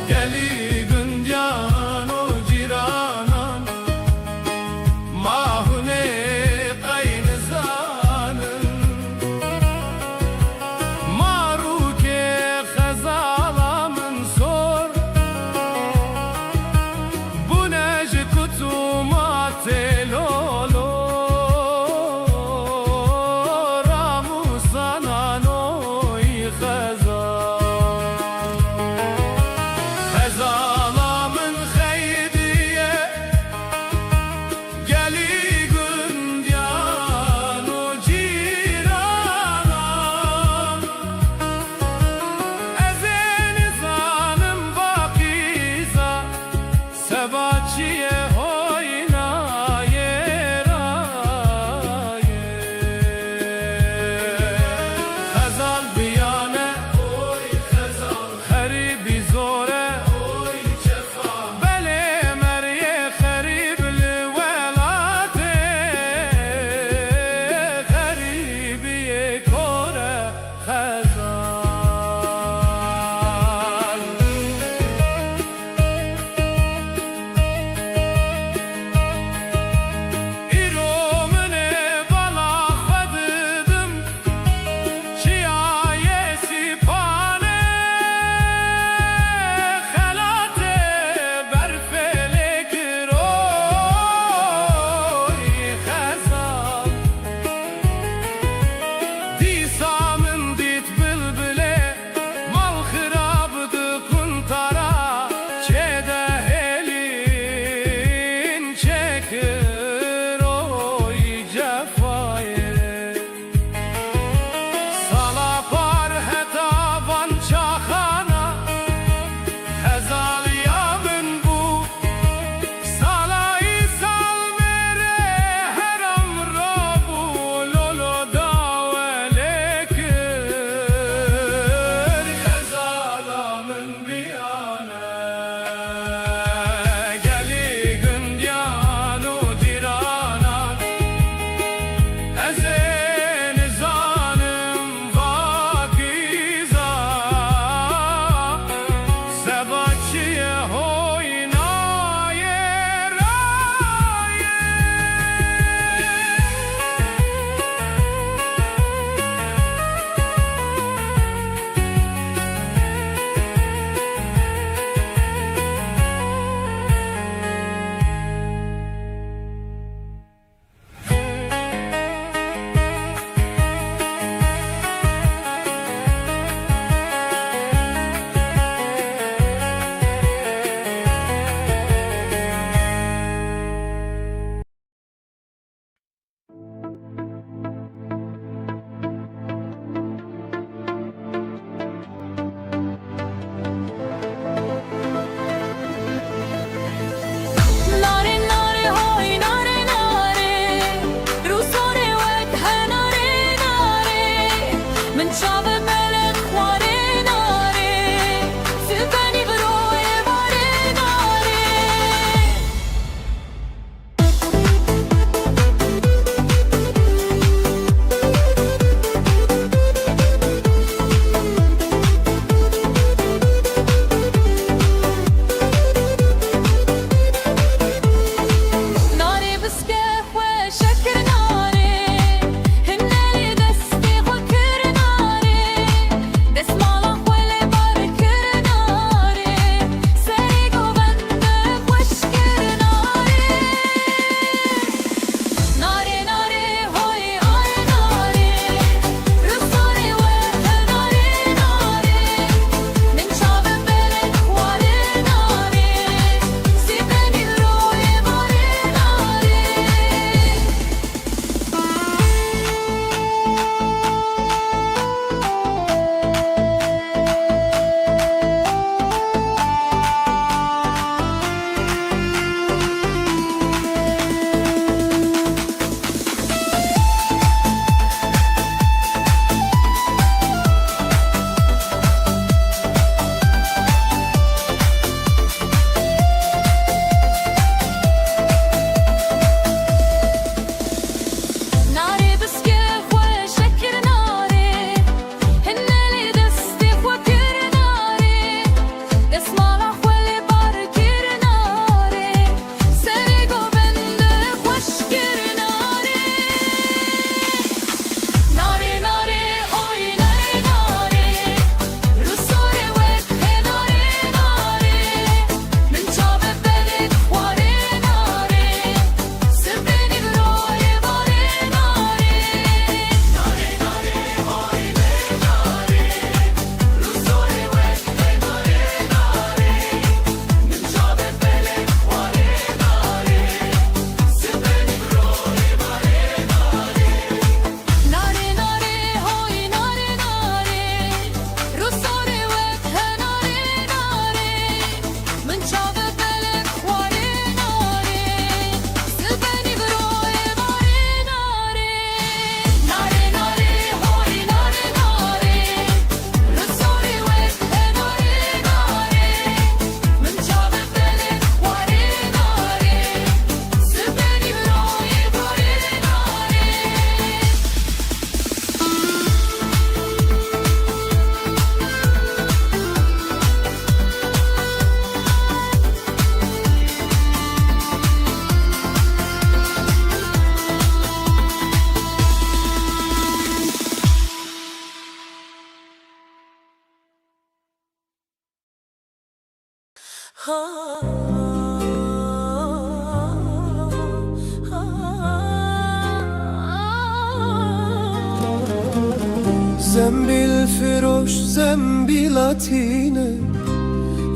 Geli güncan o ciranan mahune qaynizanın maruke khazalamın sor bu nece kutuma telol زنبیل فروش زنبیلاتینه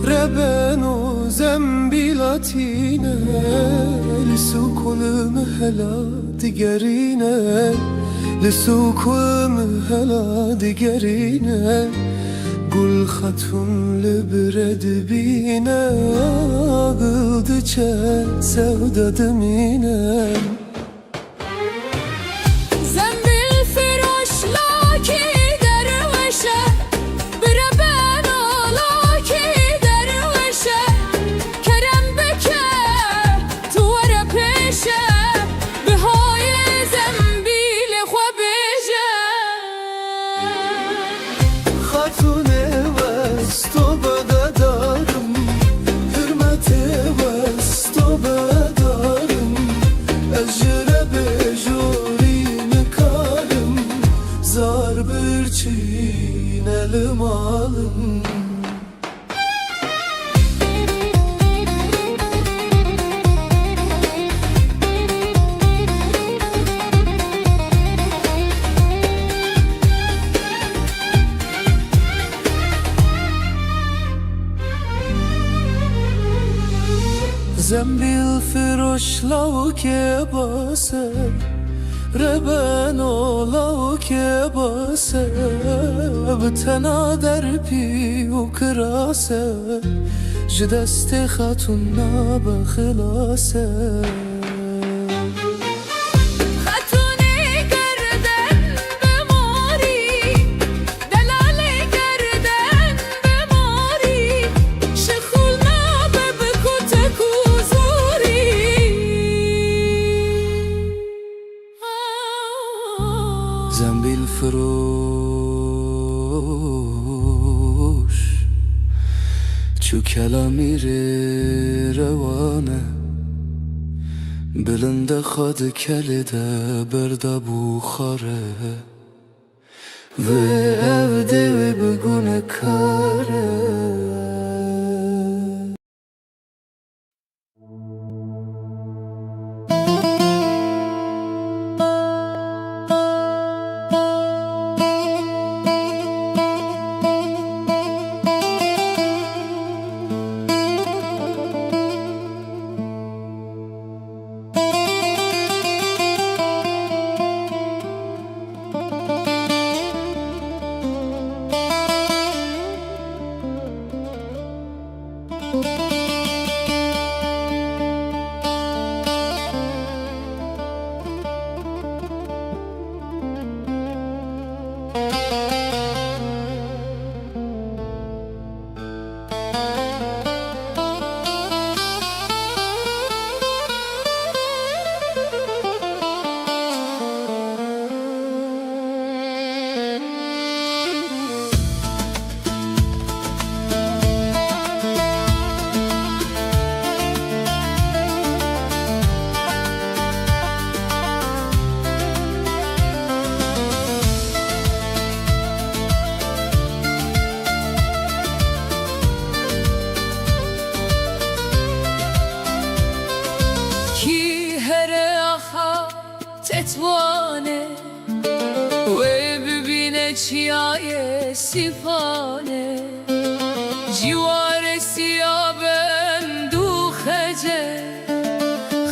ربنو زنبیلاتینه لسو کلم هلا دیگرینه لسو کلم هلا دیگرینه گل خطون لبرد بینه قلد چه سودا دمینه çiğnelim alım زنبیل فروش لاو که باسه ربنا لو که باسه بتنا در پی و کراسه جدست خاتون نابا خلاصه زنبیل فروش چو کلامی روانه بلند خود کلیده برده بخاره و evde ve bugüne kare تتوانه و ببینه چیای سیفانه جوار سیابن دو خجه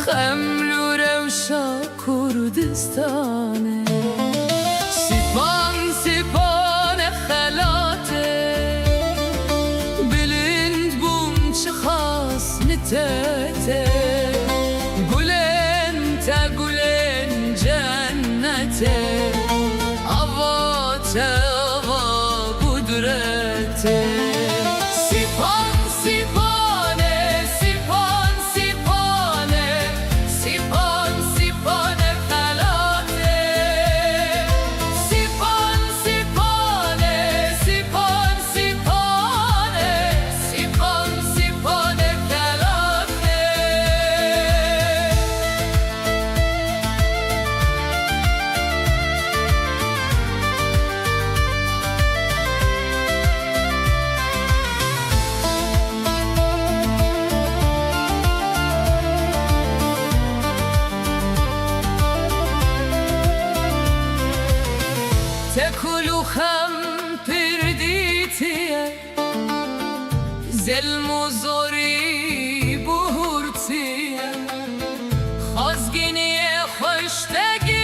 خملو روشا کردستانه سیپان سیپان خلاته بلند بوم چه خاص نتته Ava kudrete Sipan sipane Sipan sipane Sipan sipane felate Sipan sipane Sipan sipane Sipan sipane felate المزوری بورتی خازگینی خوشتگیرتینه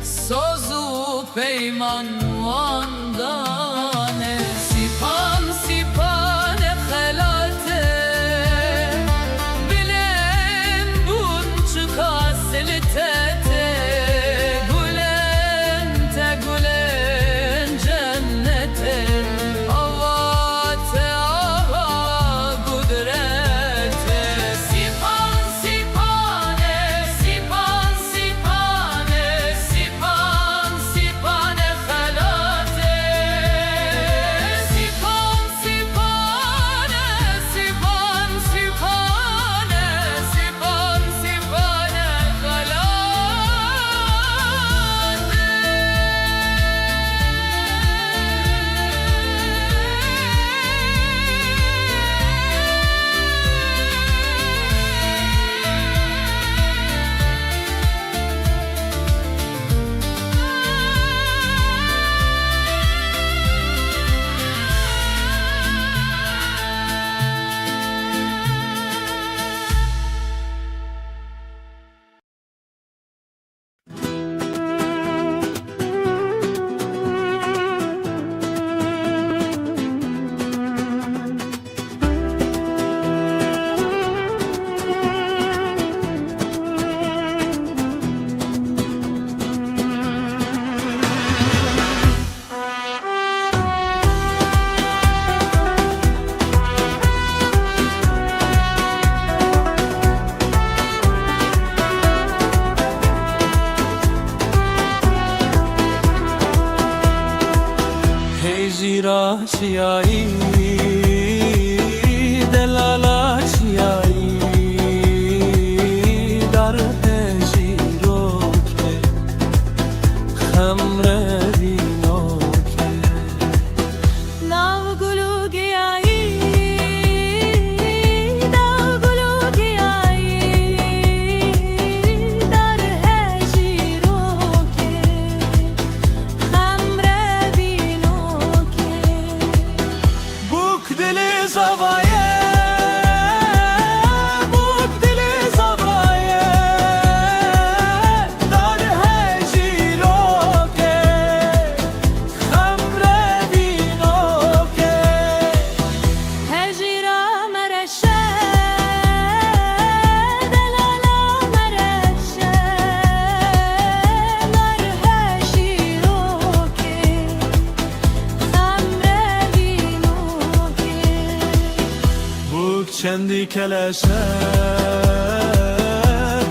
سازو پیمان واندانه سیپان سیپان خلاته بلن بون چکا سلتته گلن تا گلن جنته آوات آوا قدرته سیپان سیپانه سیپان سیپانه سیپان سیپان خلاته سیپان سیپانه سیپان سیپانه سیپان سیپان زیرا چیایی دلالا چیایی در هجی رو که خمر بینو که ناو گلو گیایی ناو گلو گیایی در هجی رو که خمر بینو که بوک دل زوایه بوک دل زوایه در هجی رو که خمر بینو که هجی را مرشه دلالا مرشه در هجی رو که خمر بینو که بوک چندی کلشه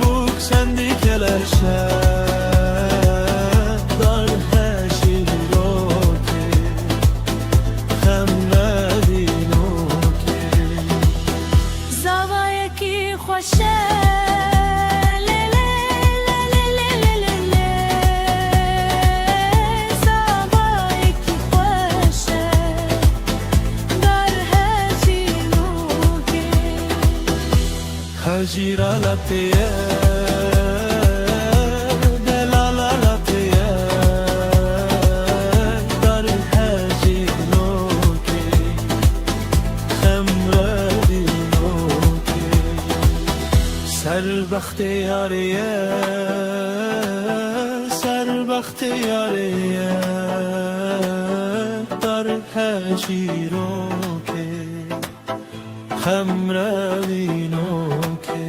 بوک چندی کلشه در هجی رو که خمر بینو که زوایه کی خوشه لیلی لیلی لیلی لیلی زوایه کی خوشه در هجی رو که هجی را لطیه دلالا لطیه در هجی رو که خمر بینو که سر بخت یاریه سر بخت یاریه در هجی رو که خمر بینو که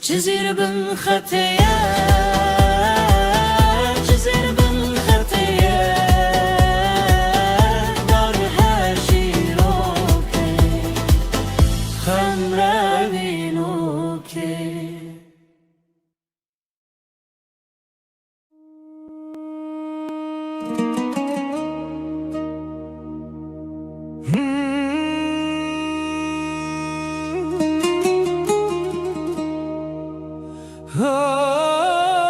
جزيرة بن خطية جزيرة بن خطية دار هاشي روكي خمرة بينوكي Oh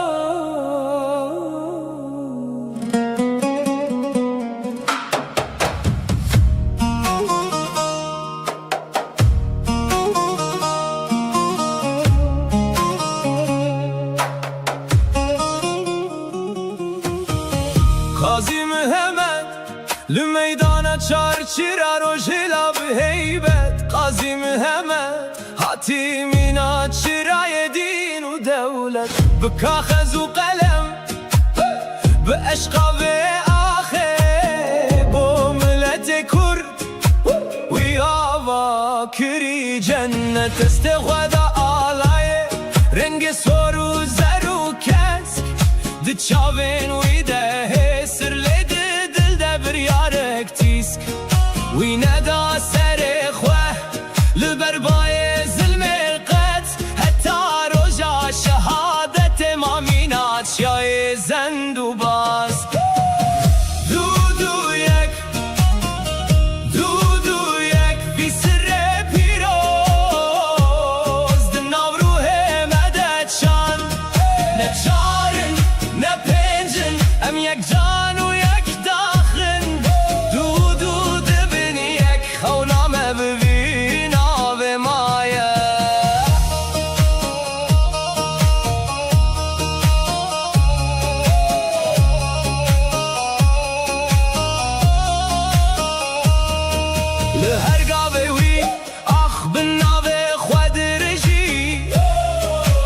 چرا روژلا به هیبت قاضی محمد هاتی مینا چرای دین و دولت به کاغذ و قلم به عشق و آخه با ملت کرد وی آوا کری جنت است خدا آلای رنگ سور و زر و کسک دی چاوین وی ده سر لید دل ده بریارک تیسک وی ندا سر خواه لبربای ظلم قد حتی روژا شهادت مامینات شای زند و باز دو یک بی سر پیروز دناو روح مدد شان نه چارن نه پنجن ام یک جان و یک داخن دو دبن یک خونام ببین آب مایه لهر گاوه وی آخ بناوه خود رجی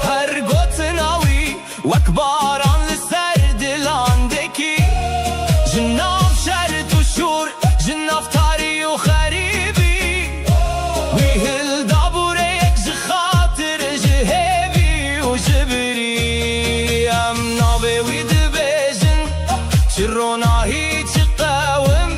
هر گوت ناوی وک باران لسر دلان دکی جناف شرط و شور جناف تاری و خریبی وی هل دابوره یک جخاطر جهبی و جبری ام ناوه وی دبیجن چروناهی چه قوم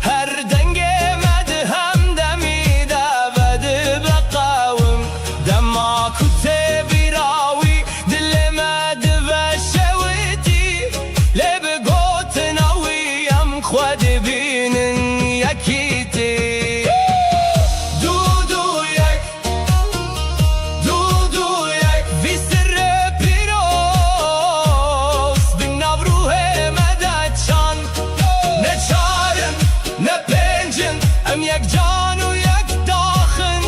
هر دنگ مدهم دمی دابد بقاوم دما کته بیراوی دل مد و شویتی لب گوت ناویم خود بینن یکیتی دو یک وی سر پیروز بناو روح مدد شان نه چارن نه پنجن ام یک جان و یک داخن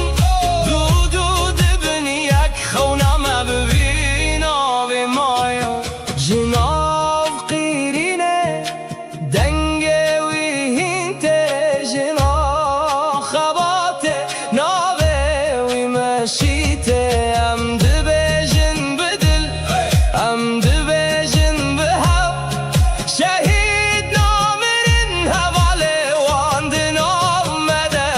دو دبن یک خونم ببین آب مایا جناب قیرینه دنگ وی هینته جنا خباته ناوه وی مشیته ام دبیجن بدل ام دبیجن به هوا شهید نامرن حواله واندن آمده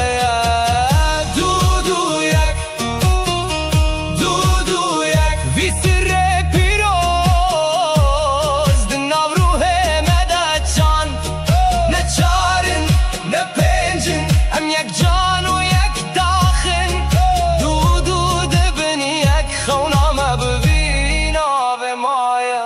دو یک وی سر پیروز دناو روح مدد شان نه چارن نه پنجن ام یک جان و یک داخن دو دبن یک خونام ببین آب مایا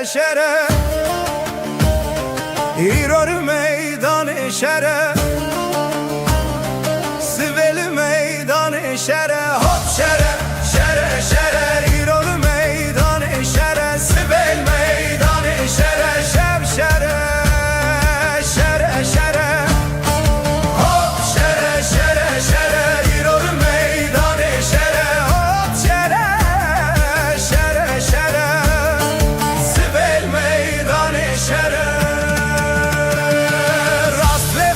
şere İror meydan şere Siveli meydan şere Hop şere şere şere İror meydan şere Sivel meydan şere Şev şere şere şere Hop şere şere şere İror meydan şere Hop şere şere şere Sivel meydan şere Rast ve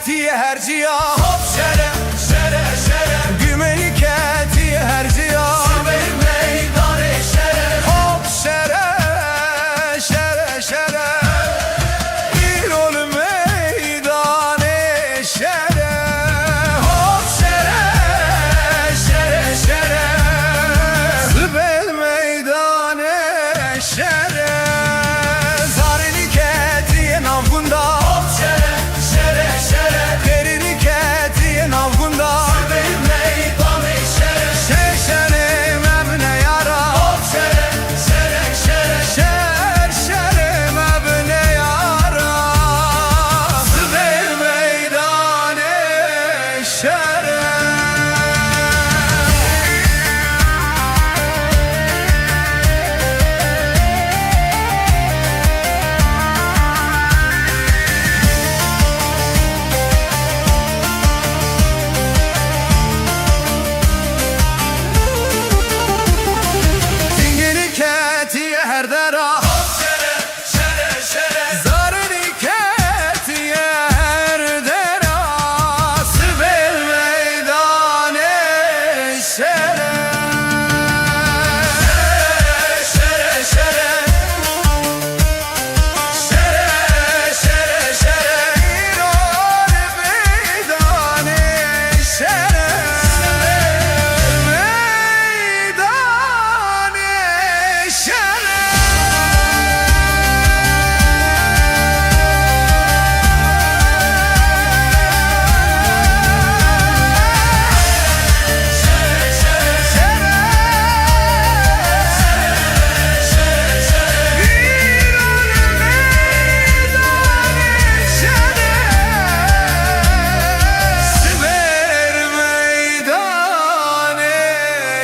keti herciya Hop şere şere şere Gümeli keti herciya Sibel meydanı şere Hop şere şere şere İrol meydanı şere Hop şere şere şere Sibel meydanı şere Zareli keti navgunda Hop şere şere şere Derini keti navgunda Sibel meydanı şere Şeşere mebne yara Hop şere şere şere Şeşere mebne yara Sibel meydanı şere Zingiri keti her dera Hop şere şere şere Zareni keti her dera Sibel meydanı şere Şere şere Şere şere şere İrol meydanı şere Meydanı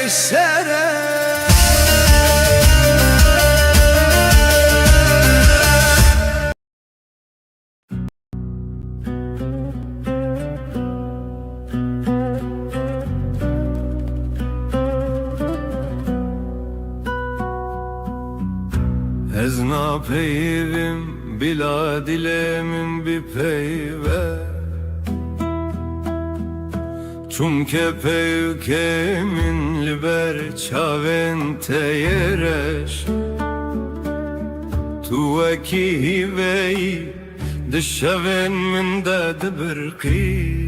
şere Ez napeyvim bila dilemin bir peyve Çumke peykemin liber çavente yereş Tu eki hiveyi dişevin min de dibirqi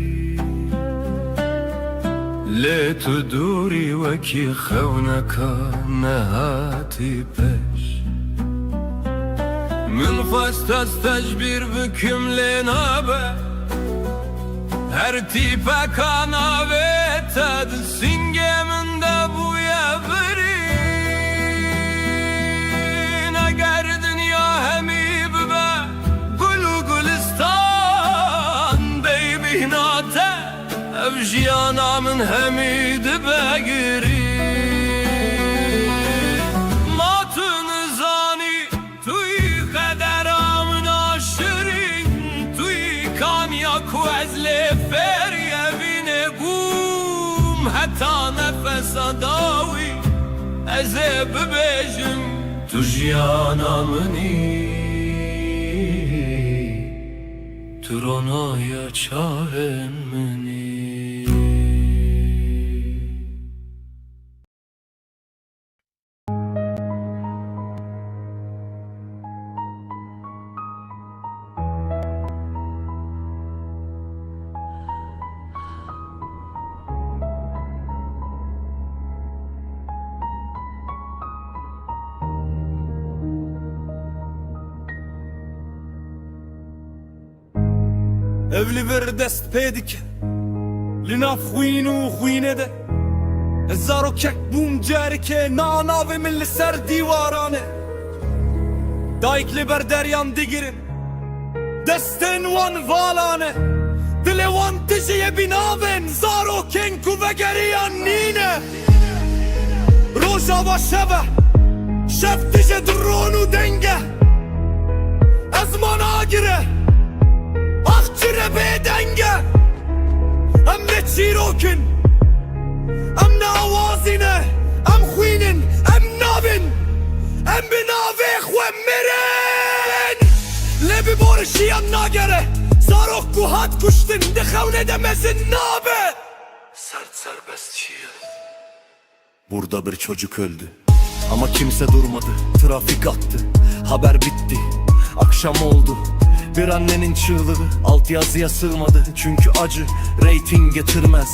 Le tu duri veki xewneka nehati peş من خواست از تجبیر بکم لنابه هر تیپه کاناوه تد سینگه من ده بویا برین اگر دنیا همی ببه گلو گلستان بیبی ناته افجیانا من همی دبه گرین حتی نفس داوی از ببیجم تو جیانا منی تو رونای چاون منی Evli ver dest pedike Lina خوین و خوینه ده هزار و کک بوم جاری که ناناوی من لسر دیوارانه دایک لی بر دریان دیگرن دستن وان والانه دل وان تجیه بیناون زارو کنکو و گریان نینه روژا و شبه شب تجه درونو دنگه از من آگره Akçire bedenge Em ne çirokin Em ne avazine Em xwinin Em nabin Em binavê xwe mirin Lê bi borişiyan nagere Zarok Bu hat kuştun dixewn edemezin nabe. Sert serbest şiir. Burada bir çocuk öldü ama kimse durmadı. Trafik attı, haber bitti. Akşam oldu, bir annenin çığlığı altyazıya sığmadı. Çünkü acı reyting getirmez.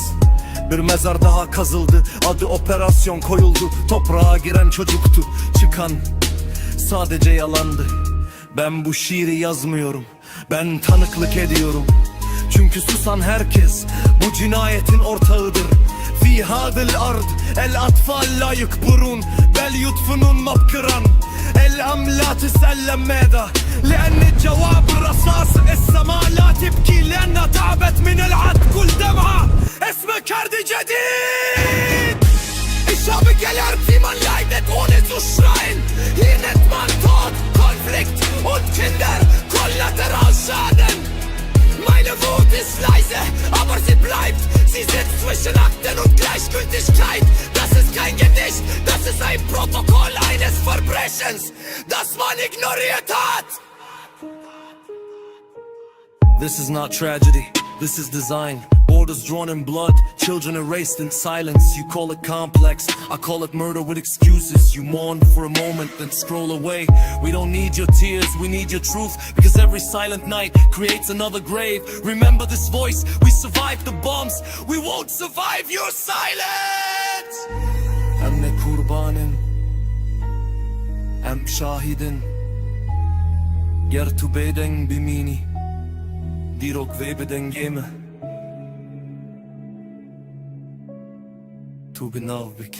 Bir mezar daha kazıldı, adı operasyon koyuldu. Toprağa giren çocuktu, çıkan sadece yalandı. Ben bu şiiri yazmıyorum, ben tanıklık ediyorum. Çünkü susan herkes bu cinayetin ortağıdır. Fi hadil ard el atfal la yukburun bel yutfunun mabkıran el amla tisellem meda لأن الجواب الرصاص السماء لا تبكي لأنها تعبت من العد كل دمعة اسمك هرد جديد الشعب gelir man leidet ohne zu schreien hier nennt man Tod, Konflikt und Kinder Kollateralschaden. Meine Wut ist leise, aber sie bleibt. Sie sitzt zwischen Akten und Gleichgültigkeit. Das ist kein Gedicht, das ist ein Protokoll eines Verbrechens, das man ignoriert hat. This is not tragedy, this is design. Borders drawn in blood, children erased in silence. You call it complex, I call it murder with excuses. You mourn for a moment, then scroll away. We don't need your tears, we need your truth. Because every silent night creates another grave. Remember this voice, we survived the bombs. We won't survive your silence. Hem ne kurbanın, hem şahidin. Ger tu beden bimini, dirok ve beden geme. Tu genau bik.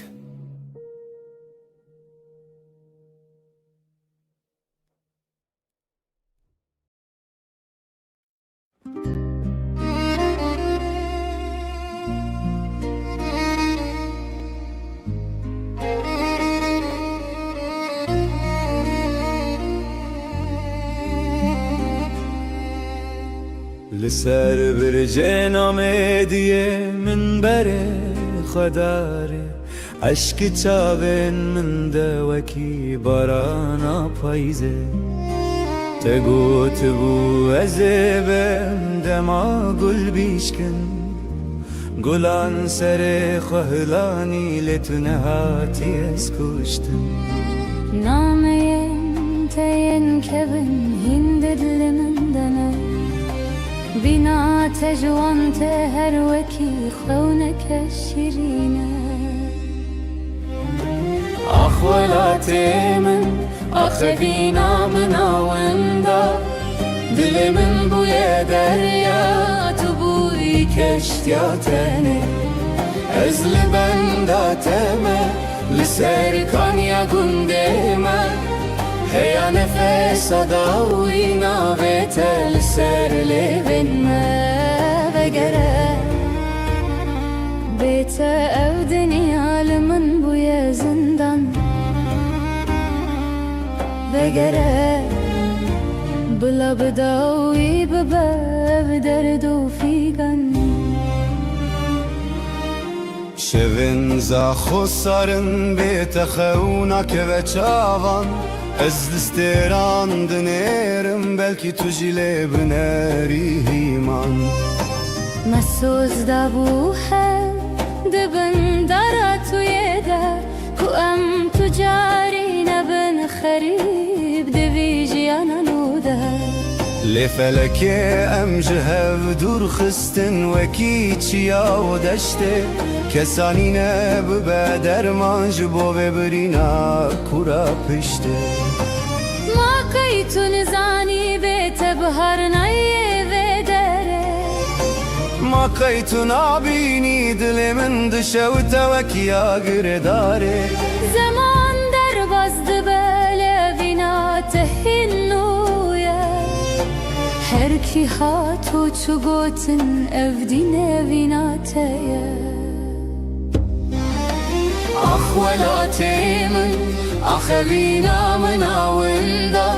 لسر برجنا مدیه من بره خداره عشق چاوین من دوکی بارانا پاییزه تگوت بو ازبم دما گل بیشکن گلان سر خهلانی لتنهاتی از کشتن نامين تين كبن هند دلمندنا بنا تجوان تهر وكي خونك الشرينة أخوالاتي من أخبينا من وندا دل من بويا دريا تبوي كشتياتني أزل بنداتما لسر كان يا قندما هيا نفس داوي نابت لسر لبن ما بقرا بيت أو دنيا لمن بويا زندان بقرا بلا بداوي بباب دردو في قن شوین زا خسارن بیت خونک و چاوان از دستران دنیرم بلکی تو جیله بنری هیمان مسوز دابوها دبن داراتو يدا كو أم تجاري نبن خريب دبيجي أنا نودا لفلک ام جهو دور خستن وکی چیا و دشته کسانی نب بدرمان جبو ببرینا کورا پشته ما قيتو نزاني بيت بهر نيه ودره ما قیتو نابینی دل من دشوت وکیا گرداره زمان در بازد بله بنا تهنويا هر کی هاتو چو گوتن افدینه بنا تیا أخوالاتي من أخبينا من وندا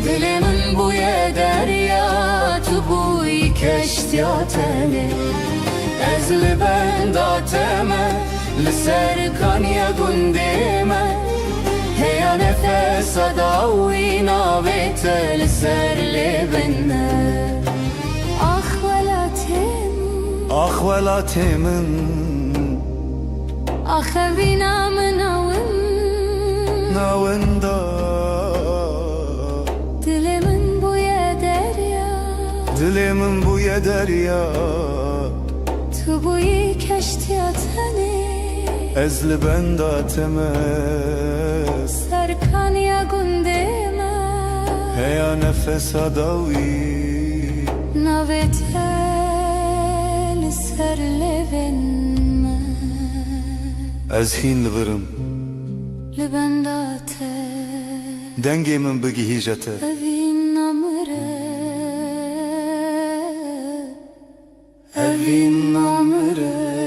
دل من بويا دريا تبوي كشتياتني أزل بنداتما لسر كان يا قندما هيا نفس داوي نابت لسر لبنا آخ ولاتي من آخوینا مناون ناوندا دل من بوی دریا دل من بوی دریا تو بوی کشتیاتنه از لبنداتم سرکانیا گنده من هيا نفس داوي نویتل سر لبن من از هين لبرم لبنداته دنگي من بقي هيجته اوین نمره اوين نامره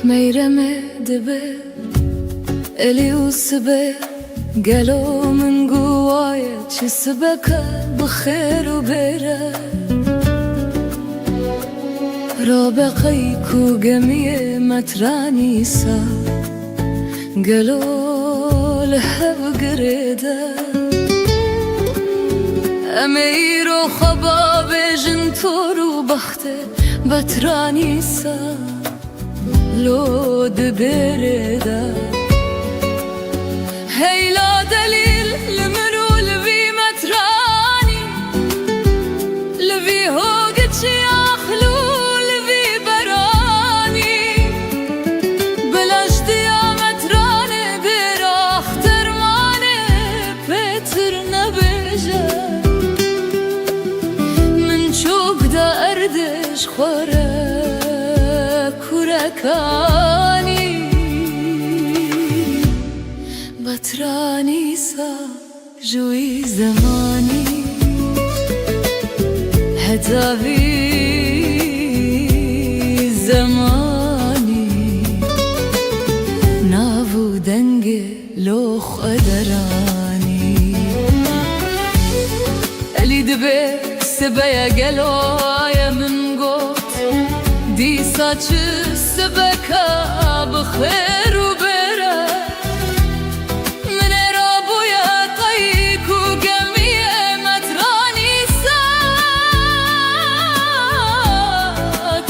میرمه دبه الی و سبه گلو من گوایه چه سبکه بخیر و بره رابقی کو گمیه مترانی سا گلو لحب گریده امیرو خباب جنتورو بخته بترانی سا لو دبرده هيلا دليل لمنو لبي متراني لبي هوقت ياخلو لبي براني بلاش ديا متراني براخ ترماني بتر نبجه من شوق دا اردش خوره كوركاني بتراني سا جوي زماني هتابي زماني نافو دنجي لوخ أدراني اللي دبي سبايا قلويا من قوت دي saçı sebeka bخير وبرا من رابويا طيك وقمية متراني سا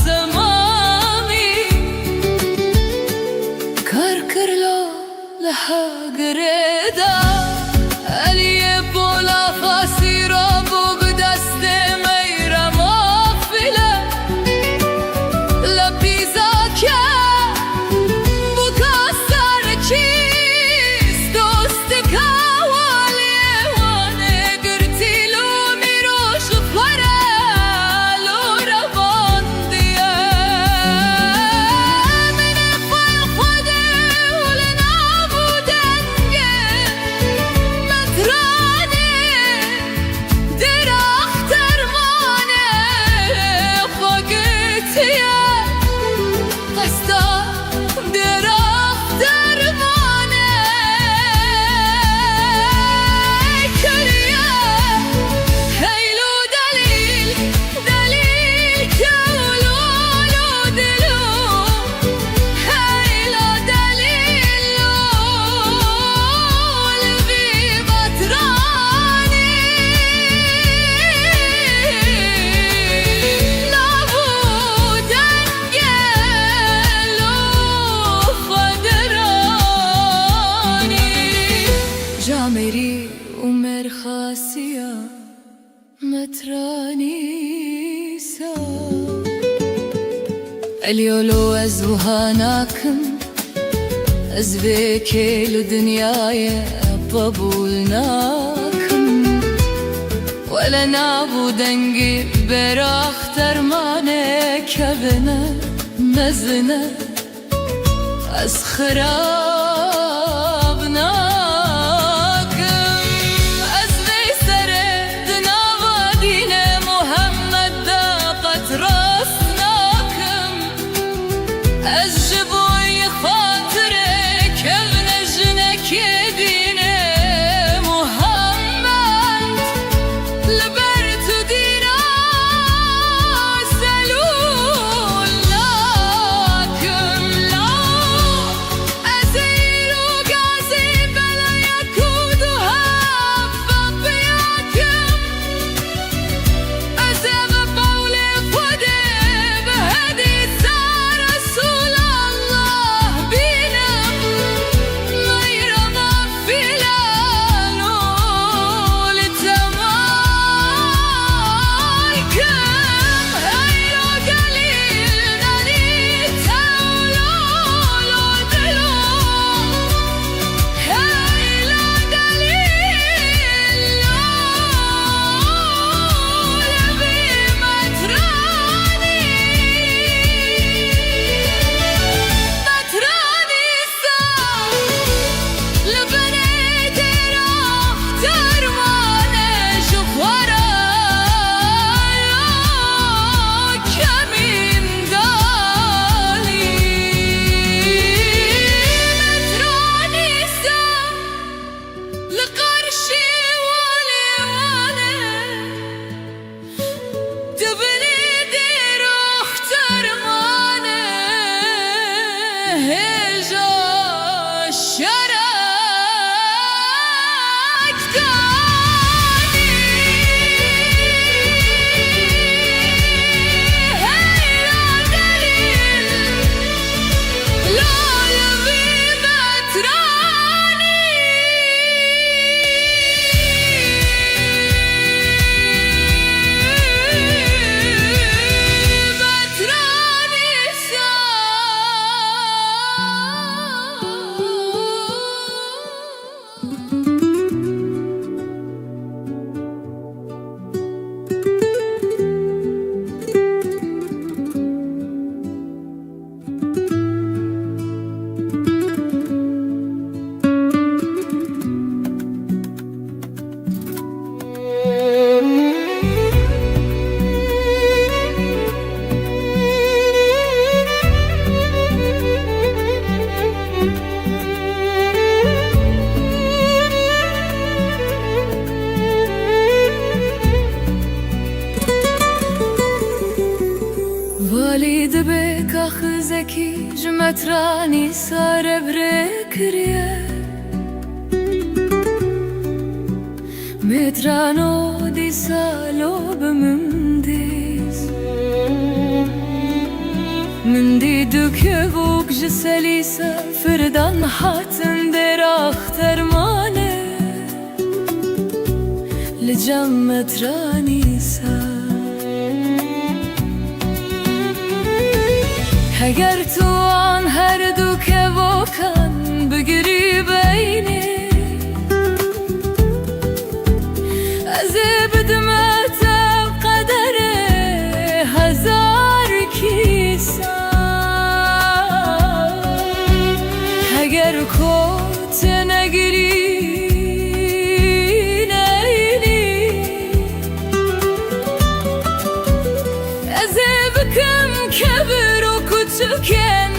تمامي كركر لو لها قريدا اللي بولا فاسي رابو بدستي ميرا مغفلة جامري ومر خاسية متراني سا اليولو أزوهاناكم أزبيكي لدنياي بابولناكم ولنا بودنگی براخ درمانه کبنه مزنه از خراب ناکم از ویسره دناوا دین محمد دا قد راست ناکم از جبوی خاطره کبن جنک دین محمد لبر تو دینا سلول ناکم لا ازیر و گازی بلا یکود و هفت بیاکم از او قول خوده به حدیث رسول الله بینم میرم فیلان و لتمای کم هیرا گلیل ننی تولول و دلو هیلا دلیل لبی مترانی سا لبنه دیراه درمانه جوارا کمین دالی مترانی سا لقرشی والیانه دبنی دیراه درمانه هجا شرک دانی هیلا دلیل لالبی مترانی والید به کاخ زکی جمترانی ساره برکریه مترانو دی سالو بمندیز من دیدو که بوک جسلی سفردان حاتن در اخترمانه لجم مترانی سا اگر تو آن هر دو که واکن بگیری بینی از بدمت قدر هزار کیسا اگر کت نگیری نیلی از بکم کبر و کتکن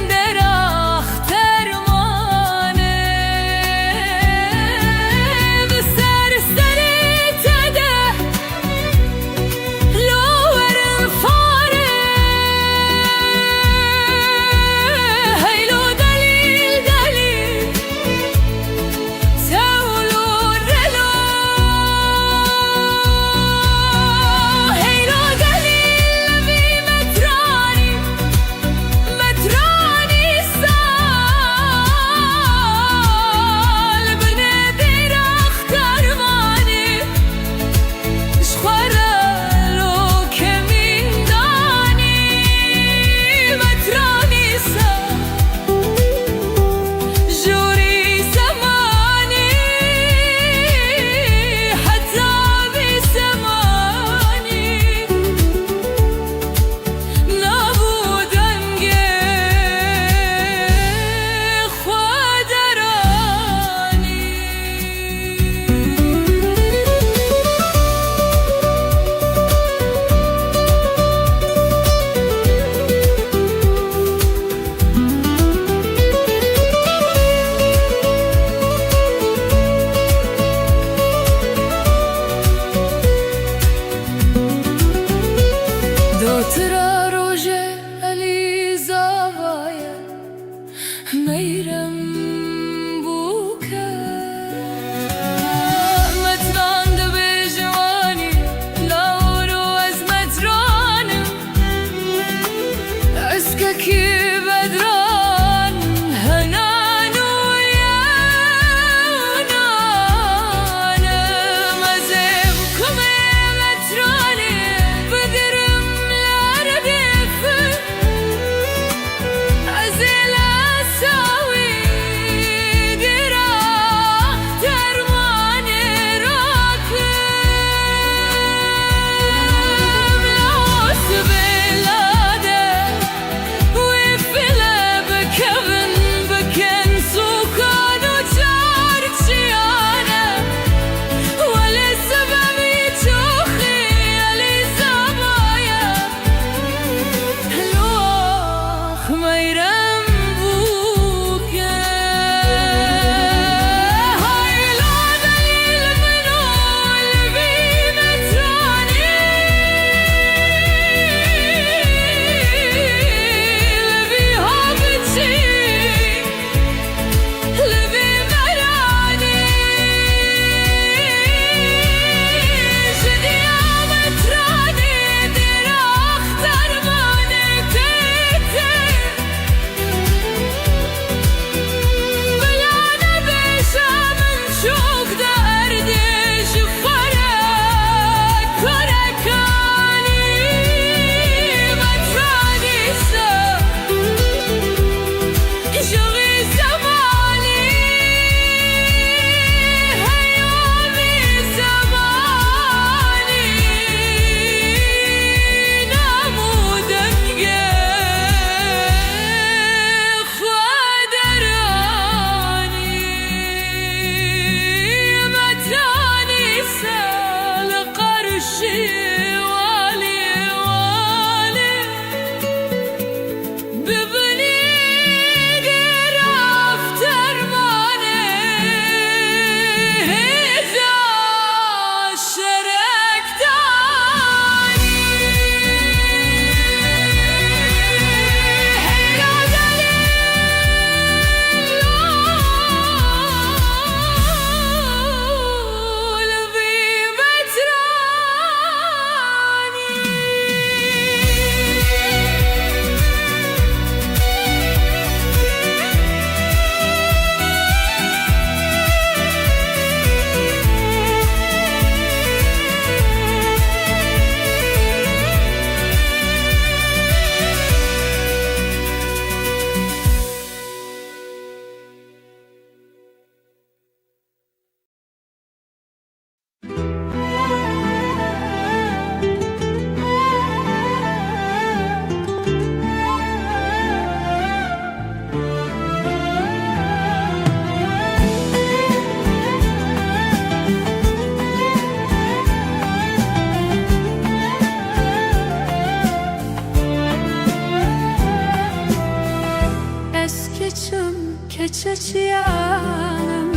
شچیانم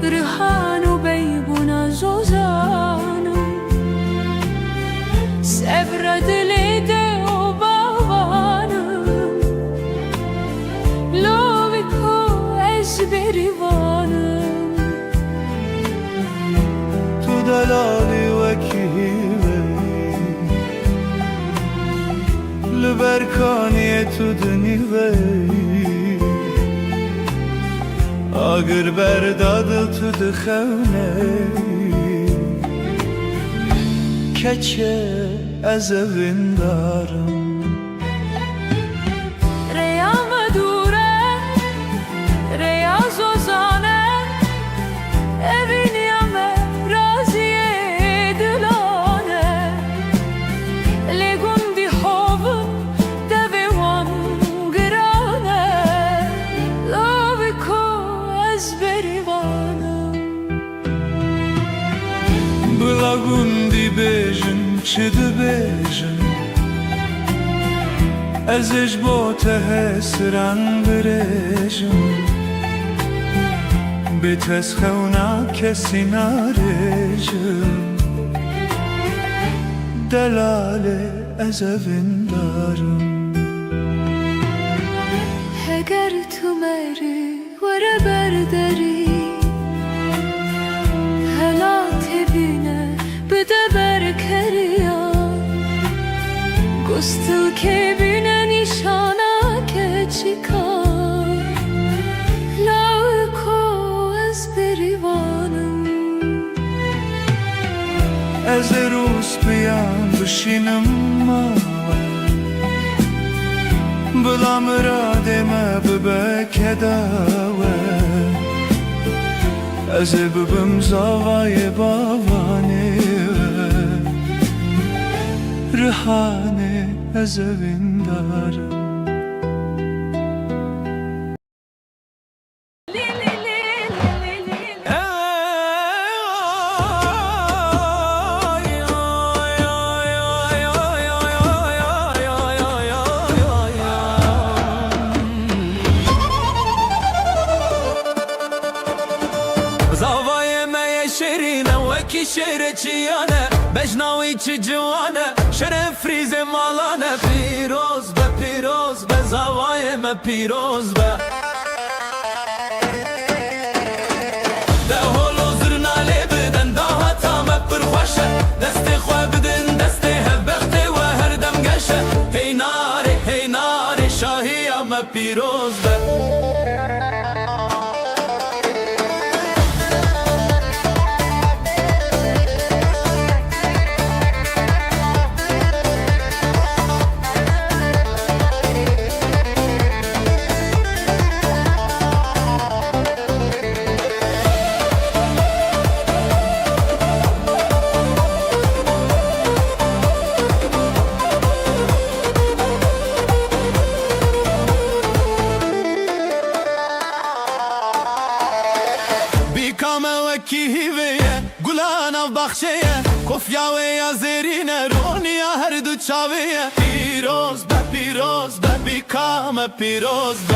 رهانو بیبونا زوزانم صبر دلی ده و باوانم لوی کو از بریوانم تو دلالی وکیوی لبرکانی تو دنیوی اگر برداد تو دخونه کچه از اوین دارم ریام دوره ریاض و زانه اوینیم رازی دلانه لگون دی خوابم دویوان گرانه لابی کو از بریوانم بلاگوندی بیجن چه ده بیجن ازش با ته سرن بریجن به تسخونا کسی نریجن دلال از اوین دارم اگر تو مری وره برداری هلا تبینه بده برکریا گستل که بینه نیشانا که چیکار لاوکو از بریوانم از روز بیان بشینم ماوه بلا مرادم ببکه داوه از ببم زاوای باوانه رهانه از اوین دارم زاوای می شیرینه وکی شیر چیانه بجناوی چی جوانه شرف ریز مالانه پیروز به زاوای می پیروز به ده هولو زرنالی بدن ده هتا می پرخوشه دست خواه بدن دست هبخته و هر دم گشه هی ناری شاهی می پیروز به کی هیویه گلان او بخشیه کفیاوه یا زیرینه رونیا هر دو چاویه پیروز به بیکام پیروز به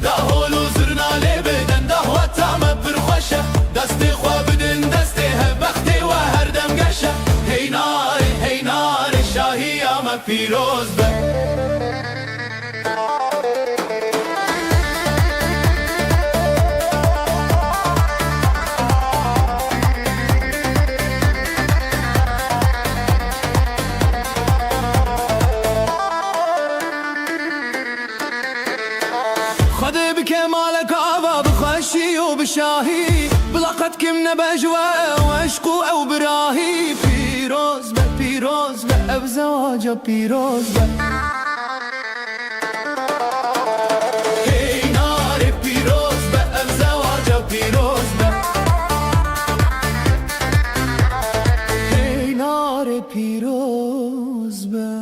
ده هولو زرنالی بدن ده وطام پرخوشه دستی خواه بدن دستی هبختی و هر دم گشه هی ناری شاهی آم پیروز به خده بك مالك عبا بخشي وبشاهي بلقد كمنا بجوا وعشقو او براهي بيروز بقى بزواجه بيروز هي ناري بيروز بقى بزواجه بيروز هي ناري بيروز بقى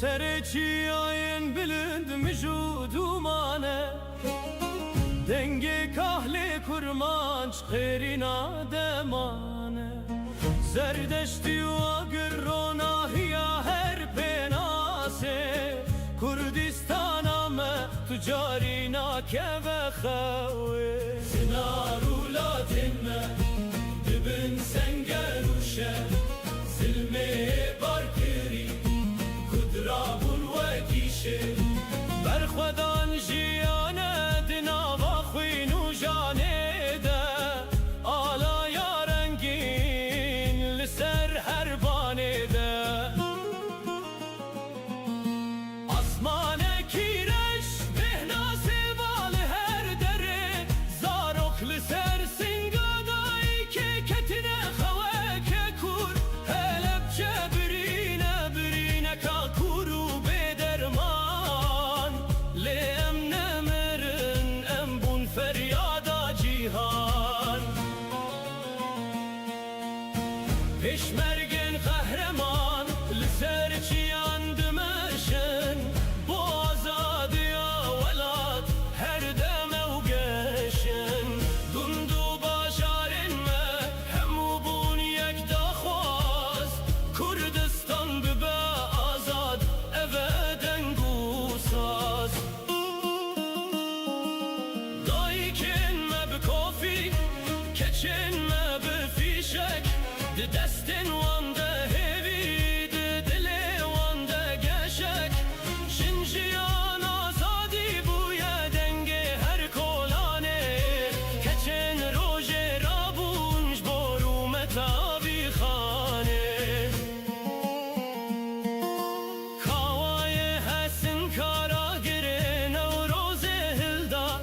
سرچی آین بلند مجود و مانه دنگ کهل کرمانچ خیرینا دمانه زردشتی و اگر روناهیا هر پناسه کردستانم تجارینا که بخوه زنارولاتن دبن سنگروشه زلمه بارکری کدرابون وکیشه برخودان جیانه دناوا خوین و جانه ده آلا یارنگین لسر هر بانه ده آسمانه کیرش بهناس بال هر دره زاروک لسر سنگادایی که کتنه خواه که کور هلب چه برینه کا کورو بدرمان لیم نمرن ام بون فریادا جیهان پیشمرگن قهرمان لسر چیان دمشن با آزادی ولاد هر دم و گشن گندو باشارن همو بون یک دخواست کردستان ببه آزاد ابدن گوساز دایی کن بکافی کچن بفیشک دستن وانده هیوی دل وانده گشک شنجیان آزادی بویا دنگ هر کولانه کچن روژ رابونج برو متابی خانه کاوای حسن کارا گره نوروز هلدا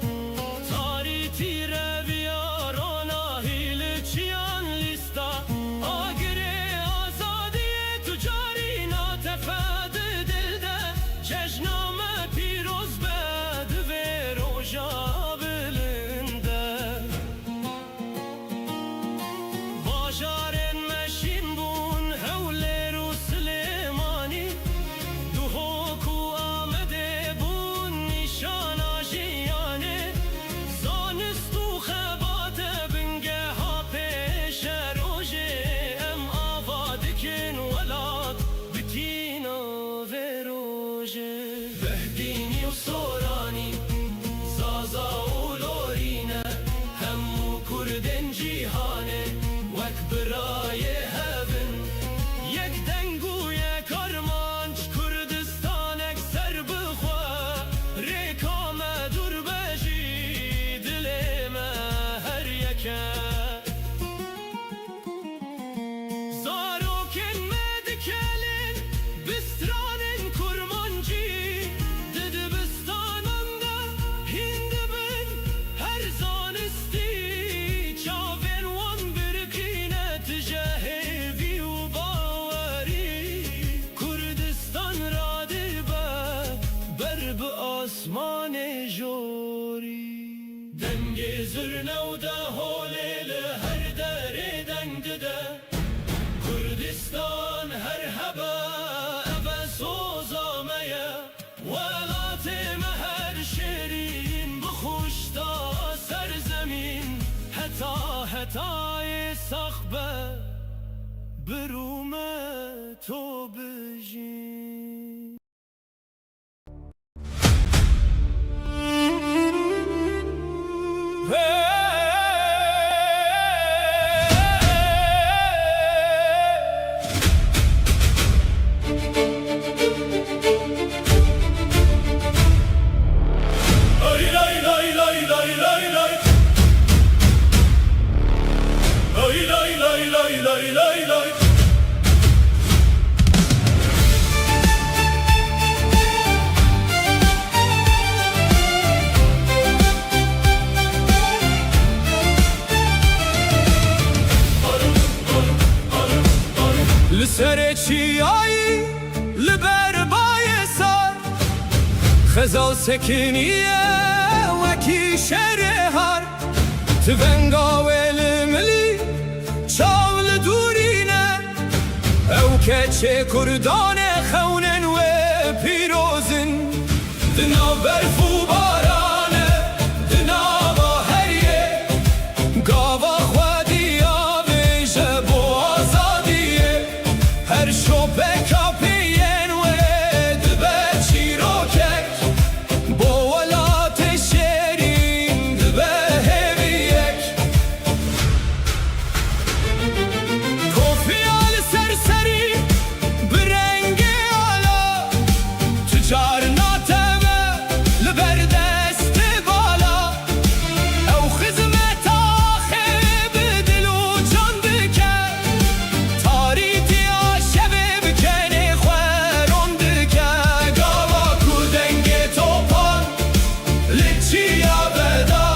تاری تیره بیارونا هیل چیان لیستا آگره آزادی تجاری ناتفاد دلده چشنامه پیروز بد و روژا بلنده باجارن مشین بون هوله رو سلیمانی دو حکو آمده بون نیشان آجیانه زانستو خبات بنگه ها پیش روژه ام آوادکن ولاد بکینا و روژه بهدینی و سورانی زازا و لورینه همو کردن جیهانه وک برای هفن یک دنگو یک آرمانچ کردستان اکسر بخوا ریکام دور بجی دلم هر یکه زاروکن مدکلن بسترانن کرمانجی دد بستاننده هند بن هر زانستی چاون وان برکینه تجاهوی و باوری کردستان را دبه بر به آسمان جوری دنگ زرنه و ده هولیل هر دره دنگ ده کردستان هر هبه ابه سوزامه ولات مهر شیرین بخوشتا سرزمین حتای سخبه برومه تو بجین لسر چیایی لبر بای سر خزال سکنیه وکی شرهر تونگا ولملی چاول دورینه او که چه کردان خونن و پیروزن دنا برف و بارانه دنا با هریه گاوا خودی آویجه بو آزادیه هر شوپه کپین و دبه چیروکک بو ولات شیرین دبه هویک کوفیال سرسری برنگی آلا تجار ناتمه لبردست بالا او خدمت آخه بدل و جان دکه تاریتی آشبه بکنه خورون دکه گاوا کودنگ توپان لچی آبدا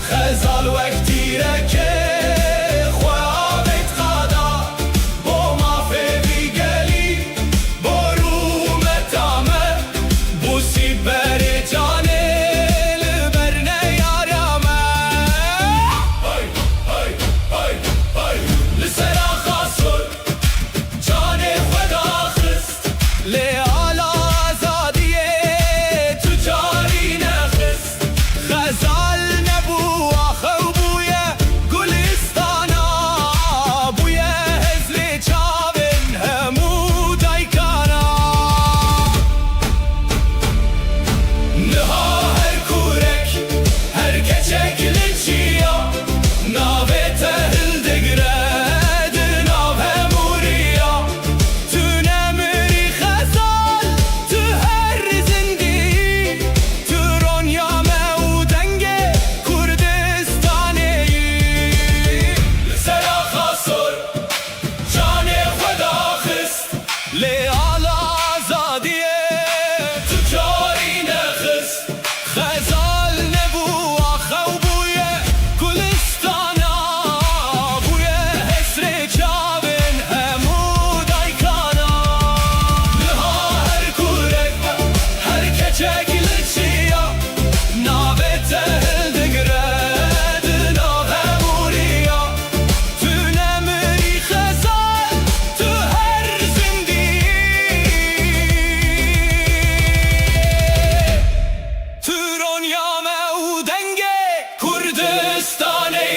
خزال وقتی رکه خوابت خدا با مافه بیگلی برو متامه بوسی بر جانه لبرنه یارامه های های های های لسرا خاصر جان خدا خست لیال آزادیه تجاری نخست غزال نبو آخه بویه گلستانا بویه هزل چاون همو دایکانا نها هر کورک هر کچک لچیا ناوه تهل دگره دناو هموریا تو نمری خزال تو هر زندی تو رونیا مودنگ کردستانی لسرا خاصر جان خدا خست لیال آزادیه تجاری نخست خزال نبو آخه بویه گلستانا بویه حسر چاون همو دایکانا نها هر کورک هر کچک لچیا ناوه تهل دگره دناو هموریا تو نمری خزال تو هر زندی تو رونیا مودنگ کردستانی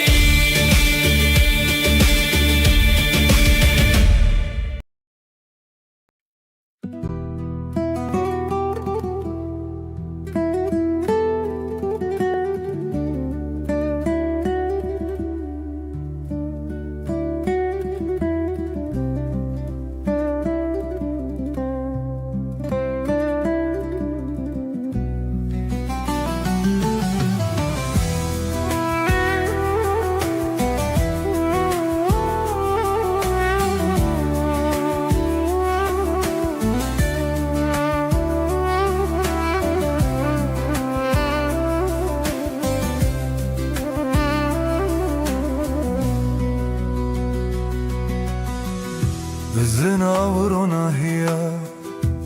زناورنا هيا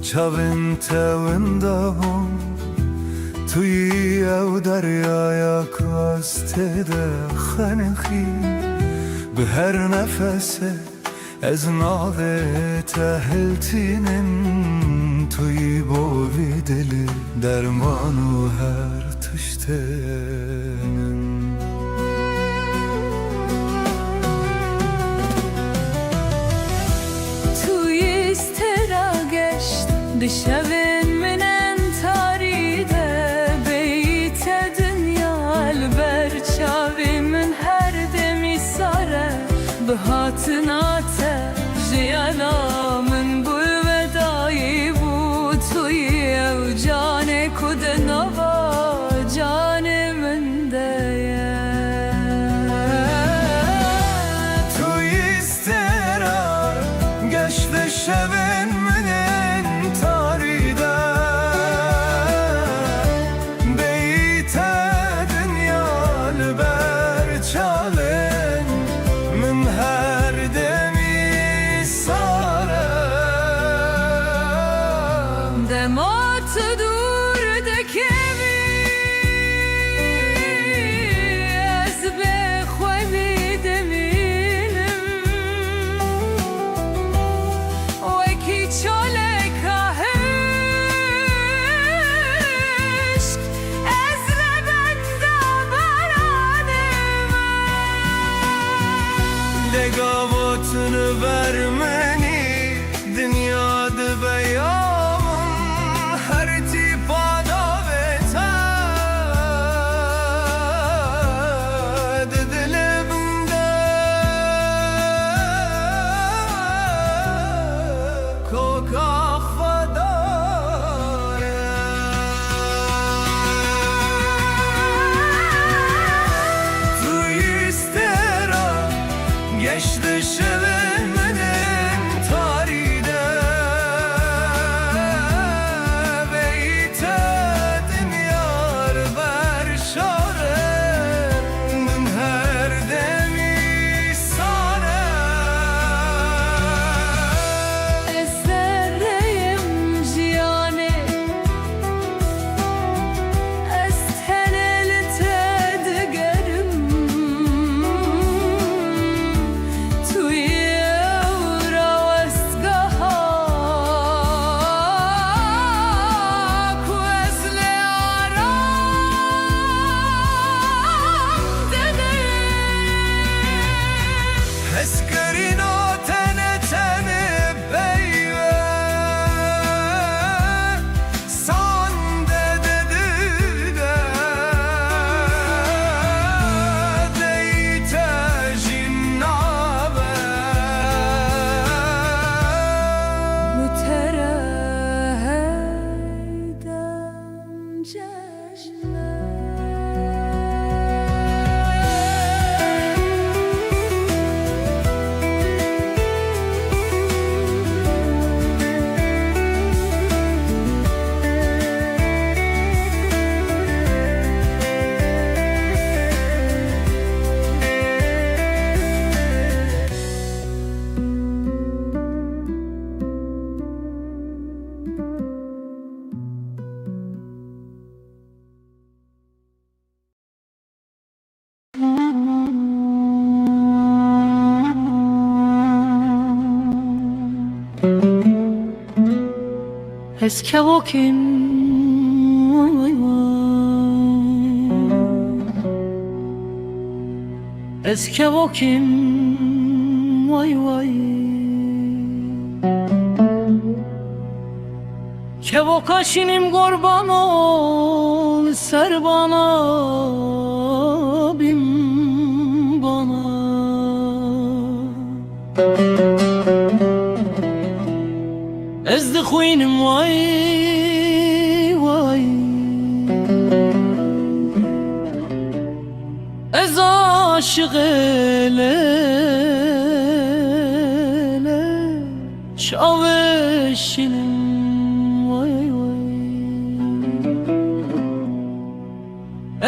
چاون تاون داهم توی او دریای کاسته ده خنخی به هر نفسه از ناوه تهلتینن توی بوی دل درمانو هر تشتنن توی استرا گشت دشوین من انتاریده بیت دنیا البر چاوی من هر دمی ساره به هاتناته جیانا من بو ودایی بود توی او جان کد نوا جان من دیه توی استرا گشت شبن من انتاری dermeni dünyada beyanın her tipada beter dilimde kokak fadare tu istera geçti şevemenin taride beytedim yar ber şare min her demi sane Esereyim ciyane Estenelite digerim Tuye ura vestgaha Kuezle aram dedim Eskerin o tene tene beyve Sande dedi de Deyte jinnabe Müterehedem ceşne Eskevokim vay vay vay Eskevokim vay vay Kevokaşinim kurban ol ser bana bin bana Ezdi huynim vay vay Ez aşık ele şaveşinim vay vay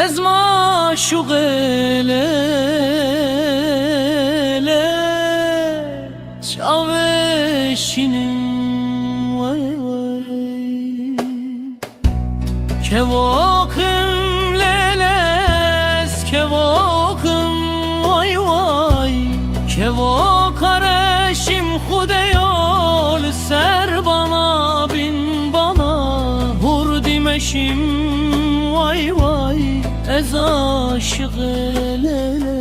Ez maşuk ele şaveşinim Kevokum leles, kevokum vay vay Kevok areşim hudeyol ser bana bin bana Hur dimeşim vay vay Ez aşık elele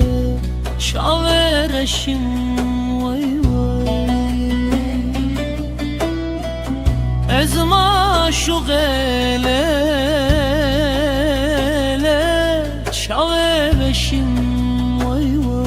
şavereşim vay vay Ez maşuq ele şavereşim vay vay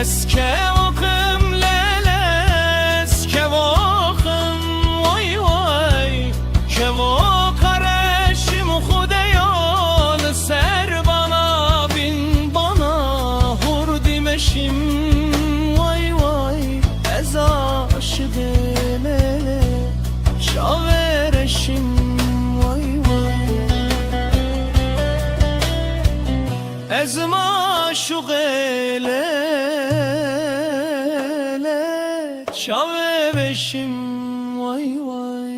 Eske okum lele شغله شاورشم وای وای از ما شغله شاورشم وای وای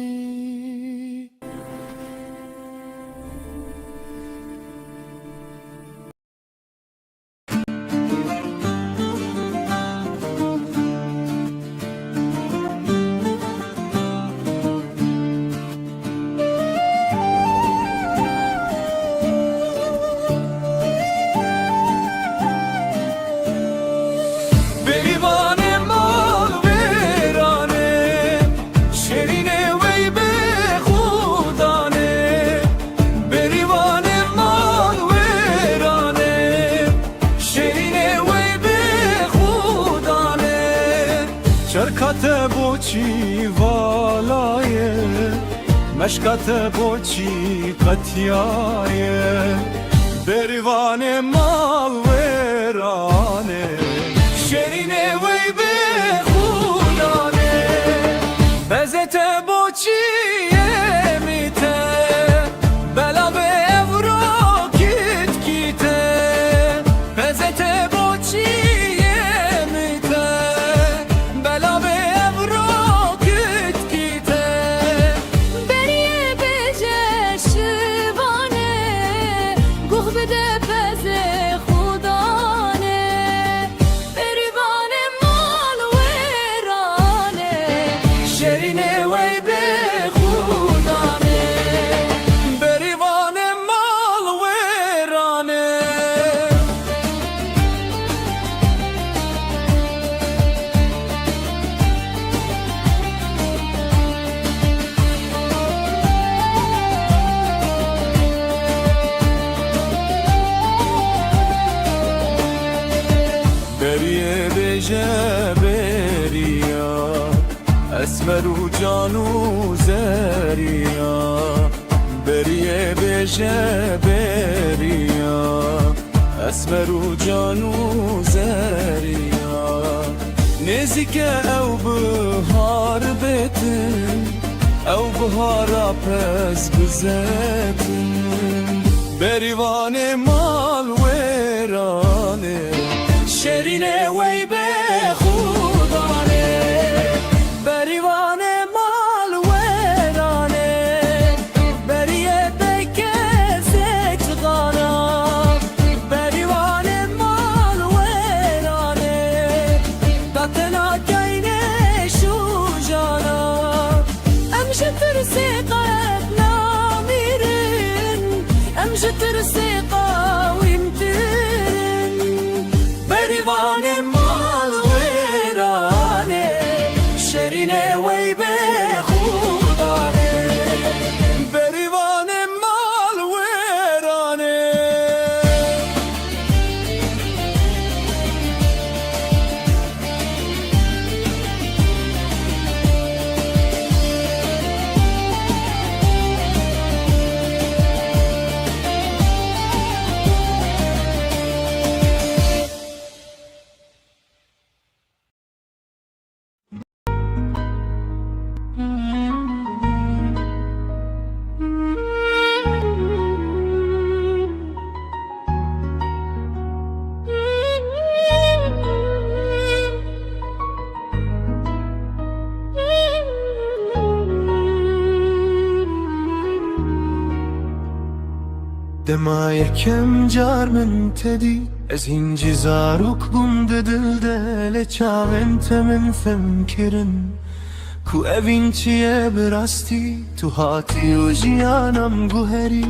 شرکت بوچی والایه مشکت بوچی قطیایه بریوان مال ویرانه شرینه وی به خودانه بزت بوچیه میته بلا به افرو کیت کیته بزت بوچیه میته بلا به افرو کیت کیته بریه بجه شبانه گوه بده بزه خودانه بریوان مال ویرانه شرینه وی به خودانه بریوان مال ویرانه بریه بجه بریا اسمر و جانو زریا بریه بجه بریا اسمر و جانو زریا نزیک او بهار بتن او بهارا پس بزتن بریوان مال ویرانه شرینه وی به خودانه بریوان مال ویرانه بریه بکه زکتغانا بریوان مال ویرانه داتنا کینه شو جانا امشه ترسی قد نامیرن امشه ترسی قاویم ترن بریوان مال ویرانه شرینه وی به خودانه بریوان مال ویرانه دما یکم جار من تدی از هینجی زاروک بوم دل دل چاونت من فهم کرن کو اوین چیه براستی تو هاتی و جیانم گوهری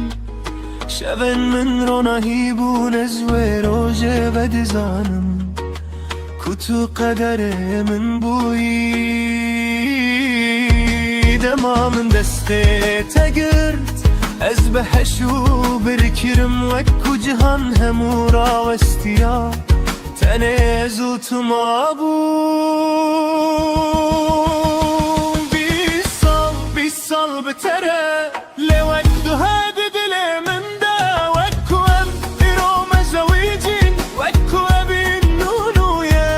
شون من رو نهیبون از وی روژه بدزانم کو تو قدر من بویی دما من دسته تگرد از بهشو برکرم وکو جهان همو راوستیا تنزو تو ما بوم بیس سال بتره لوک دو هاد دل من دا وکو ام ایرو مزویجین وکو ابین نونو یا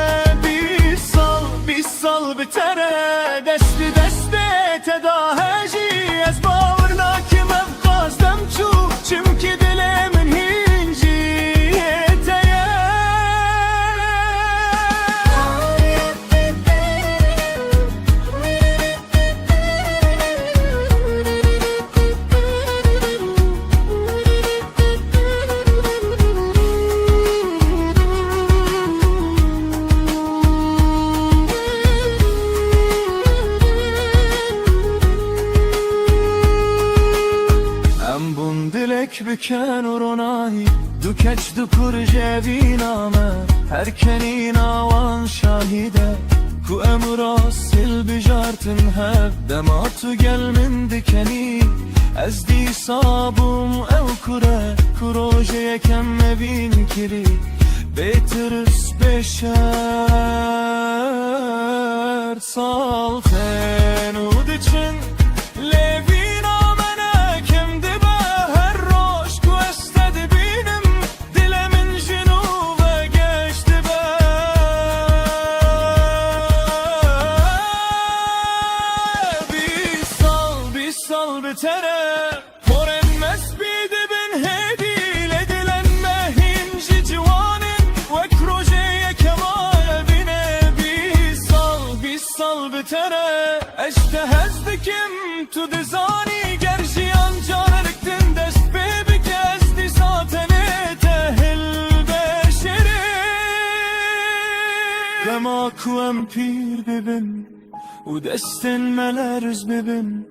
بیس سال بتره دستی دستی تدا هجی از باور ناکم افقاستم چو چم که دل من هینجی بکن و رونایی دو کچ دو پر جوی نامه هر کنی ناوان شاهده کو امرا سل بجارتن هف دما تو گل من دکنی از دی صابم او کره کروژه یکم مبین کری بیترس بشر سال خنود چن تو دزانی گرشیان جانرکتن دست بی کستی ساتنه تهل بشره دما کوام پیر ببین و دستن ملرز ببین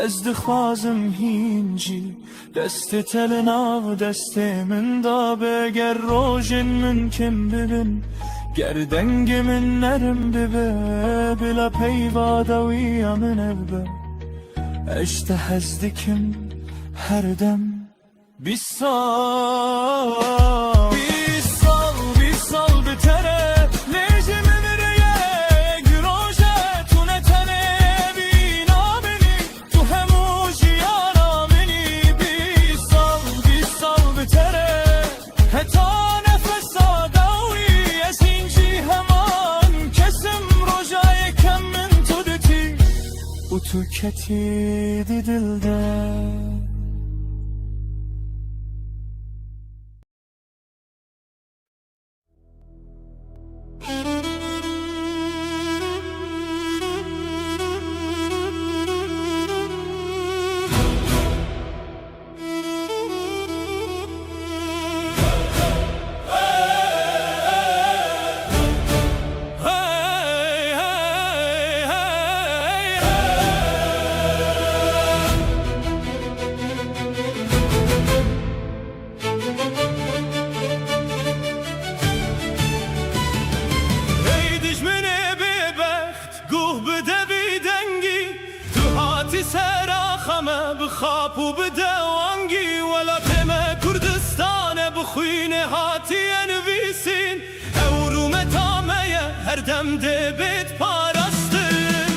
از دخوازم هینجی دست تلنا و دست من دا بگر روژن من کم ببین گردنگ من نرم ببه بلا پیوادوی من ابه اشته هزدکم هر دم 20 سال 20 سال بتره لیجم مریه گروشه تو نتنه بینا منی تو همو جیانا منی 20 سال بتره حتی نفس آداوی از اینجی همان کسم روژای کم من تو دتی و تو کتی دی دل ده بخاب و بدوانگی ولا تم کردستان بخوینه هاتی نویسین او رو متامه هر دم ده بیت پارستن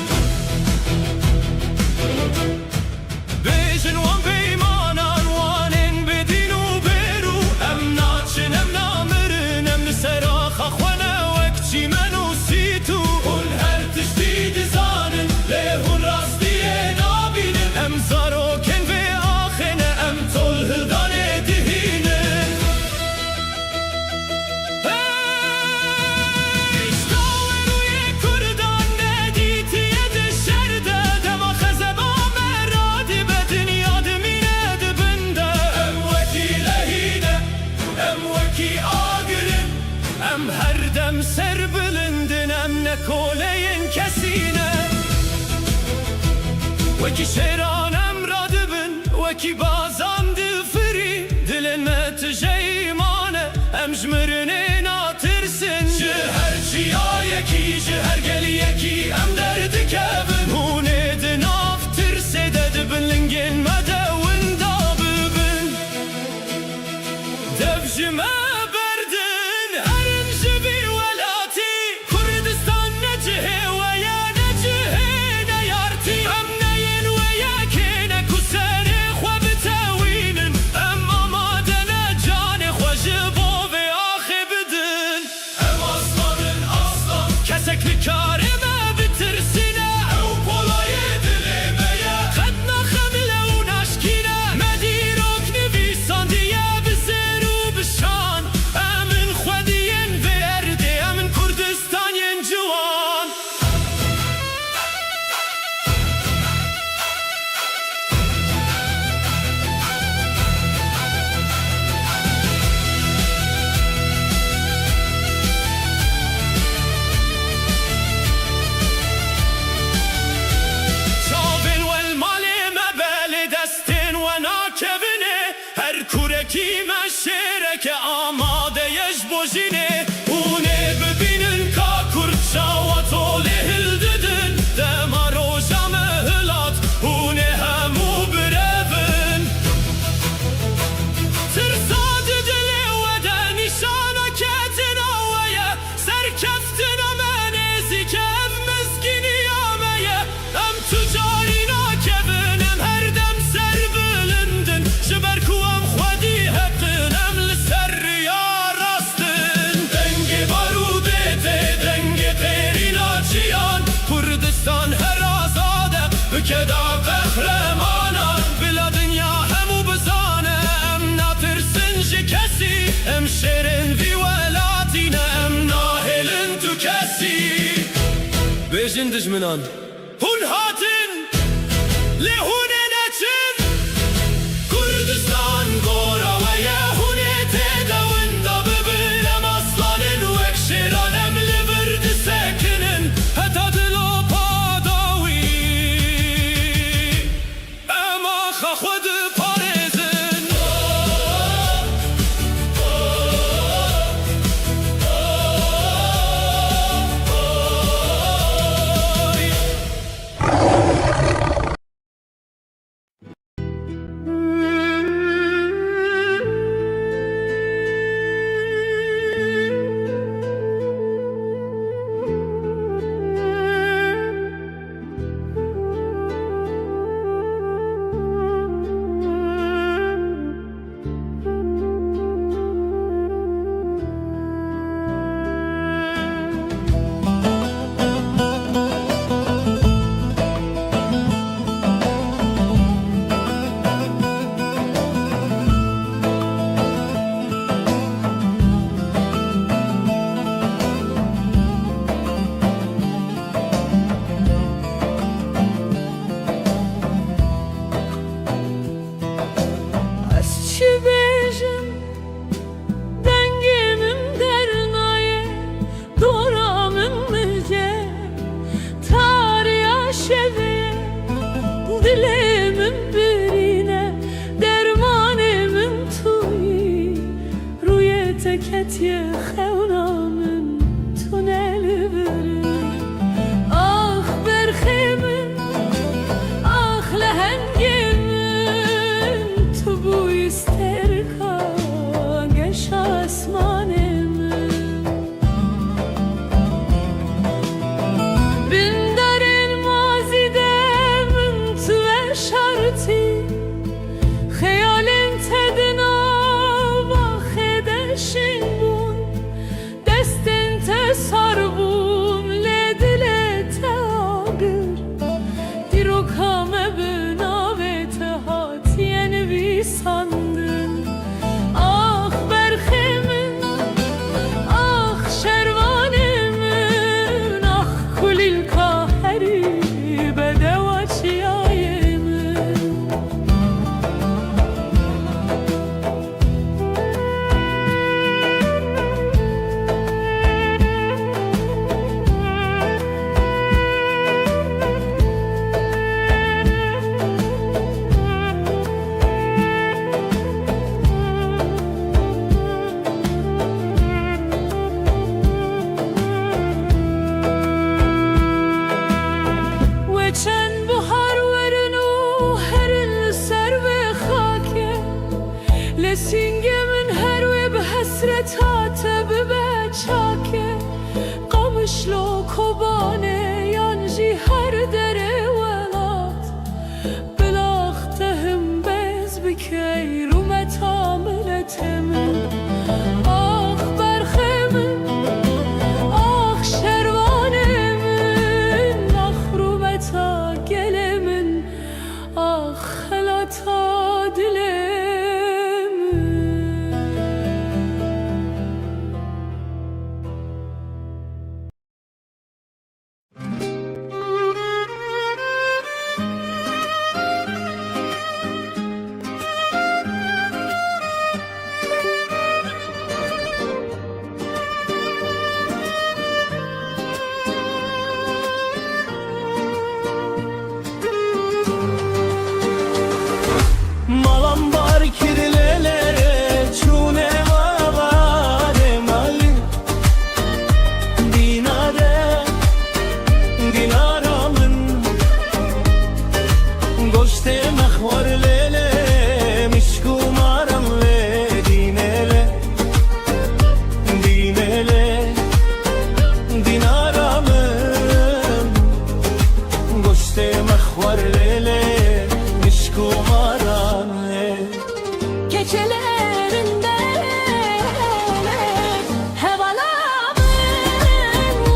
بیشن وان بیمانان وانین بدین و برو ام ناچن ام نامرن ام نسراخ اخوانه وکچی منو سیتو اون هر تشتید زانن لهون راستیه نابینن ام زارو سر بلندن ام نکولین کسینه وکی شیرانم را دبن وکی بازم دفری دلن متجیمانه ام جمرنه ناترسن جهر چیا یکی جهر گلی یکی ام درد کبن هونه دناف ترسه دبن لنگن مدون دا ببن دفجمه بکدا قهرمانان بلا دنیا همو بزانه ام ناترسن جی کسی ام شیرین وی ولاتینه ام ناهلن تو کسی بیجن دجمنان هون هاتن لهون نچن کردستان گورا و یهونه تدون دا ببلم aslanın و اکشیران ام لبرد سکنن حتی دلو پاداوی اما خود پارزن چی بیجم دنگیمim درنایه دورامım milge tariha şeveye dilimin birine dermanımın tuyi rüyete ketiye xevnamın tuneli biri ah berximin ah lehengimin tu bu isterka geş asmanımın bin derin mazidemin tu şarti Xeyalin tedina vaxedeşin bun Destin te sarbun le dile te agır Dirokame binave te hatiyen vi sandın Ah berximin, ah şervanimin Ah kulil kaheri bedevaçiyayemin وچن بحر ورنو هرن سر و خاکه لسینگ من هر و به حسرت هات به چاکه قمشلو کبانه یانجی هر دره ولات بلاختهم bez بکی رومت عاملتمن آخ برخمن آخ şervanımın ah rubeta gelemin ah helata dilemin Malam var kirlelere çune mavare mali Dinare dinaramın Goşte mehvar lele mişkumaram le dinele Dinele dinaramın Goşte mehvar lele mişkumaram Gecelerinde hevalamın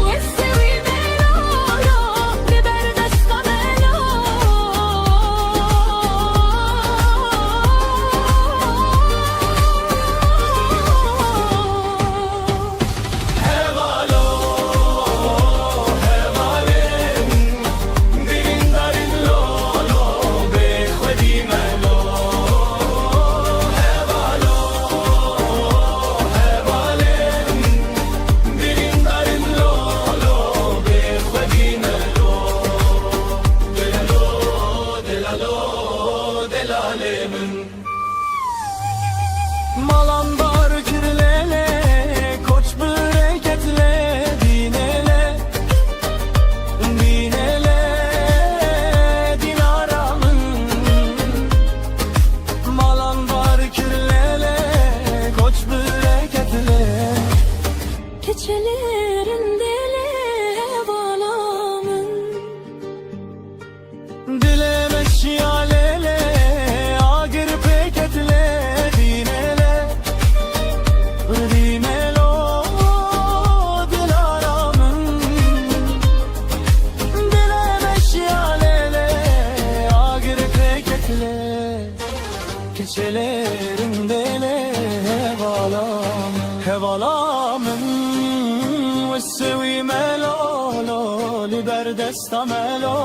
Yessevi melo biber destane lo Dileme şiyalele agir peketle dinele dinelo dilaramın Dileme şiyalele agir peketle keçelerim dele hevalamın والسوي ملولو لبردست ملو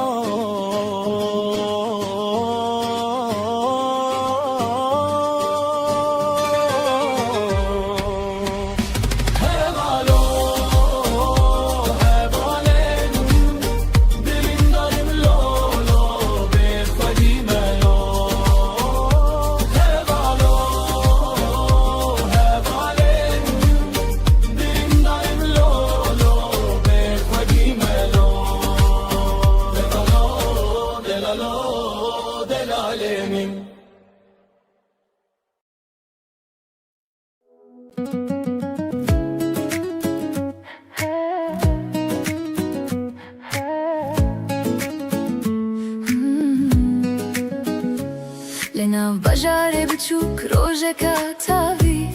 لناف بجاري بتشوك روجك تافي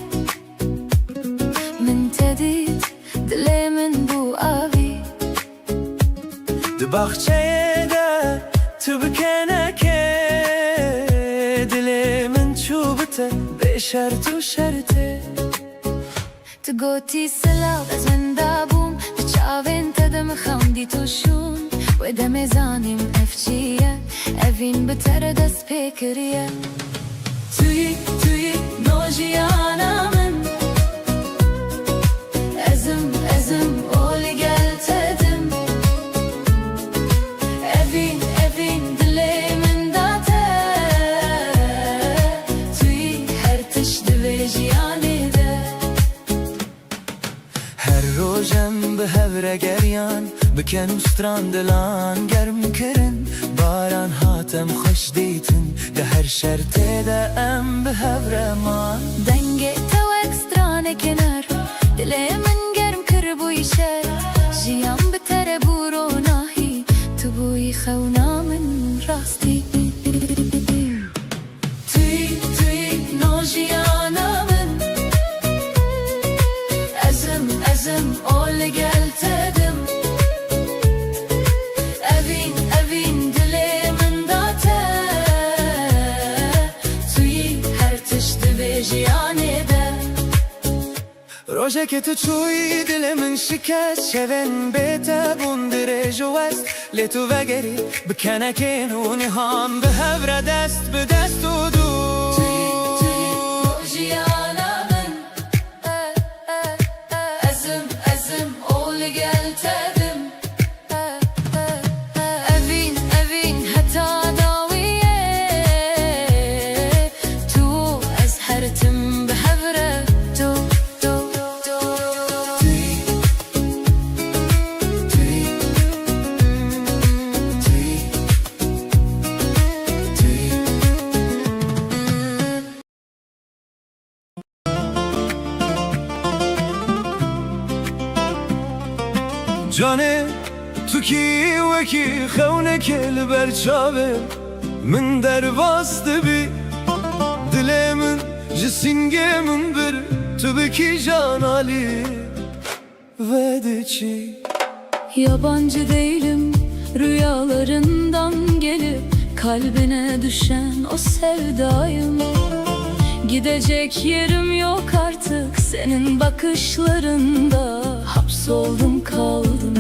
من تديد دلي من بو آفي Di bahçeye de tübkeneke Dilimin çubute beşer tu şerte تقوتي سلاو از من دابوم بچاوين تدم خاندي توشون ودم زاني مفجية أفين بتردس بكرية توي نوجيانا من أزم أولي قلتدم أفين دلي من داتا توي هرتش دبيجياني ده Her rojem bi hevre geryan Biken û strandilan germ kirin Baran hatem xweş dîtin Di her şertê de em bi hevre man دنگه تو اکسترانه کنار دلی من گرم کر بوی شر جیان بتره برو ناهی تو بوی خونا من راستی توی نوجیانا من ازم اول گل تدم evin dili من داته توی هر تشت بجیانه ده Rojeke tu çuy dilimin şikayet Şeven bete bundire jovest Le tu vegeri bikenekên û nihan Bi hevre dest bi dest û du Jiyana min ezim oğlu gel tedim evin heta daviye tu ez hertim bi hevre tu Canê tu kî wekî xewnekê li ber çavê Min derbas dibî Dilê min ji sîngê min bir Tu bikî can alî Ve diçî Yabancı değilim rüyalarından gelip kalbine düşen o sevdayım. Gidecek yerim yok artık senin bakışlarında, hapsoldum kaldım.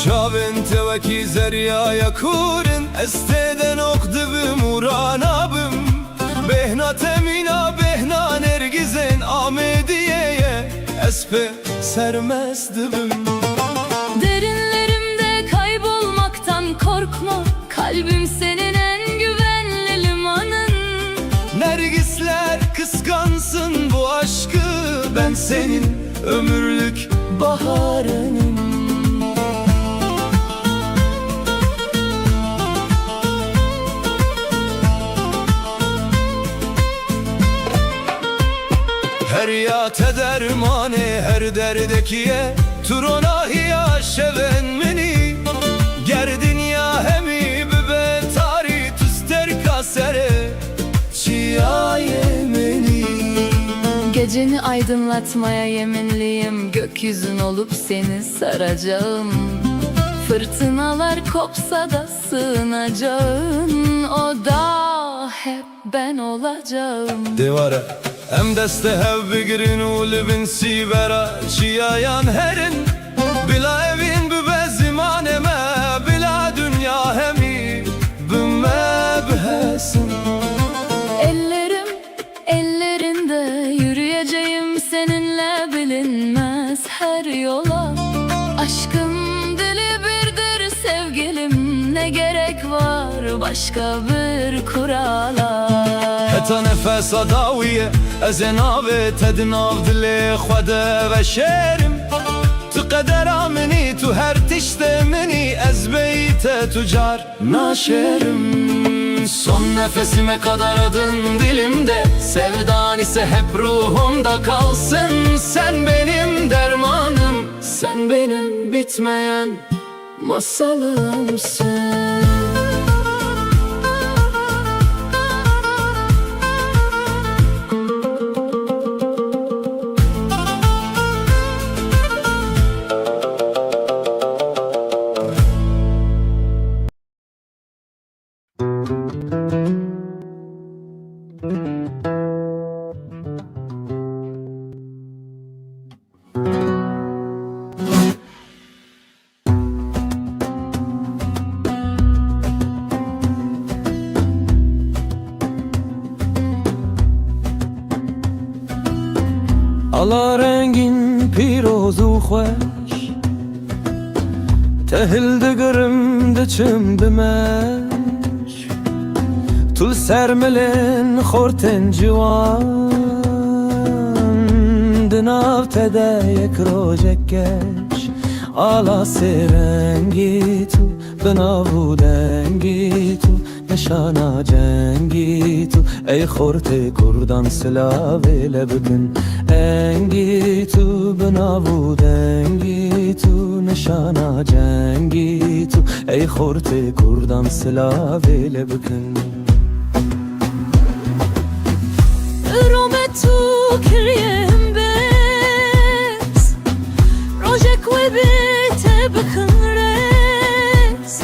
Çavên te wekî zeryaya kurin Ez tê de nok dibim û ranabim Bêhna temîna bêhna nergizên Amêdiyeye Ez pê sermest dibim Derinlerimde kaybolmaktan korkma, kalbim senin en güvenli limanın. Nergisler kıskansın bu aşkı Ben senin ömürlük baharınım Her yate dermane her derdekiye Turonahiya şeven meni Gerdin ya hemi bibet rüya yemini. Geceni aydınlatmaya yeminliyim, gökyüzün olup seni saracağım. Fırtınalar kopsa da sığınacağın o da hep ben olacağım. Devara Em deste hev bigirin u libin sivera Çiyayan herin Bila evin bübe zimaneme Bila dünya hemi Bümme bühesin Ellerim ellerinde, yürüyeceğim seninle bilinmez her yola. Aşkım dili birdir sevgilim, ne gerek var başka bir kurala. Heta nefes adawiye Ez nave tednav dili Xwede ve şerim Tu qedera mini tu her tişte mini Ez beyte tucar naşerim. Son nefesime kadar adın dilimde, sevdan ise hep ruhumda kalsın. Sen benim dermanım, sen benim bitmeyen masalımsın. Ala rengin piroz u خوش تهل دگرم دچم بمش طول سرملن خورتن جوان دناو تدا یک روجکش ala سرنگی تو بناو دنگی تو نشانا جنگی تو ای خورت کردان سلاوه لبکن انگی تو بناو دنگی تو نشانا جنگی تو ای خورت کردان سلاوه لبکن رومه تو کریم بس روژک و بیت بکن رس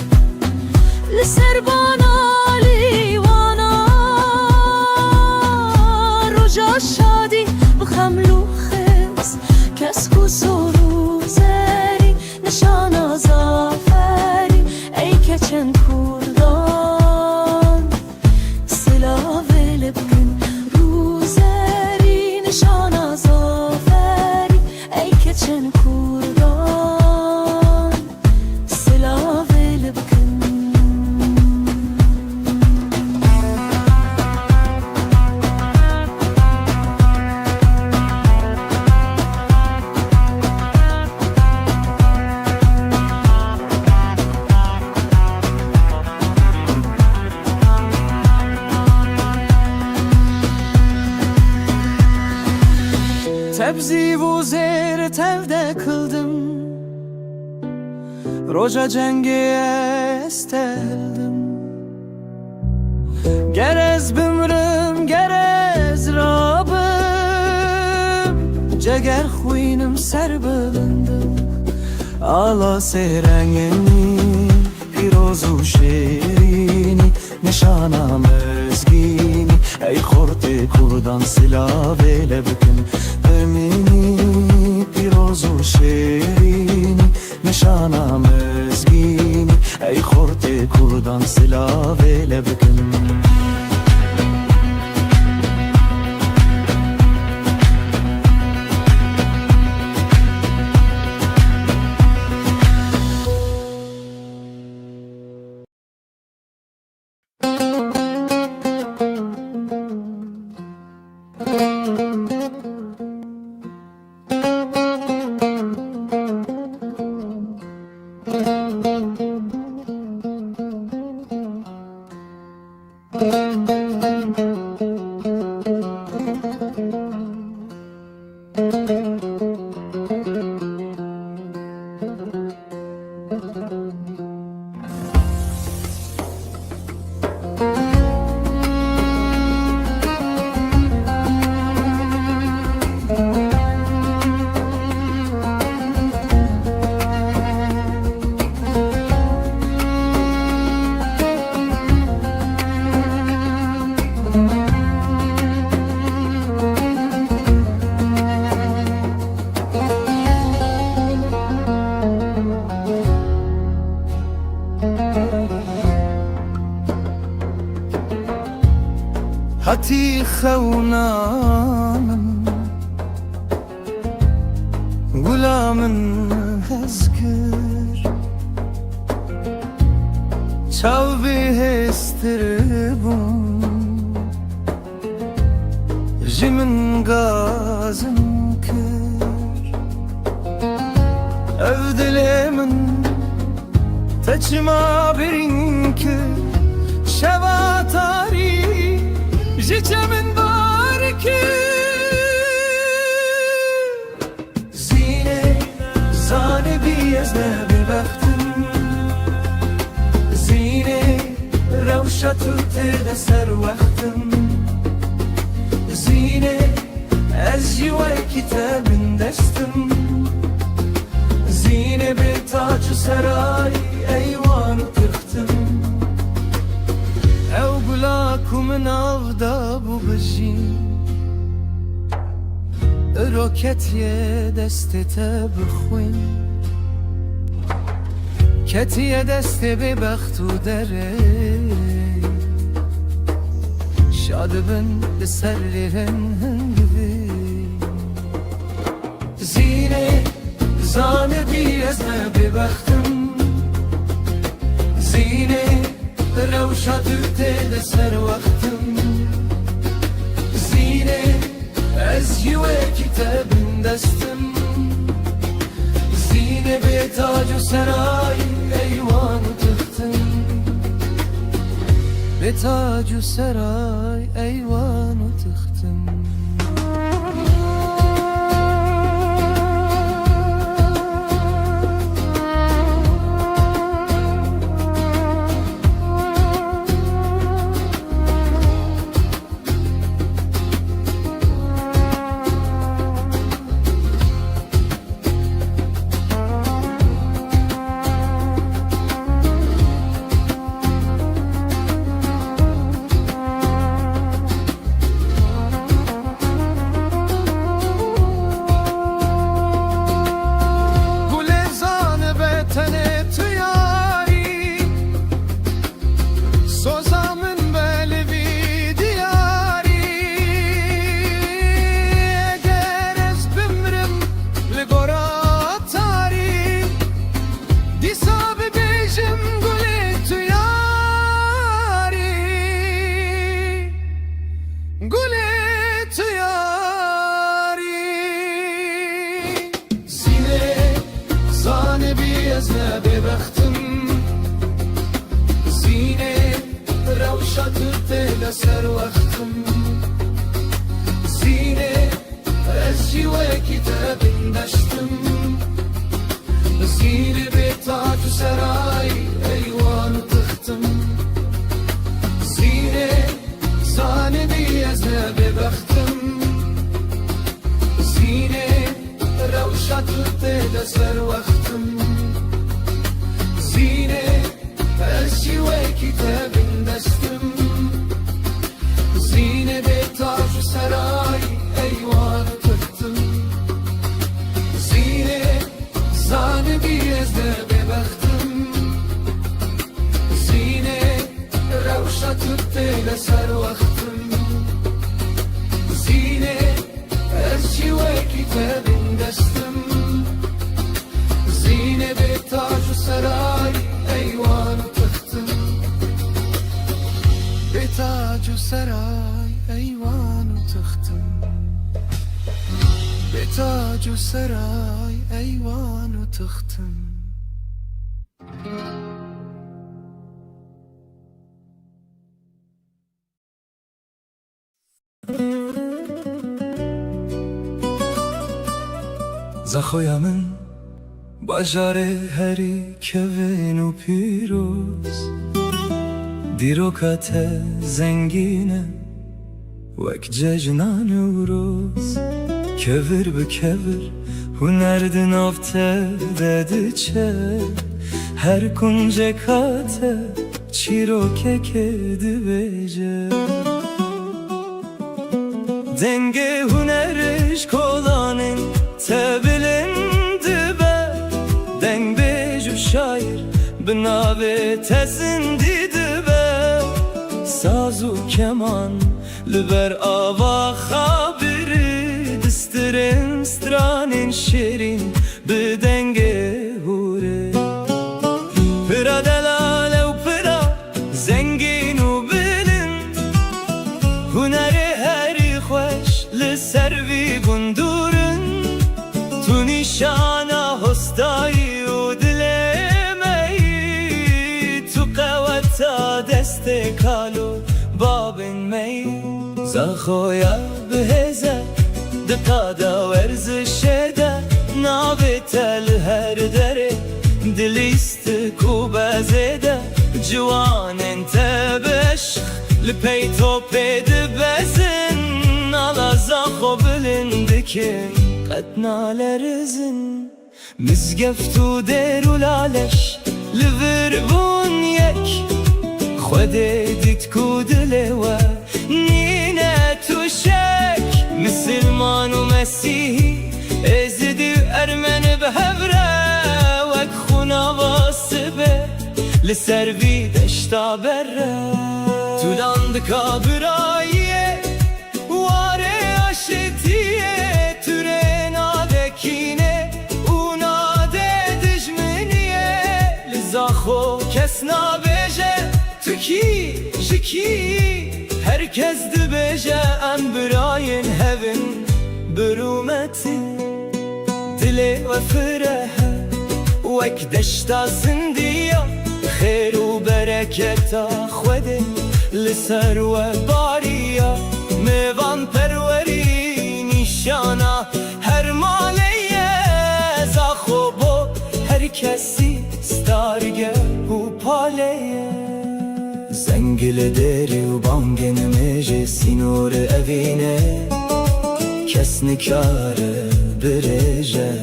لسر بانا لیوانا روژا شادی بخملو خز کس خسورو زری نشانا زافری ای کچن کردان سلاوه لبکن روزری نشانا زافری ای کچن کردان سلاوه لبکن Tebzi bu zehri tevde kıldım Roja cengi esteldim Gerez bimrim gerez rabim Ceger xuynim ser bilindim Ala serengini pirozu şerini Nişana mezgini ey xorti kurdan silave lebkin Emini pirozu şerini Nişana mezgini ey xorti kurdan silave lebkin هاتی خونامن غلامن هزکر چاو بهستر بون جمن غازم کر ev dilemin teçma birin ki şeva tari jiçemin var ki zine zane biyezne bir baktım zine revşatü tede ser vaktim zine ez jive kitabın destim zine bir taç saray eyvan tıktım ev gulakumun avda bu bejin roketiye destete bixwin ketiye deste be baxtu dere şadibin li serlerin gibi zine zane biyezne bir baktım zine revşatü tede ser vaktim zine ez yüve kitabın destim zine bir tacu saray eyvan tıktım bir tacu saray eyvan tıktım ser vaktim zine ez jive kitabın destim zine bir tacu saray eyvan tıktım zine zane biyezne bir baktım zine revşatü tede ser vaktim zine ez jive kitabın destim zine bir tacu saray eyvan tıktım zine zane biyezne bir baktım zine revşatü tede ser vaktim zine ez jive kitabın destim zine bir tacu saray eyvan tıktım bir tacu saray eyvan tıktım bir tacu saray eyvan tıktım زخویمن بجاره هری کون و پیروز دیروکت زنگینه وک ججنان وروز کور به کور هنرد نافته دده چه هر کنج کاته چیرو که کدی بیجه denge huneriş kolanın tebilindi be deng beju şair binave tesindidi be sazu keman لبر آوا خابری دسترن سترانین شیرین بدنگ هوره پرا دلاله و پرا زنگین و بلن هنر هری خوش لسروی گندورن تو نیشانا هستایی و دلمی تو قوتا دست کالو بابن می زخویا بهزه دقادا ورزشه ده نابتل هر دره دلیست کوبازه ده جوان انت بشخ لپی تو پید بزن ala زخو بلندکن قد نالرزن مزگفتو درو لالش لوربون یک خود دیت کودله و نینه تو شک مسلمان و مسیحی ازدی ارمن به هفره وک خونا واسبه لسروی دشتا بره تو دندکا براییه واره آشتیه توره نادکینه اوناده دجمنیه لزا خو کس نابجه تو کی جکی herkes dibêje em birayên hevin birûmetî dilê ve firehe wek deşta zindiya xêr û bereketa Xwedê li ser we bariya mêvan perwerî nîşana her maleye zaxo bo herkesî stargeh û paleye زنگل دری و بانگن میجه سینور اوینه کس نکاره برجه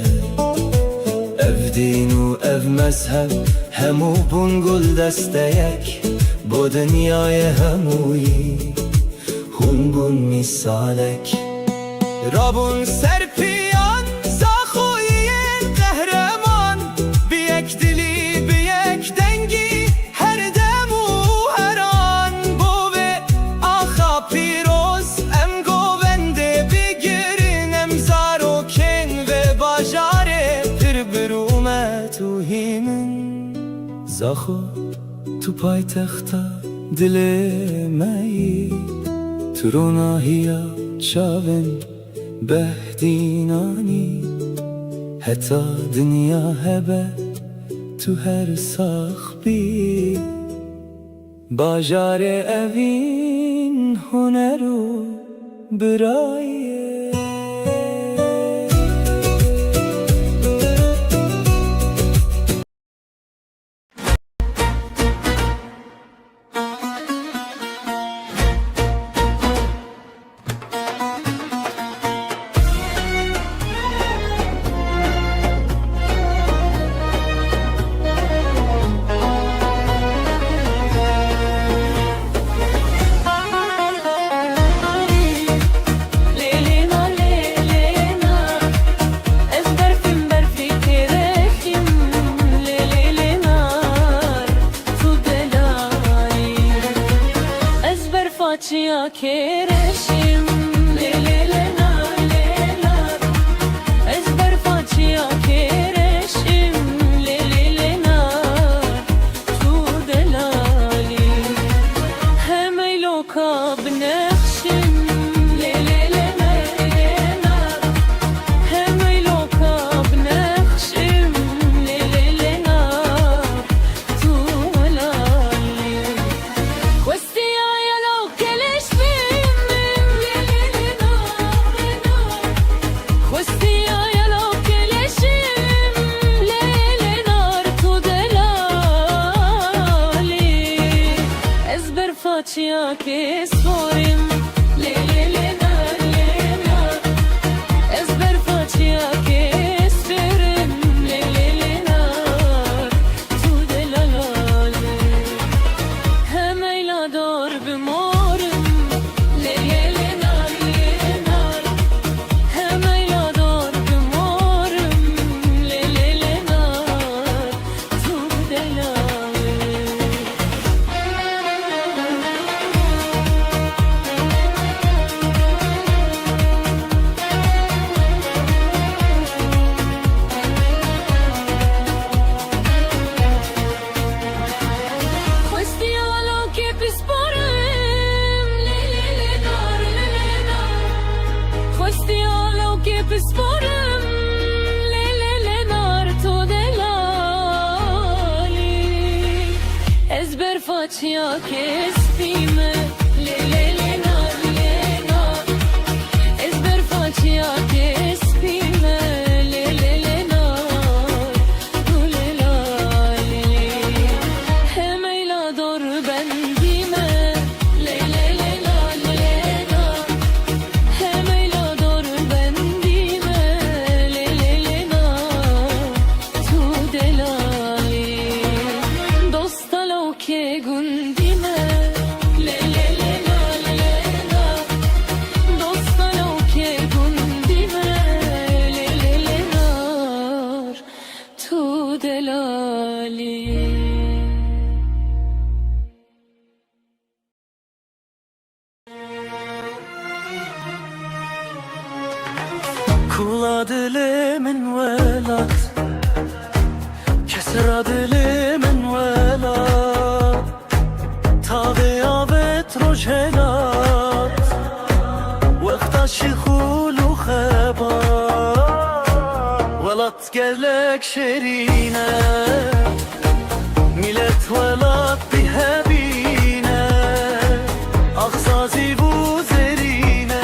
او دین و او مذهب همو بونگل دسته یک با دنیای همویی هون بون میسالک رابون سرپیان زاخویین قهرمان بیک دلی بیک دنگی زاخو تو پای تختا دل مایی تو روناهیا چاون بهدینانی حتی دنیا هبه تو هر ساخبی باجار اوین هنرو برایه Kereşim lelelena lelar ezber facia kereşim lelelena tu delali hem loka bnexşim lelelena lelar hem loka bnexşim lelelena tu delali questi facia che sporim le na ezber facia che sperim le na tu de la hem ila dor bimorim le na hem ila dor bimorim le na tu de la بسپرم لیل نار تو دلالی از برفاچیا که اسپیمه لیل نار نار از برفاچیا که اسپیمه لیل نار تو دلالی همیلا دور بندیمه لیل نار نار همیلا دور بندیمه لیل نار تو دلالی دوستالو که گندیمه لیل نار دوستالو که گندیمه لیل نار تو دلالی Kula dilimin velat Kesra dilimin velat Tavi avet rojhelat Vekta şikhulu khebat Velat gelek şerine Millet velat bihabine Aksazi bu zerine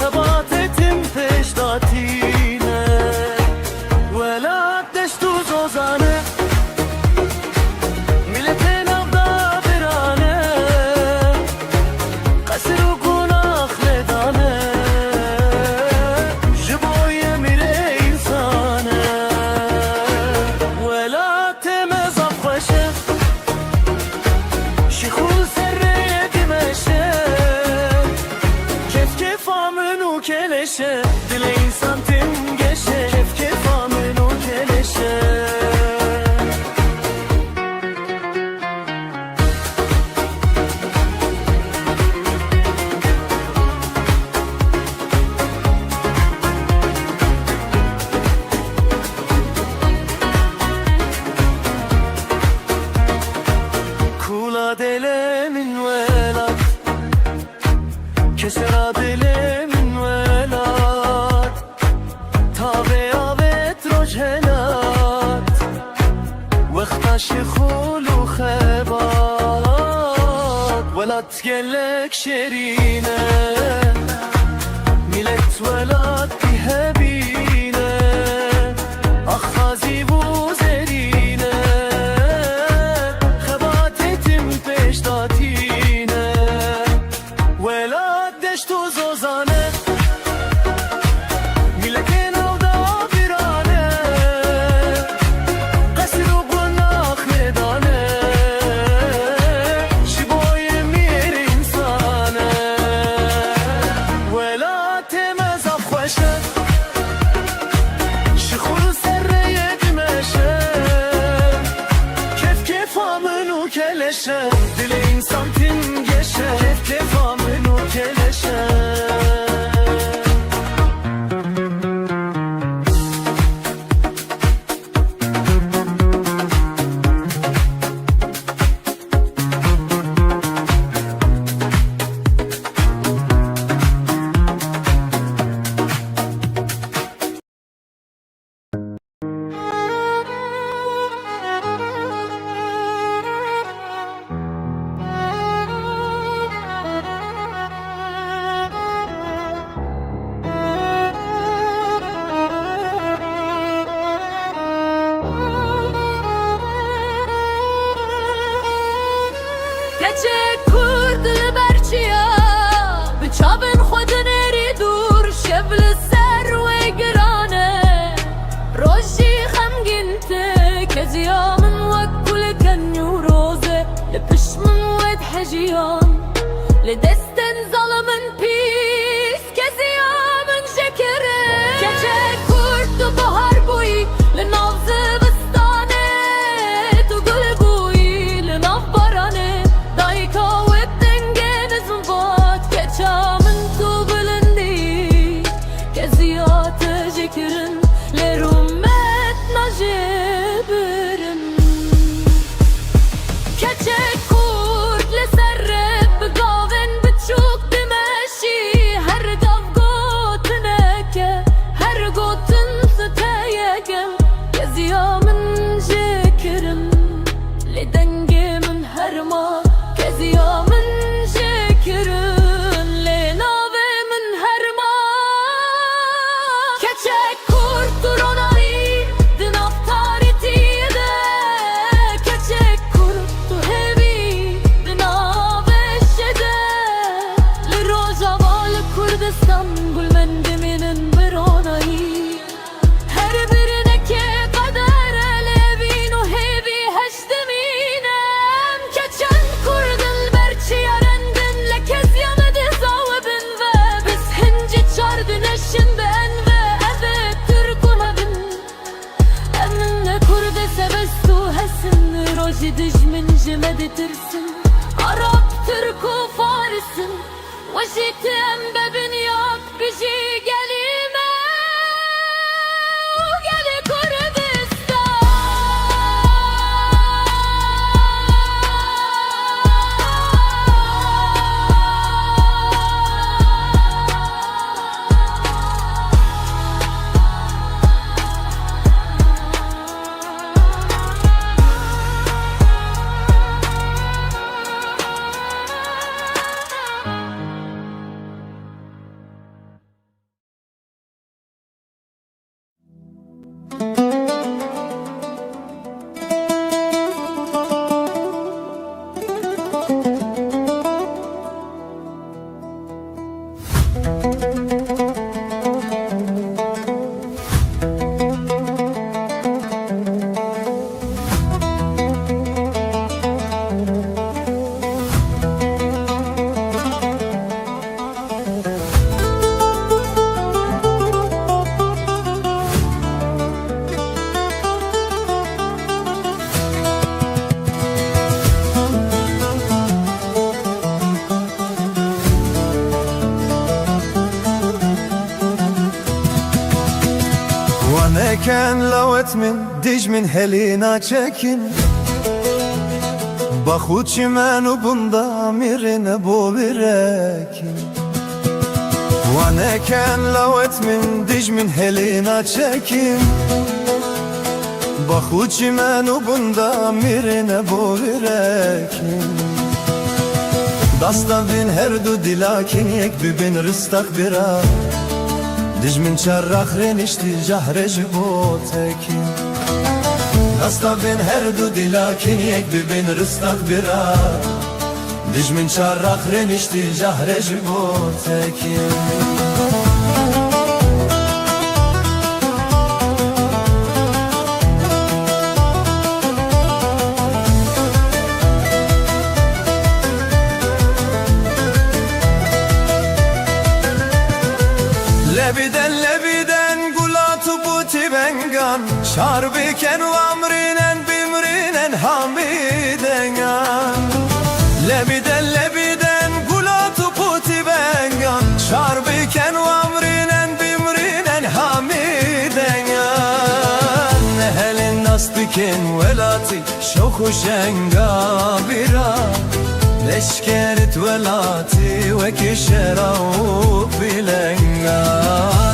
Khabatetim peşdatine Velat deştu zozane Milletin avda birane Kasir u günah ledane Jiboye mire insane Velat temez afkhoşe Şikhul serreye dimeşe Kef kefamın u keleşe Dile insan tim geçe Kef kefamın u keleşe Kula delemin velat Kesera delemin velat Tabe avet rojhelat Vekta şikhulu khebat Velat gelek şerine Millet velat bihabine Akhazi bu zerine Khabatetim peşdatine Velat deştu zozane Milletin avda birane Kasir u günah ledane Jiboye mir insane Velat temez afkhoşe Şikhul serreye dimeşe Kef kefamın u keleşe Dile insan tim geçe Kef kefamın u keleşe Keçek kurd berçiya Bıçabın xwedin eri dur Şevl ser ve girane Rojî xemgîn te Keziya min wek kulken û roze Li pişt min wed hejiyan Li destin zalimin pîs Keziya min jekirin Keçek kurd tu bahar bûyî Li nav zivistane Tu gul bûyî li nav baranê Dayka wed dengên zimbat Keça min tu bilindî Keziya te jekirin Lê rûmet najebirin Keçek kurd li ser rê Bigavên biçûk dimeşî ازیا من جکرن لناوه من هرما کچک کرد درانایی دنافتاری تیده کچک کرد تو هیوی دناوه شده لروجاوال کردستان گل من دمینن برانایی هر birine که قدر لبین و هیوی هشتمینم کچن کردن برچی یارندن لکز یامده زاوبن و بس هنجی چاردنشن بن و evet Türkuna bin Eminle kurde sevestu hesin roji dijmin jimedi tirsin Arap, Türku, Farisin Vajiti embebin yak biji gelime Geli Waneken lawet min dij min helina çekin Baxu çimenu bunda mirine bo birekin Waneken lawet min dij min helina çekin Baxu çimenu bunda mirine bo birekin Dasta bin her du dilakin yek bibin rıstak bira Dij min çarrak renişti cahre jibo tekin Dasta bin her du dilakin yek bibin rıstak bira Dij min çarrak renişti cahre jibo tekin Lebiden gulat buti bengan Şarbiken u amrinen bimrinen hamidengan Lebiden gulat buti bengan Şarbiken u amrinen bimrinen hamidengan Nehelin nasbiken velati şoku şenga bira Leşkerit velati ve kişera bilenga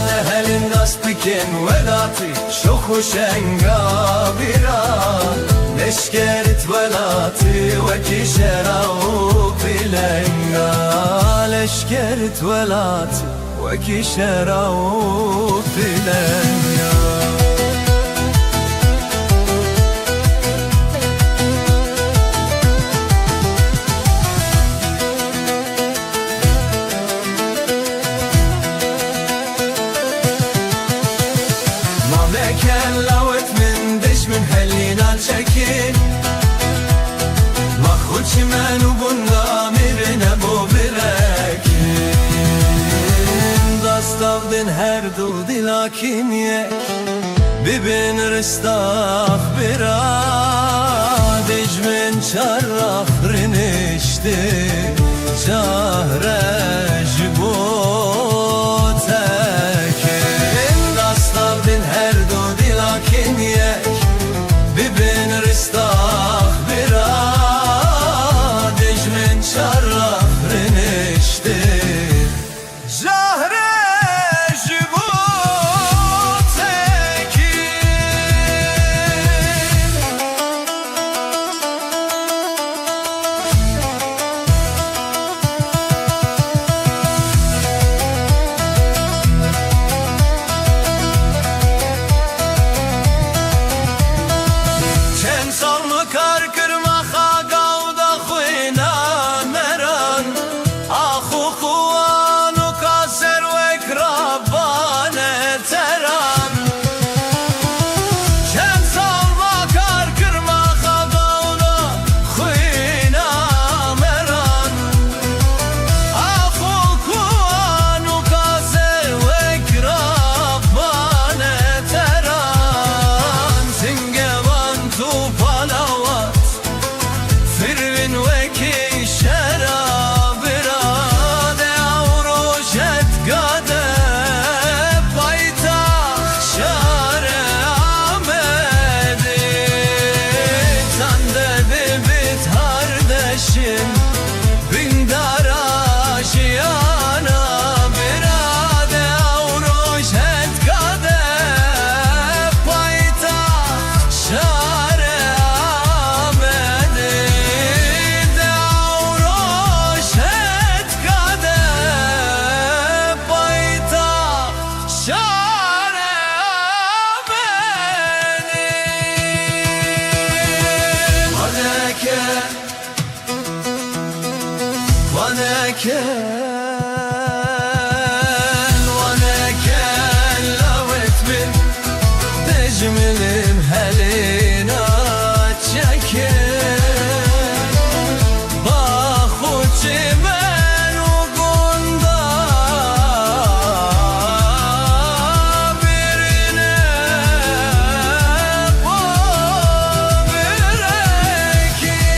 Nehelin nasbiken velati şoku şenga bira Leşkerit velati ve kişera bilenga Leşkerit velati ve kişera bilenga çekin Mahvul çimenu bunda mirine bu birekin Dastavdin her dul dilakin yek Bibin rıstak bira Dicmin çarrak rinişti Cahre jibo tekin Dastavdin her dul dilakin yek Bibin rıstak bira Dicmin çarrak rinişti Zahre jibo tekin وانكن لوت من تجملم هلينا تشكر باخوتي من وقندا برنا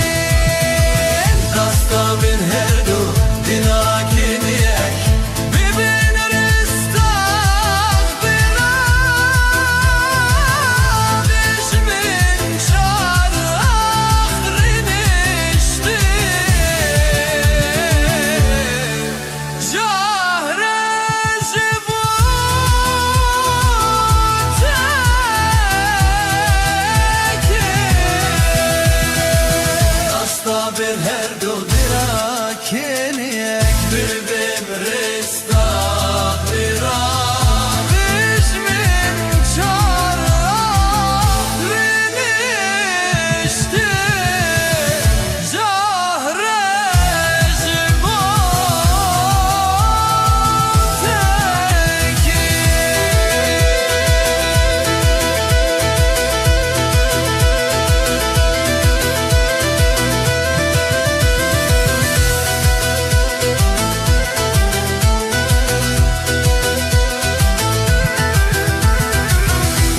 وبركين دستا من هردو ديناكين يك ببين رستاخبنا بش من شار آخرين اشتي جهر جبوتك دستا بر هر دو دراكين يك ببين رستاخبنا بش من شار آخرين اشتي جهر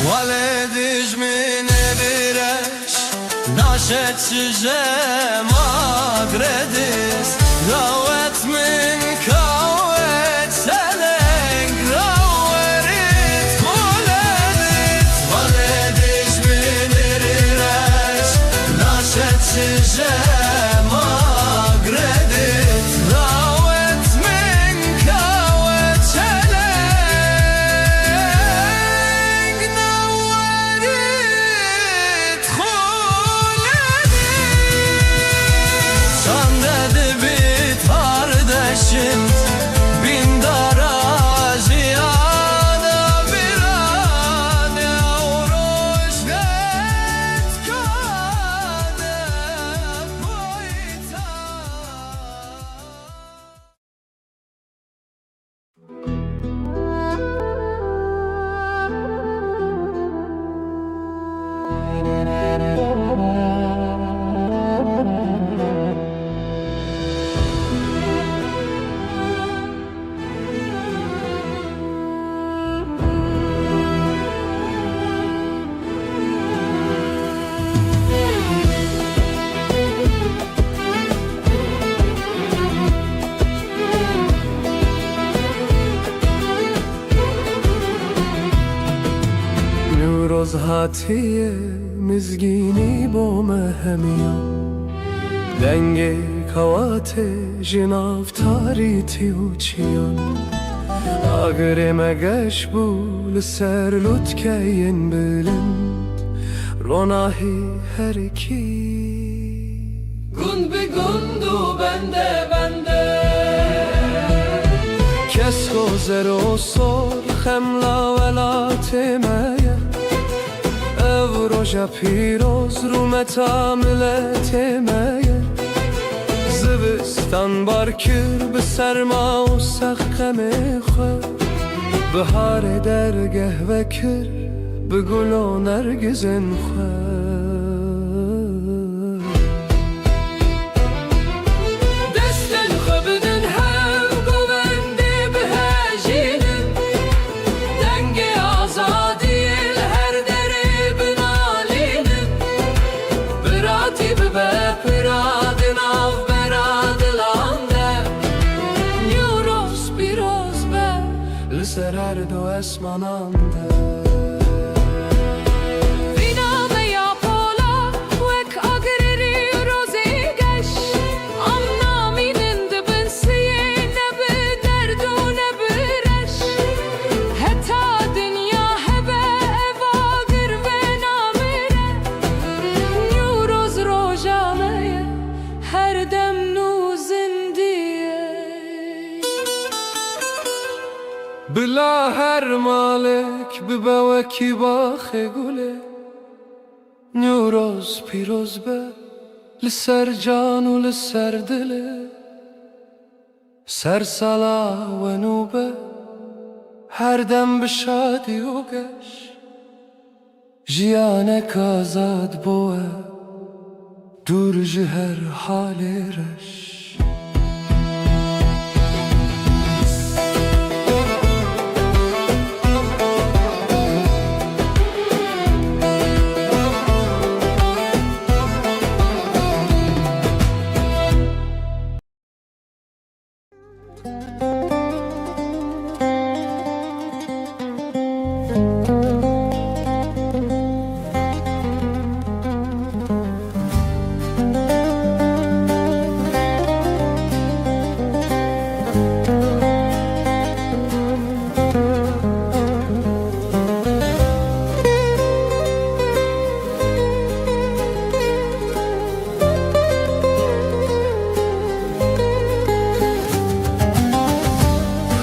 ولدش من برش ناشد شجا مادردس راوت من كاوت سلنگ راورت ولدت ولدش من برش ناشد شجا مادردس راوت من كاوت سلنگ نورت خولدی Sandadı bir kardeşim bin daracıyana bir an yavruş vet kade boyta. نوروز هاتیه مزگینی با مهمیا دنگ کوات جناف تاری تیوچیان آگر مگش بول سر لطکین بلند روناهی هر کی Gun be gundu bende bende کس گذر و سر خملا ولات مایه او روژا پیروز رو متاملت مایه زوستان بارکر به سرما و سخم خود بهار درگه وکر به گل و نرگزن خود Desten xöbüdün hev govendi bihejinin Denge azadiyel her deri binalinin Birati bibe piradin av beradilande Yuros piroz be لسر هر دو اسمانانده Vina me ya pola Wek agreri rozigeş Amna minin dibin siye Ne bi derdu ne bi reş Heta dünya hebe eva gir ve namire Nuroz rojameye Her dem nuzindiye بلا هر مالک ببا کی باخ گله نیوروز پیروز به لسر جان و لسر دله سرسلا و نوبه هر دم بشادی و گش جیانک آزاد بوه دور جهر حالی رش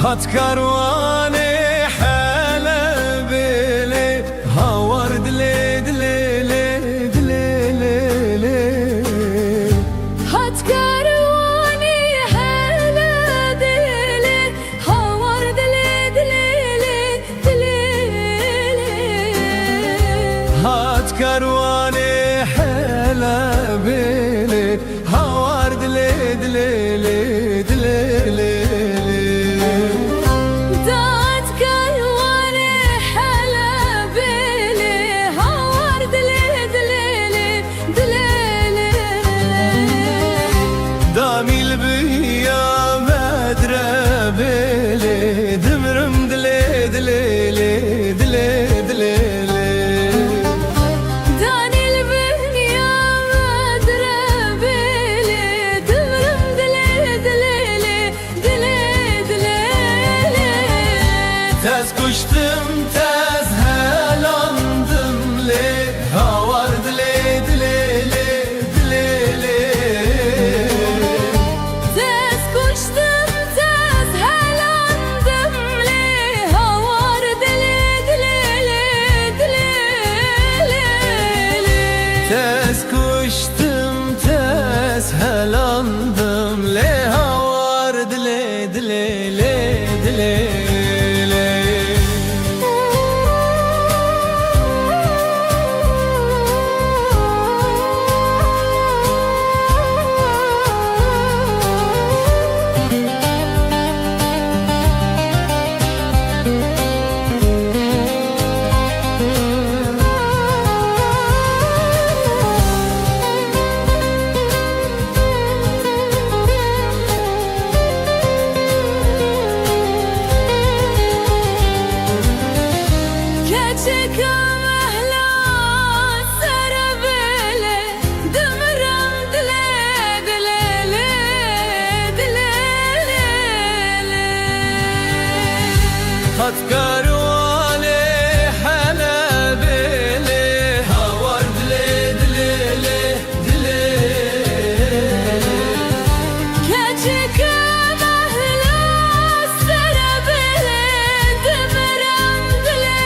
هات كارواني حلب لي هاور دلي دلي لي دلي لي هات كارواني حلا دلي هاور دلي دلي دلي هات كارواني حلب لي هاور دلي دلي لي دلي دات كارواني حلا بلي هاور دلي دلي دلي دامي البيا مدرب لي دمرم دلي دلي لي دلي دلي داني البنيا مدرب لي دمرم دلي دلي دلي Tez kuştum tez helandım le havar dile dile le dile le Tez kuştum tez helandım li havar dili dili dili Tez kuştum tez helandım le havar dile dile le dile Keçik mehla sarabele dımram dile dile dile Hat karvane halabele havar dile dile le dile Keçik mehla sarabele dımram dile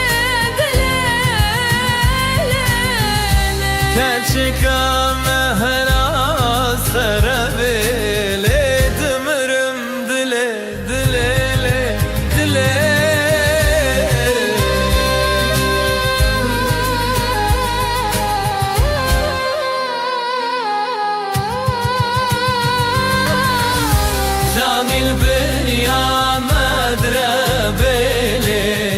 Kelçika mehra sarabele dımırım dile dile le dile Camil benya madrebele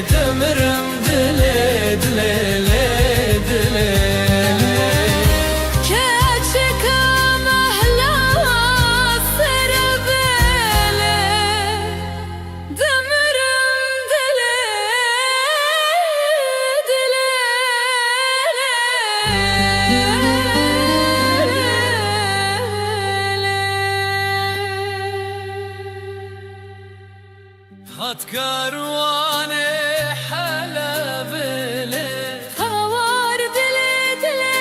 dımırım dile dile le dile Keçik mehla sarabele dımram dile Hat karvane halabele Havar dile dile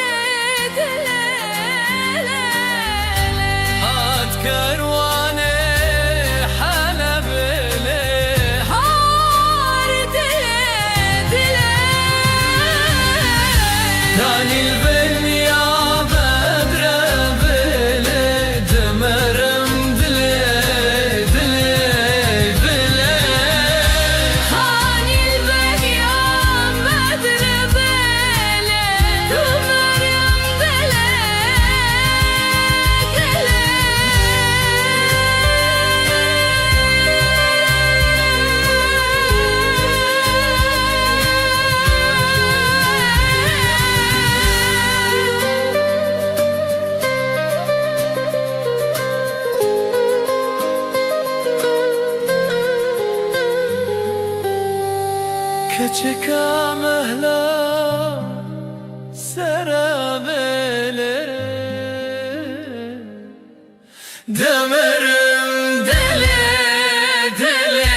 dile Hat karvane halabele Havar dile dile Danil benya madrebele dımırım dile dile çeka mehla serabelere Demerim dele dele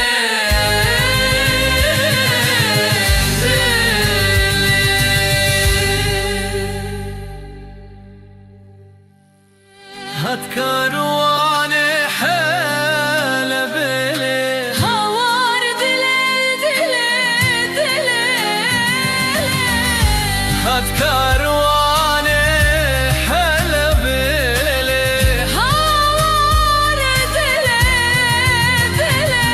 هات كارواني حالة بلي هوار دله دله دله هات كارواني حالة بلي هوار دله دله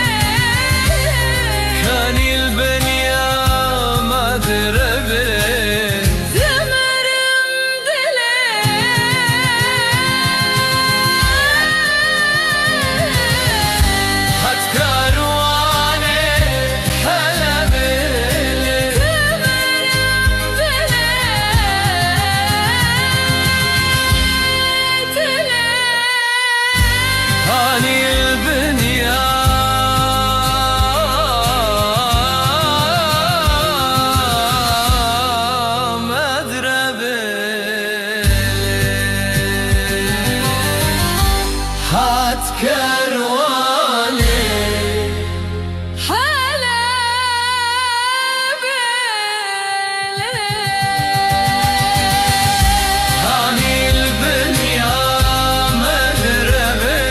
كان البنيا ما دربي Demerim dile هات كارواني حالة بلي هاني البنيا هات كارواني هاني البنيا مدربي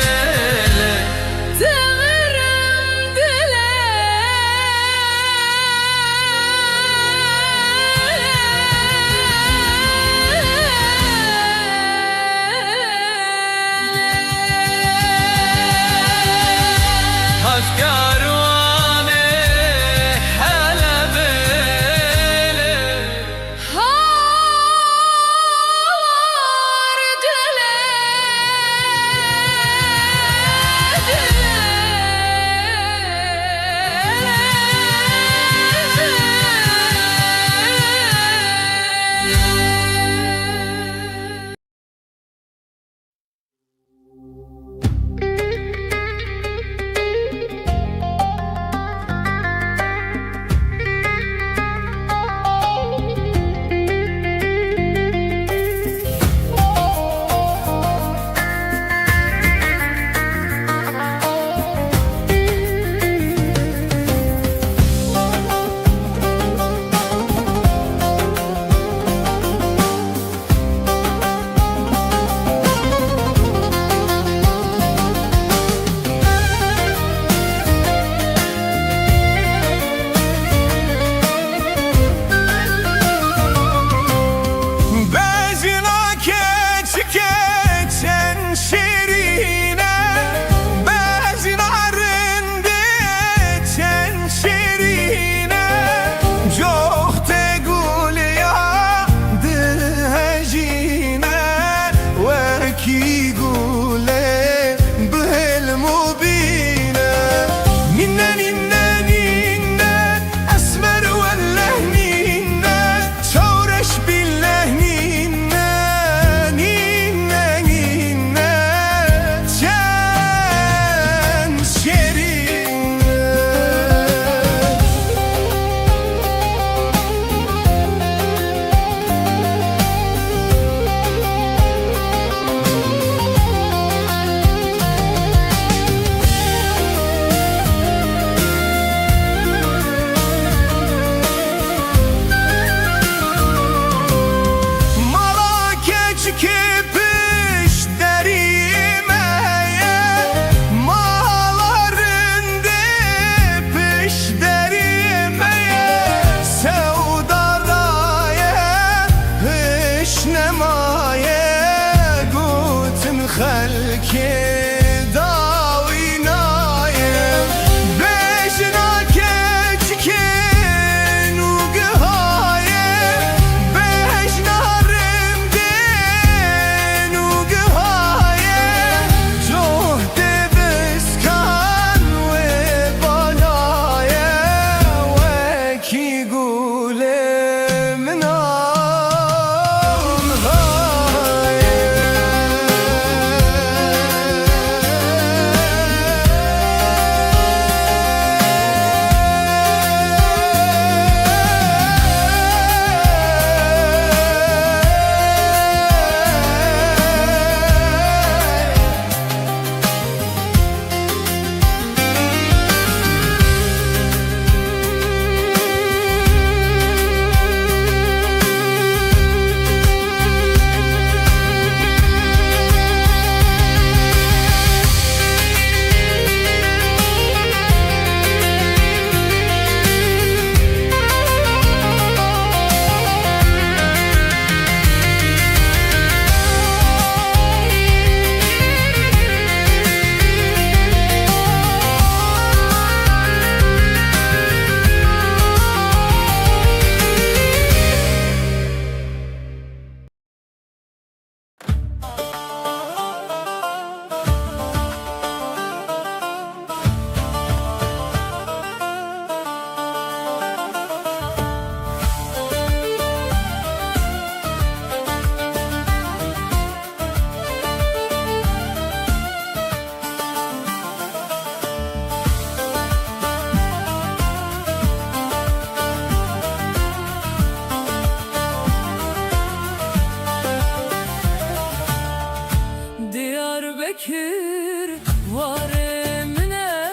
var emine,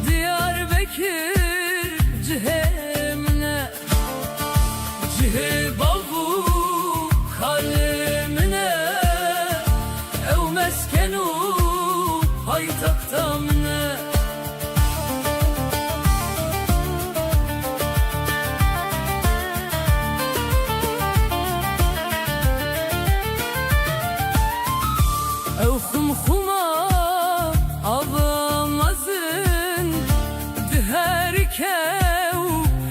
Diyarbakır cihemine, cihe bavu kalemine, ev meskenu paytaktamine. Ev xumxuma avamazın, Diherkev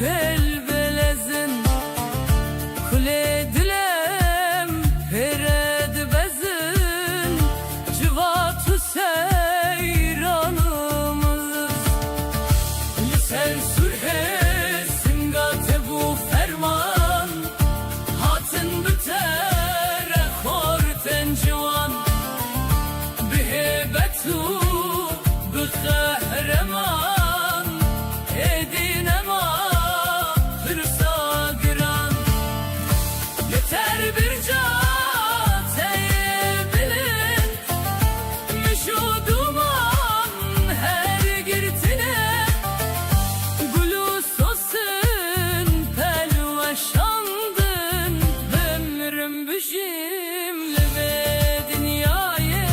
pelbelezin, Kule dilem pered bezin, Civatü seyranımız. Liser sürhe simgate bu ferman, Hatın bütere korten civan, Bihebetu bıkahreman, Edinema hırsa giran. Yeter bir cateye bilin, Müşuduman her girtine, Gülüs olsun pelveşandın, Ömrüm büşimli ve dünyayı,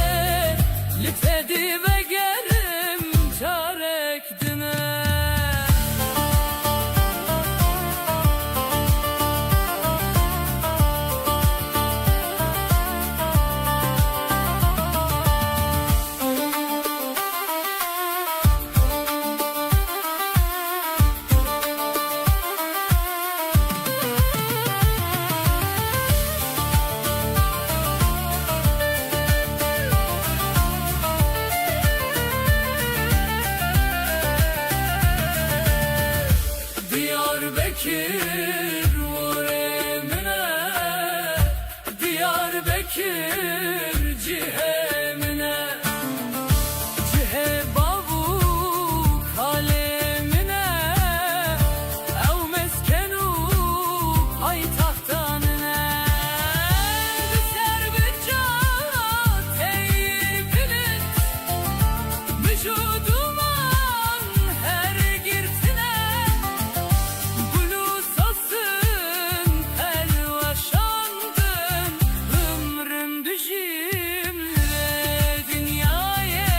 Litedi ve gerim çarekdine. Diyarbakır var emine, Diyarbakır cihemine, cihe bavu kalemine, ev meskenu paytaktanine. Düşer bir cateyi bilin, Vücuduman her girtine, Gülüs olsun pelveşandın, Ömrüm düşümle dünyaya,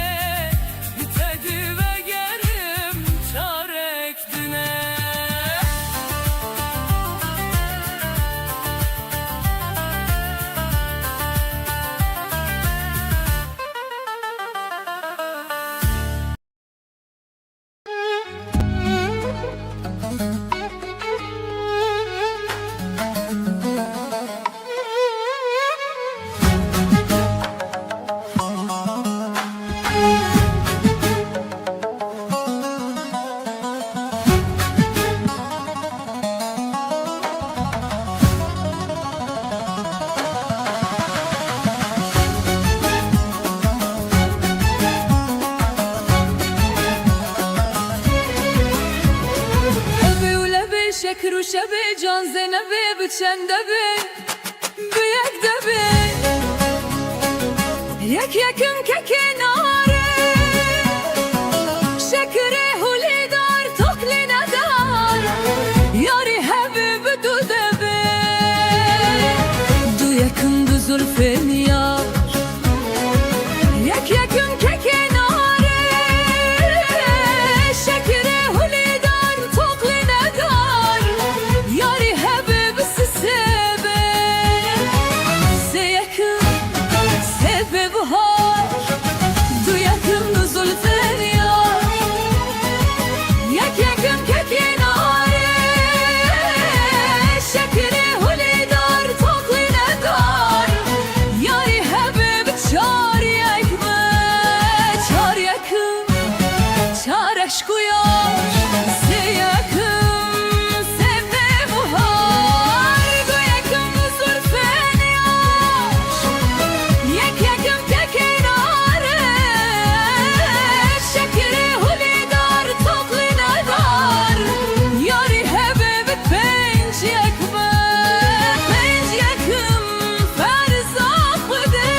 Bitedi ve gerim çarekdine. Şeker u şebe can Zeynep'e biçende be, büyük de be. Yek yakın kekenare, şekere hulidar tokline dar, Yari hebi du de be. Du yakın du zulfen yar, yek yakın kekenare, şekere hulidar tokline dar, Yari hebib sebe, se yakın sebeb har, du yakın du zulfen yar, yek yakın kekenare, şekere hulidar tokline dar, Yari hebib çar yakme, çar yakın, çar aşk uyar, se yakın sebeb har, du yakın du zulfen yar, yek yakın kekenare, şekere hulidar tokline dar, Yari hebib penç yakme, penç yakın ferzak bide.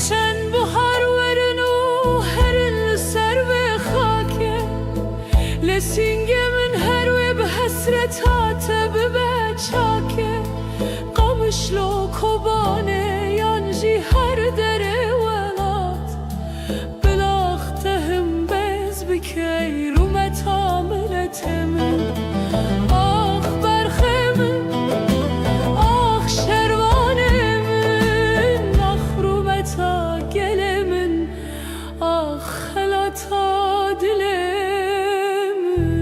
چند بحر ورن و هرن سر و خاکه لسینگ من هر و به حسرت هاته به چاکه قمشلو کبانه یانجی هر دره ولات بلاختهم bez بکی رو متاملت من آخ برخه من آخ شروان من آخ رو متا گل من آخ خلاتا دل من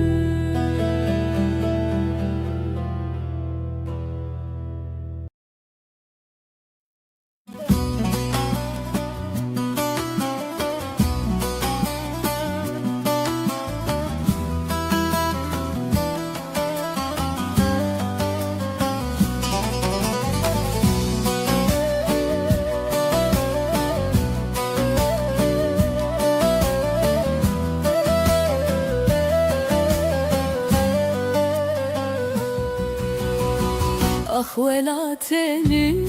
آخ ولاتنی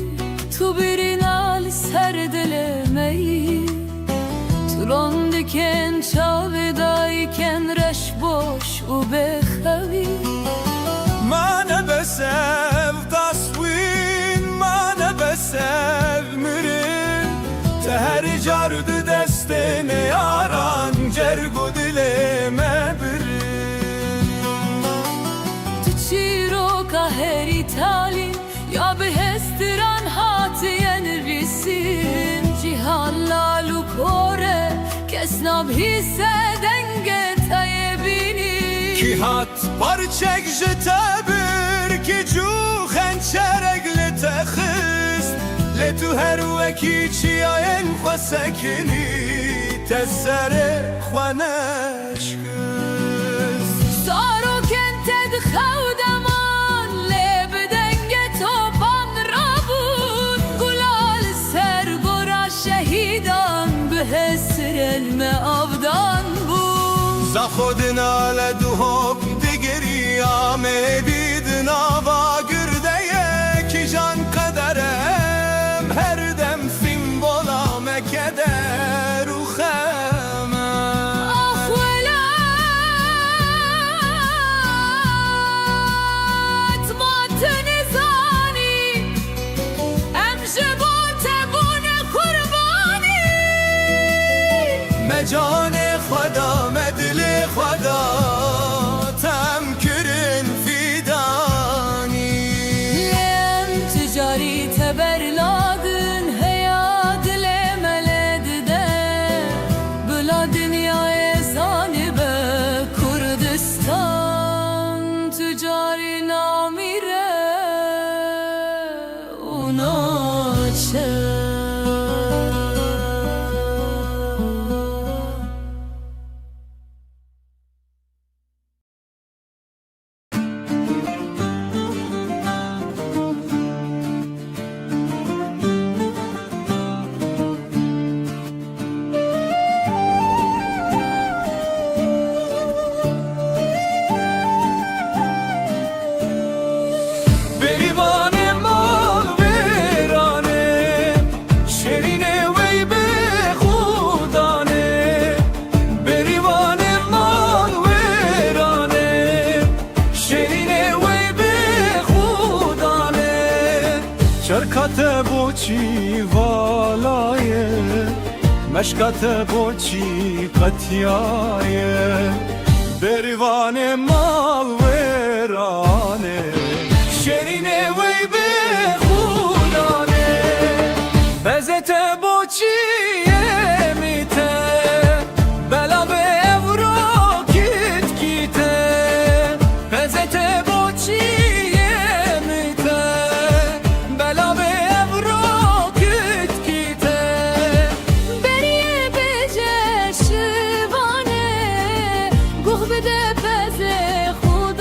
تو برینال سر دلمی تو راندکن چاودایکن رش باش و بخوی من بسف تصوین من بسف مرین تهر جارد دستن یاران جرگو دلمه برین تو چی رو قهری تالی یا به هستران هاتین ریسیم جیهان لالو کوره کس ناب حیثه دنگ تایبینی کی هات پارچک جتابر کی جو خنچرک لتخست لتو هر وکی چی آین خسکنی تسر خوانش کست سارو کنتد خودمان لب دنگ توپان را بود گلال سرگورا شهیدان به حسر علم آبدان بود za خودنا لدوب دیگری آمه بیدنا و گردهیه کی جان قدرم هر دم فیم بولا مکده رو خمه آخ ولات مات نزانی ام جبون تبون قربانی مجان خدا مدل خدا تم کرن فیدانی لم تجاری تبرلادن هیا دل ملدده بلا دنیای زانی به کردستان تجاری نامیره اونا چه بریوان مال ویرانه شرینه وی به خودانه بریوان مال ویرانه شرینه وی به خودانه شرکت بوچی والایه مشکت بوچی قطیایه بریوان مال ویرانه شرینه وی به خودانه بزت بوچیه میته بلا به اورو کیت کیته بزت بوچیه میته بلا به اورو کیت کیته بریه بجه شبانه گوه بده پز خود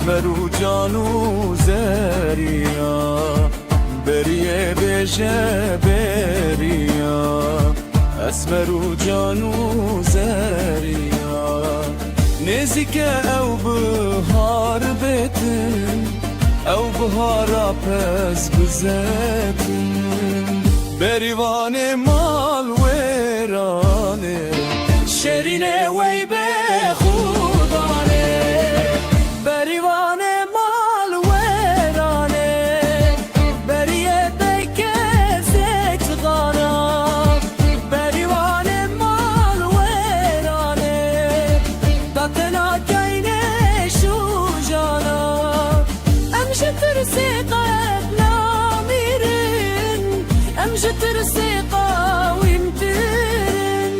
اسمر و جان و زریا بریه بجه بریا اسمر و جان و زریا نزیک او بهار بتن او بهارا پس بزتن بریوان مال ویرانه شرینه وی به خودانه بریوان مال ویرانه بریه دیگه زکتغانا بریوان مال ویرانه داتنا گینه شو جانا امشه ترسی قد نامیرن امشه ترسی قاویم ترن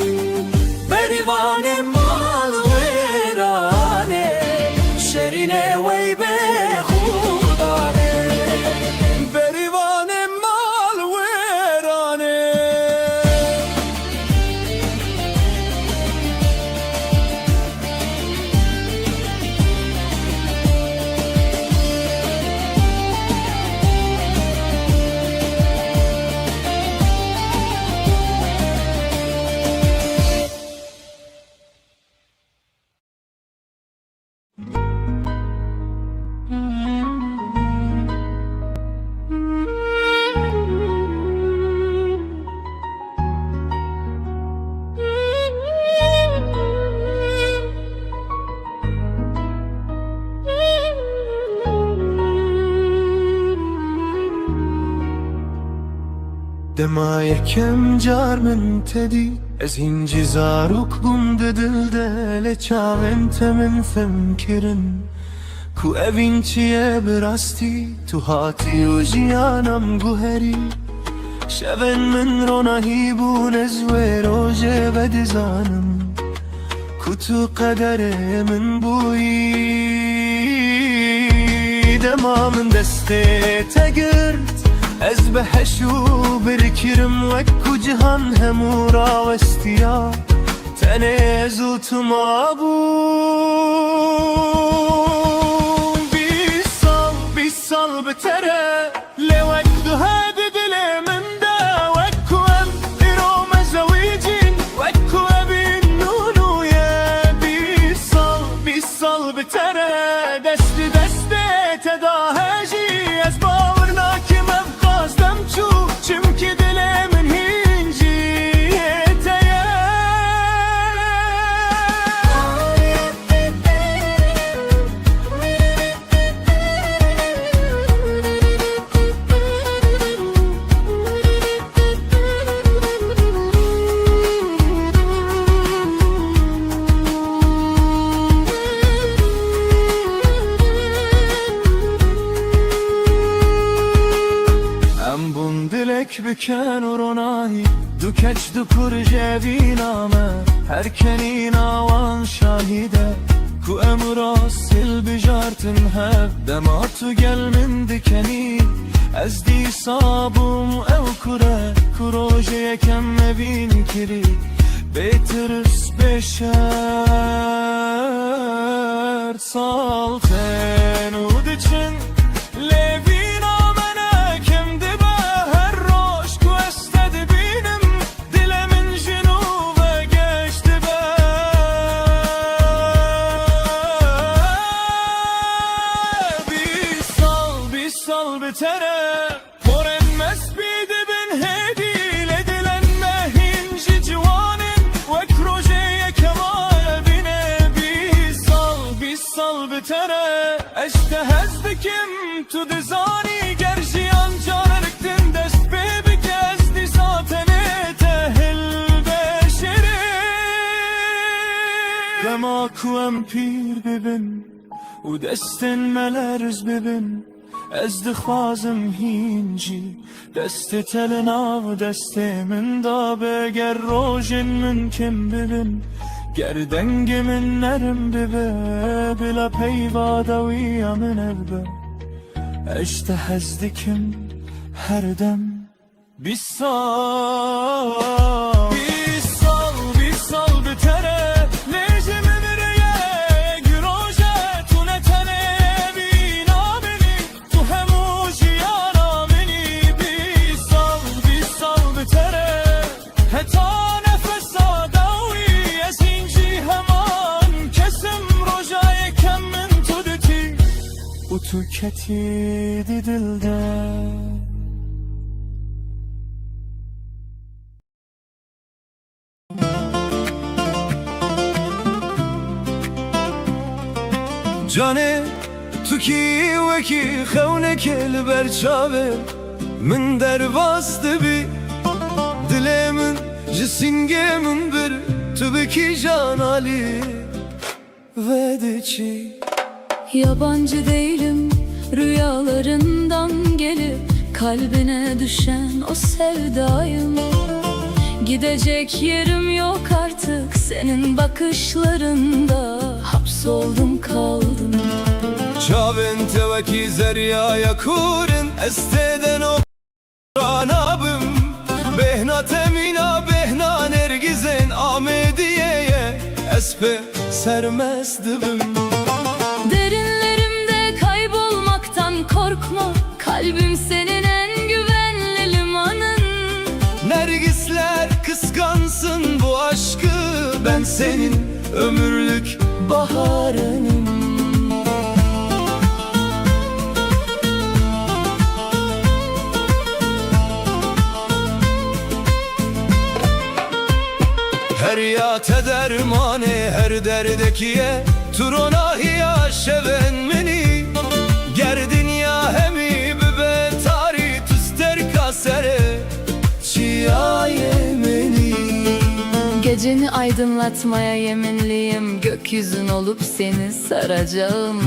بریوان مال ویرانه شرینه وی به خودانه بریوان مال ویرانه دما یکم جار من تدی از اینجی زاروک بوم دل دل چاوینت من فهم کرن کو اوین چیه براستی تو هاتی و جیانم گوهری شون من رو نهیبون از وی روژه بدزانم کو تو قدر من بویی دما من دسته تگرد از بحشو برکرم وکو جهان همو راوستیا تنزو تو ما بوم بیس سال بتره لوک دو هد دل من دا وکو ام ایرو مزویجین وکو ابین نونویه بیس سال بتره دست تداهجی از باورناکم افقازدم چو چمکی دل من هینجی تیه بکن و رونایی دو کچ دو پر جوی نامه هر کنی ناوان شاهیده کو امرا سل بجارتن هب دما تو گل من دکنی از دی صابم او کره کروژه یکم مبین کری بیترس بشرد سالتن و دچن تو دزانی گرژیان جارلکتن دست ببک از دی ساتنه تهل بشره دما کوام پیر ببن و دستن ملرز ببن از دخوازم هینجی دست تلنا و دست من دا بگر روژن من کم ببن گردنگ من نرم ببه بلا پیوادوی من ابه اشته هزدکم هر دم بیس سال بتره لیجه ممریه گروژه تو نتنه تو ketidi dilden. جانه تو کی وکی خونه کل برچاوه من در باست بی دل من جسینگه من بر تو بکی جان علی ve çi. Yabancı değilim rüyalarından gelip kalbine düşen o sevdayım. Gidecek yerim yok artık senin bakışlarında, hapsoldum kaldım. Çavin teveki zeryaya kurin esteden o ranabım. Behna temina behna nergizen Ahmediye'ye espe sermezdim. Derinlerimde kaybolmaktan korkma, kalbim senin en güvenli limanın. Nergisler kıskansın bu aşkı, ben senin ömürlük baharınım. Her yate dermane her derdekiye Turonahiya şeven meni Gerdin ya hemi bibe tari tüster kasere Çiya yemeni. Geceni aydınlatmaya yeminliyim, gökyüzün olup seni saracağım.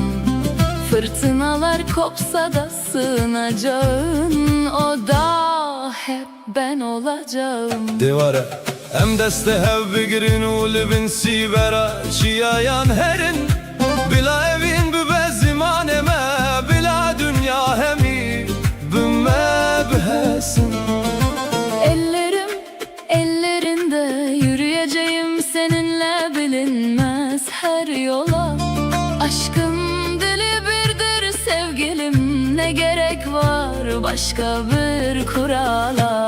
Fırtınalar kopsa da sığınacağın o da hep ben olacağım. Devara em deste hev bigirin u libin sivera Çiyayan herin bila evin bibe zimaneme Bila dünya hemi bümme bihesin. Ellerim ellerinde yürüyeceğim seninle bilinmez her yola. Aşkın dili birdir sevgilim, ne gerek var başka bir kurala.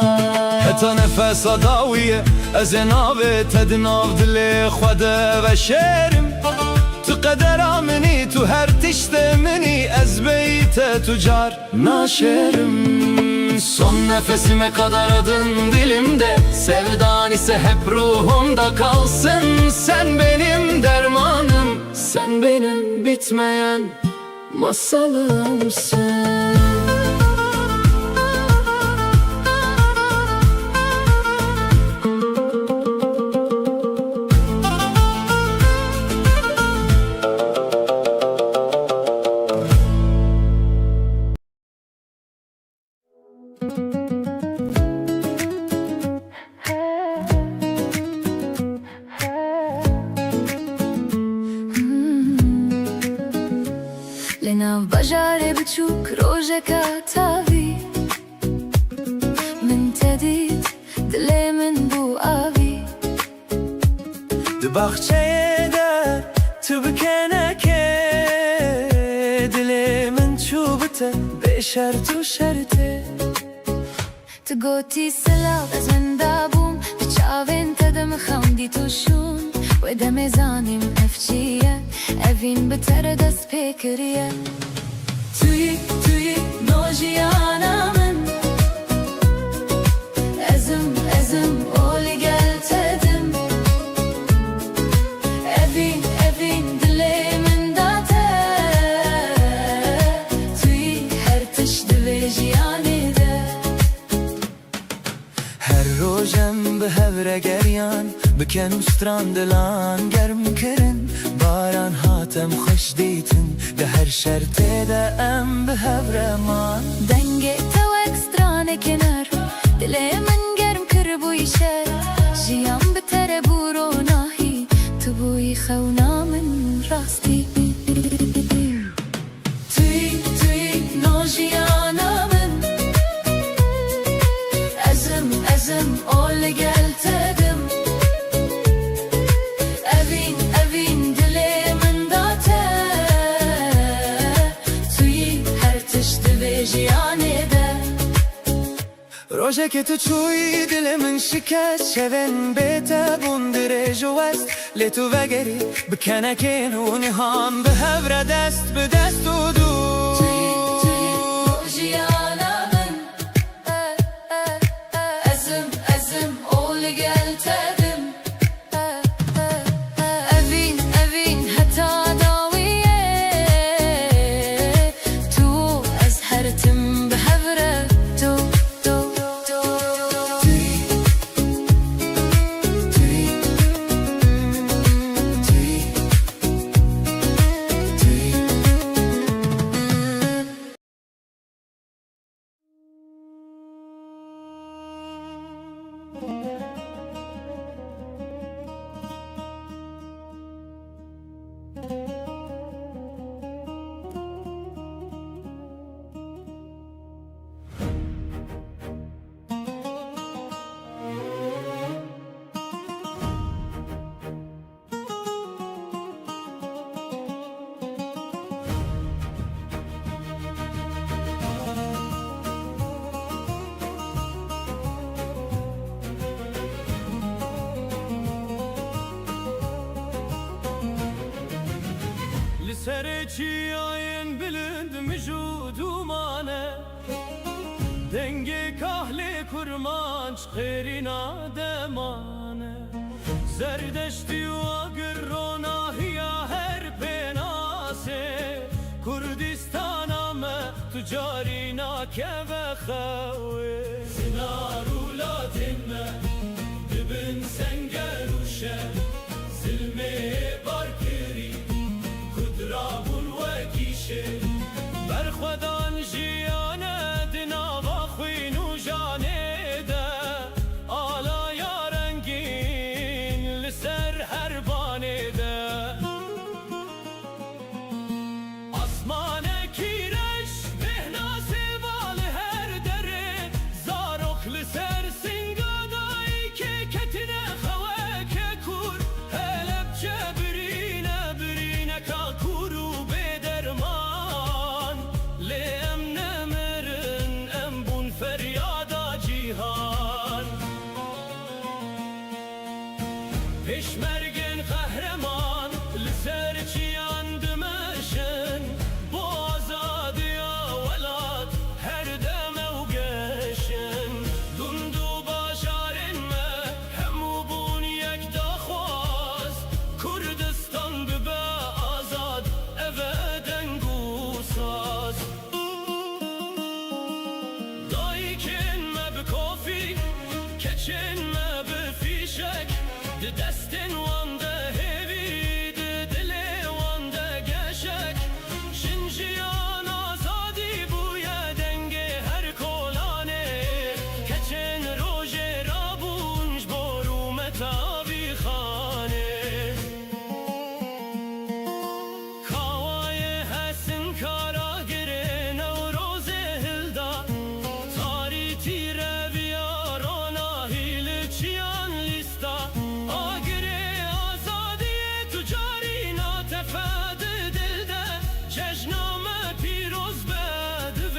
Heta nefes adawiye ezenave tednav dili khwade ve şerim Tu kadera mini tu her tişte mini ez beyte tucar naşerim. Son nefesime kadar adın dilimde, sevdan ise hep ruhumda kalsın. Sen benim dermanım, sen benim bitmeyen masalımsın. لناف بجاري بتشوك روجك تافي من تديد دلي من بو آبي Di bahçeye de tübkeneke Dilimin çubute beşer tu şerte تقوتي سلاو از من دابوم بچاوين تدم خمدي توشون ودا ميزاني مفجية أفين بتردس بكرية توي نوجيانا من أزم أولي قلت أدم أفين دلي من داتا توي هرتش دبيجياني ده Her rojem bi hevre geryan Biken u strandilan germ kirin Baran hatem xoş dîtin De her şerte de em bi hevre man دنگه تو اکسترانه کنار دله من گرم کر بوی شد جیام بتره برو ناهی تو بوی خونا من راستی توی نوجیانا من ازم اول گل تدم evin dile من داته توی هر تشت ویجیانه ده Roje ke tu çuy dilimin şiket Şeven bete bundire juvest Le tu vegeri Bikene ken u niham bi hevre dest bi dest u du چیاین بلند مجود و مانه دنگ کهل کرمانچ خیرینا دمانه زردشتی و اگروناهیا هر پناسه کردستان آمه تجارینا که بخواه زنارولاتمه دبن سنگروشه زلمه بارکری کدرابون وکیشه برخودان جیانه دناوا خوین و جانه ده آلا یارنگین لسر هر بانه ده آسمانه کیرش مهناس بال هر دره زاروخ لسر سنگادایی که کتنه خواه که کور هلب چه برینه که کورو بدرمان لیم نمرن ام بون فریادا جیهان پیشمرگن قهرمان لسر چیان دمشن با آزادی اولاد هر دم و گشن دندو باشارن مه همو بون یک داخواست کردستان ببه آزاد اوه دنگو ساز دایی کن مه بکافی کچن مه بفیشک دستن وانده هیوی دل وانده گشک شنجیان آزادی بوی دنگ هر کلانه کچن روژ رابونج برو متابی خانه کاوای حسن کارا گره نوروز هلدا تاری تیره بیارانا هیل چیان لیستا آگره آزادی تجاری ناتفاد دلده چشنامه پیروز بد و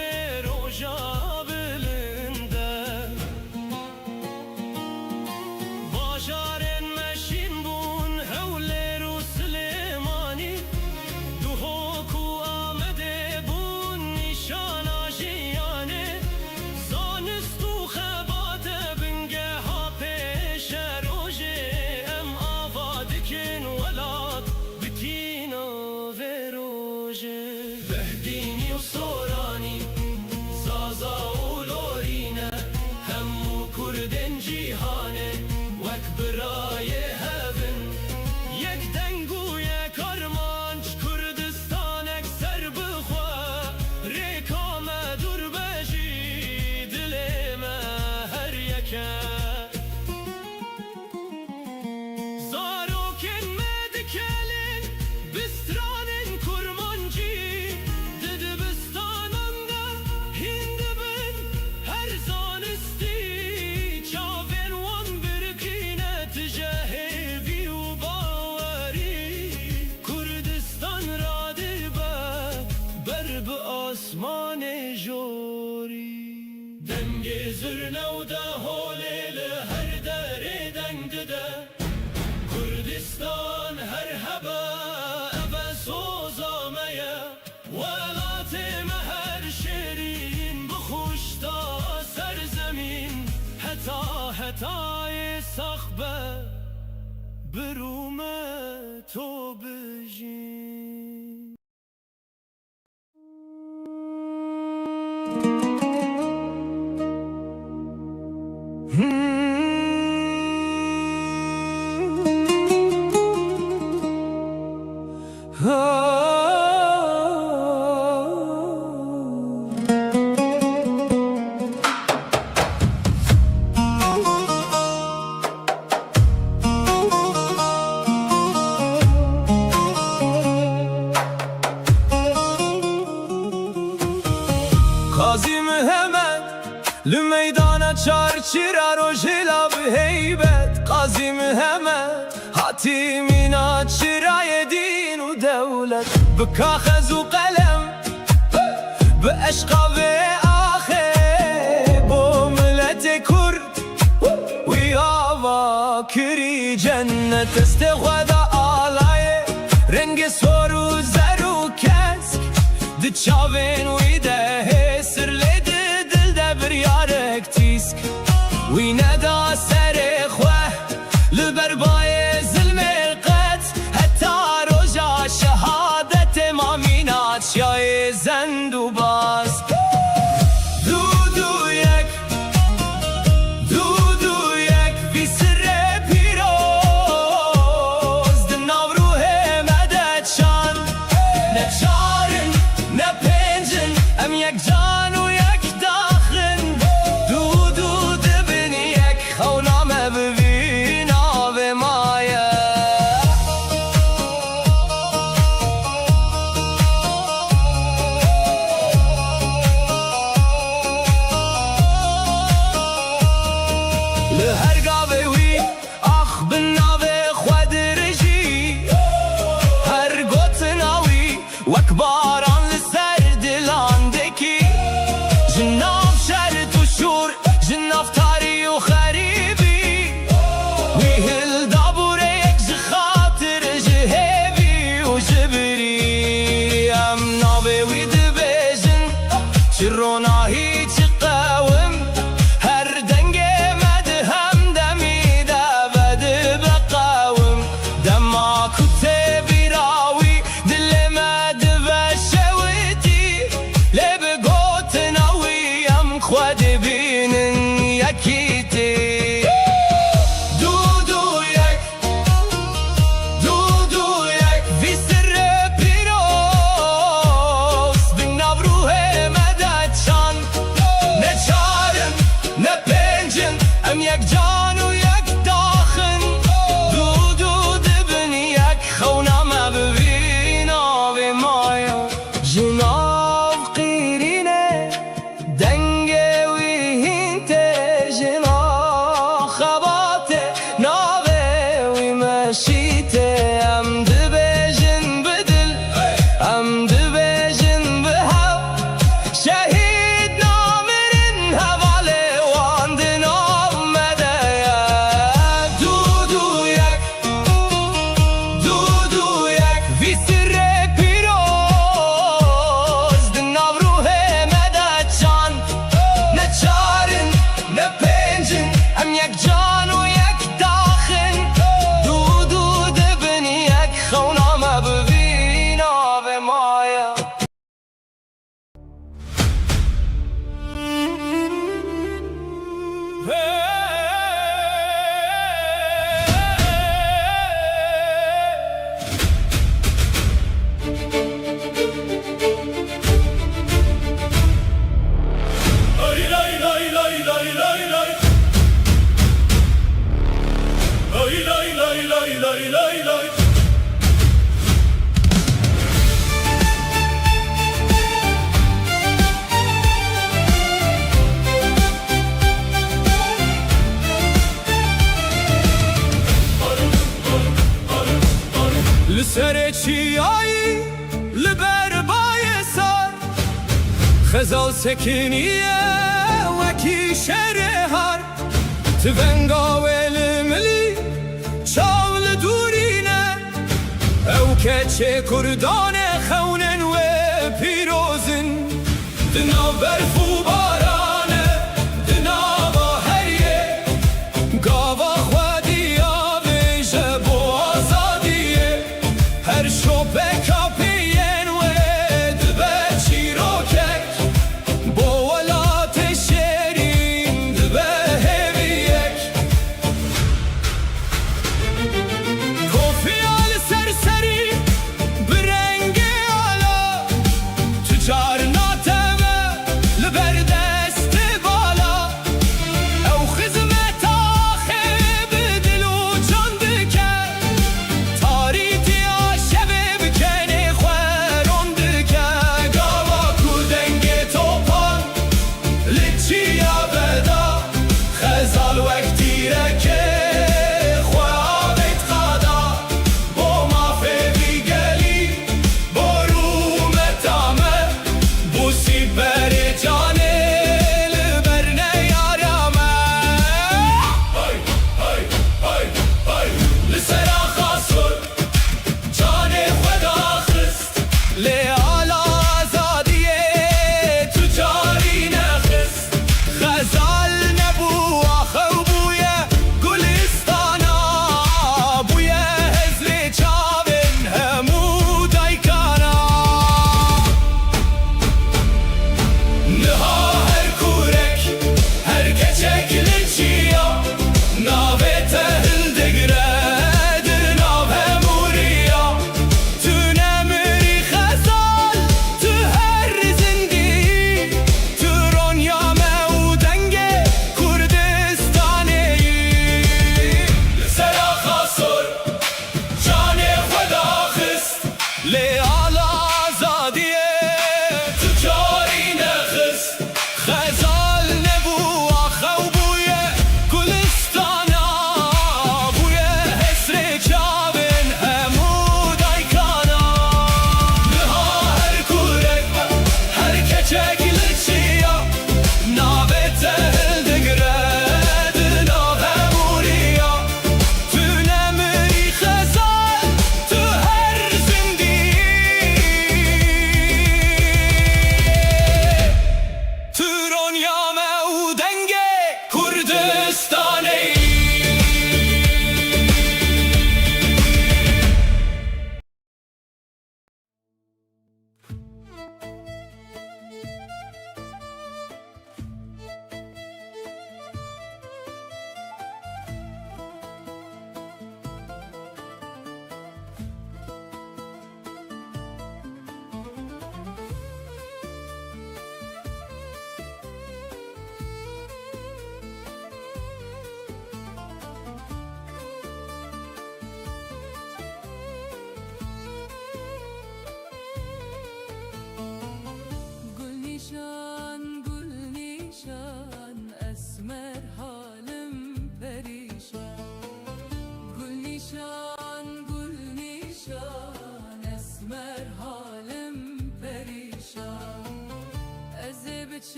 روژا بلنده باشارن مشین بون هوله رو سلیمانی دو حکو آمده بون نشان آجیانه زانست و خبات بنگه ها پیش روژه ام آوادکن ولاد بتینا و روژه بهدینی و سورانی زازا و لورینه همو کردن جیهانه وک برای هفن یک دنگو یک کرمانچ کردستان اکسر بخواه ریکامه دور بجی دلمه هر یکه زاروکن مدکلن بسترانن کرمانچی دد بستاننده هند بن هر زانستی چاون وان برکینه تجاهوی و باوری کردستان را دبه بر به آسمان جوری دنگ زرنه و ده هوله هر دره دنگ ده کردستان هر هبه اوه سوزامه ولات مهر شیرین بخوشتا سرزمین حتای سخبه برومه تو بجین قاضی محمد لمیدان چارچیرا رو جلاب هیبت قاضی محمد حاتمینا چرای دین و دولت بکاخذ و قلم به عشق و آخر با ملت کرد ویا کری جنت است خدا آلای رنگ سر و زر و کن هیچ قوم هر دنگ مدهم دمی دود بقوم دما کت بیراوی دل مد و شویتی لب گوت نویم خود بینن یکیتی دو یک وی سر پیروز بین نوروه مدد چان نه چارن نه پنجن ام یک جان و یک داخن دو دبن یک خونم ببین آب مایا جناب قیرینه دنگ وی هینته جنا خباته ناوه وی مشیته ام دبجن بدل ام دبجن بهو شهید نامرن حواله واندن آمده دو یک وی سر پیروز دن نوروه مدد چان نه چارن نه پنجن ام یک جان و یک داخن دو دبن یک خونام ببین آب مایا لسر چیایی لبر بای سر خزال سکنیه وکی شرهر تونگا ولملی چاول دورینه او کچه کردان خونن و پیروزن دنا برف و بارانه دنا با هریه گاوا خودیا بیشه بو آزادیه هر شوپه کپین و دبه چیروکک با ولات شیرین دبه همیک کوفیال سرسری برنگ آلا تجار ناتمه لبر دست بالا او خزمت آخه بدل و جان بکن تاریتی آشبه بکنه خورون بکن گاوا کودنگ توپان لچی یا بدا خزال وقتی رکه خواه بیت خدا با مافه بیگلی با روم تامه بوسی بر جانه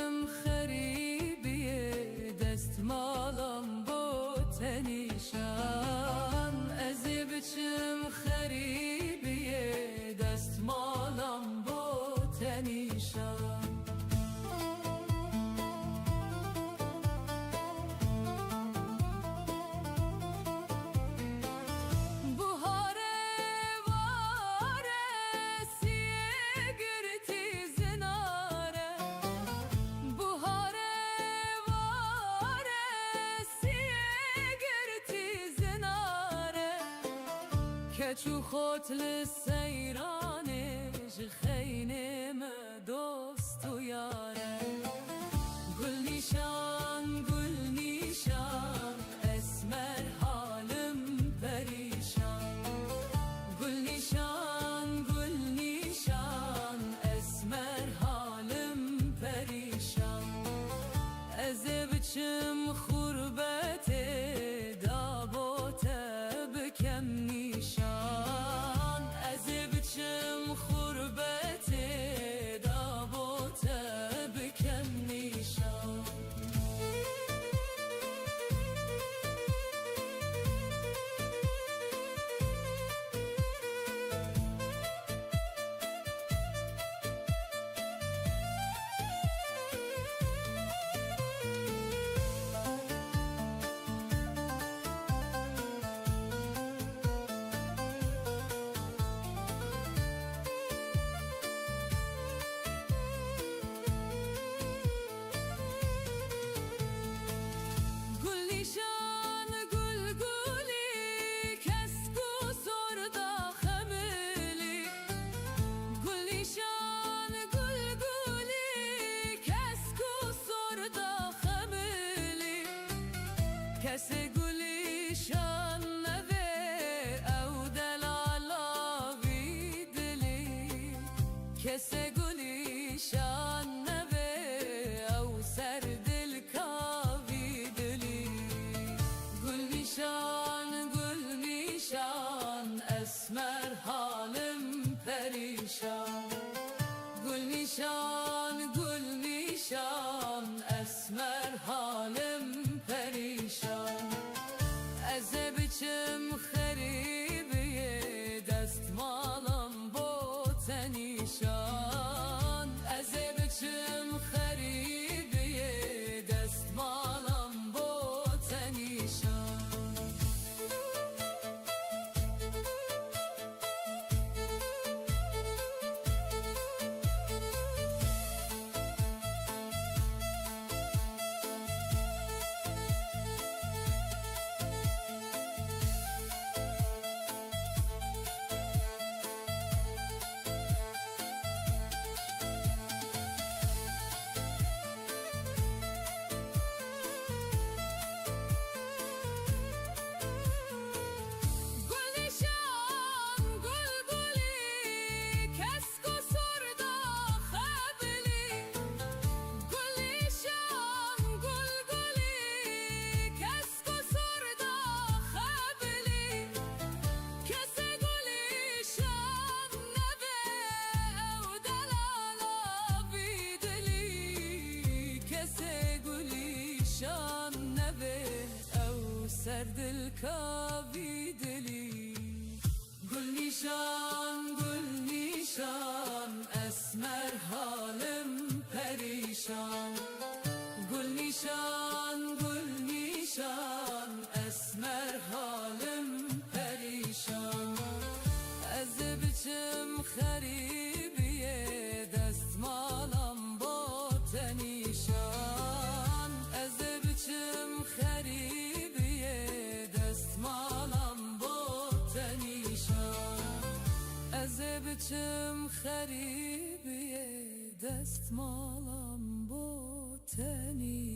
بچم خریبیه دست مالم با تنیشان از بچم خریبیه دست مالم با تنیشان کچو خطل سیرانش خینم دوست و یاره گل نیشان اسمر حالم پریشان گل نیشان اسمر حالم پریشان از بچم خوربت دابوت بکم نیشان از بچم خوربت دابوت بکم نیشان کس گلیشان نوه او دلالا بی دلی کس گلیشان نوه او سر دل کاوی دلی گل نیشان اسمر حالم پریشان گل نیشان اسمر حالم پریشان از بچم خریبیه دست مالم با تنیشان از بچم خریبیه دست مالم با تنیشان سر دل کاوی دلی گل نیشان اسمر حالم پریشان گل نیشان اسمر حالم پریشان از بچم خریبیه دست مالم با تنیشان از بچم خریبیه دست مالم با تنیشان از بچم خریبیه دست مالم با تنیشان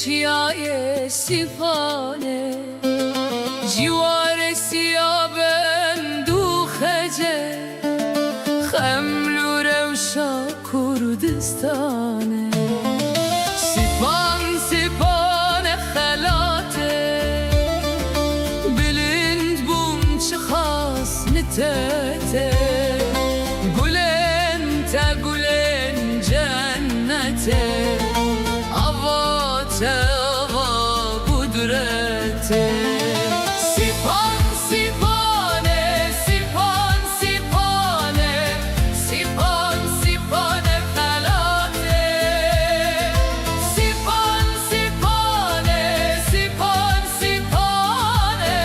چیای سیپانه جوار سیابن دو خجه خملو روشا کردستانه سیپان سیپان خلاته بلند بوم چه خاص نتته گلن تا گلن جنته Teva kudrete Sipan sipane Sipan sipane Sipan sipane felate Sipan sipane Sipan sipane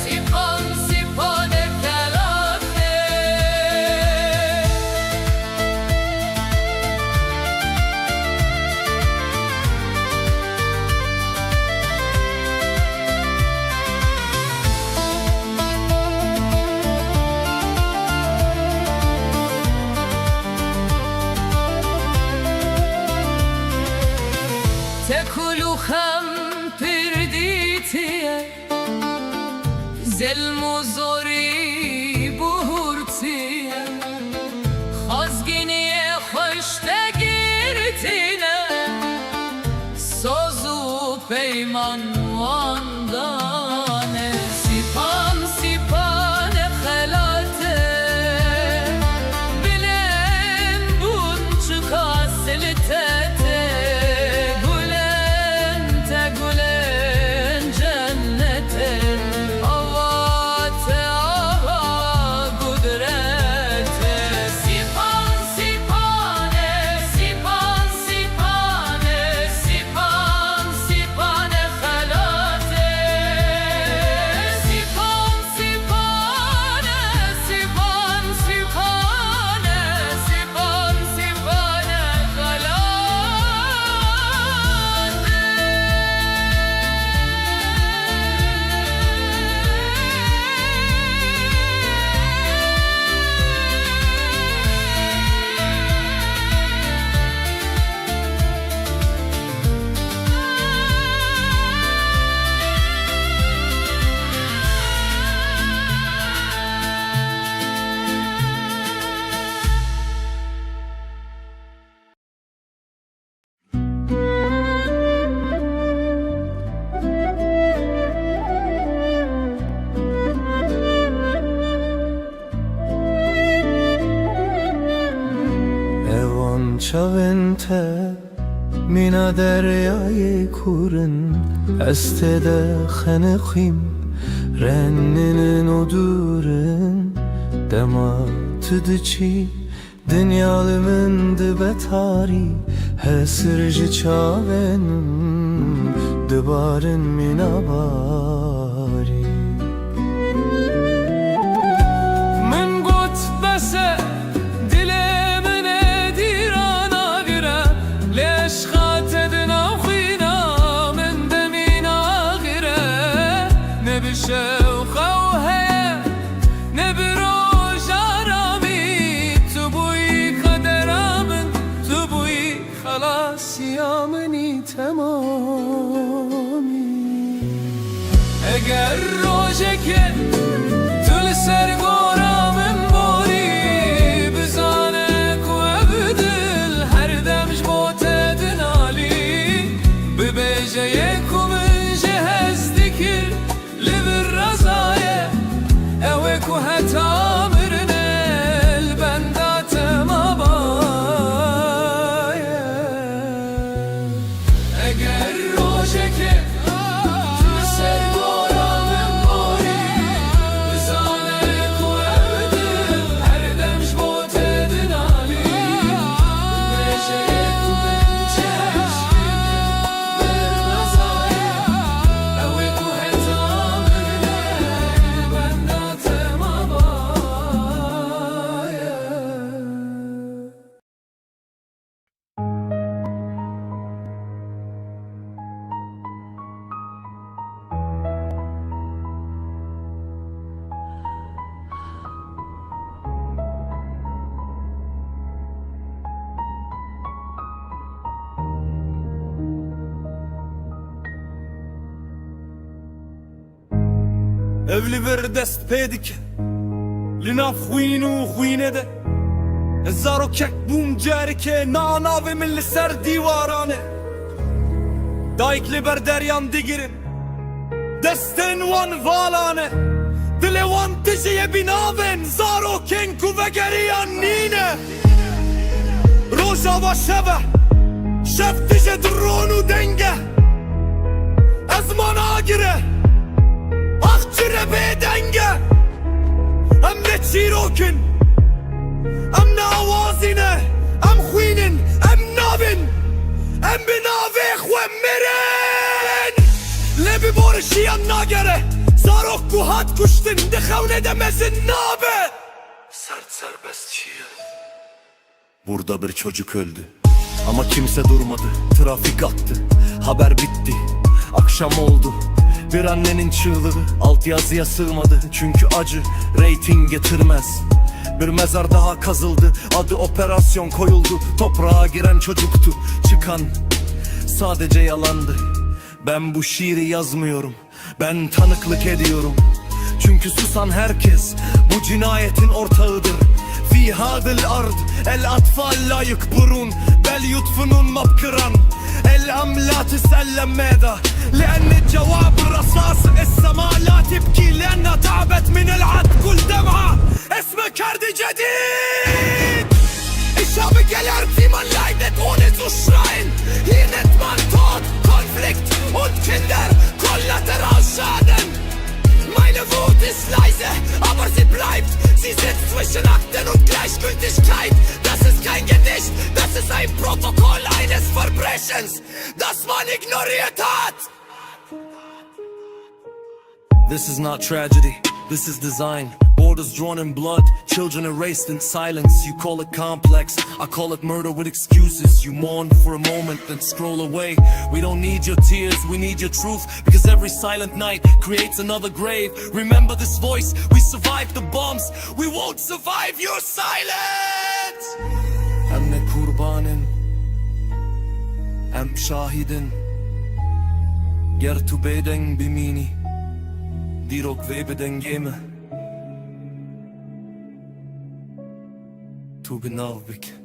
Sipan sipane felate تکلو خم پردیتیه ظلم و زوری بورتیه خازگینی خوشته گیرتینه سوز و پیمان واندانه سیپان سیپان خلاته بلن بون چکا سلته شونته مینا دریای کورن استده خنقیم رننن و دورن دما تدچی دنیالمın betari hesirci çavenim dibarın minabari من قلت بس شوقه وهي نبروج عرامي تبوي قدرامن تبوي خلاص يامني تمامي اگر روجك تل سرگورامن بوري بزانك وابدل هر دمج بوتدن علي ببيجيك ومن جهز ذكر وهتا مرنل بندات مبايا اگر روشك تسر گورا من بوري بزانك Evli bir dest pedik Lina خوین و خوینه ده هزارو کک بوم جاری که ناناوی من لسر دیوارانه دایکلی بر دریان دیگرن دستن وان والانه دل وان تجیه بیناون زارو کنکو و گریان نینه روژا و شبه شب تجه درون و دنگه از من آگره آخچره به دنگه ام نه چیروکن ام ناوازینه ام خوینن ام نابن ام بناوه خواه مرن لبی بارشیان ناگره زارok kuhat kuştun de xavne demesin nabe. Sert serbestçiye. Burada bir çocuk öldü ama kimse durmadı. Trafik attı, haber bitti. Akşam oldu, bir annenin çığlığı altyazıya sığmadı. Çünkü acı reyting getirmez. Bir mezar daha kazıldı, adı operasyon koyuldu. Toprağa giren çocuktu, çıkan sadece yalandı. Ben bu şiiri yazmıyorum, ben tanıklık ediyorum. Çünkü susan herkes bu cinayetin ortağıdır. Fi hadil ard el atfal la yukburun bel yutfunun mabkıran el amlat sellemeda لأن الجواب الرصاص السماء لا تبكي لأنها تعبت من العد كل دمعة اسمك كرد جديد الشعب gelir man leidet ohne zu schreien hier nennt man Tod, Konflikt und Kinder Kollateralschaden. Meine Wut ist leise, aber sie bleibt. Sie sitzt zwischen Akten und Gleichgültigkeit. Das ist kein Gedicht, das ist ein Protokoll eines Verbrechens, das man ignoriert hat. This is not tragedy, this is design. Borders drawn in blood, children erased in silence. You call it complex, I call it murder with excuses. You mourn for a moment, then scroll away. We don't need your tears, we need your truth. Because every silent night creates another grave. Remember this voice, we survived the bombs. We won't survive your silence. Hem ne kurbanın, hem şahidin. Ger tu beden bimini, dirok ve beden geme. Tu benavbik.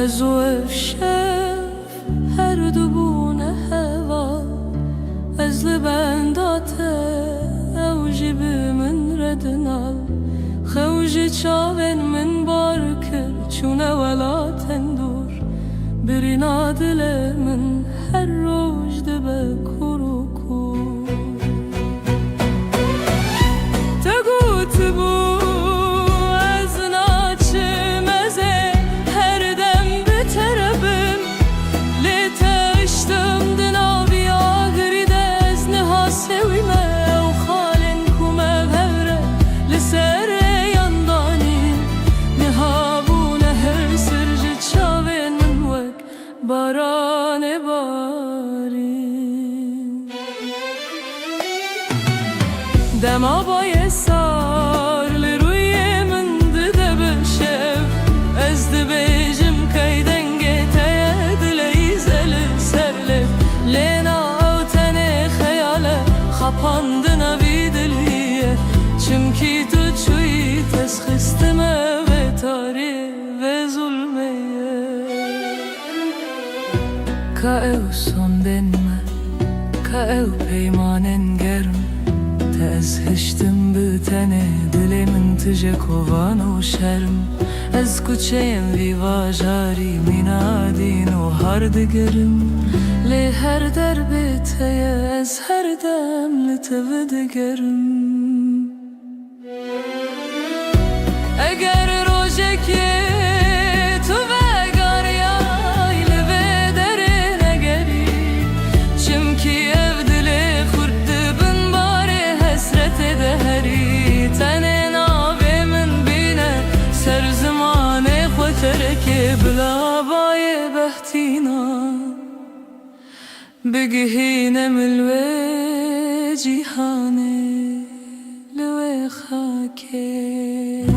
از و شف هر دو بونه هوا از لبنداته او جیب من ردنال خوج چاون من بارکر چونه ولا تندور برینا دل من هر روز دبه کرو کور تگوت بو باران بارین دما بای سار لروی من ده بشف از ده بیجم کای دنگه تاید لیزل سرلف لینا او تنه خیاله خپاندن وی دلیه چمکی تو چوی تسخستمه و تاری و ظلمیه Ka ev son denme, ka ev peymanen germ Tez hiştim bütene, dilimin tüce kovan o şerm Ez kuçeyim viva jari, minadin o har digerim Li her derbeteye, ez her dem li tevi digerim Eğer rojek بقهينا من الوجهاني لوي خاكي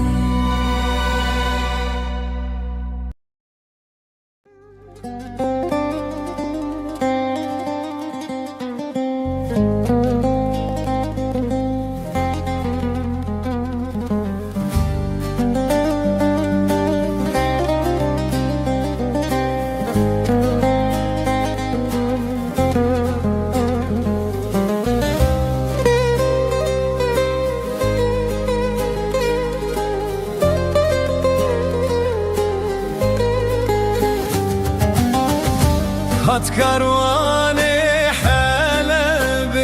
هات كارواني حلب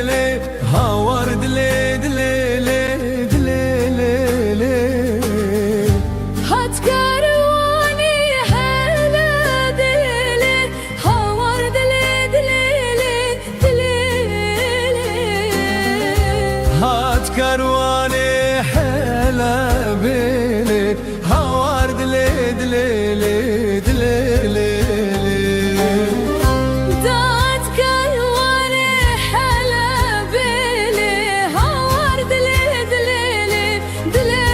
لي هاورد لي دلي لي دلي لي هات كارواني حلا دلي هاورد لي دلي دلي هات كارواني حلب لي هاورد لي دلي لي دلي دات كارواني حلا بلي هاورد لي دلي دلي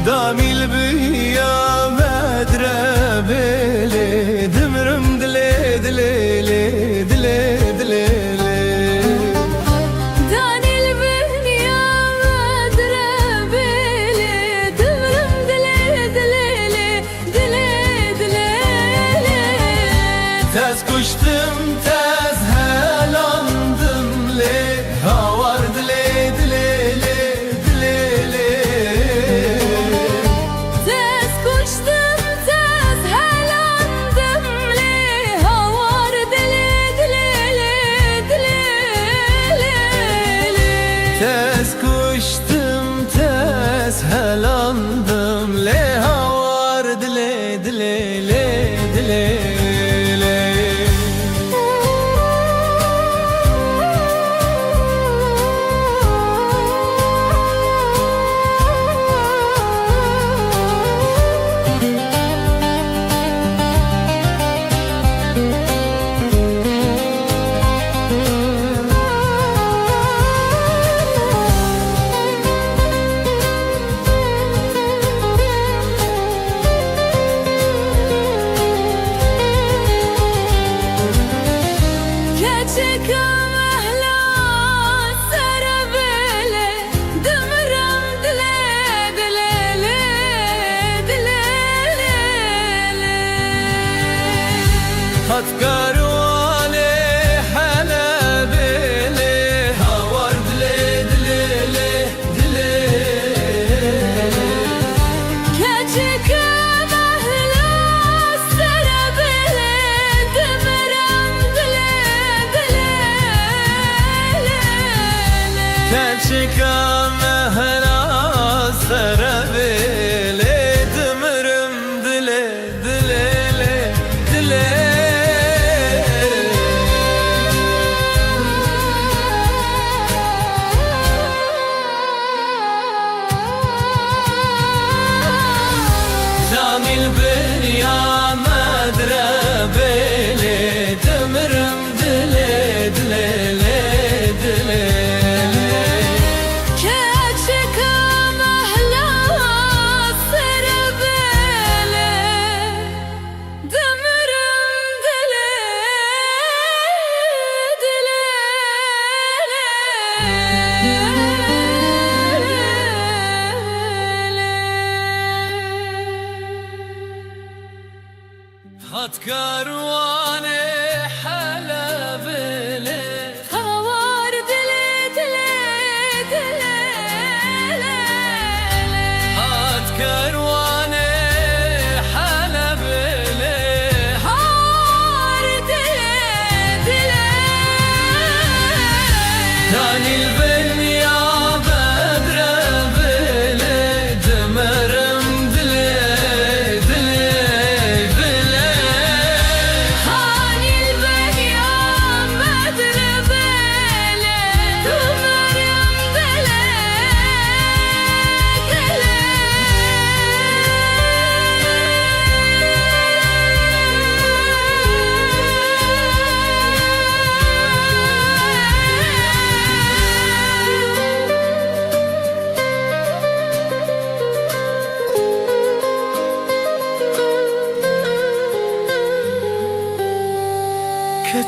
دامي البيا مدرب لي دمرم دلي دلي دلي دلي داني البنيا مدرب لي دمرم دلي دلي Tez kuştum tez helandım le Havard le dile le dile le Tez koştum tez helandım li havar dili dili Tez kuştum tez helandım le Havard le dile le dile Keçik amehla sarabele dımram dile dile Hat karvane halabele Havard le dile le dile Keçik amehla sarabele dımram dile Keçika mehra sarabele dımrım dile dile dile Camil benya madrebele dımrım dile dile dile Keçik amehla sarabele dımram dile Hat karvane halabele Havar dile Hat karvane halabele Havar dile Danil benya bedrebele Dömerim dile dile dile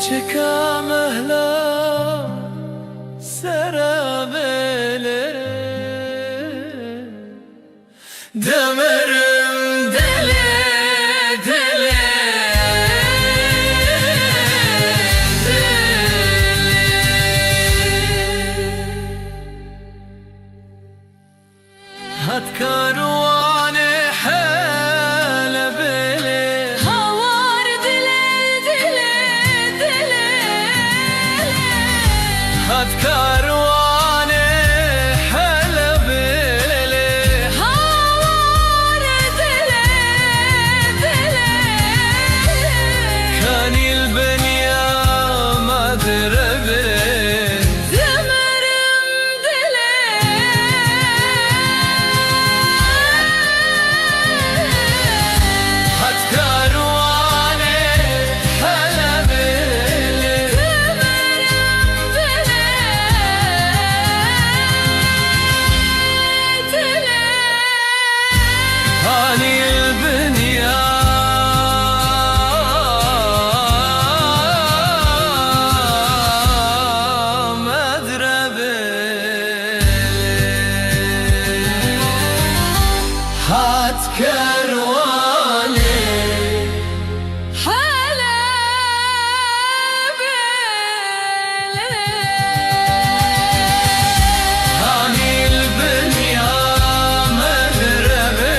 çeka mehla serabelere Demerim deli deli هات كارواني حالة بلي هوار دلي دلي دلي هات كارواني حالة بلي هوار دلي دلي كان البنيا ما دربي دمرم دلي هات كارواني حالة بلي هاني البنيا هات كارواني هاني البنيا مدربي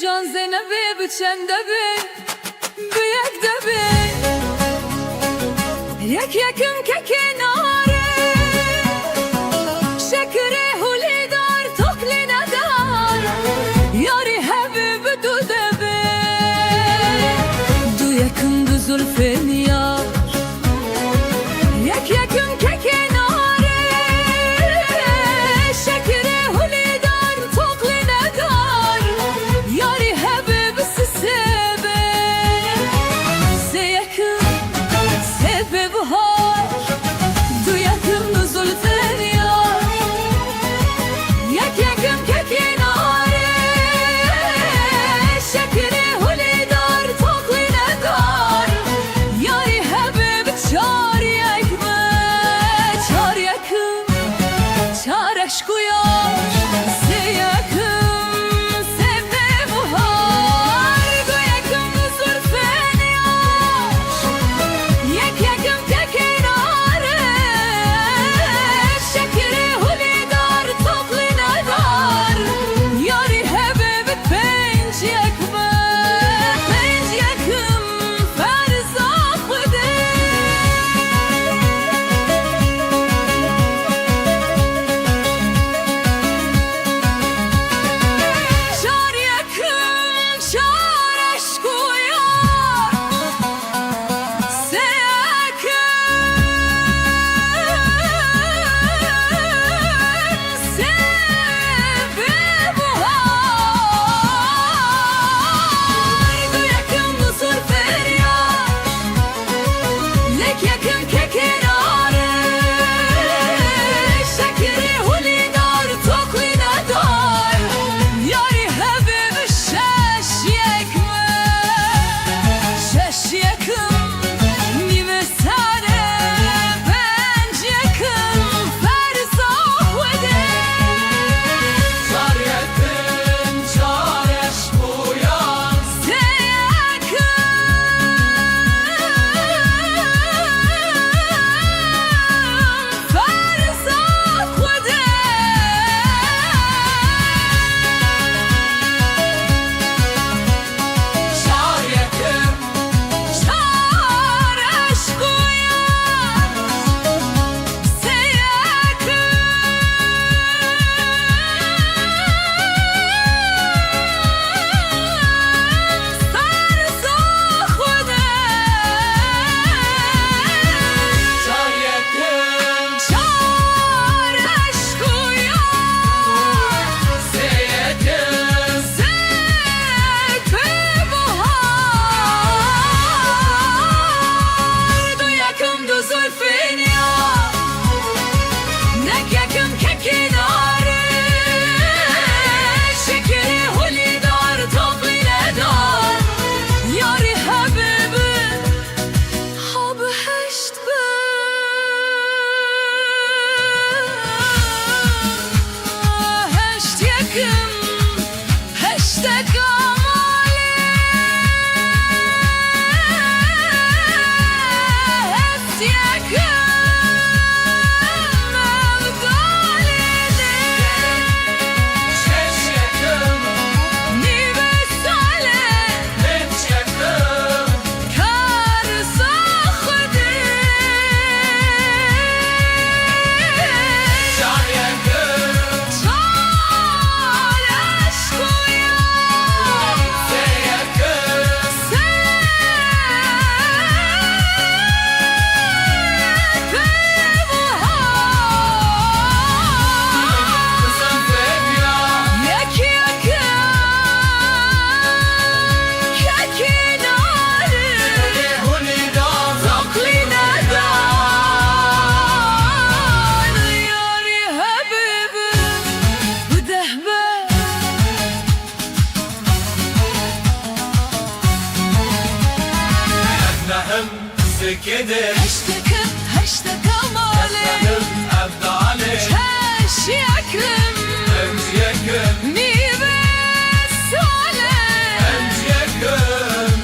جان زینبی بچنده بی بیک دبی یک یکم که کناره شکره هولی دار توکلی ندار یاری حبیب دو دبی دو یکم دو زلفین یار یک یکم که کناره شکره هولی دار توکلی ندار یاری حبیب سسبه سه یکم سبه بهار دو یکم دو زلفین یار یک یکم که کناره شکره هولی دار توکلی ندار یاری حبیب چار یکمه چار یکم چار عشق و یار سه یکم سبه بهار دو یکم دو زلفین یار یک یکم که کناره شکره هولی دار توکلی ندار یاری حبیب پنج یکمه پنج یکم فرزا خوده چار یکم چار عشق و یار سه یکم سبه بهار دو یکم دو زلفین یار یک یکم که کناره شکره هولی دار توکلی ندار یاری حبیب شش یکمه شش یکم نیمه سره پنج یکم فرزا خوده چار یکم چار عشق و یار سه یکم فرزا خوده چار یکم چار عشق و یار سه یکم فرزا خوده چار یکم چار عشق و یار سه یکم سبه بهار دو یکم دو زلفین یار یک یکم که کناره شکره هولی دار توکلی ندار یاری حبیب ها بهشت هشت یکم هشت کامالی هشت یکم ابدالی شش یکم نیمه ساله پنج یکم کار ساخته چار یکم چار عشق و یار سه یکم كده هشتكم هشتكم عليك أفهم أبدأ عليك هش يكرم أنت يكرم نيبس عليك أنت يكرم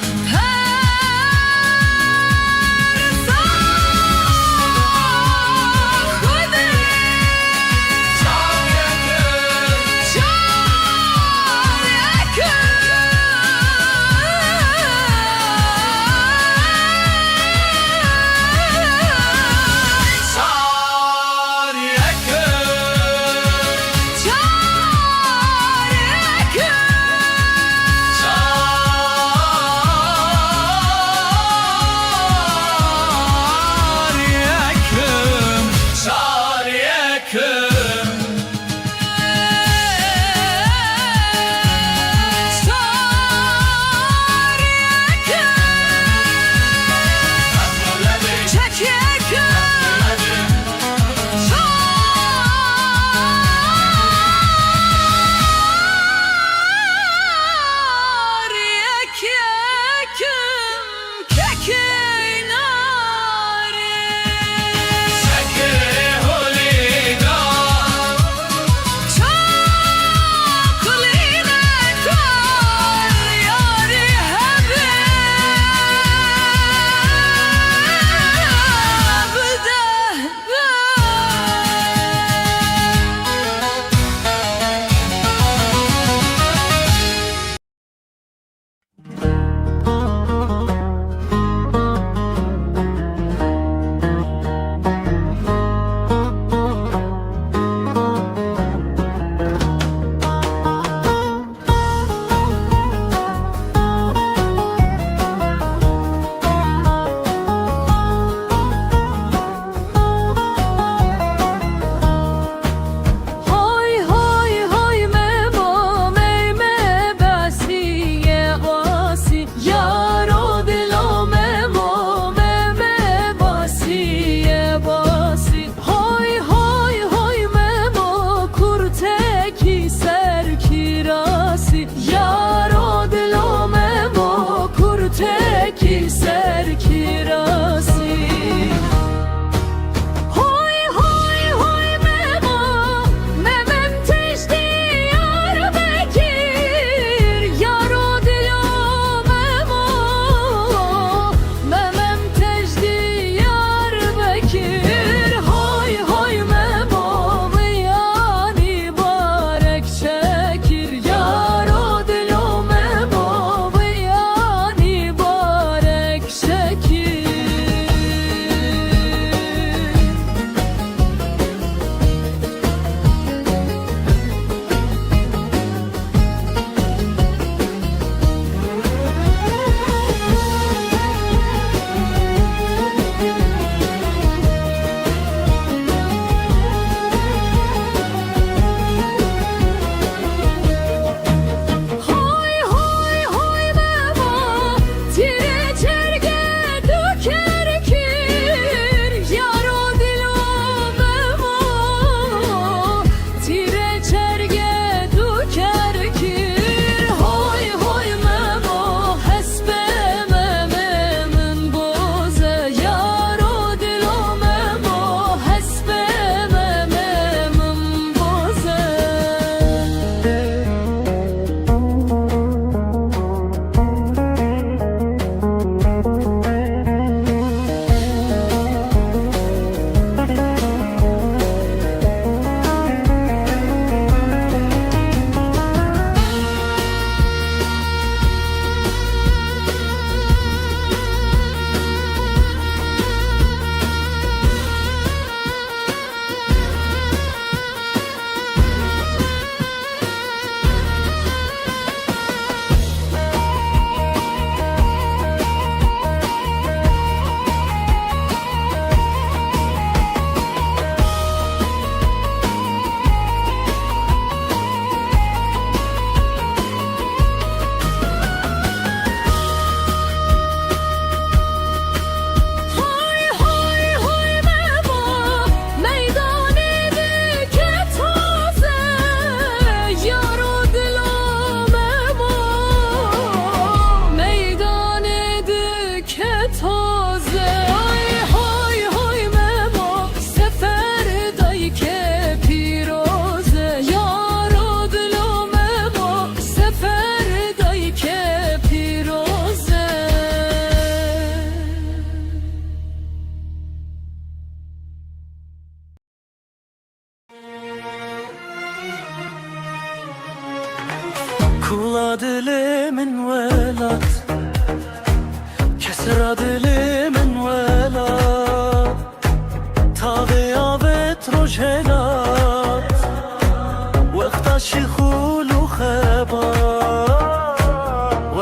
شار يكرم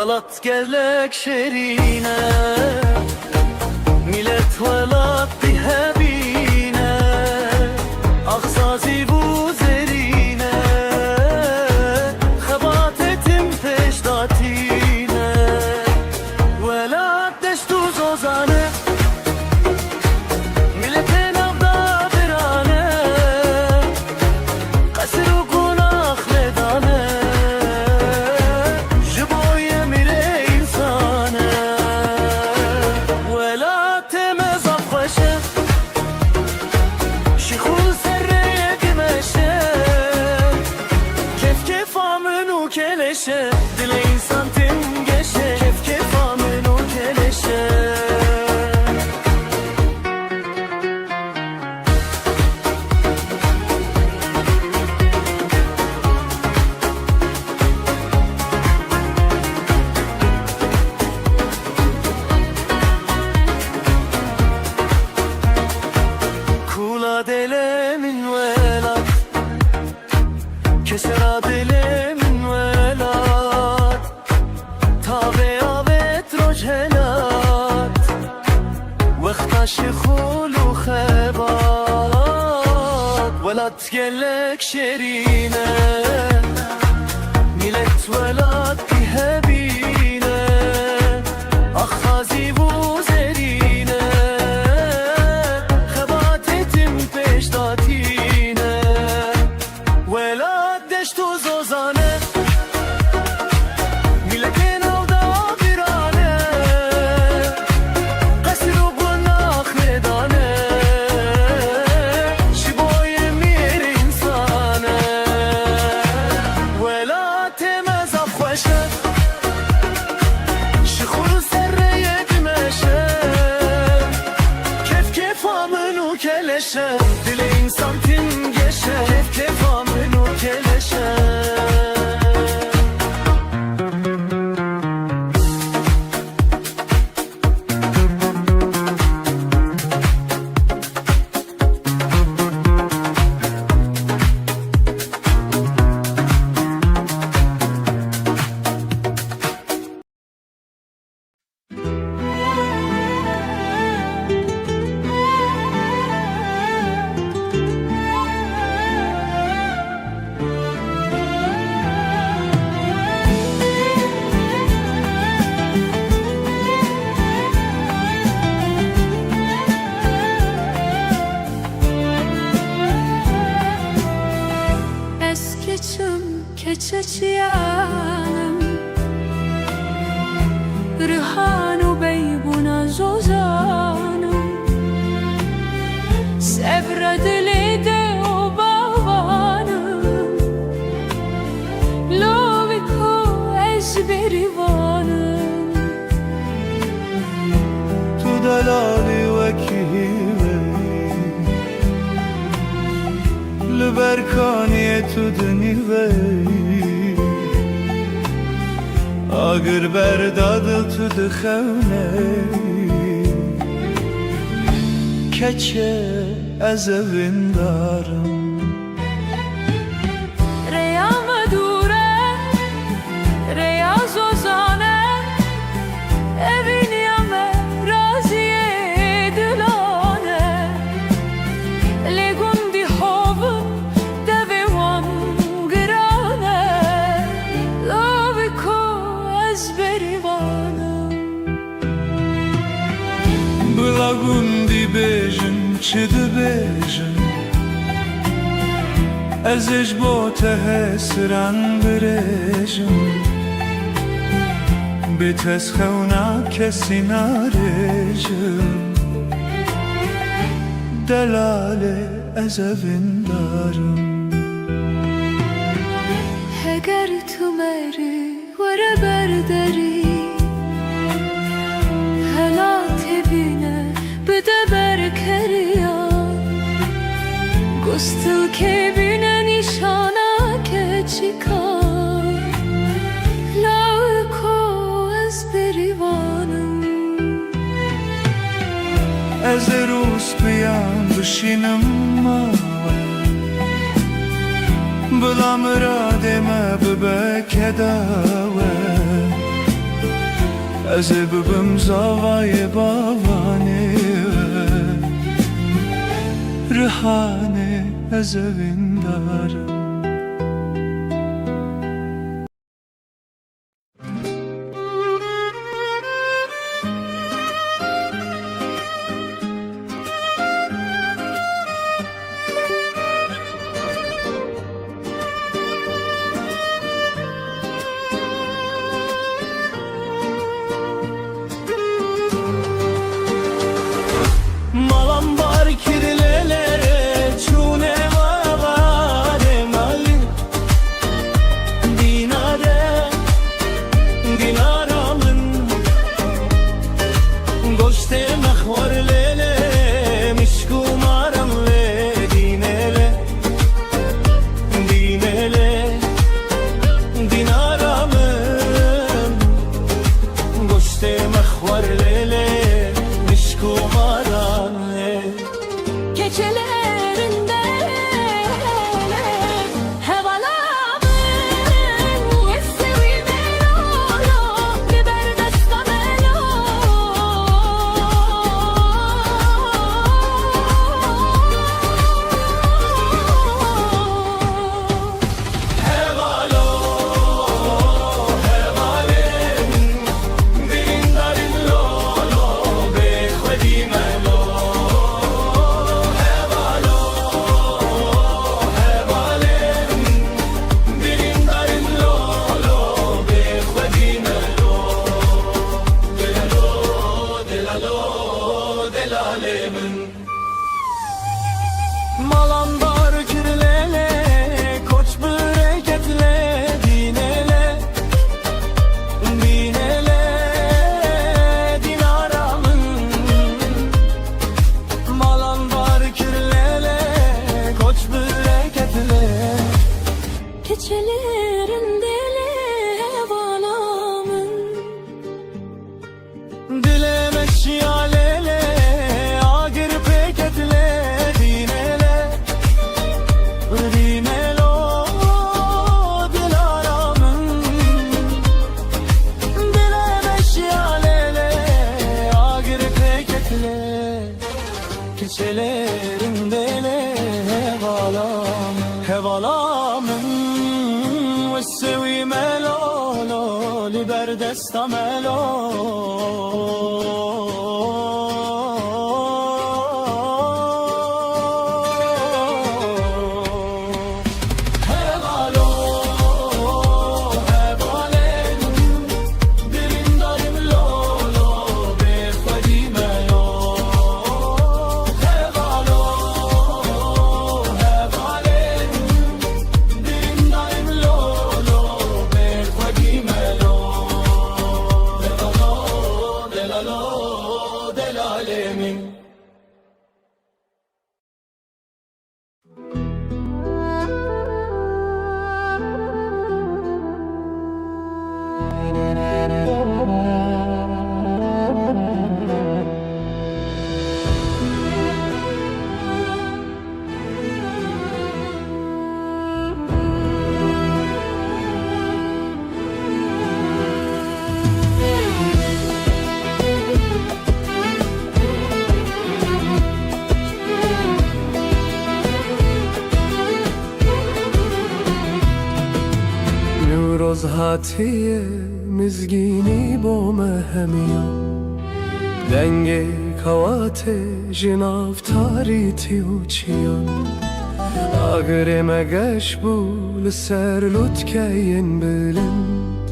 ولات gelek şerine Millet velat dihabine Aksazi bu zerine Xebat etim peşdatine Velat deştu zozane Milletin avda birane Kasır u günah ledane Jiboye mire insane Velat mezaf khoşe Şikhul serreye dimeşe Kef kef amenu keleşe Dile insan tim geçe Kef kef amenu keleşe Kula delemin velat Kesera delemin velat Tabe avet rojhelat Vekta şikhulu khebat Velat gelek şerine Millet velat dihabine Akhazi bu zerine Xebat etim peşdatine Velat deştu zozane Milletin avda birane Kasır u günah ledane Jiboye mir insane Velat mezaf khoşe Şikhul serreye dimeşe Kef kef amenu keleşe Dile insan tim geçe Kef kef amenu keleşe Es keçim keçeçiyanım Rihanu beybuna zozanım Sevre dili de o bavanım Loviko ezberivanım Tu delali vekive Lberkaniye tu dnive Agır berdadıl tu dkhevne Keçe ez evindarım Reya medure Reya zozane Evin yame raziye dilane Legundi hovun devevan grane Loviko ezberivanım Blagundi bejin çidi bejin Ez ejbo tehesran birejin Biteskhevna kesi narejin Delale ez evindarım Heger tu meri vere berderi Helat evine bide berkeriya Gustil kebine nişana keçikar Lavko ezberivanım Ez rus biyan bişinim mawe Bula müradime bibek hedawe Ez ê bibim zavayê bavanê Rihanê ez evên darim Malam bar kirlelere çune vavare mali Dinare dinaramın Goşte mehvar lele mişkumaram le dinele Dinele dinaramın Goşte mehvar lele mişkumaram Gecelerinde hevalamın Sevime lolo biber destamelo Hevalo, hevalem Dindarin lolo bekhvedime lo Hevalo, hevalem Dindarin lolo bekhvedime lo Delalo, delalemin Malam bar kirlele koç bereketle dinele Dinele dinaramın Malam bar kirlele koç bereketle Gecelerinde hevalamın Dileme şialele agir peketle dinele Dinelo dilaramın Dileme şialele agir peketle Keçelerinde hevalamın Ve sevime lolo liber destamelo Hevalo, hevalem Dirindarim lolo bekhvedime lo Hevalo, hevalem Dirindarim lolo bekhvedime lo Delalo, delalemin نوروز هاتیه مزگینی با مهمیا دنگ کوات جناف تاریتی و چیان آگر مگش بول سر لطکین بلند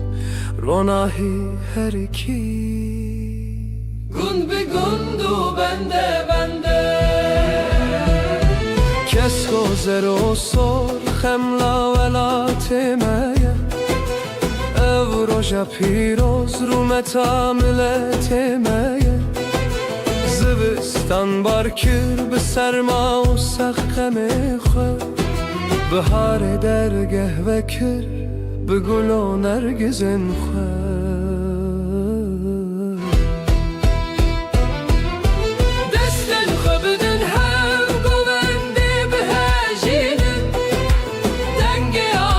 روناهی هر کی Gun be gundu bende کس گذر و سر خملا ولات مایه او روژا پیروز رو متاملت مایه زوستان بار کر به سرما و سقم خود بهار درگه و کر به گل و نرگزن خود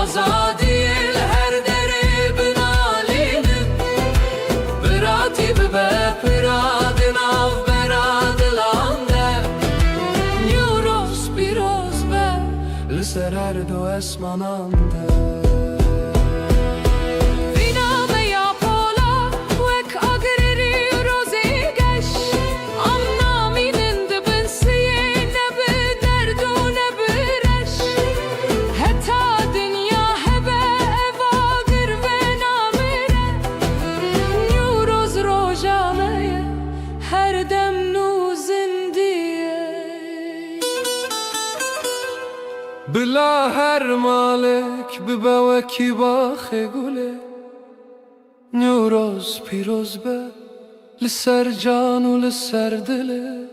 Azadiyel her deri binalinin Birat esmanande Vina ya pola wek agreri rozi geş Amna minin dibin siye ne bi derdu ne bi reş Heta dünya hebe eva gir ve namire Nyu roz rojaveye her dem nu zindiye بلا هر مالک ببا کی باخ گله نوروز پیروز به لسر جان و لسر دله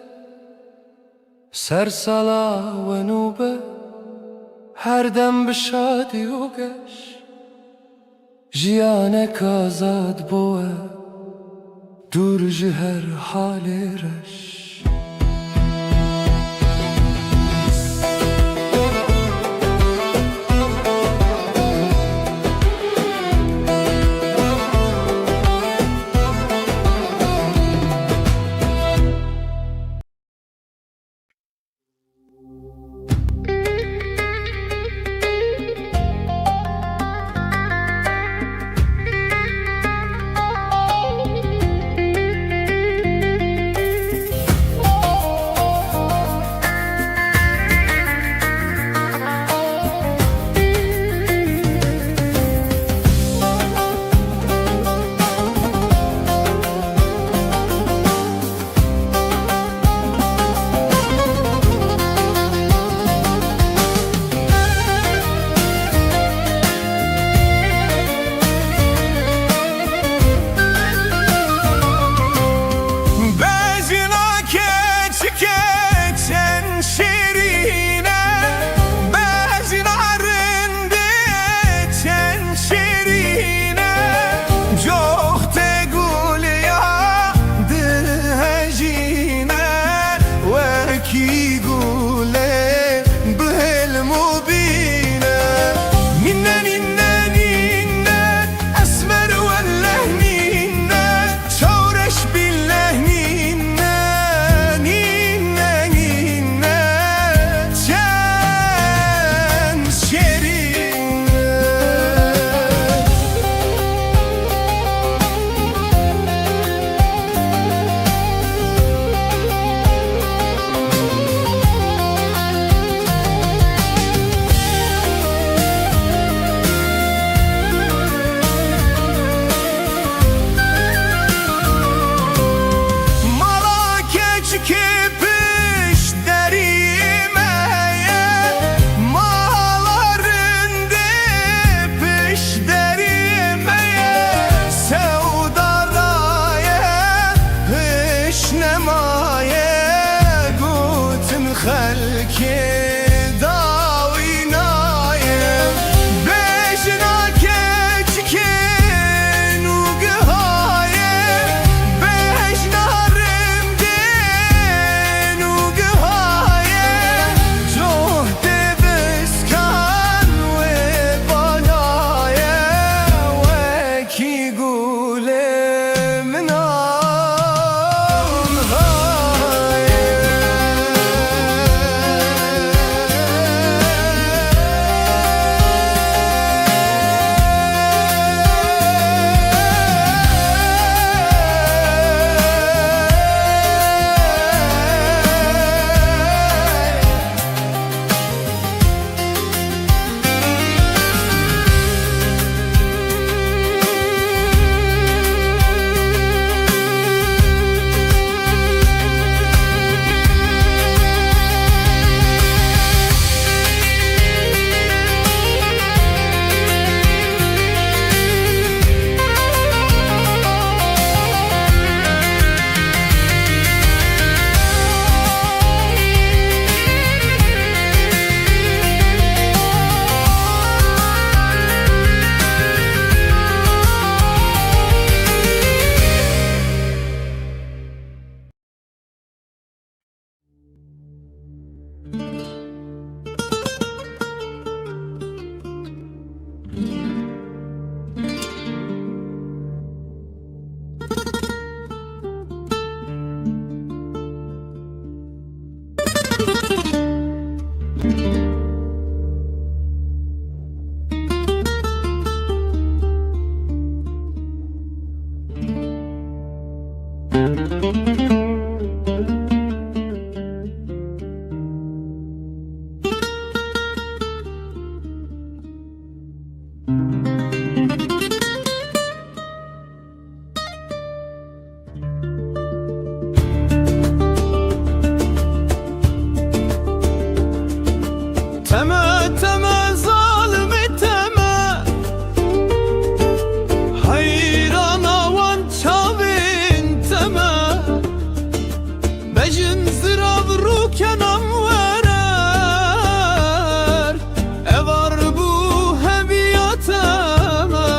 سر سالا و نوبه هر دم بشادی و گش جیانک آزاد بوه دور جهر حالی رش Teme teme zalimi teme, hayran avan çavin teme, bejin zirav rukenam verer, evar bu heviyateme.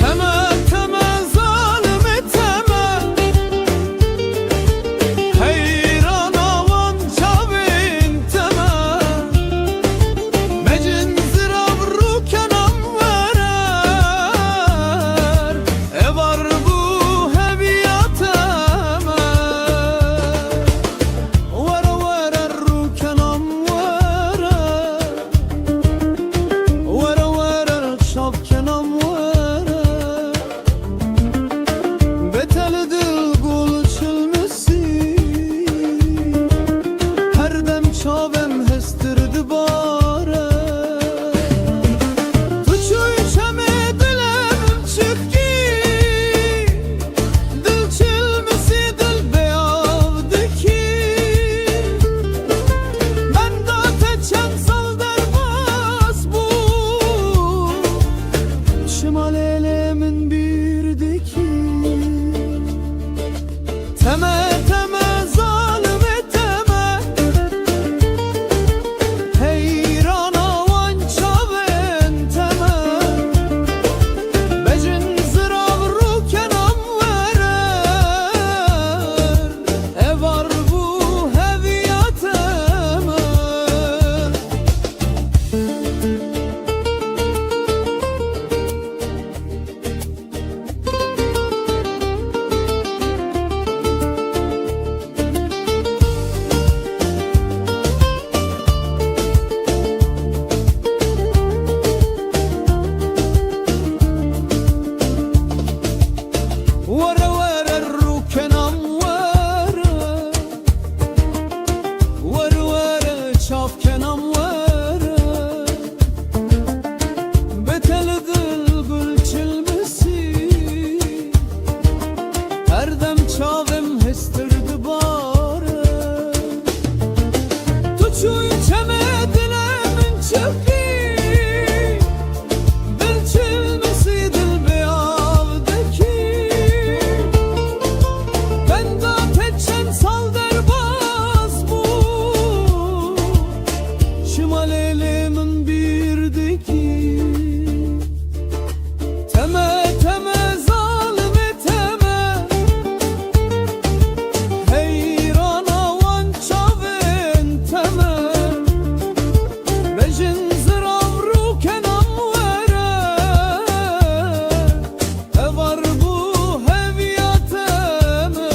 Teme teme zalimi teme, hayran avan çavin teme, bejin zirav rukenam verer, evar bu heviyateme. Vara vara rukenam verer, vara vara şapkenam verer, beteli dil gul çılmesi, her dem çavem hestirdi bare. Tuçuy çemedilerim çıkki, dil çılmesi dil beyavdiki, ben da teçen sal derbas bu, şimal elemin birdiki. Teme teme zalimi teme, heyran avan çavin teme, bejin zirav rukenam verer, evar bu heviyateme. Vara vara rukenam verer, vara vara çapkenam verer, beteli dil gül çılmesi, her dem çavem hestirdi bare. Tuçuy çemedilemin çıkki, dil çılmesi dil beyavdeki, ben da teçen sal derbas bu, şimal elimin birdiki. Teme teme zalimi teme, heyran avan çavin teme, bejin zirav rukenam verer, evar bu heviyateme.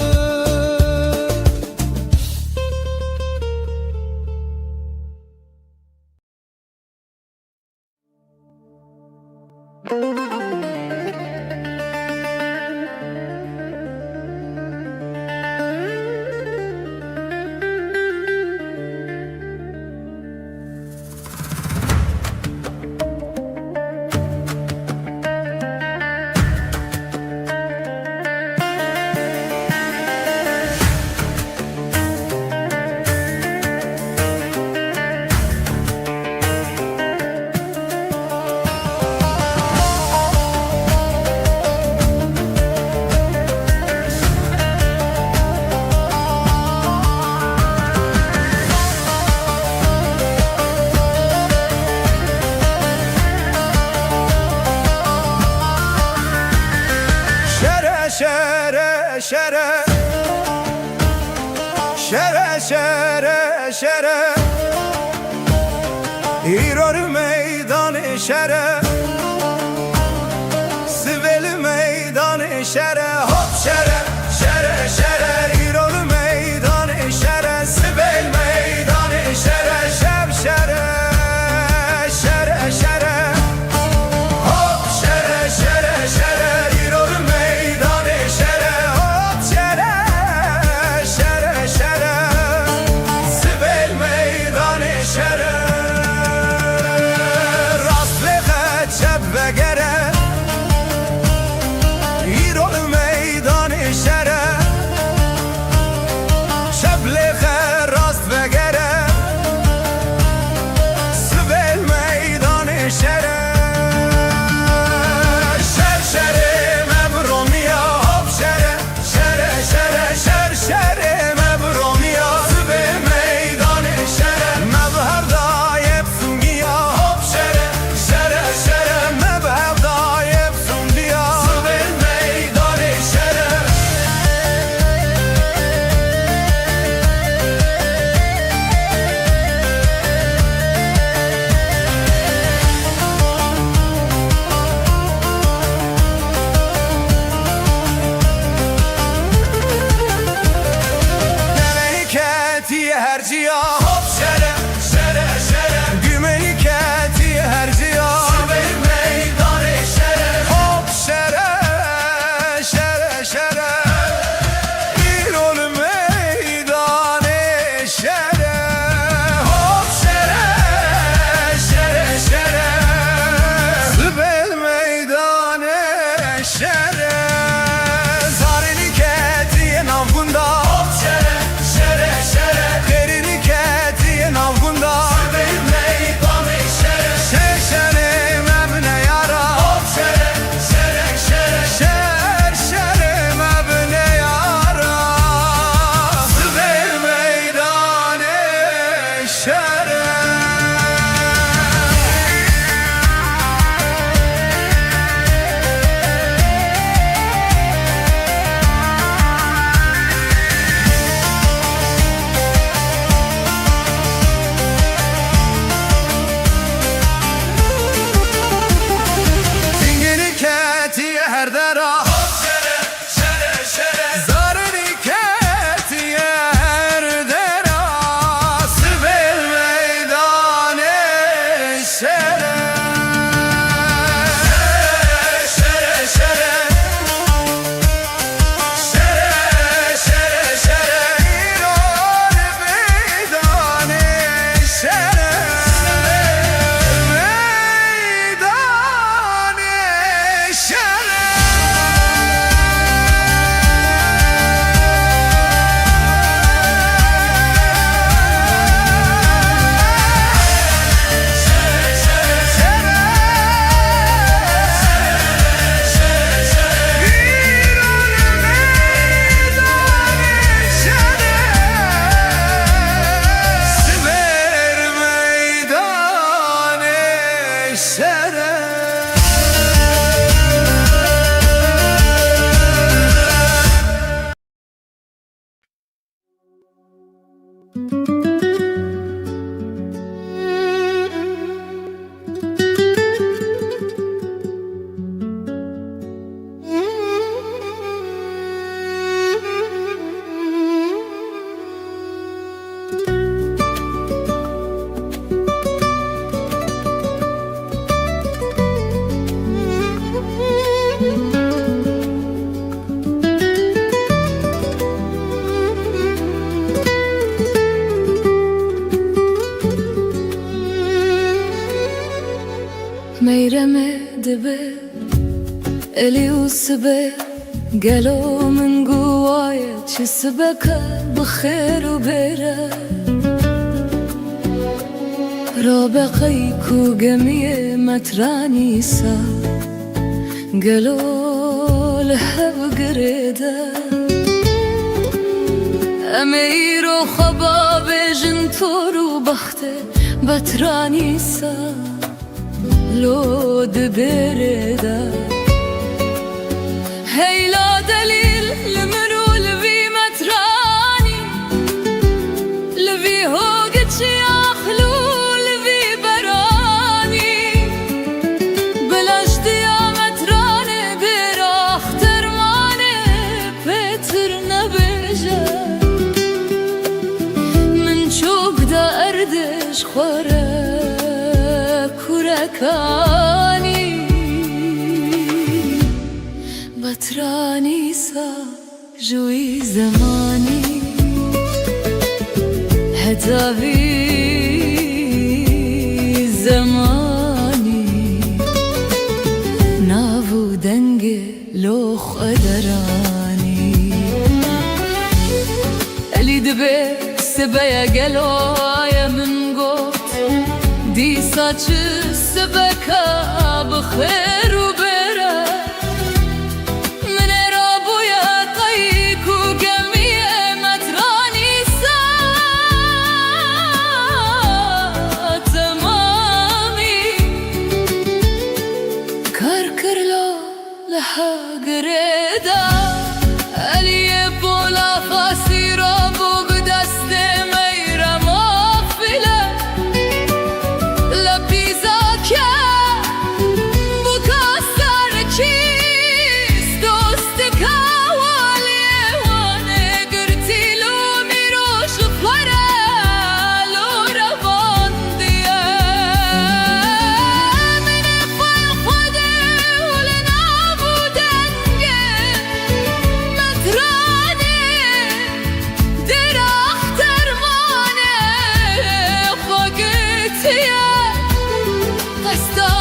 şere şere Şere şere şere İror meydanı şere Siveli meydanı şere Hop şere şere şere İror meydanı şere Siveli meydanı şere Şev şere şere şere Hop şere şere şere İror meydanı şere الي وسبه قالوا من قوايا تشسبك بخير وبيره رابقيك وقمية مترانيسا قالوا لها بقريده امير وخباب جنتور وبخته بترانيسا لو دبرده هي لا دليل لمنو لبي متراني لبي هوقت ياخلو لبي براني بلاش ديا متراني براخ ترماني بتر نبجه من شوق دا اردش خورك وركاني بترانيسا جوي زماني هتابي زماني نابو دنگي لوخ قدراني اللي دبي سبايا قلويا من قوت دي ساتش سبكا بخير وبره من رابويا طيك وقمية مترانيسا تمامي كركر لو لها قريده الي بولا فاسي رابو قدست ميرا مغفله لبيزاك بكسر كيس دوستك حوالي وانا قرتي لو ميروش فورا لو ربانديه من فايقده ولنابو دنگه متراني دراخ ترمانه خوقتيه قصدا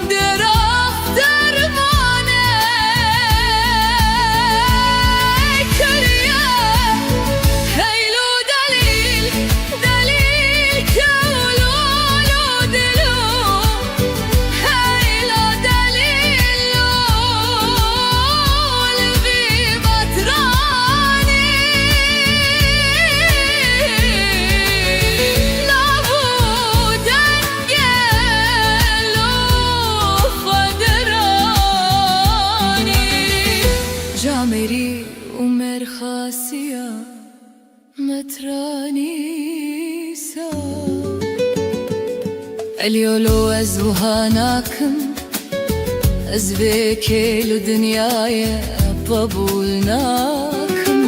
دراخ ترمانه كريه هيلو دليل دليل كولو لو دلو هيلو دليل لبي بطراني لابو دنگه لو فدراني جامري ومرخاسية مترانيسا اليولو ازوهاناكم ازبيكي لدنياي بابولناكم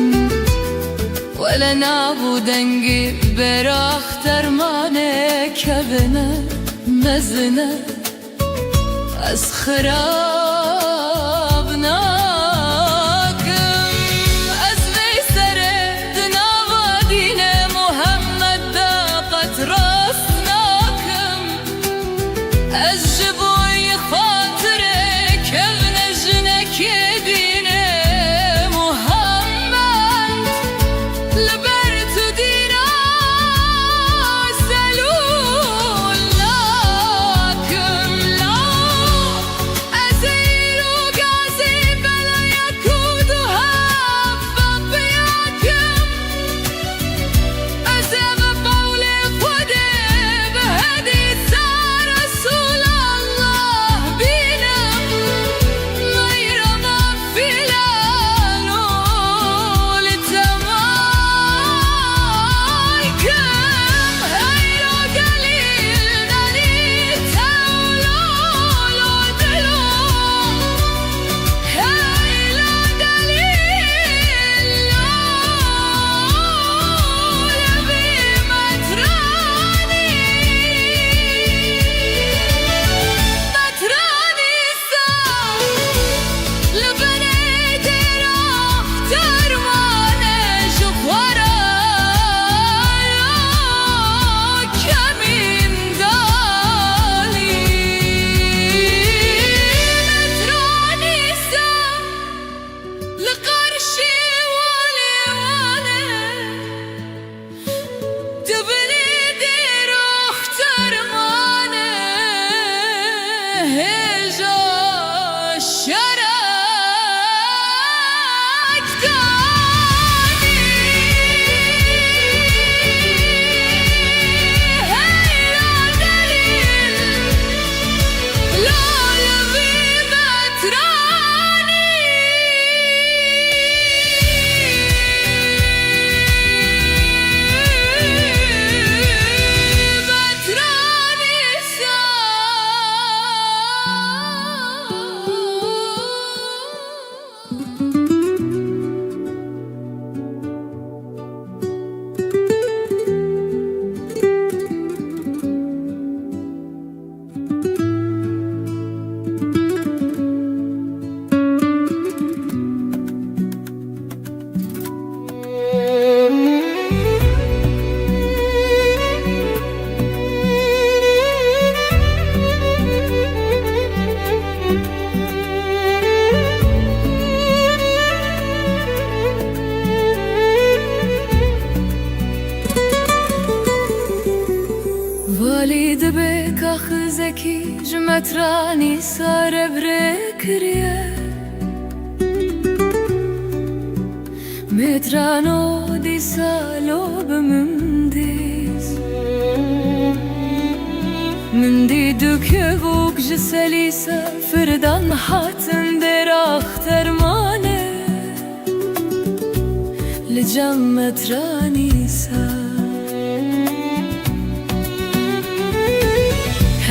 ولا نابو دنگي براخ ترمانه كبنه مزنه از خرابناكم از ويسره دناوا دين محمد دا قطرسناكم از جبوي خاطره كبن جنك دين محمد لبرتو دينا سلول لكم لا أزير وقاسي والید بک آخزکی جمترانی ساره برکریه مترانو دی سالو بمندیز من دی دوکه بوک جسلیسه فردان حاتن در اخترمانه لجم مترانی سا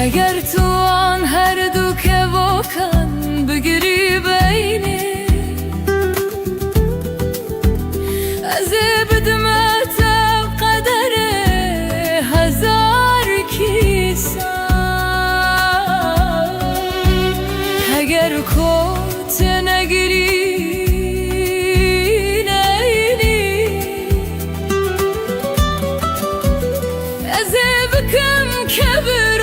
اگر تو آن هر دو که واکن بگیری بینی از بدمت قدر هزار کیسا اگر کت نگیری نینی از بکم کبر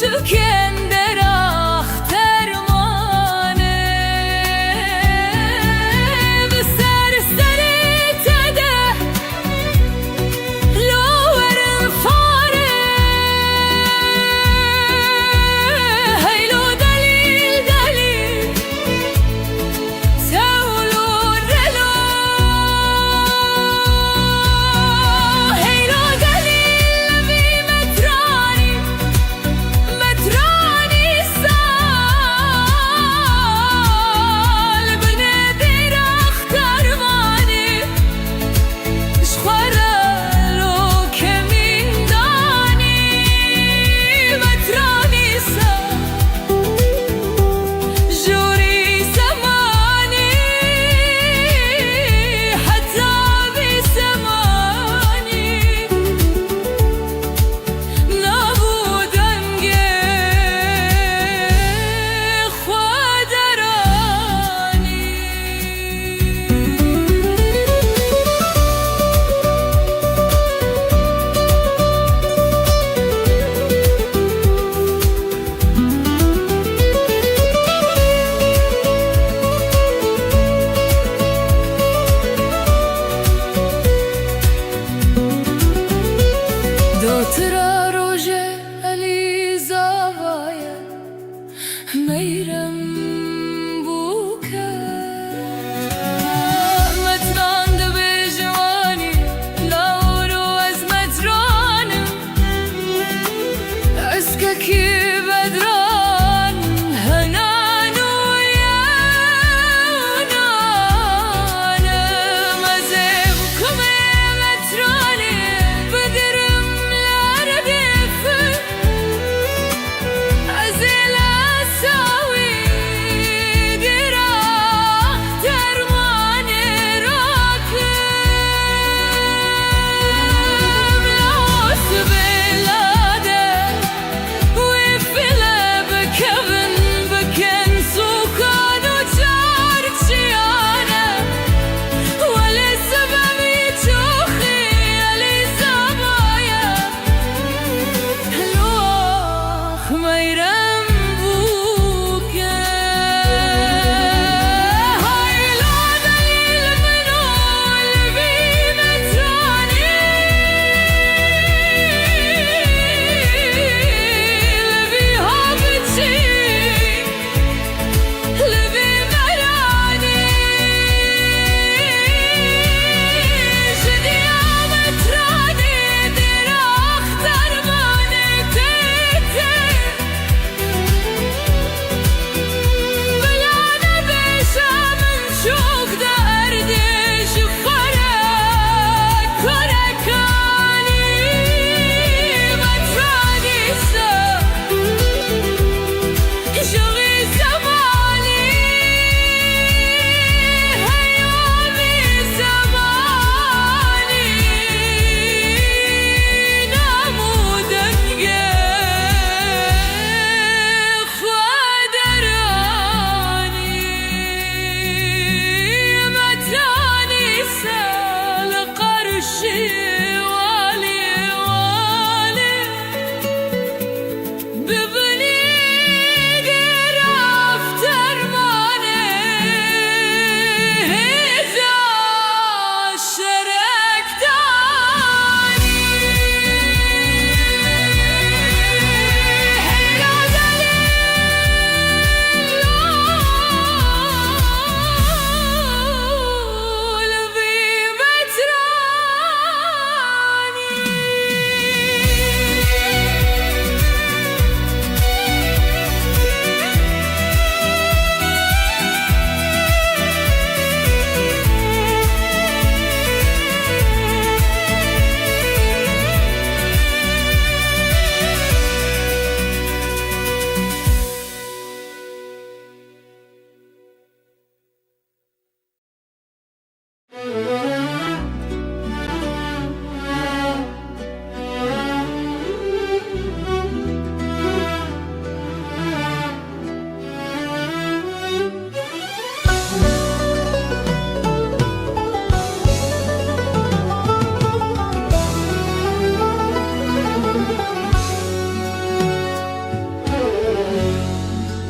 تو کندر اخترمانه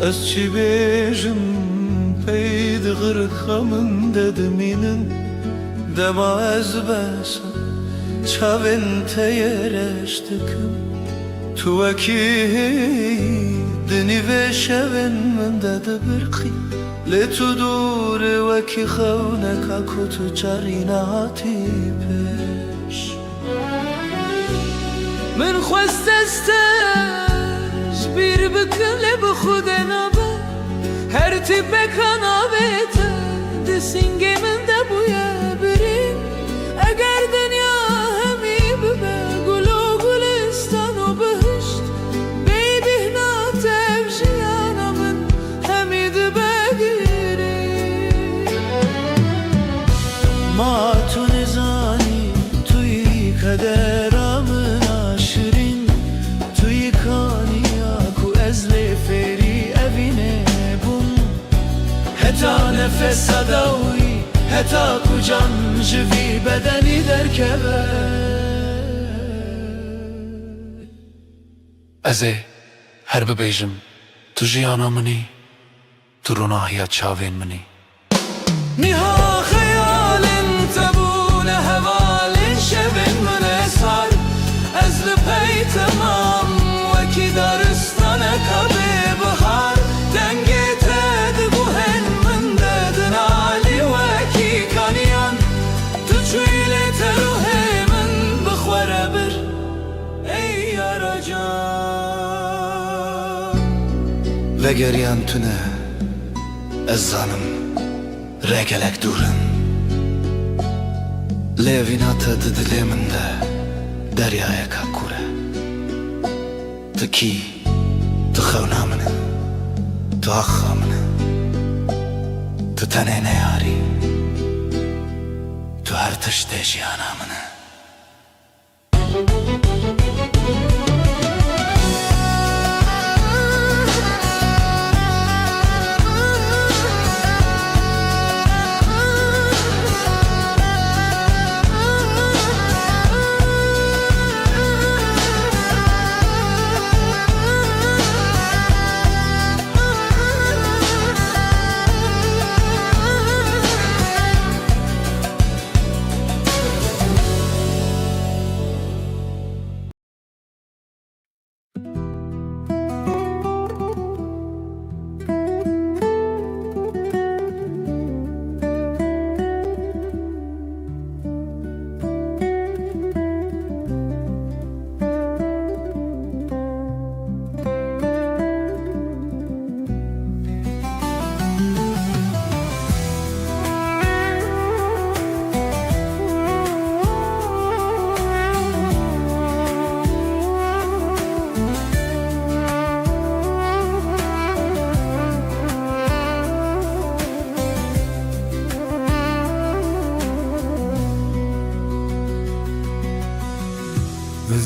Ez çi bêjim pey diğir xemim dedimînin Dema ez besa çavên te yereş dikim Tu wekî di nîvê şevên min de dibirqî Lê tu dûrê wekî xewneka ku tu carîne hatî pêş من خواست استش بیر بکله بخوده نابه هر تیپ کنابته دسینگه من ده بویه بریم اگر دنیا همی ببه گلو گلستان و بهشت بی بهنا تفشیانا من همی ده بگیریم Ma tu nezanî tu yî kaderamın aşirin Tu yî kaniya ku ez lê fêrî evînê bûm Heta nefesa da wî heta ku can ji vî bedenî derkeve Ez ê her bibêjim tu jiyana min î Tu rûnahiya çavên min î Niha hayalin tebune hevalin şevin münesar Ezli pey tamam veki daristane kabe bahar Denge tedi bu hen min dedin ali veki kaniyan Tu çüyle teruhe min bixwere bir ey yaracan Vegeriyan tune ez zanim regelek durin Levînata di dilê min de deryayeka kur e Tu kî, tu xewna min e Tu axa min e Tu tenê neyarî Tu her tiştê jiyana min e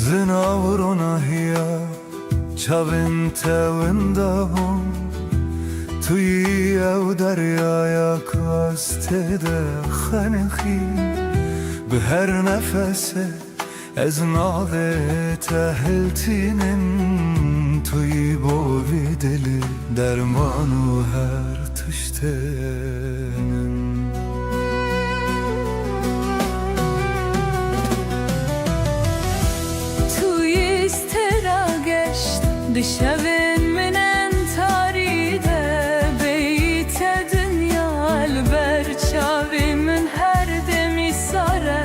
Zinavron ahya çavên te winda bûn Tu yî ew deryaya ku ez têde xenixî Bi her nefese ez navê te hiltînin Tu yî bo vî dilê derman û her tiştênin Dişevin minen taride beyte dünya elber çavimin her demi sare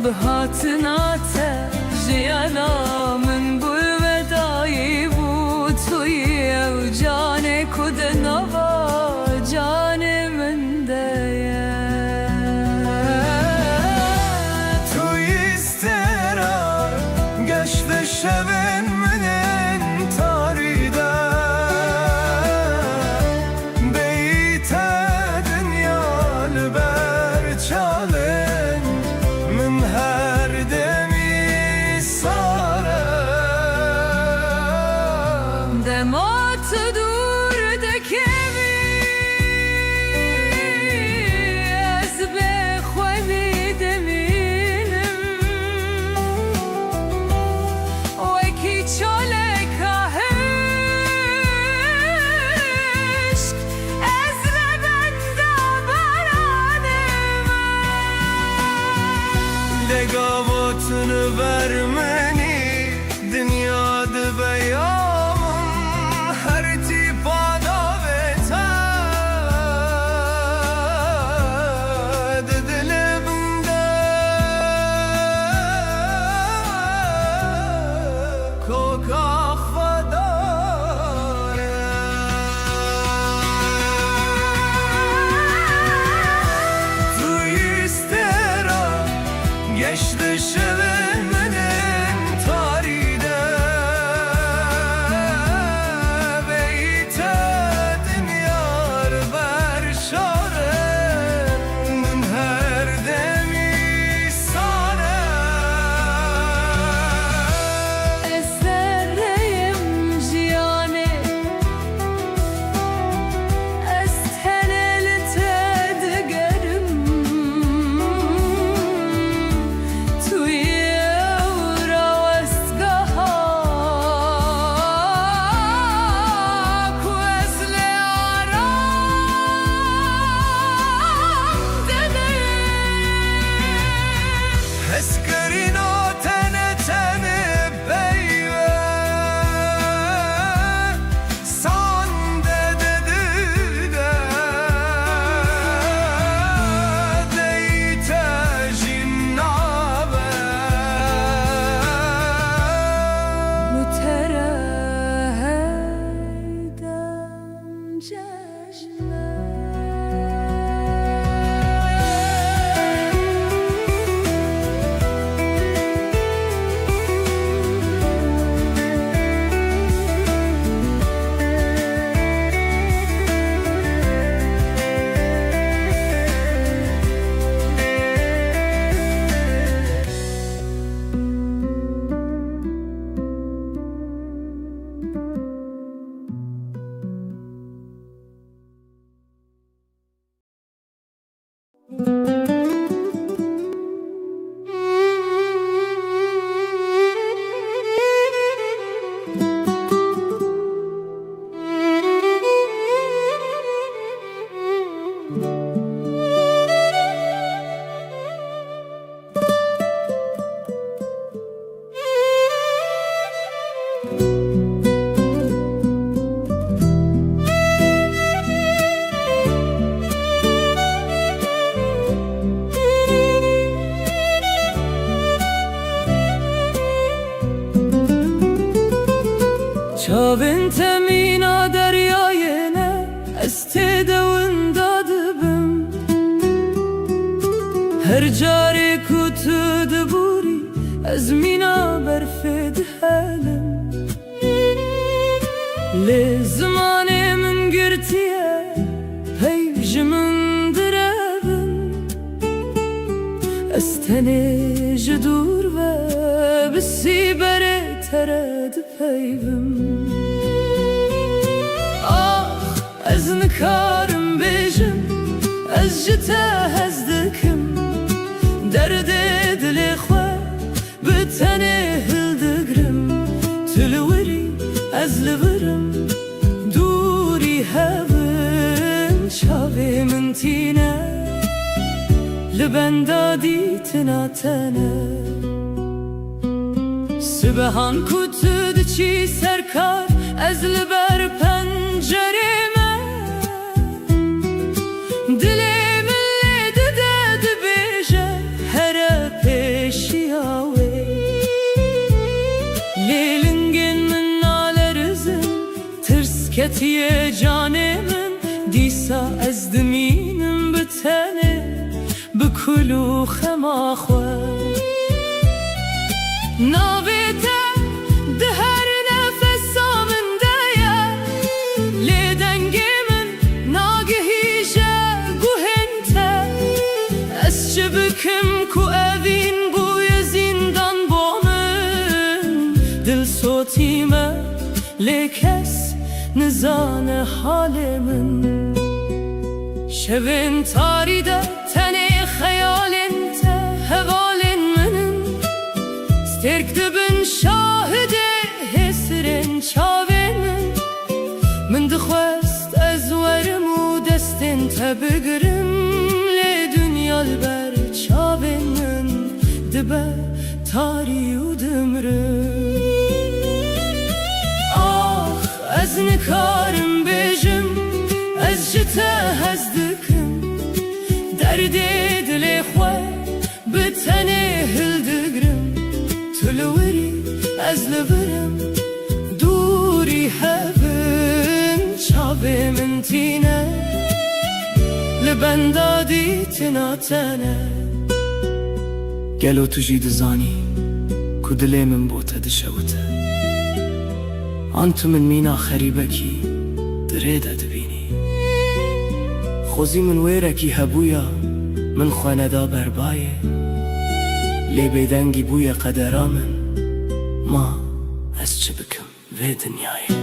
Bihatına te jiyanamın bu vedayı bu tuyi ev cane kude nava canemin deye Tu istera geçti şevin vermeni dünyada beyamın her tipa davet dilimde kokak vadare tu istera geçti şevemenin tarihde beyte dünyar berşaren her demi sana Eserreyim ciyane Estenelite digerim Tuye ura vestgaha Kuezle aram dede Eskerin o tene tene beyve Sande dedi de Deyte jinnabe Müterehedem cejne Çavin temina deryayene Este devunda dibim Her cari kutu diburi Ezmina berfed halim Le zamane min girtiye Peyjimin direbim Estene jidur ve Bisi bere tered peyvim Ez nikarim bêjim Ez ji te hez dikim Derdê dilê xwe bi tenê hildigirim Tu li wirî ez li virim Dûrî hevin çavê min tîne Li benda dîtina tene Sibehan ku tu diçî serkar Ez li ber pencerême Dilê min lê dide dibêje here pêşiya wê Lêlingên min nale rizin Tirs ketiye canê min Dîsa ez dimînim bi tenê Bi kul û xema xwe Navê te di her nefesa min de ye Lê dengê min nagihîje guhên te Ez çi bikim ku evîn bûye zindan bo min Dil sotî me lê kes nizane halê min Şevên tarî de tenê xeyalên te hevalên minin Stêrk dibin şahidê hêsirên çavên min Min dixwest ez werim û destên te bigirim Lê dünya li ber çavên min dibe تاری و دمرم آخ از نکارم بجم از جتا هز دکم درد دل خواه بتنه هل دگرم تلوری از لبرم دوری هبن چابه من تینه لبندادی تناتنه گلو تو جید زانی کو دلی من بوته دشوته آنتو من مینا خریبکی دریده دبینی خوزی من ویرکی هبویا من خواندا بربایه لی بیدنگی بویا قدرا من ما از چه بکم وی دنیای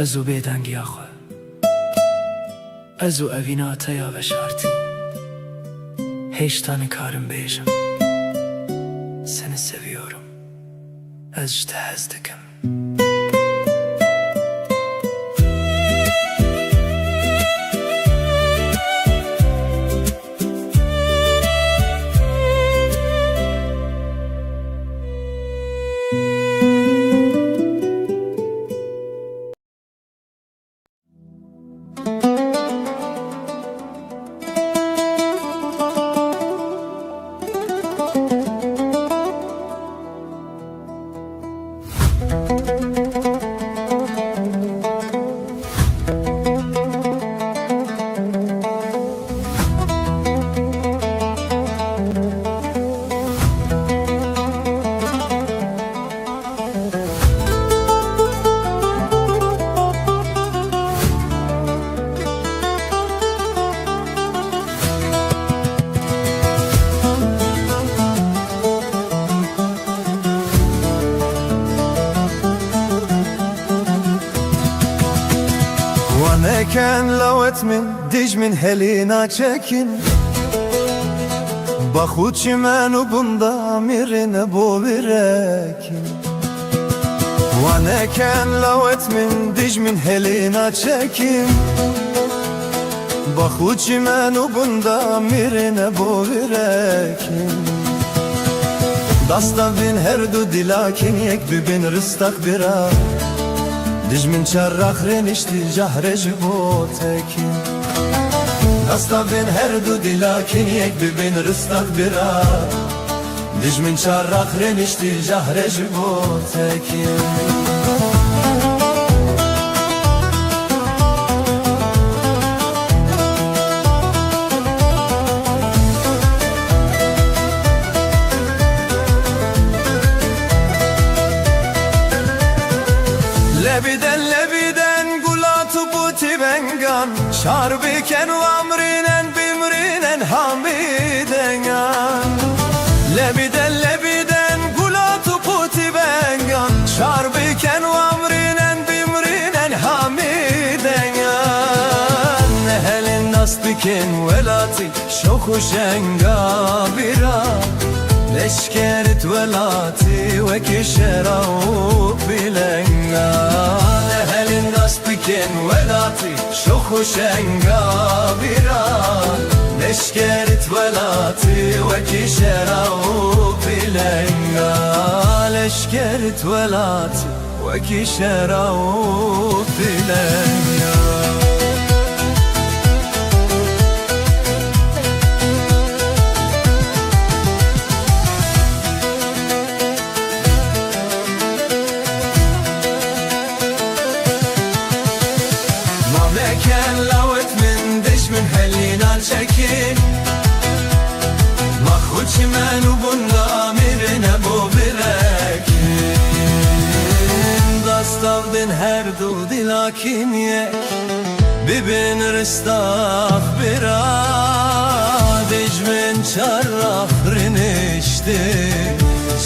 ازو بیدنگی آخوه ازو اوینا تیا بشارتی هیچ کارم بیجم seni seviyorum azıcık hezdikim Waneken lawet min dij min helina çekin Bakhuçi menu bunda mirine bo virekin Waneken lawet min dij min helina çekin Bakhuçi menu bunda mirine bo virekin Dasta bin her du dilakin yek bibin rıstak bira Dij min çarrak renişti cahre jibotekin Dasta bin her du dilakin yek bibin rıstak bira Dij min çarrak renişti cahre jibotekin Lebiden gulatu buti bengan Şarbiken u amrinen bimrinen hamidengan Lebiden gulatu buti bengan Şarbiken u amrinen bimrinen hamidengan Nehelin nasbiken velati şoku şenga bira Leşkerit velati ve kişeravuk bilengan Ehelin nasbiken velati şoku şenga bira Leşkerit velati ve kişeravuk bilengan Leşkerit velati ve kişeravuk bilengan Mamleken lavet min diş min hellinan مخوچ منو بunda mirine bu bilekin Dastavdin her du dilakin ye Bibin ristah bira Dicmin çarrah rinişti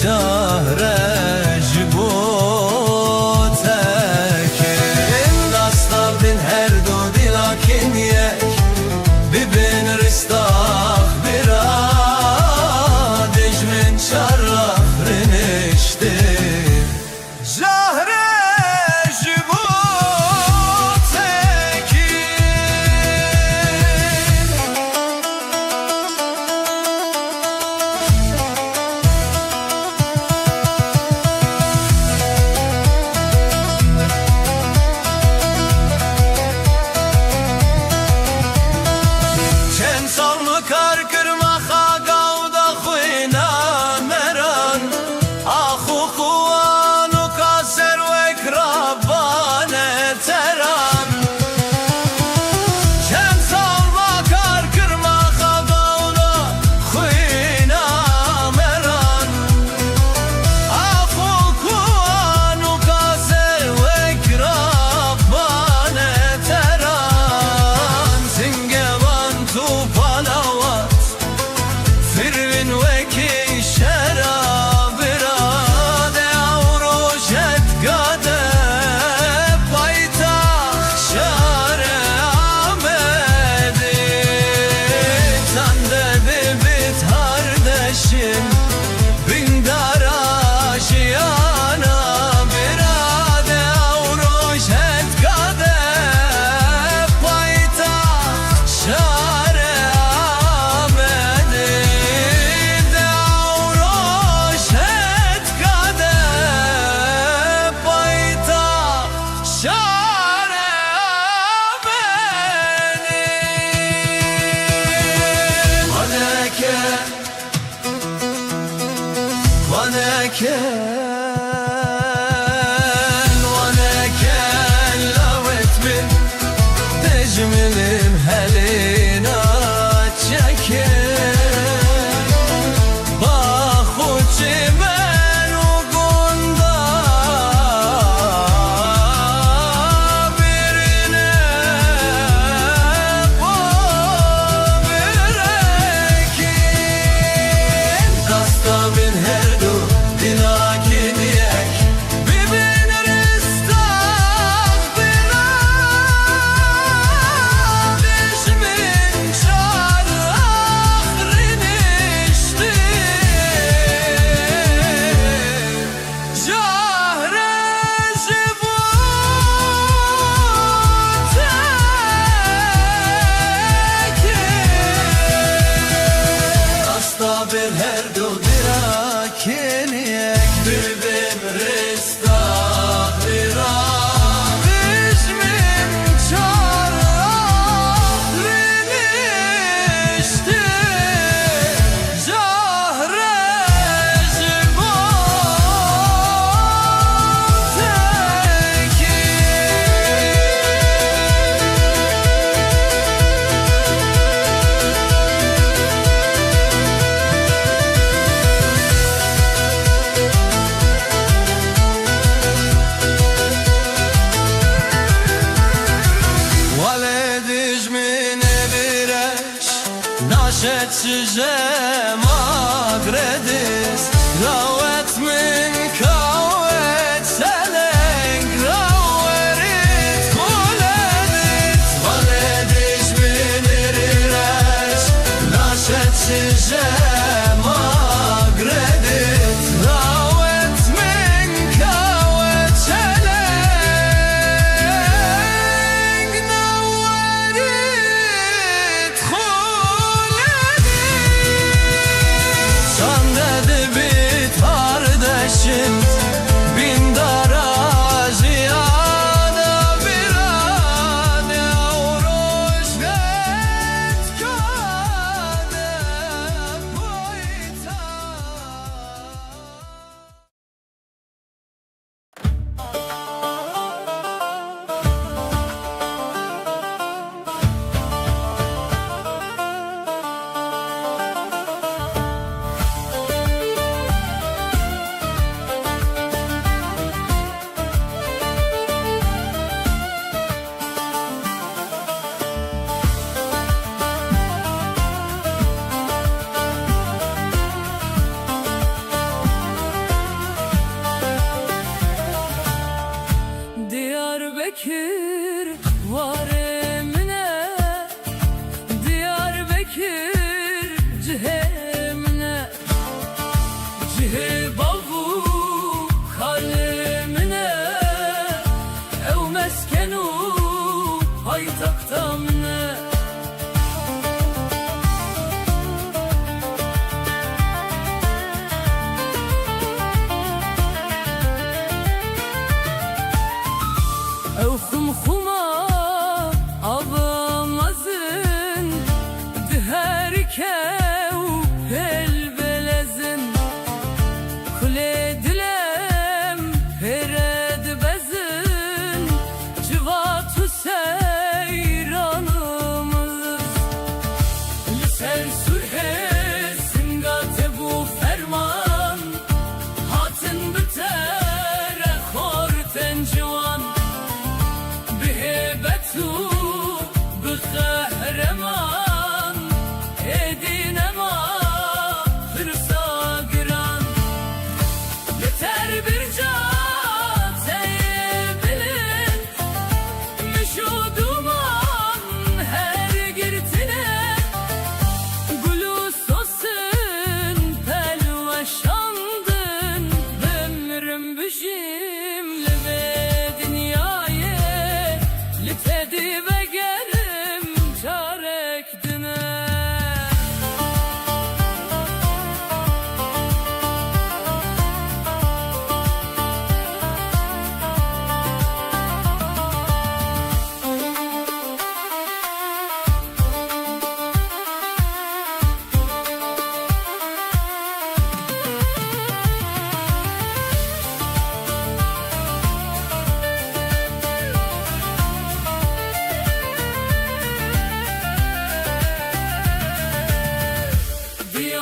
Cahrej bu tekin Dastavdin her du dilakin ye Bibin ristah bira Dicmin çarrah rinişti Cahrej bu Vaneken lavet min Tecmilim helina çeken Bahuçi ben ugunda Birine bu birekin Dastavin her du dilakin yek Bibin ristah bira Dişmin çarrah rinişti Cahreci bu tekin Dastavin her du dilakin yek Bibin ristah bira Dişmin çarrah rinişti Cahreci bu Valediş min evireş Naşet şijem agredis Ravet min kavet selenk Raverit kuledit Valediş min evireş Naşet şijem agredit Ravet min kavet selenk Raverit kuledit paytaxta mine Ew xumxuma avamazın Diherkew helbelezin Kule dilem pered bezin Civatu seyranımız Liser sürhe singate bu ferman Hatin bitere khorten civan Bihebetu bıkahreman Edinema hırsa giran Yeter bir cateye bilin Mişuduman her girtine Gülüs olsun pelvaşandın Ömrüm büşimli ve dünyayı Litedi ve gelim çarek dine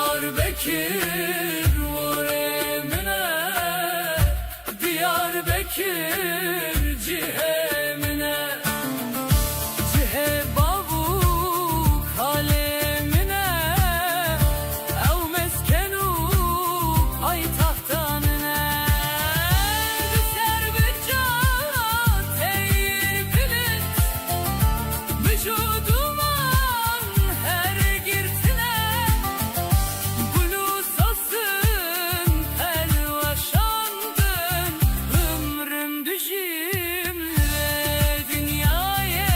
Diyarbakır vur emine Diyarbakır cihemine Cihe babu kalemine Ev meskenu paytaxtanine Düşer bir cateyir bilit Vücuduman her girtine Gülüs olsun pelvaşandın Ömrüm düşümlü dünyaya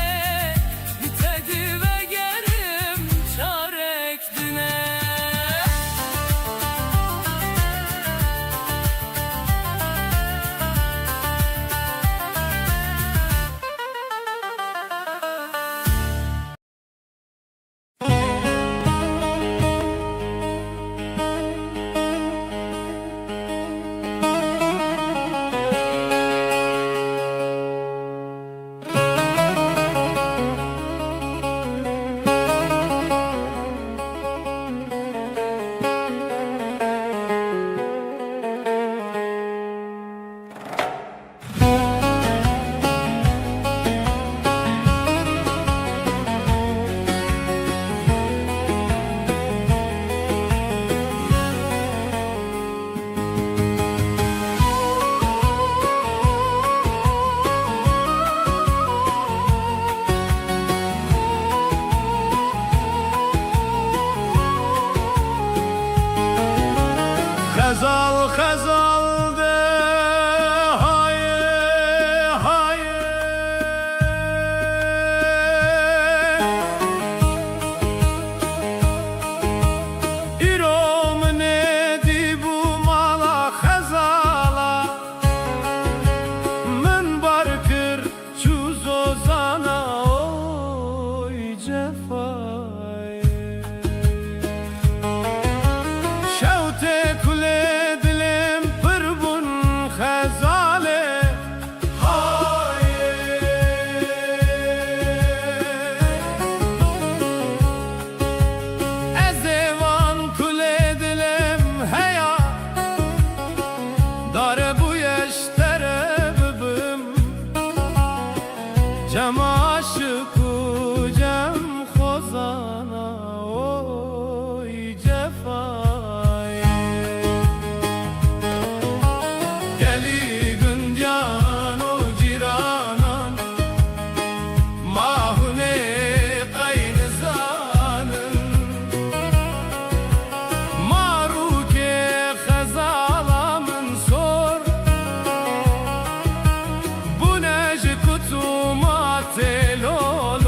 Bitedi ve gerim çarek düne Xezal xezal de haye haye İrom nedi bu mala xezala Min barkir çuz ozana oy cefay Şevte kule dilim pırbun xezale Haye Ezevan kule dilim heya Dare bu yeştere bibim Cem aşıku cem khozana oy cefay Geli gündyan o ciranan Mahune kaynızanın Maruke xezalamın sor Bu neci kutuma telol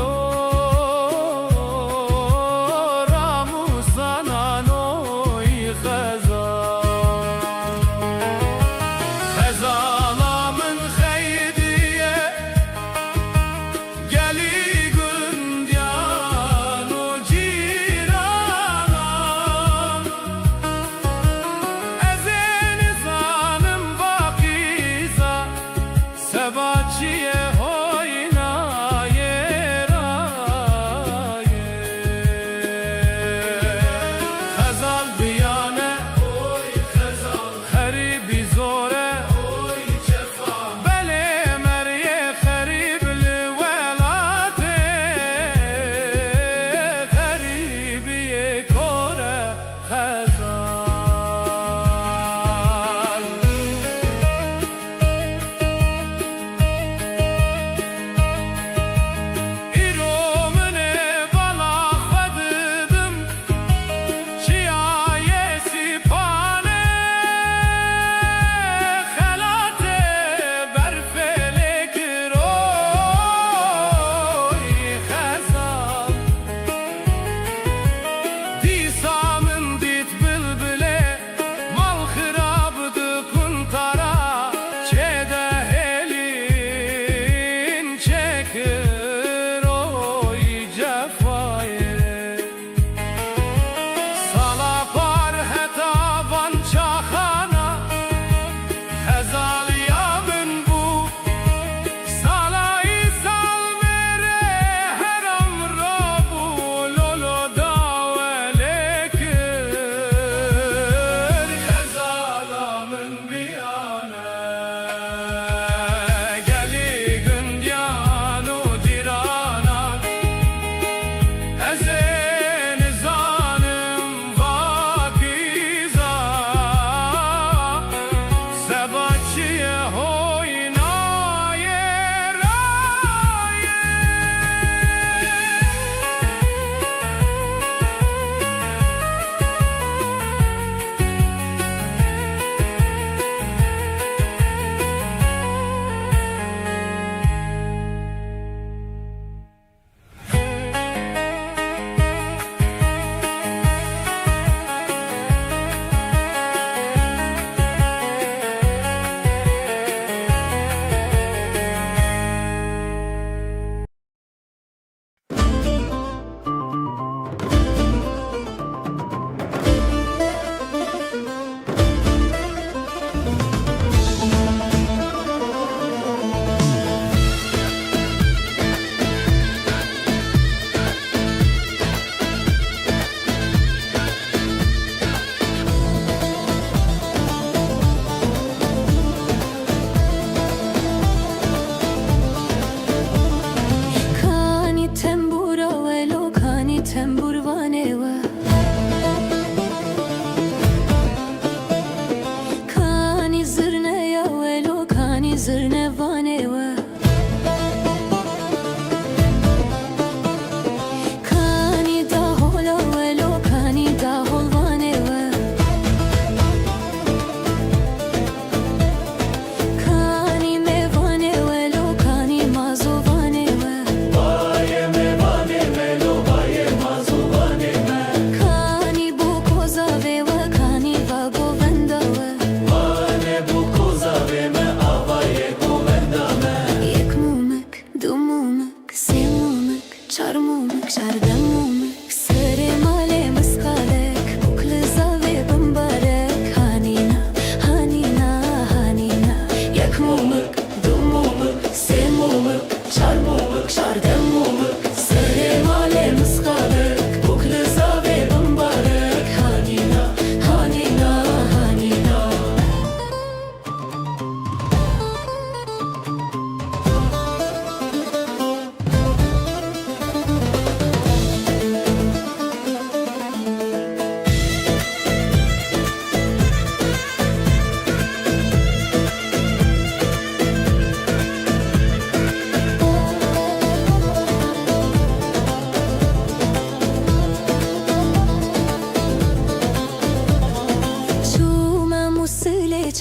çarmumuk çardamumuk Sere male miskalek Bukl zave bambarek Hanina, hanina, hanina Yakmumuk, dumumuk, semumuk Çarmumuk, çardamumuk Sere male miskalek Bukl zave bambarek Hanina, hanina, hanina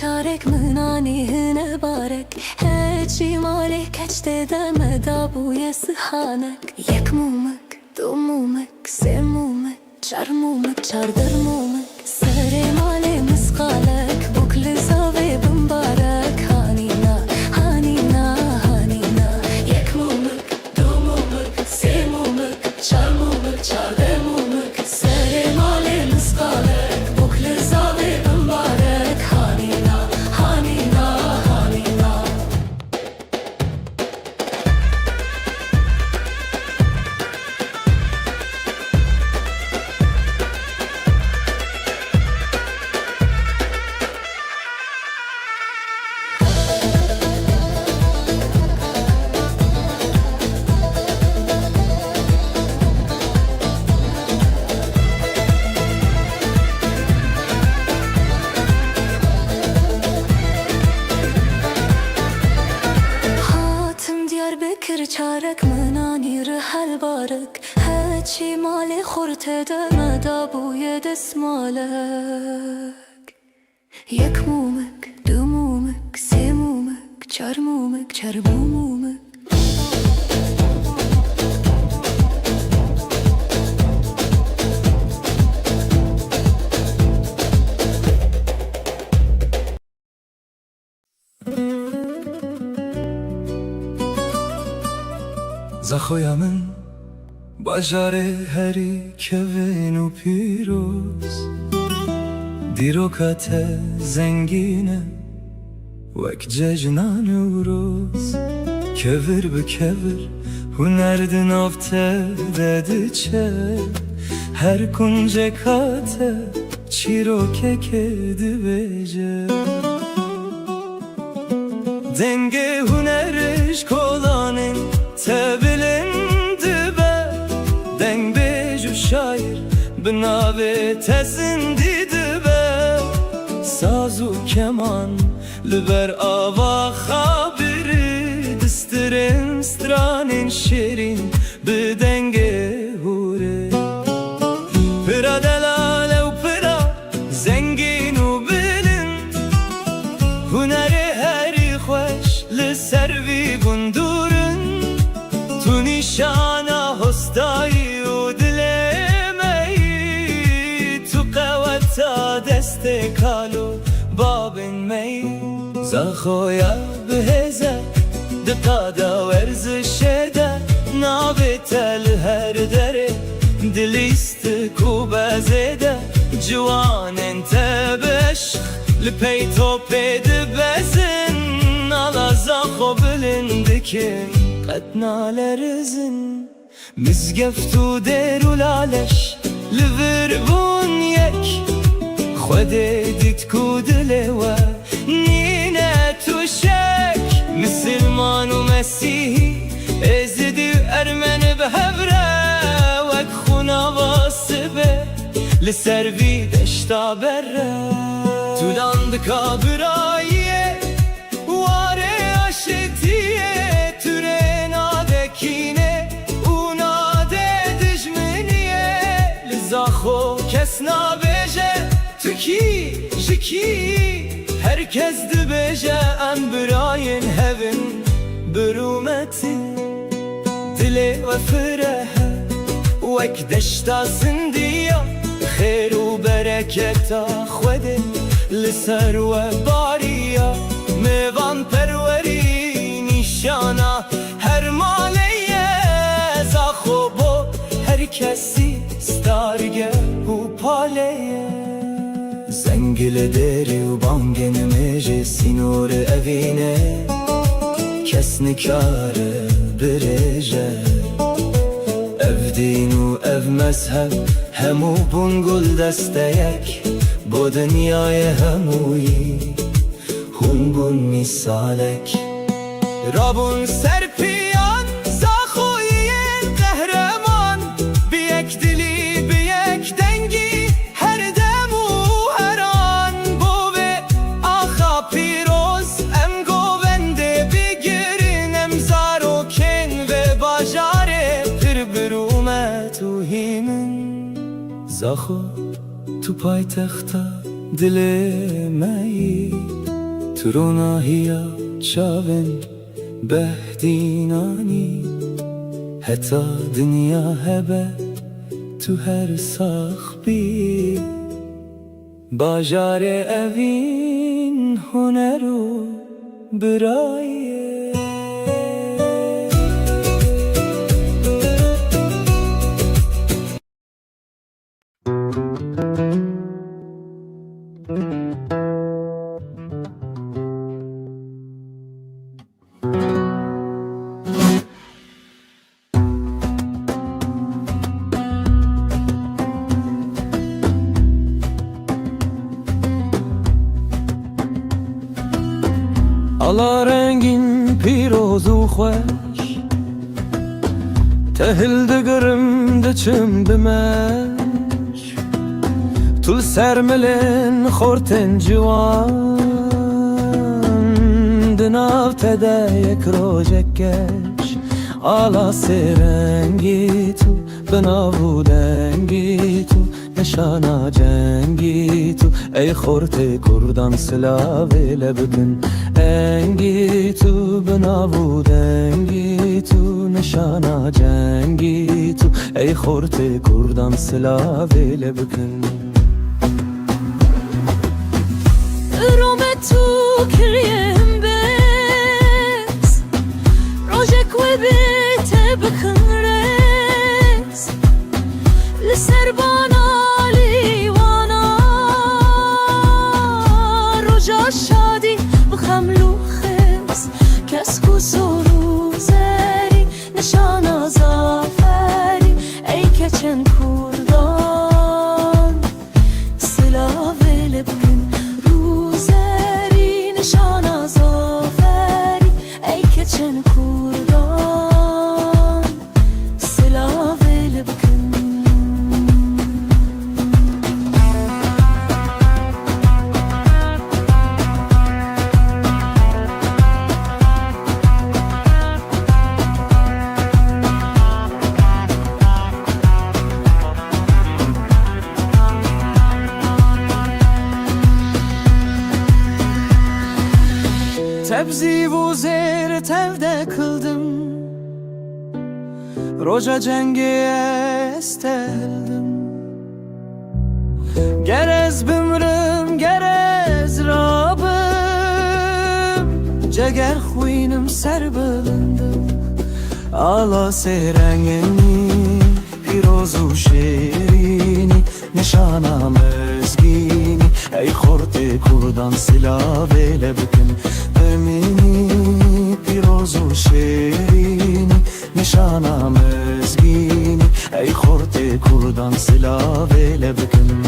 çarek mınani hine barek Heci malek keçte deme da bu yesihanek Yekmumuk, dumumuk, semumuk Çarmumuk, çardırmumuk Sere male miskalek Bukli zave bimbarek Hanina, hanina, hanina Yekmumuk, dumumuk, semumuk Çarmumuk, çardırmumuk Sere male miskalek Bukli zave bimbarek Hanina, hanina, hanina Diyarbakır çarek mınani rihal barek Heci mali khurte deme da bu yedesmalek Yekmumuk, dumumuk, semumuk Çarmumuk, çarbumumuk زخویا من بجاره هری کون و پیروز دیروکت زنگینه وک ججنان روز کور به کور هنرد نافته دده چه هر کنج کاته چیرو که کدی بجه دنگ هنرش کلانın tebilindi be Den beju şair binave tezindidi be Sazu keman liber ava habiri Distirin stranin şirin bi denge hure Pıra delale u pıra zengin u bilin Huneri heri hoş li servi gundurun Tu nişana hostayı u dilemeyi Tu qeveta destekalu babin mey Zahoya biheze Dikada verzişede Nabetel her dere Dilistik u bezede Civanen tebeş Lipey topedi bezin Ala zaho bilindikin Qetnalerizin Mizgeftu deru laleş Livir bun yek Khwede ditku dilewa Nine tuşek Müslüman u Mesih Ezidi Ermeni behevre Vek khuna vasibe Li servi deşta berre Tulandı kabiraye Vare aşetiye Türe nadekine Unade dijmeniye Li zaho kes nabeje Tüki jiki Herkes dibeje em birayın hevin Bürümeti Dile ve firehe Vek deşta zindiya Khair u bereketa Khwede Li ser ve bariya Mevan perveri nişana Her maleye Zakho کسی ستارگه و پالیه زنگل دری و بانگن میجه سینور اوینه کس نکاره برجه اف دین و اف مذهب همو بونگل دستیک با دنیای همویی هون بون میسالک رابون سرپیان زاخوی قهرمان بیک دلی بیک دنگی هر دم و هر آن بوه آخا پیروز ام گوونده بگیرین امزار و کن و باجاره پر برومه تو هیمن زاخو تو پای تختا دل مایی تو روناهیا چاون بهدینانی حتی دنیا هبه تو هر ساخبی باجار اوین هنرو برایه Ala rengin piroz u خوش تهل دگرم دچم بمش طول سرملن خورتن جوان دناو تده یک روژکش ala سرنگی تو بناو دنگی تو نشانا جنگی تو ای خورت کردان سلاوی لبکن انگی تو بناو دنگی تو نشانا جنگی تو ای خورت کردان سلاوی لبکن روم تو کریم بس روژک و بیت بکن رس لسربانا لیوانا روژا شادی بخملو خس کس کو سرو زری نشانا زافری ای کچن کردان سلاوی لبکن روزری نشانا زافری ای کچن کردان سلاوی لبکن Tebzi bu zehri tevde kıldım Roca cengi esteldim Gerez bimrim gerez rabım Ceger huynim serbılındım Ala serengeni pirozu şerini Nişana mezgini Ey korte kurdan silah vele bükün Emini pirozu şerini Nişana mezgini Ey korte kurdan silah vele bükün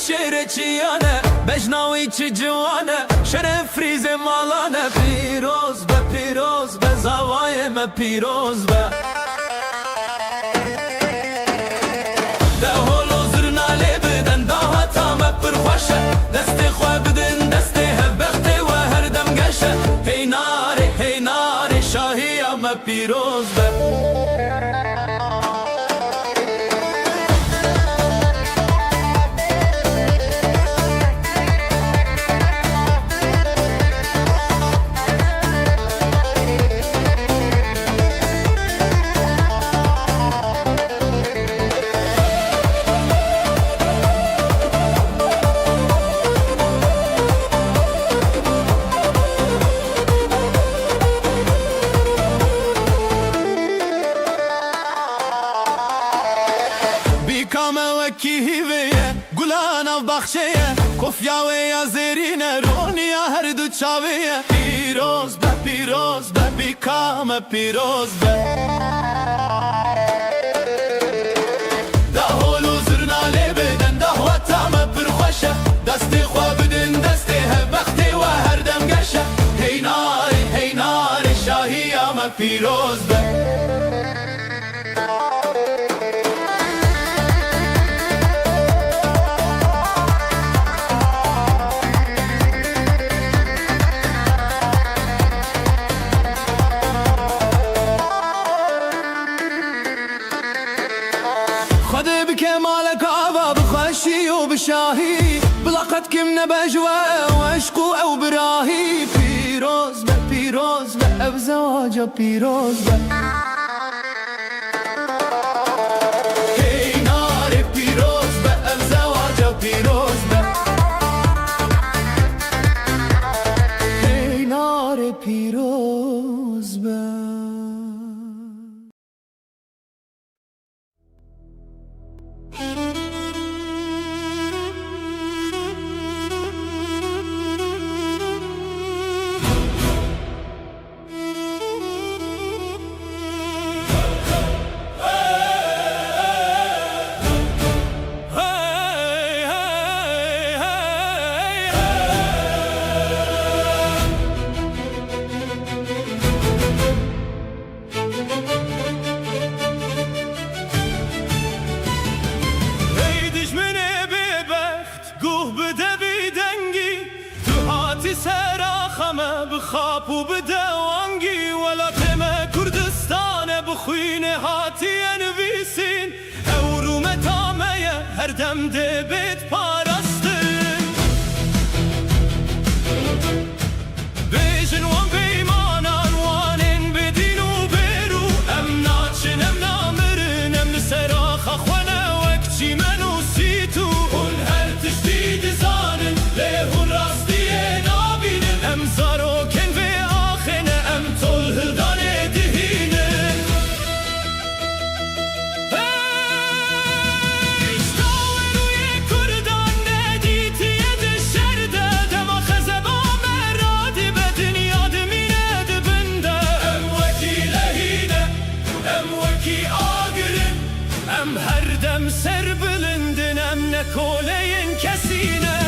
شرچیانه بجناوی چی جوانه شرف ریز مالانه پیروز به زوای ما پیروز به ده هولو زرنالی بدن ده هتا ما پرخوشه دست خواه بدن دست هبخته و هر دم گشه هی ناری شاهی me پیروز به بیکامه وکی هیویه گلانه بخشیه کفیاوه یا زیرینه رونیا هر دو چاویه پیروز به بیکامه پیروز به ده هولو زرناله بدن ده وطامه پرخوشه دستی خواه بدن دستی هف وقتی و هر دم گشه هی ناری شاهی همه پیروز به خده بك مالك عبا بخشي وبشاهي بلقت كم نبجوة وعشقو او براهي پیروز به بزواجه پیروز به هی نار پیروز به بزواجه پیروز به هی نار پیروز به بخاب و بدوانگی ولاتما کردستان بخوینه هاتی نویسین او متامه هر دم ده بیت پارستن بیجن وان بیمانان وانن بدین و برو ام ناچن ام نامرن ام نسراخ خوانه وکچی منو سیتو اون هر تشدید زانن لهون راستیه نابینن ام زارو سر بلندنم نکولین کسینه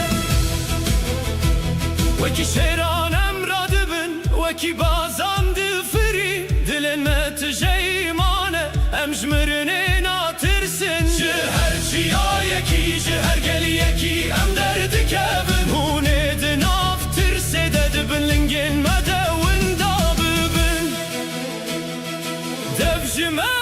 وکی شیرانم را دبن وکی بازم دفری دلن متجیمانه ام جمرنه ناترسن جهر چیا یکی جهر گلی یکی ام درد کبن هونه دناف ترسه دبن لنگن مدون داببن دبجمه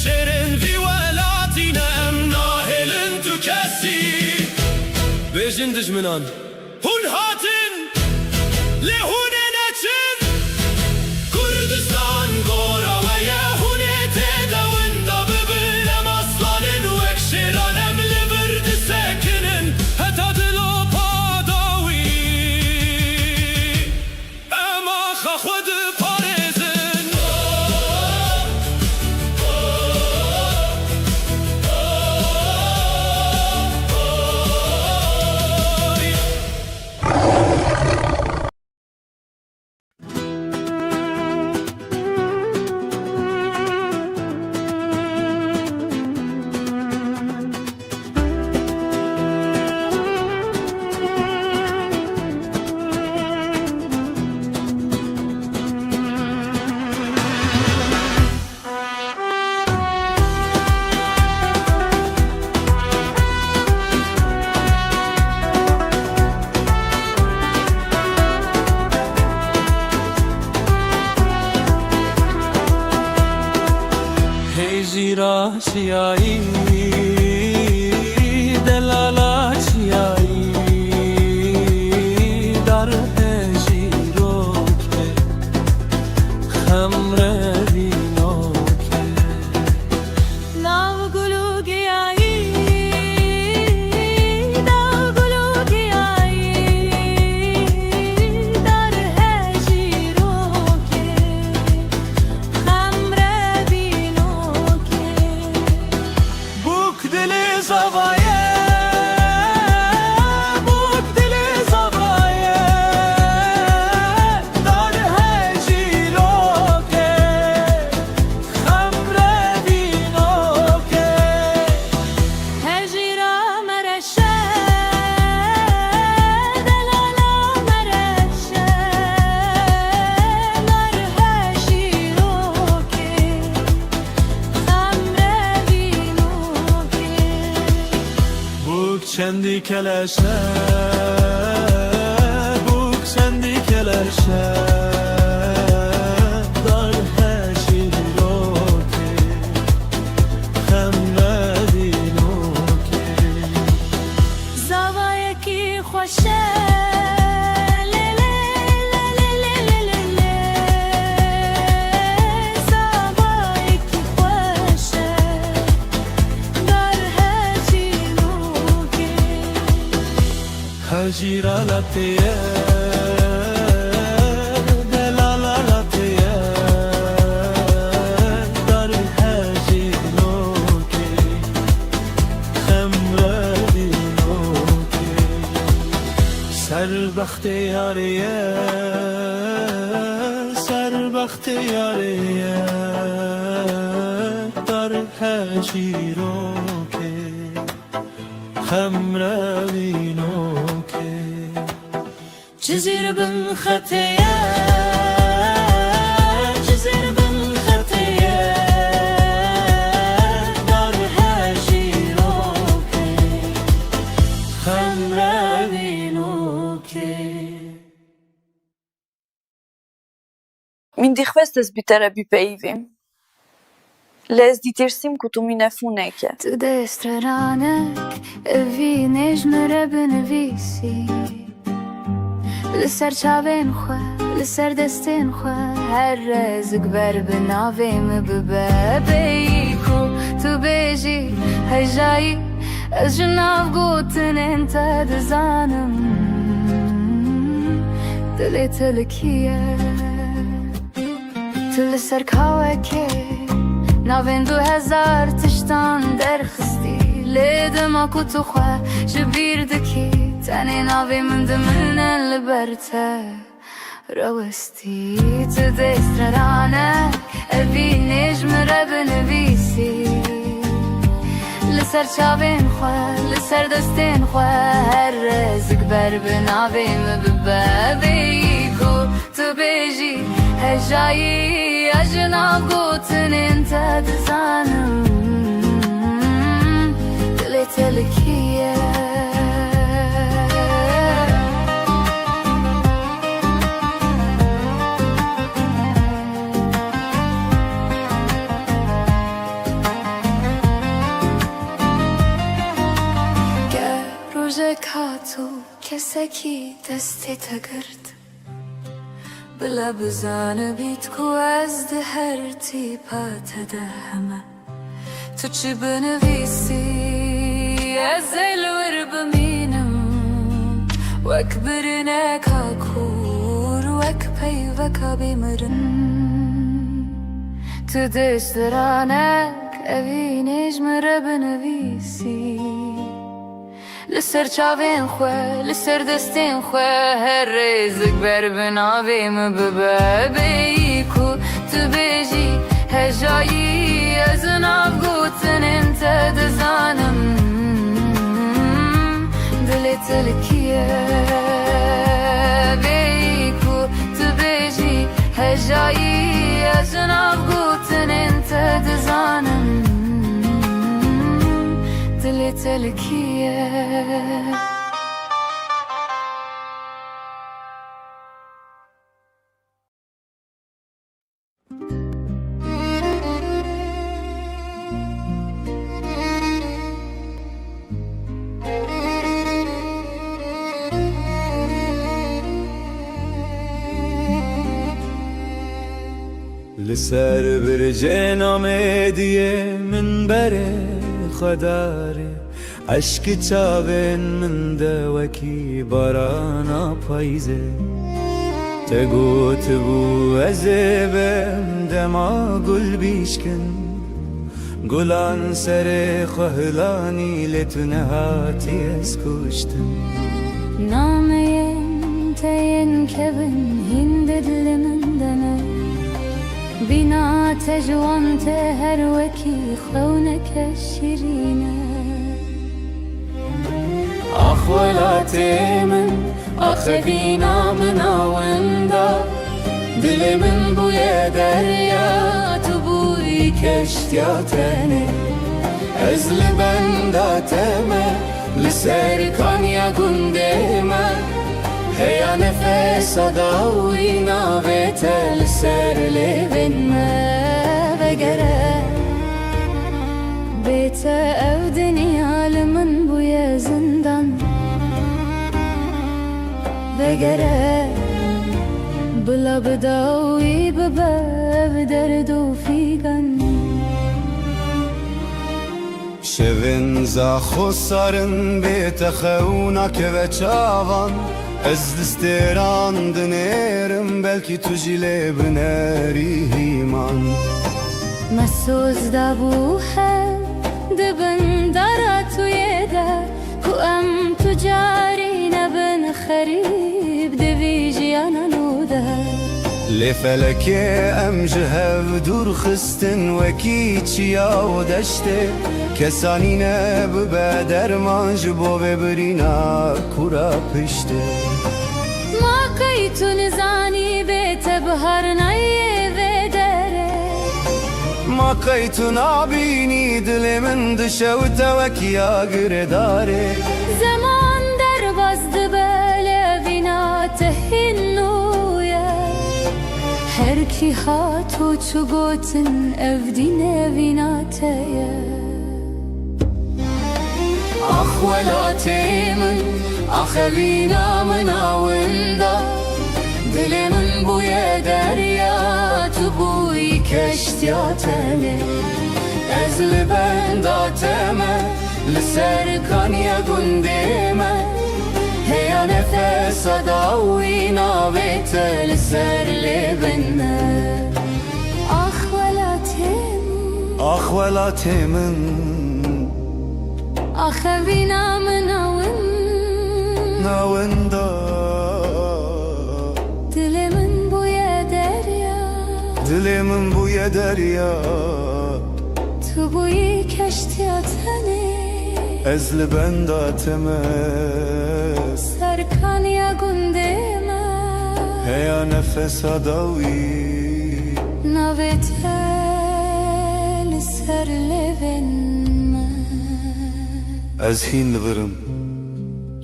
شيرن في ولاتنا ام ناهلن تكسي بيجن دجمنان هون هاتن لهون نچن كردستان غورا ويا هون تداون دا ببلم اصلان وكشيران ام لبرد ساكنن هتا دلو پاداوي اما خود پارزن زیرا چیایی دلالا چیایی در هجیرو که خمر بینو که ناو گلو گیایی ناو گلو گیایی در هجیرو که خمر بینو که بوک دل زوایه بوک دل زوایه در هجیرو که خمر بینو که هجیرا مرشه دلالا مرشه در هجیرو که خمر بینو که بوک چندی کلشه بوک چندی کلشه در هجیرو که خمر بینو که زاوایه کی خوشه لیلی لیلی لیلی زاوایه کی خوشه در هجیرو که هجیرا لطیه دلالا لطیه در هجیرو که خمر بینو که سربخت یاریه سربخت یاریه در هجیرو که خمر بینو که جزيرة بن خطية جزيرة بن خطية در هجیرو که خمر بينو كي Min dikhvestes bitera bipejvim. Les ditirsim ku tu minefuneke. Tu destraranek vi nejmëre bënëvisi Lëser qavin khue, lëser destin khue Her rëzëk berbe nave më bëbebejku Tu beji hajjaji Özgünav gutën entë dëzanëm Dële të lëkije Të lëser kawe ke Navin 2000 tishtan derkhsti Ledëm aku të khue Zhëbirdëki Tani navi më ndëmën e lëbërte Rëvësti të destrarane E vi nejmë rëbë në visi Lëser qavin khue, lëser dëstin khue Her rëzëk berbë navi më bëbëbiku Të beji هجایی اجناب گوتن انت دزانم دلی تلکیه سکی دستی تگرد بلا بزانه بیت کو از ده هر تیپات ده همه تو چی بنویسی از الور بمینم وک برنک کور وک پی وک بیمرن تو دست رانک اوی نجم را بنویسی لسر چاوین خواه لسر دستین خواه هر رزق بر بناویم ببابی کو تو بیجی هجایی از ناف گوتن انت دزانم دلی تلکیه بی کو تو بیجی هجایی از ناف گوتن انت دزانم دلی تلکیه لسر برجه نامدیه من بره خداره عشق چاوین من دوکی بارانا پایزه تگوت بو ازبم دما گل بیشکن گلان سر خهلانی لتنهاتی از کشتن نامین تین کبن هند دل من دنه بینا تجوان هر وکی خونک شیرینه اخوالات من اخبینا من آوندا دل من بوی دریا تو بوی کشتیاتنه از لبنداتمه لسر کانیا گندمه هیا نفس داوی ناویت لسر لبن ما بگره بیت او دنیا لمن بوی زندان بگره بلا بداوی بباب درد و فیگان شوین زا خسارن بیت خونک و چاوان از دستیران دنیرم بلکی تو جیله بنری هیمان مسوز دا بوها دبن دارا توی دا کو ام تجاری نبن خریب دوی جیانا نودا لفلك ام جهف دور خستن وكي چيا و دشته کسانینه ببدر مانج بو ببرینا کورا پشته ما قیتو نزانی بیت بهر نایه ودره ما قیتو نابینی دل من دشه و توکیا گرداره زمان در بازد بله وینا تهینویه هر کی هاتو چو گوتن افدینه وینا تیه اخوالاتي من اخبينا من اوندا دل من بوی دریا تو بوی کشتیاتنه از لبنداتمه لسر کانیا گندمه هیا نفس داوی ناویت لسر لبنه اخوالاتي من أخبينا من ناوندا دل من بوی دریا دل من بوی دریا تو بوی کشتیاتنه از لبنداتمه سرکانیا گندمه هیا نفس داوی ناویت لسر لبن از هین لبرم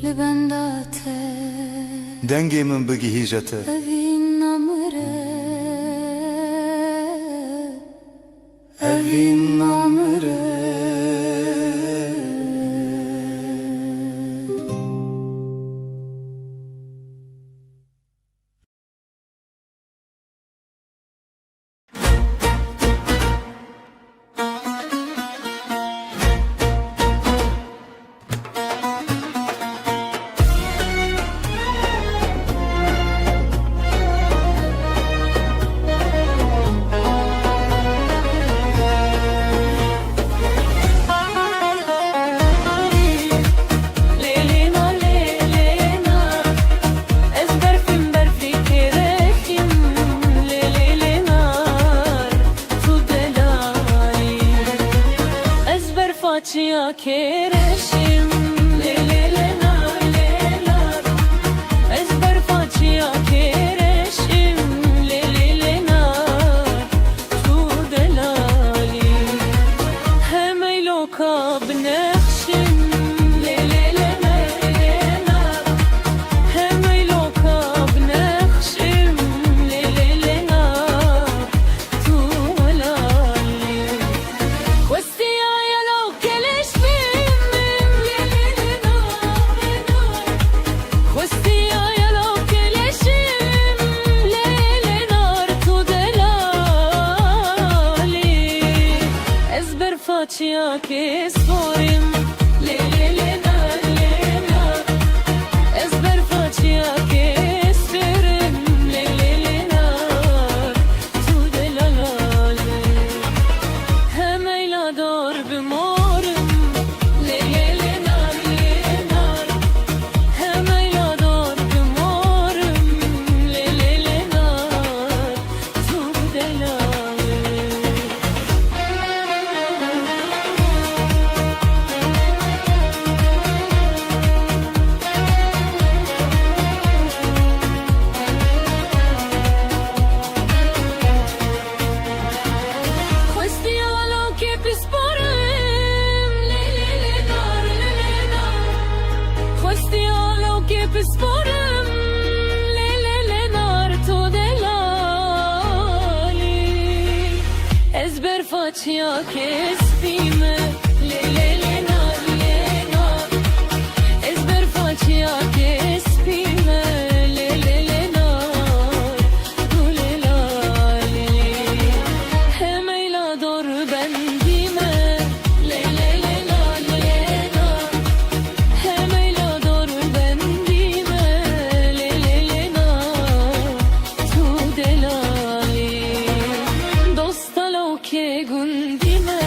لبنداته دنگی من بگی هیجته اوین نمره اوین نمره facia kereşim le le le nar le nar ezber facia kereşim le le le nar tu delali hem eyloka bnekşim le le le nar hem eyloka bnekşim le le le nar tu delali Questi aia lo che le svimmen le le le nar Questi aia lo che le svim le le nar tu delali Ezber facia che sporim le le le nar Ezber facia che sperim le le le nar tu delali hem eylador bimorim le le le nar hem eylador bimorim le le le nar tu delali Questi alo che pisporem le le le nar Questi alo che pisporem le le le nar tu delali Ezber facia che spime le le le nar Ezber facia che spime le le le nar tu delali hem eylador bendime le le le nar hem eylador bendime le le le nar tu delali dostalo ke gundime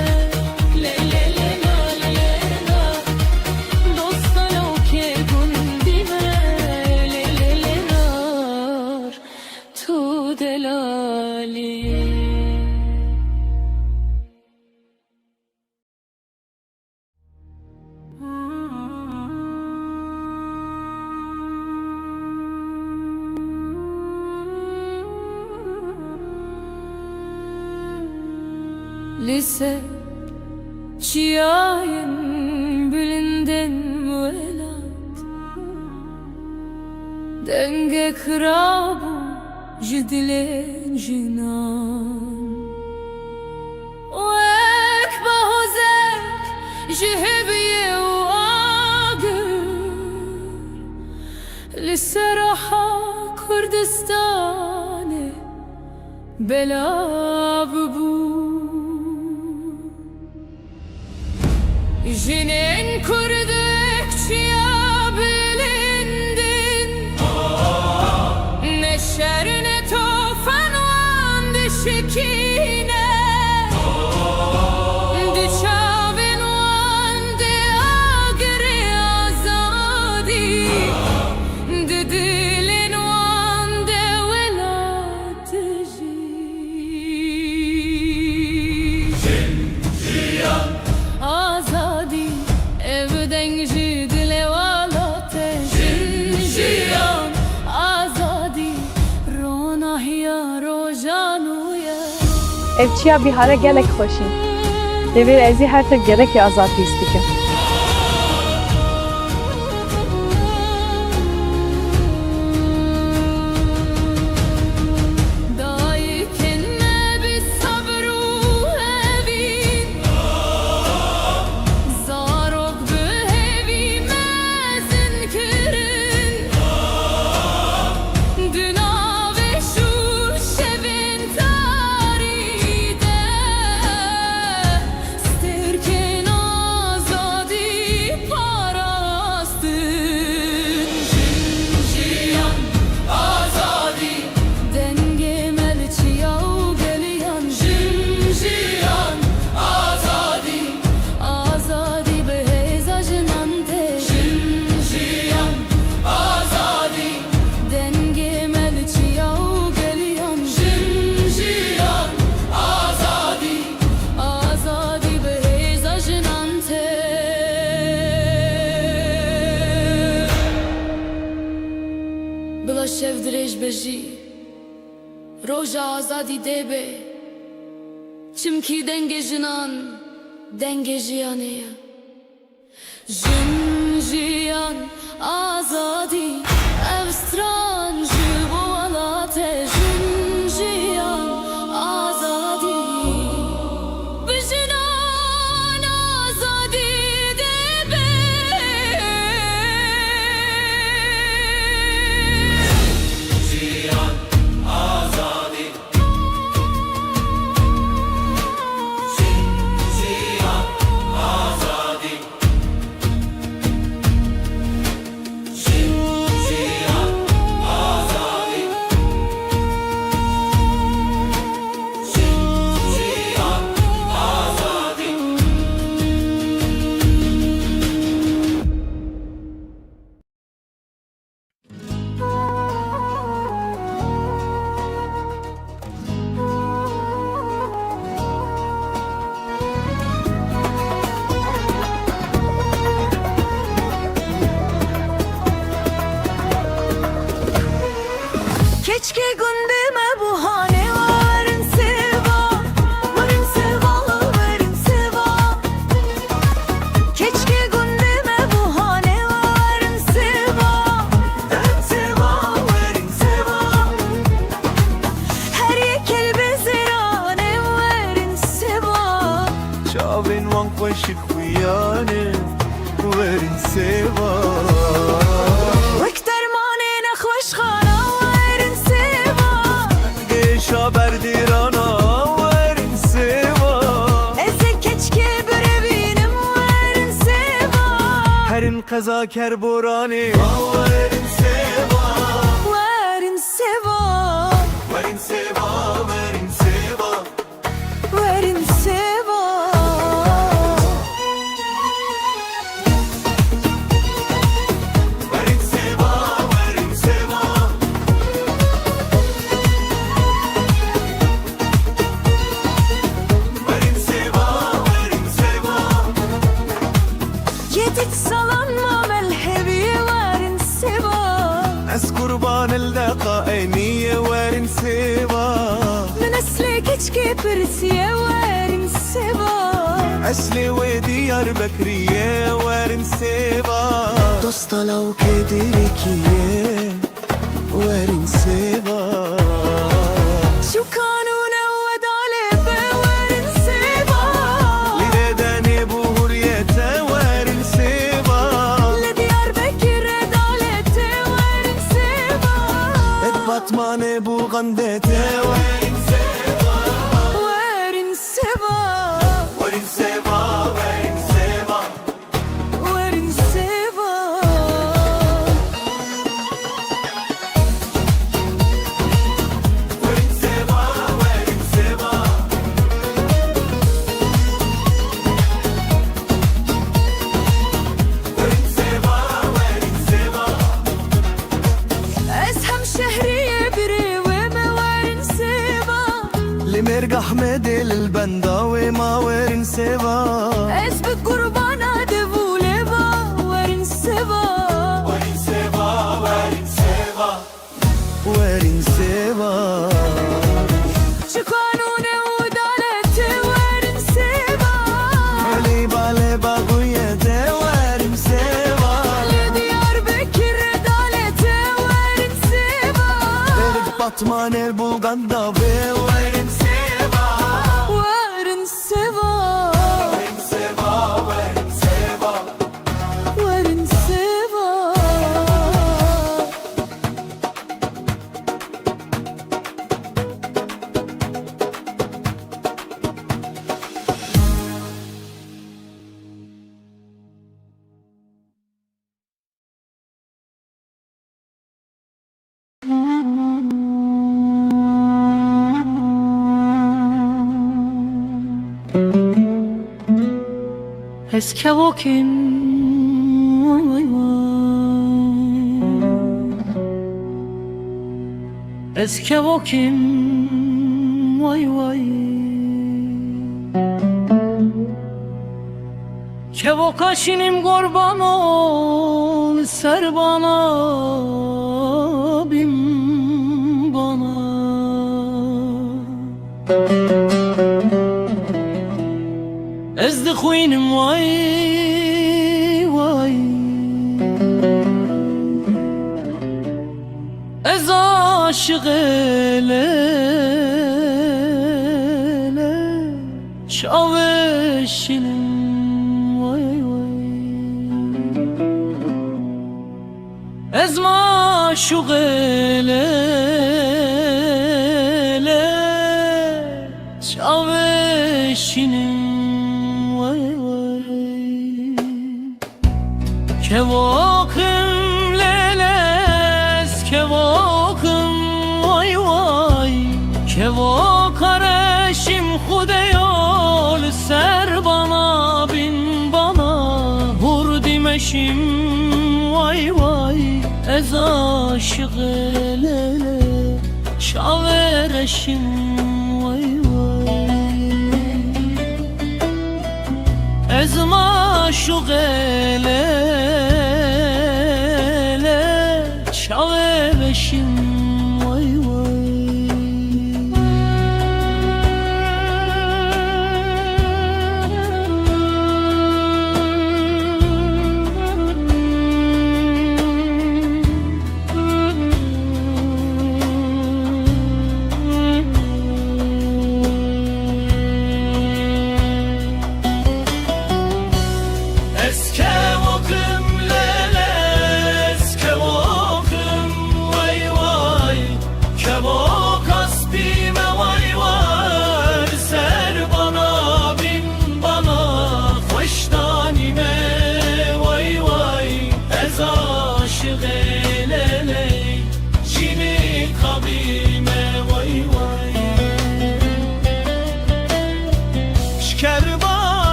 le le le nar dostalo ke gundime le le le nar tu delali Lise çiğayın bilinden müelat Denge kırabu jidlen jinan Oek bahozek jihebiye uagır Lise raha Kurdistane belav bu Jinin kurduk çiya bilindin Ne şer ne tofan van dişikine Düşavin van de agre azadi De dilin van de velatici Azadi evden jidle valate Jinjiyan azadi ronahya rojanuya Evçiya bihara gelek xoşin. Devir ezi her tır gerek ya azatı istikim. Sterken azad جی روژ آزادی دی به چمکی دنگ جنان دنگ جیانه جن جیان آزادی اوستران جبو الاته جن جیان آزادی بجنان آزادی دی به Keşke gündeme bu hane varın seva, varın seva, varın seva. Keşke gündeme bu hane varın seva, varın seva, varın seva. Her yekel bezirane varın seva. Çavên wan xweşik xwiyane werin seva. Wek dermanê nexweşxana varın seva. Gêşa berdîrana werin seva. Ez ê keşke birevînim varın seva. Herin qezaker boranê werin seva. Varın seva. Werin seva, werin seva. Verin seva. Werin seva, werin seva. Werin seva, werin seva. Yedit salanma melhebi verin seva. Ez kurban eldeqa eniye werin seva. Min esli keşke pirsiye verin seva. Esli ve diyar bekriye werin seva. Dosta law kedirikiye werin seva. Şu kanune vedale verin seva. Lidedeni bu hurriyete werin seva. Le Diyarbakır adalete verin seva. Et batmane bu gandete werin seva. Verin seva. Werin seva, werin seva. Verin seva. Werin seva, werin seva. Werin seva, werin seva. Ez hem şehriye biri ve me verin seva. لمرقح مدل البندا وما ورن سوا. Ez bir kurbana devuleva verin seva. Werin seva, werin seva. Werin seva. Şu kanune udalete verin seva. Liba liba guyete werin seva. Le Diyarbakır adalete verin seva. Erik batman el bulganda ve werin seva. Verin seva. Werin seva, werin seva. Verin seva. Ez kevokim vay vay vay. Ez kevokim vay vay. Kevoka şinim kurban ol ser bana bin Ez dixwînim way way Ez aşık ele çaveşinim way way Ez maşuq ele çaveşinim way way Kevakim leles kevakim way way Keva kareşim xudeyol ser bana bin bana Hur dimeşim way way Ez aşık ele şavereşim way way Ez maşuq ele şavereşim way way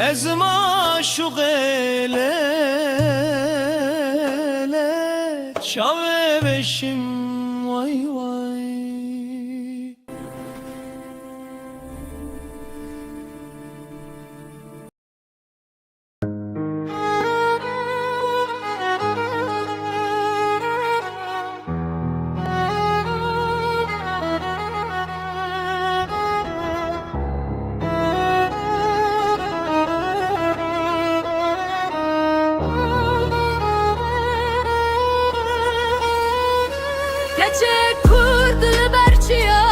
Ez maşuq ele çaveşim way way Keçek kurd berçiya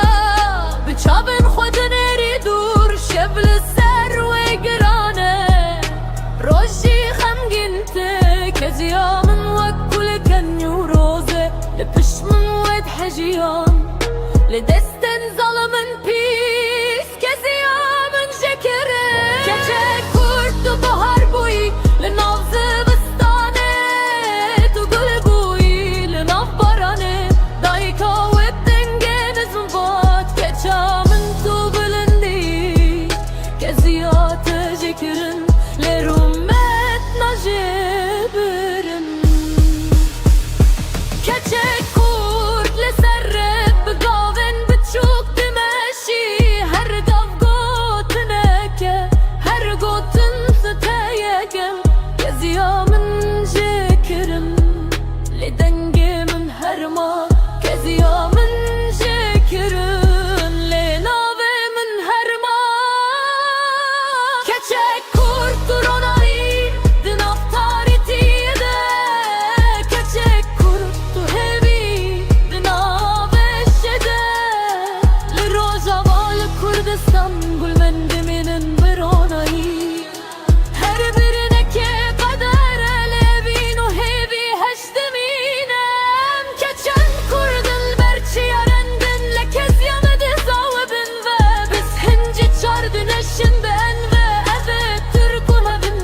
Bıçabın xwedin eri dur Şevl ser ve girane Rojî xemgîn te Keziya min wek kulken û roze Li pişt min wed hejiyan Li destên zalimin pîs Keziya min jekirin Keçek kurd tu bahar bûyî Li nav zivistanê Tu gul bûyî li nav baranê Dayka web dengên zvat Keça min tu bilindî Keziya te jekirin Lê rûmet najêbirin Keçek kurd li ser rêv Bi gavên biçûk dimeşî Her gav gotineke Her gotin steyeke Keziya min jekirin Lê dengê min herma Keziya min jekirin Lê navê min herma Keçek kurd tu ronayî Di nav tarîtiyê de Keçek kurd tu hêvî Di navê de Li Rojava li Kurdistan Gulmen dimînin bi ronayî Her birinekê qedere lêvîn û hêvî heşt dimînem Keçen kurdin berçiya rendin Le keziya me di zawebin ve Biz hincî çar dineşin be enve Evê Türk û hevin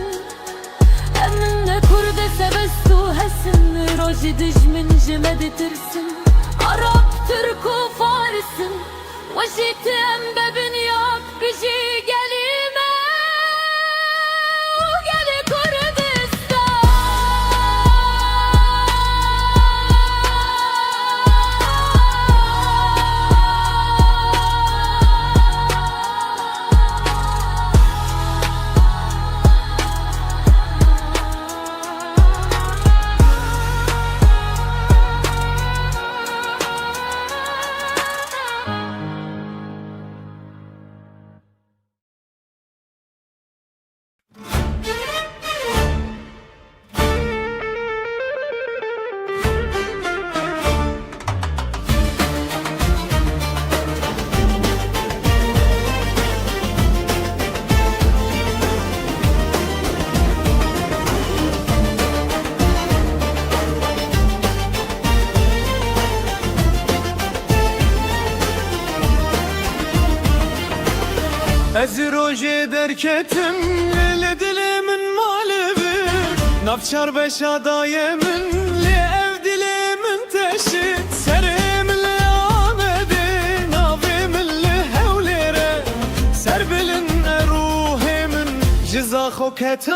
Emin ne Kurde sebestû hesin Rojî dijmin ji me ditirsin Arap Türk خشيتم ببنيام بجي قليمة وقلي Ez roje derketim lele dilimin malevi Nafçar beşa dayemin li ev dilimin teşi Serimin li amedi navimin li hevlere Serbilin eruhimin ciza khoketane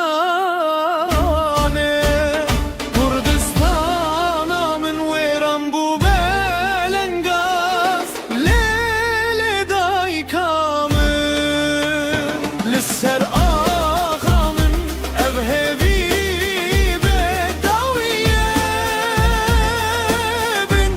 Kurdistana min veran bu belengaz Lele daykamın Lisser ağamın evhevi bedaviye bin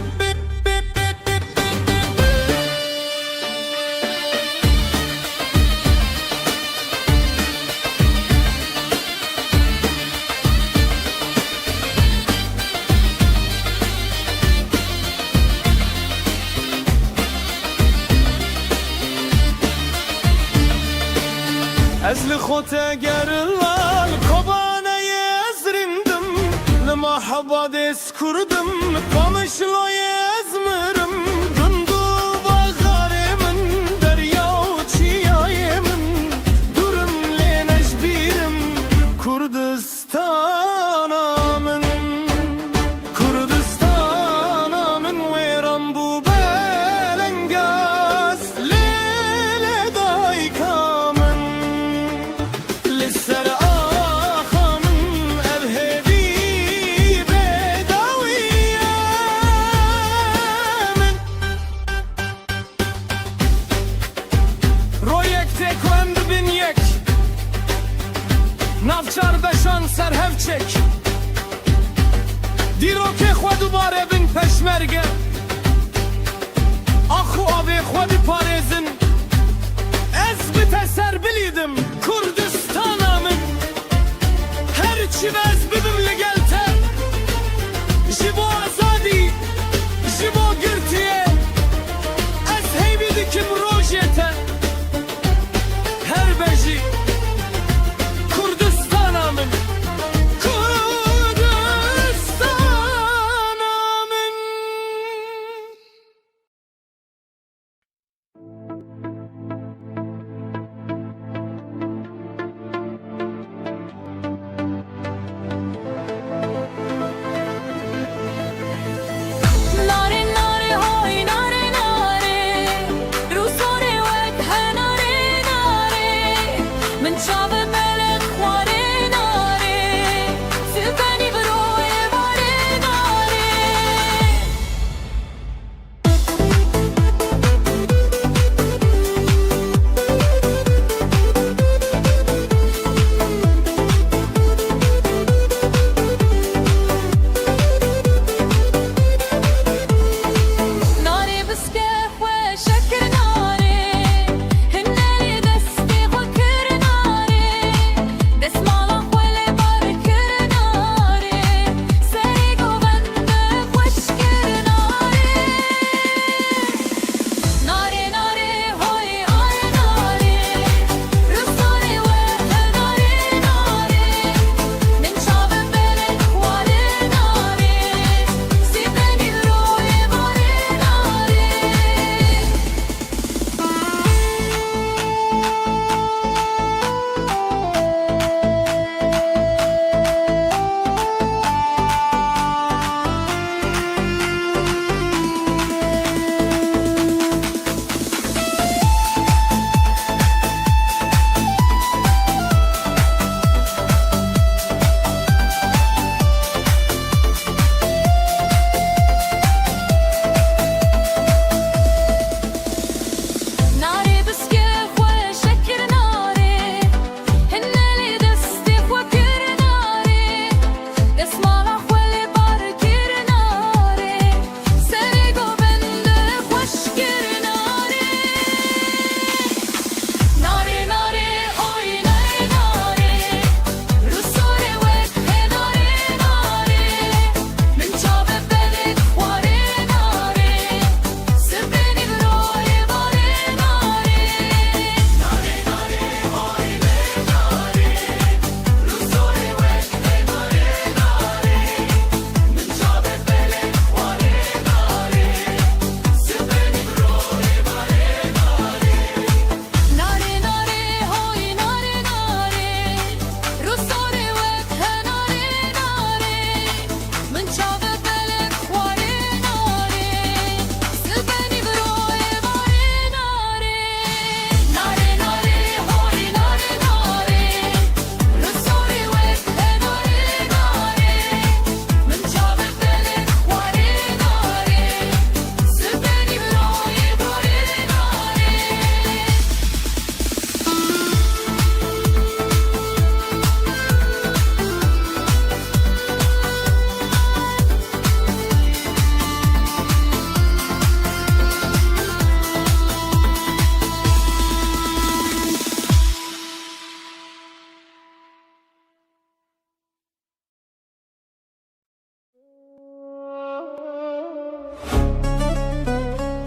Ezli khote gerillal kobane yezrimdim Limahaba des kurdum kamışla yezmirim Dundu bağarimin deryav çiyayemin Durum le necbirim Kurdistan'ımın Kurdistan'ımın veran bu belengaz Lele daykamın Lisser ağamın evhevi bedaviyemin Royek tekvend bin yek Navçar beşan serhevçek Diroke xwe dubare bin peşmerge Axu avê xwe biparêzin Ez bi te ser bilîdim Kurdistana min Her çi ez bibim li gel te Ji bo azadî Ji bo girtiye Ez heybî dikim rojê te Her bejî Kurdistana min Kurdistana min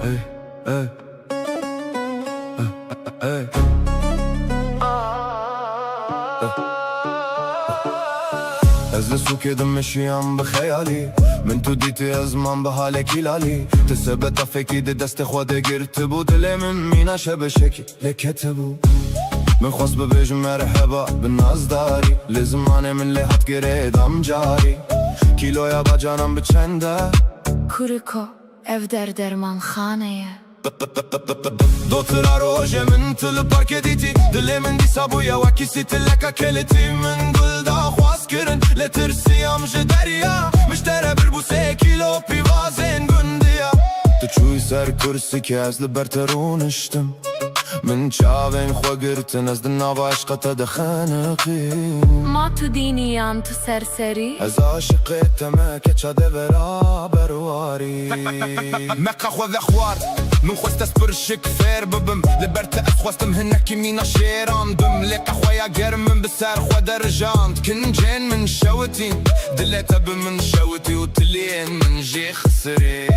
Ey, ey, ey. از لسوك مشيان بخيالي من تو ديتي ازمان بحالك هلالي تثبت فكي دي دست خواده گرتبو دلي من مينا شبشكي لكتبو من خواست ببيجم مرحبا بالناز داري لزمانه من لحت گريدم جاري كيلويا باجانم بچنده کورکو ev derman خانه دوترا روجه من تل بارك ديتي دلي من دي سابويا وكيسي تلكا كلتي من قل دا خواست كرن لترسيام جدريا مشترى بربوسه كيلو بيوازين قنديا تشوي سر كرسي كاز لبرترونشتم من چاوين خوا گرتن از دناوا عشقتا دخانقي ما تو ديني يان تو سرسري از عاشقت ما كتشا دورا برواري مكا خو ذا خوار من خواست اسبرشك فير ببم لبرت اخواستم هناك مينا شيران بم لك اخويا قرمن بسار خوا درجانت كن جين من شوتين دليتا بمن شوتي وتلين من جي خسري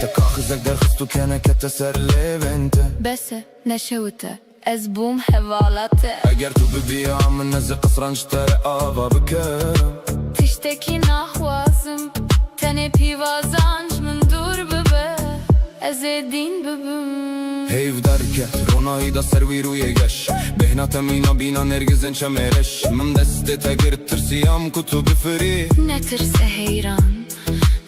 تكاخزك درخستو كان كتسر لي بنت بس نشوته از بوم حوالته اگر تو ببيع من نزل قصرا اشتري ابا بكرم تشتكي نحوازم تنه بيوازانج من دور ببه از دين ببم هيف دركت روناي دا سروي روي قش بهنا تمينا بينا نرجزن شمرش من دست تقرت ترسيام كتب فري نترس هيران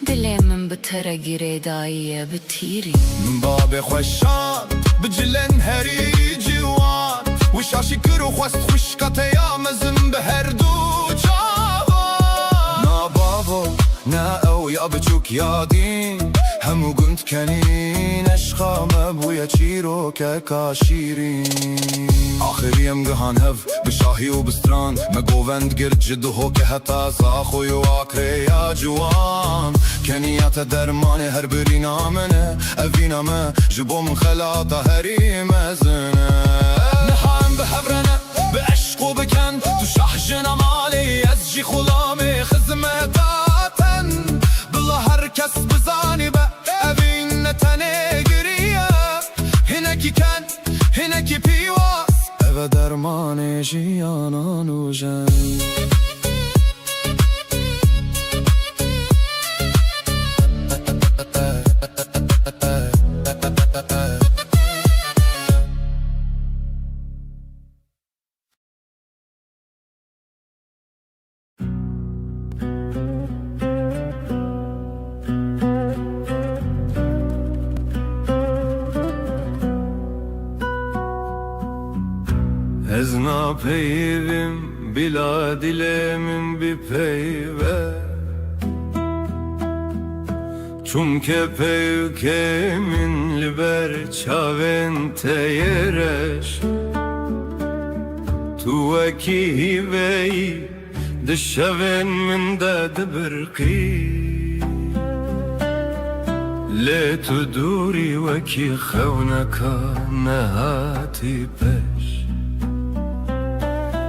دلي من بترى قريداية بتيري من باب خوشان بجلن هري جوان وشاشي كرو خواست خوش قطيا مزن بهردو جاوان نا بابو نا او يا بچوك يا دين همو قنت كنين اشخا مبويا چيرو كاشيرين آخر يم قهان هف بشاهي وبستران ما قوفند قرد جدو هو كهتا ساخو يواكري يا جوان كنيات درماني هر برينا منه افينا ما جبو من خلاطة هري مزنه نحام بحبرنا بعشق وبكن تو شحجنا مالي ازجي خلامي خزمتاتن بالله هركس بزاني با افين تنقرية هناكي كان هناكي بيواس افا درماني جيانا نوجن Ez napeyvim bila dilemin bir peyve Çumke peykemin liber çavente yereş Tu veki hivey dışaven min de dibirqi Le tu duri veki xewneka nehati peş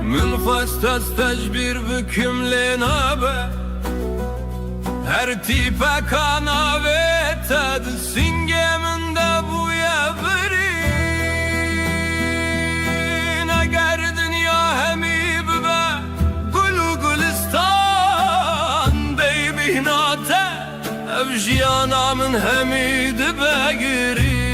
من خواست از تجبیر بکم لنابه هر تیپه کاناوه تد سینگه من ده بویا برین اگر دنیا همی ببه گل و گلستان بیبی ناته اف جیانا من همی دبه گری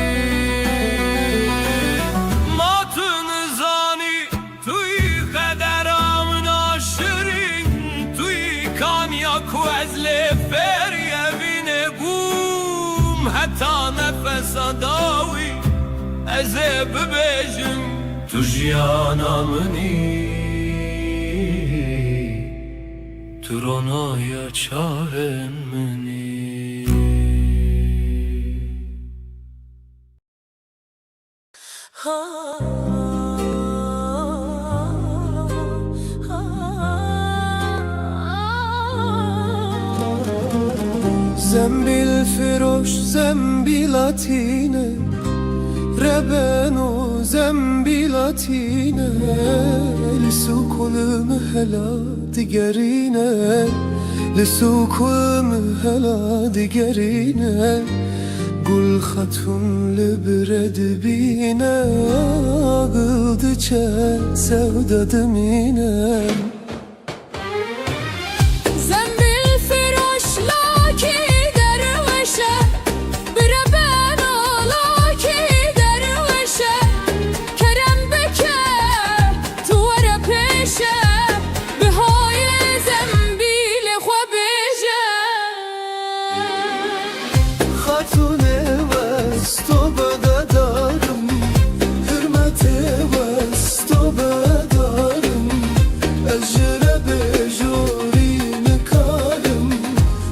حتى نفس داوي أزيب بيجم تجيانا مني ترونا يا چاهن مني زنبيل فروش زنبيلاتينه ربنو زنبيلاتينه لسوق المهلا دقرينه لسوق المهلا دقرينه گل خاتون لبرد بینه آقلdı çe sevdadım inem زنبیل فراش لاکی دروشه بره ben لاکی دروشه کرم بکه تو ور پیشه به های زنبیل خو بیشه خاتون وست و بدارم hürmet vest و بدارم اجره بجورین kalım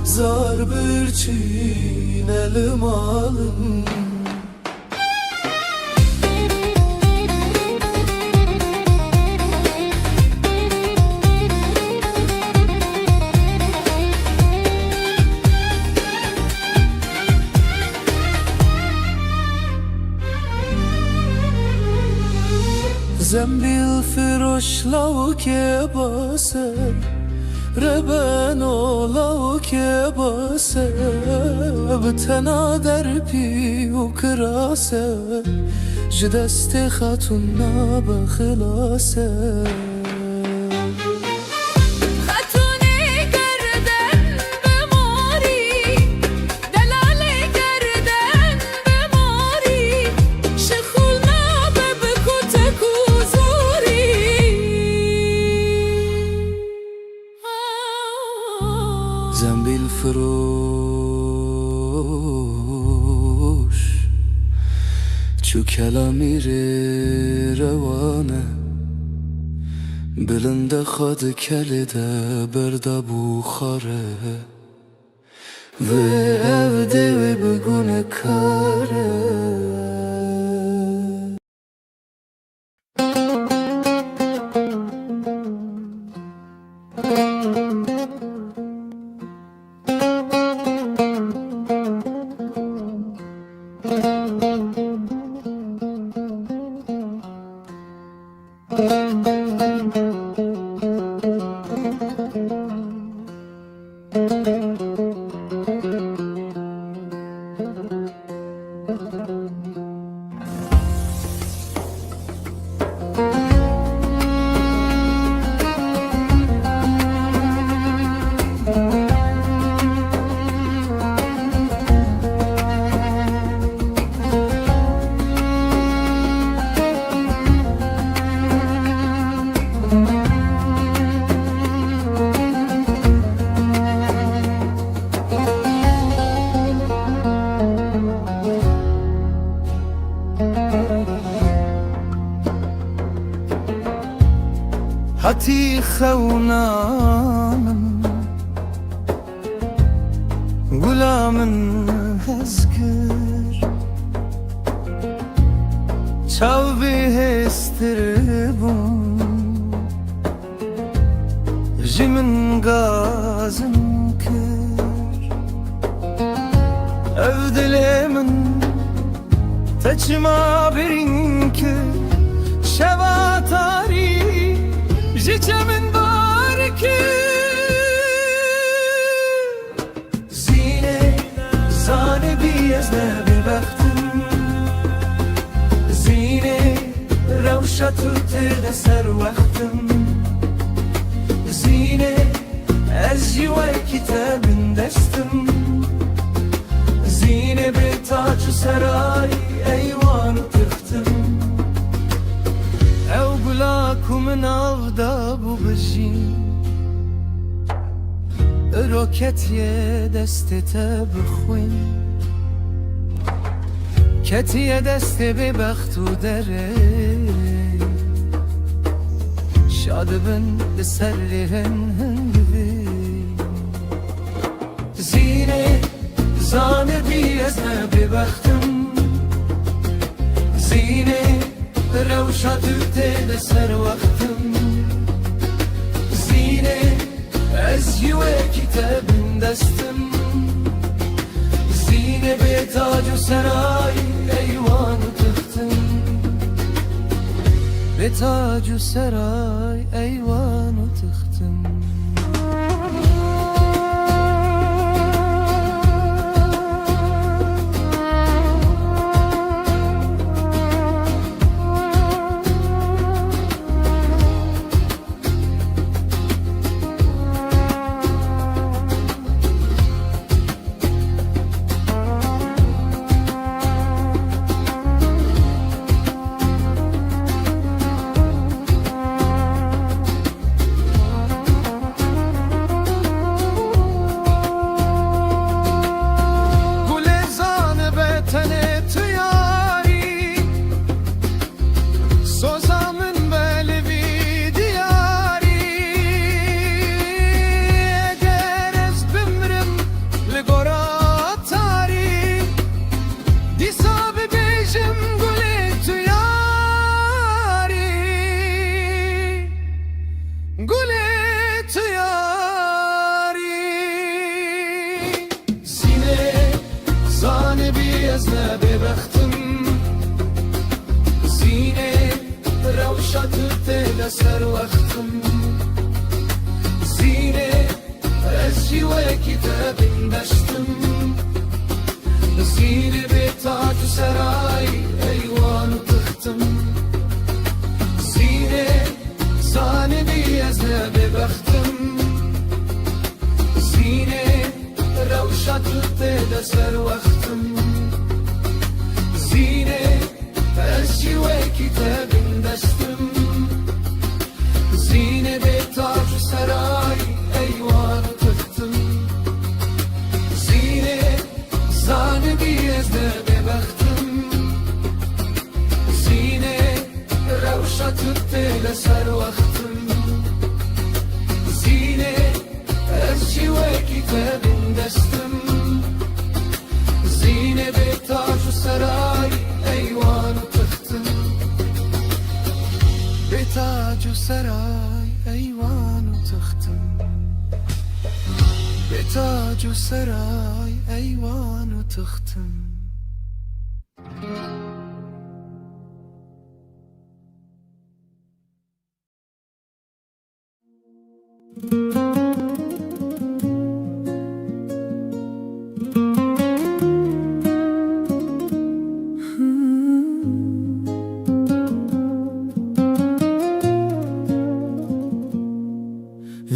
zar bir çiğnelim alım زنبیل فروش لاو که باسه ربن و لاو که باسه بتنا در پی و کراسه جدست خاتون نابا خلاصه خاتونی گردن بماری دلالی گردن بماری شخول نابه بکوته کوزوری زنبیل فروش چو کلامی روانه بلنده خود کلیده برده بخاره و evde ve bugüne kare حتی خونانم غلامın hezgür çav bir hestirbun jimin gazım kır evdilemin taçma birinki şevatari Jiçemin var ki Zine zane biyezne bir baktım Zine revşa tuterde ser vaktim Zine ez jive kitabın destim Zine bir taçı saray eyvanı tıktım Ev gulakumun avda bu bejin Roketiye destete bixwin Ketiye deste be baxtu dere Şadibin li serlihin hindvi Zine zane biyezne be baxtim Zine Revşa tüte ser vaktim Zine ez yüve kitabın destim Zine be tacu saray eyvanı tıktım Be tacu saray eyvanı tıktım دیسا ببیجم گلی تو یاری گلی تو یاری زینه زانه بی از نبه بختم زینه روشت دل سر وقتم زینه از جیوه کتاب دشتم زینه به تاج و سرای ایوان و تختم زینه زانه بی از نبه بختم زینه روشت دل سر وقتم زینه از جیوه کتاب دشتم زینه به تاج و سرای ایوان و تختم زینه زانه بی از نبه بختم زینه روشت دل سر وقتم زینه از جیوه کتاب دستم زینه به تاج و سرای ایوان و تختم به تاج و سرای ایوان و تختم به تاج و سرای ایوان و تختم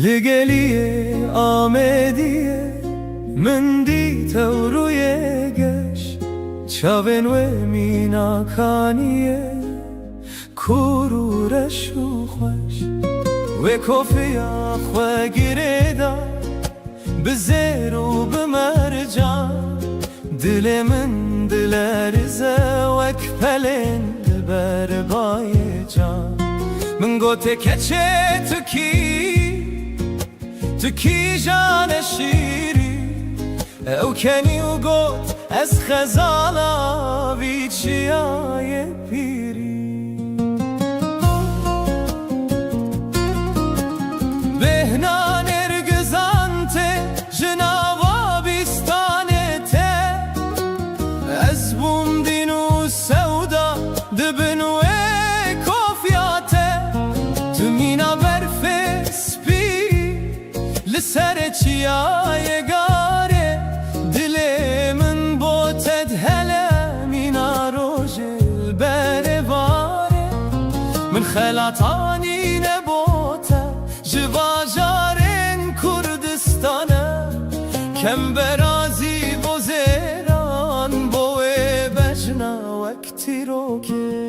لگلیه آمدیه من دیتو روی گش چاون و میناکانیه کرورش و خوش و کفیا خو گریدا بزیر و بمرجان دل من دل رزه وک پلند بربای جان من گوته کچه تو کی جان شیری او کنی و گوت از خزالا ویچیای پیری بهنان ارگزانته جناوا بیستانته از بومدین و سودا دبنو کافیاته تو مینا برف سر چیای گاره دل من بوتد هلا مینا روجل برواره من خلطانی نبوته جواجارن کردستانه کم برازی بزران بوه بجنا وقتی رو که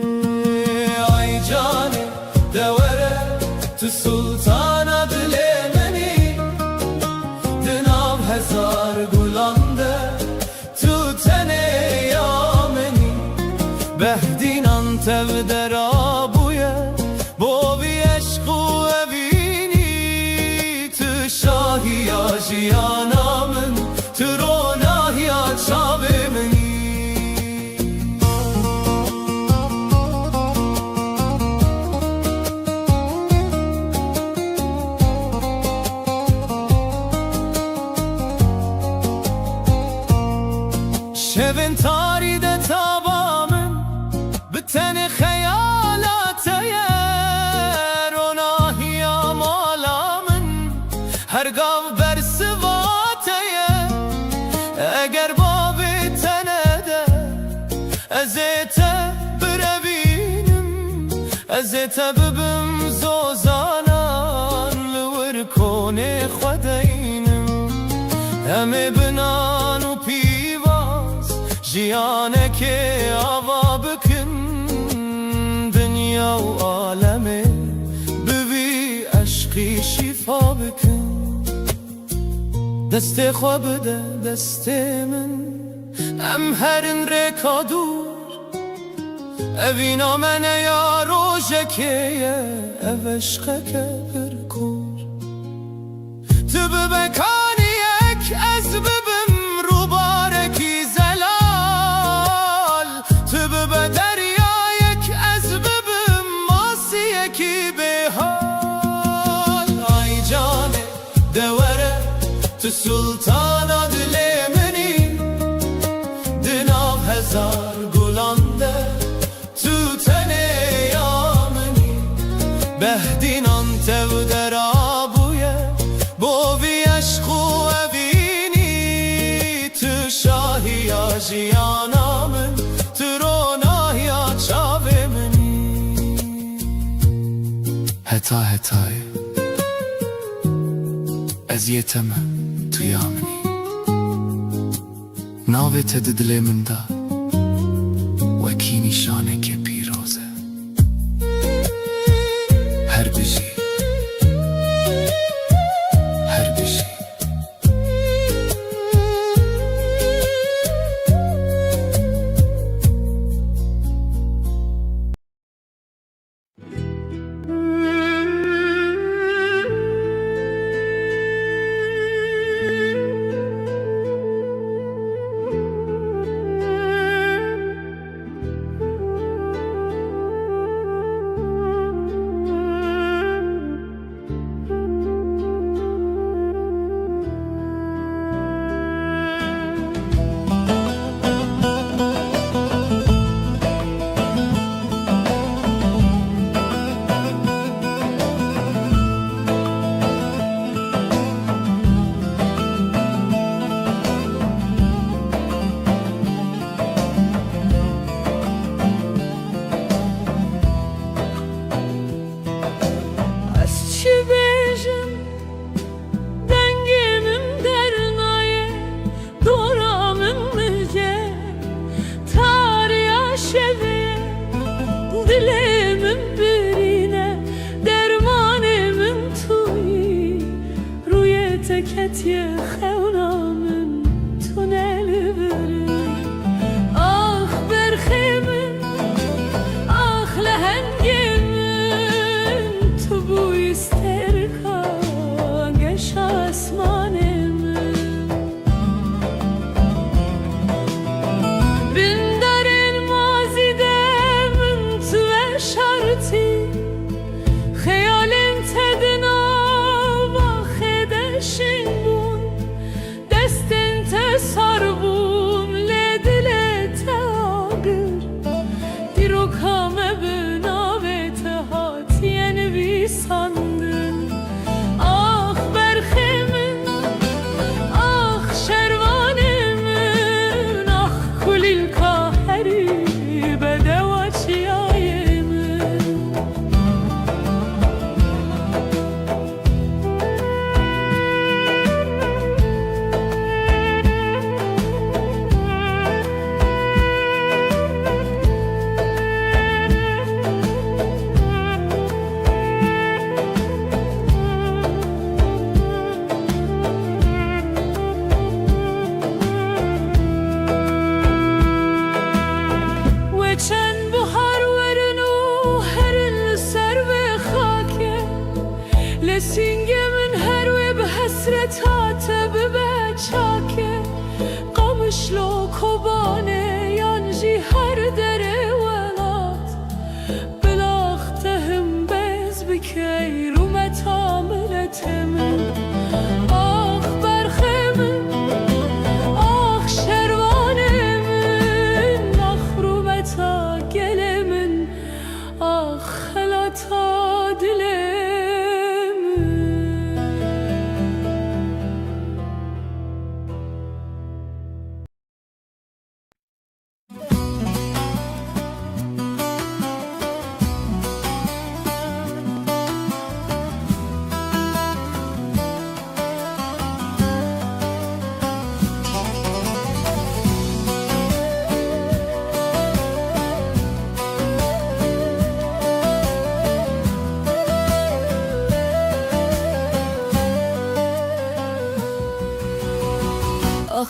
آی جانه دوره تو سلطانه دل هزار گلانده تو تنه یامنی بهدینان تو در آبویه بابی عشق و اوینی تو شاهی یا جیانا من تو روناه یا چاو منی شبن تاریده تابامن به تن خیالاته روناهی آمالامن هرگاه بر سواته اگر باب تنده ازیت بروینم ازیت ببم زوزانان لور کنه خودینم همه بنان و جیانه که آوا بکن دنیا و عالمه بوی عشقی شفا بکن دست خواه بده دست من ام هرن رکا دور اوینا من یا روژه که او عشقه که برکور تو ببکانی یک از ببم رو بارکی زلال بهدین آن تو در آبویه بوی عشق و اوینی تو شاهی آجیانا من تو روناهی آچاوه منی هتا هتای ازیتم تو یامنی ناوی تددلی من دا وکی نشانه که پیروزه هر بجی هر بجی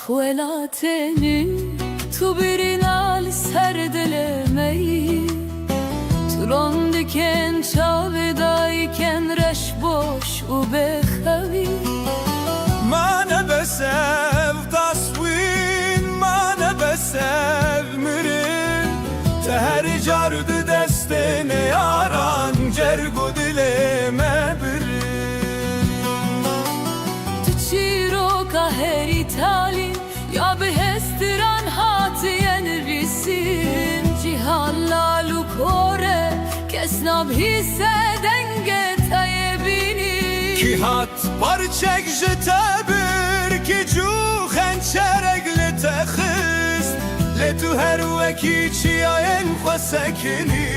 خولاتنی تو برینال سر دلمی ترون دکن چاوی دایکن رش boş و بخوی منه بسف تصوین منه بسف مرین تهر جارد دستین یاران جرگو دلime birin تو چیرو که هری تالی یا به هستران هاتین ریسین جیهان لالو کوره که کس نبهیسه دنگ تایبینی کی هات برچک جتبر کی جو خنچرگ لتخست لتو هر وکی چی آین خو سکنی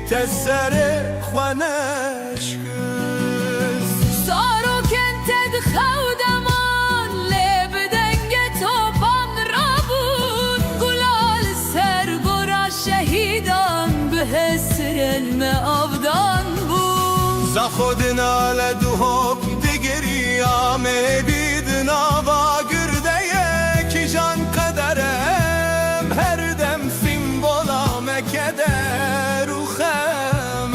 تسر خوانش کست سارو کنتد خودمان لب دنگ توپان رابون گلال سرگورا شهیدان به حسر علم افدان بود ز خودنا لدو دیگری آمه بیدنا با گرده کی جان قدرم هر دم فیم بولا مکده رو خمم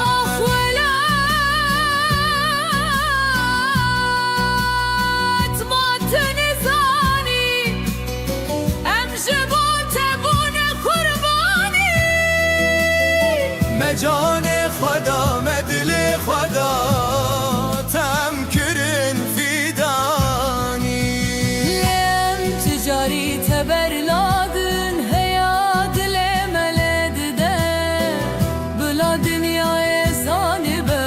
آخ ولات ما تنزانی ام جبوت بون قربانی مجان خدا مدل خدا تم کرن فیدانی لم تجاری تبرلادن هیا دل ملد ده بلا دنیای زانی به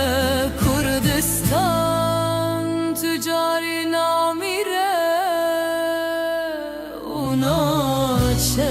کردستان تجاری نامیره اونا چه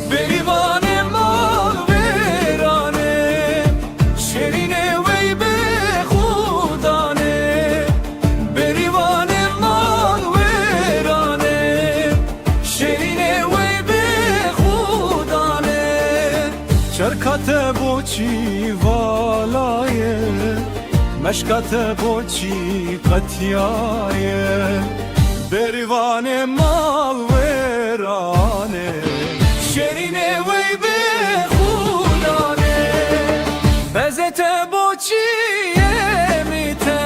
بریوان مال ویرانه شیرینه وی به خودانه بریوان مال ویرانه شیرینه وی به خودانه شرکت بوچی والایه مشکت بوچی قطیایه بریوان مال ویرانه شیرینه وی به خودانه بزت بوچیه میته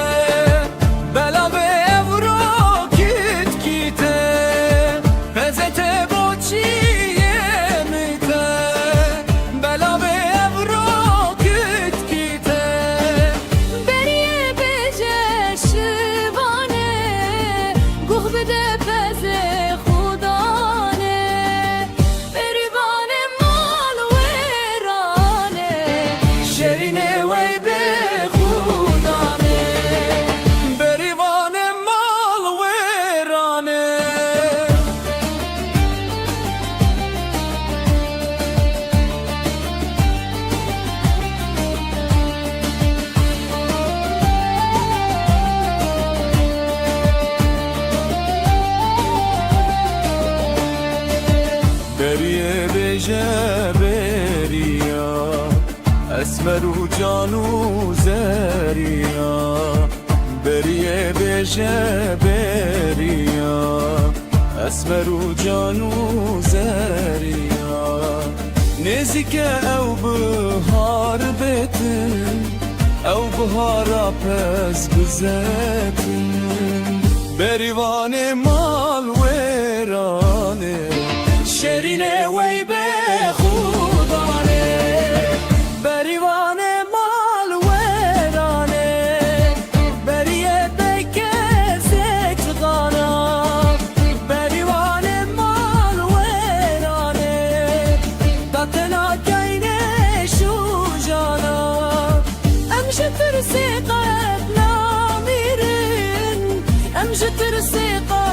بلا به افرو کیت کیته بزت بوچیه میته بلا به افرو کیت کیته بریه بجه شبانه گوه بده پزه خودانه بریوان مال ویرانه شیرینه وی به خودانه بریوان مال ویرانه بریه بجه بریا اسمر و جانو زریا بریه بجه بریا اسمر و جانو زریا نزیک او بهار بتن او بهارا پس بزتن بریوان مال ویرانه شیرینه وی به خودانه بریوان مال ویرانه بریه بکه زکرگانا بریوان مال ویرانه داتنا کینه شو جانا امشه ترسی قلب نامیرن امشه ترسی قلب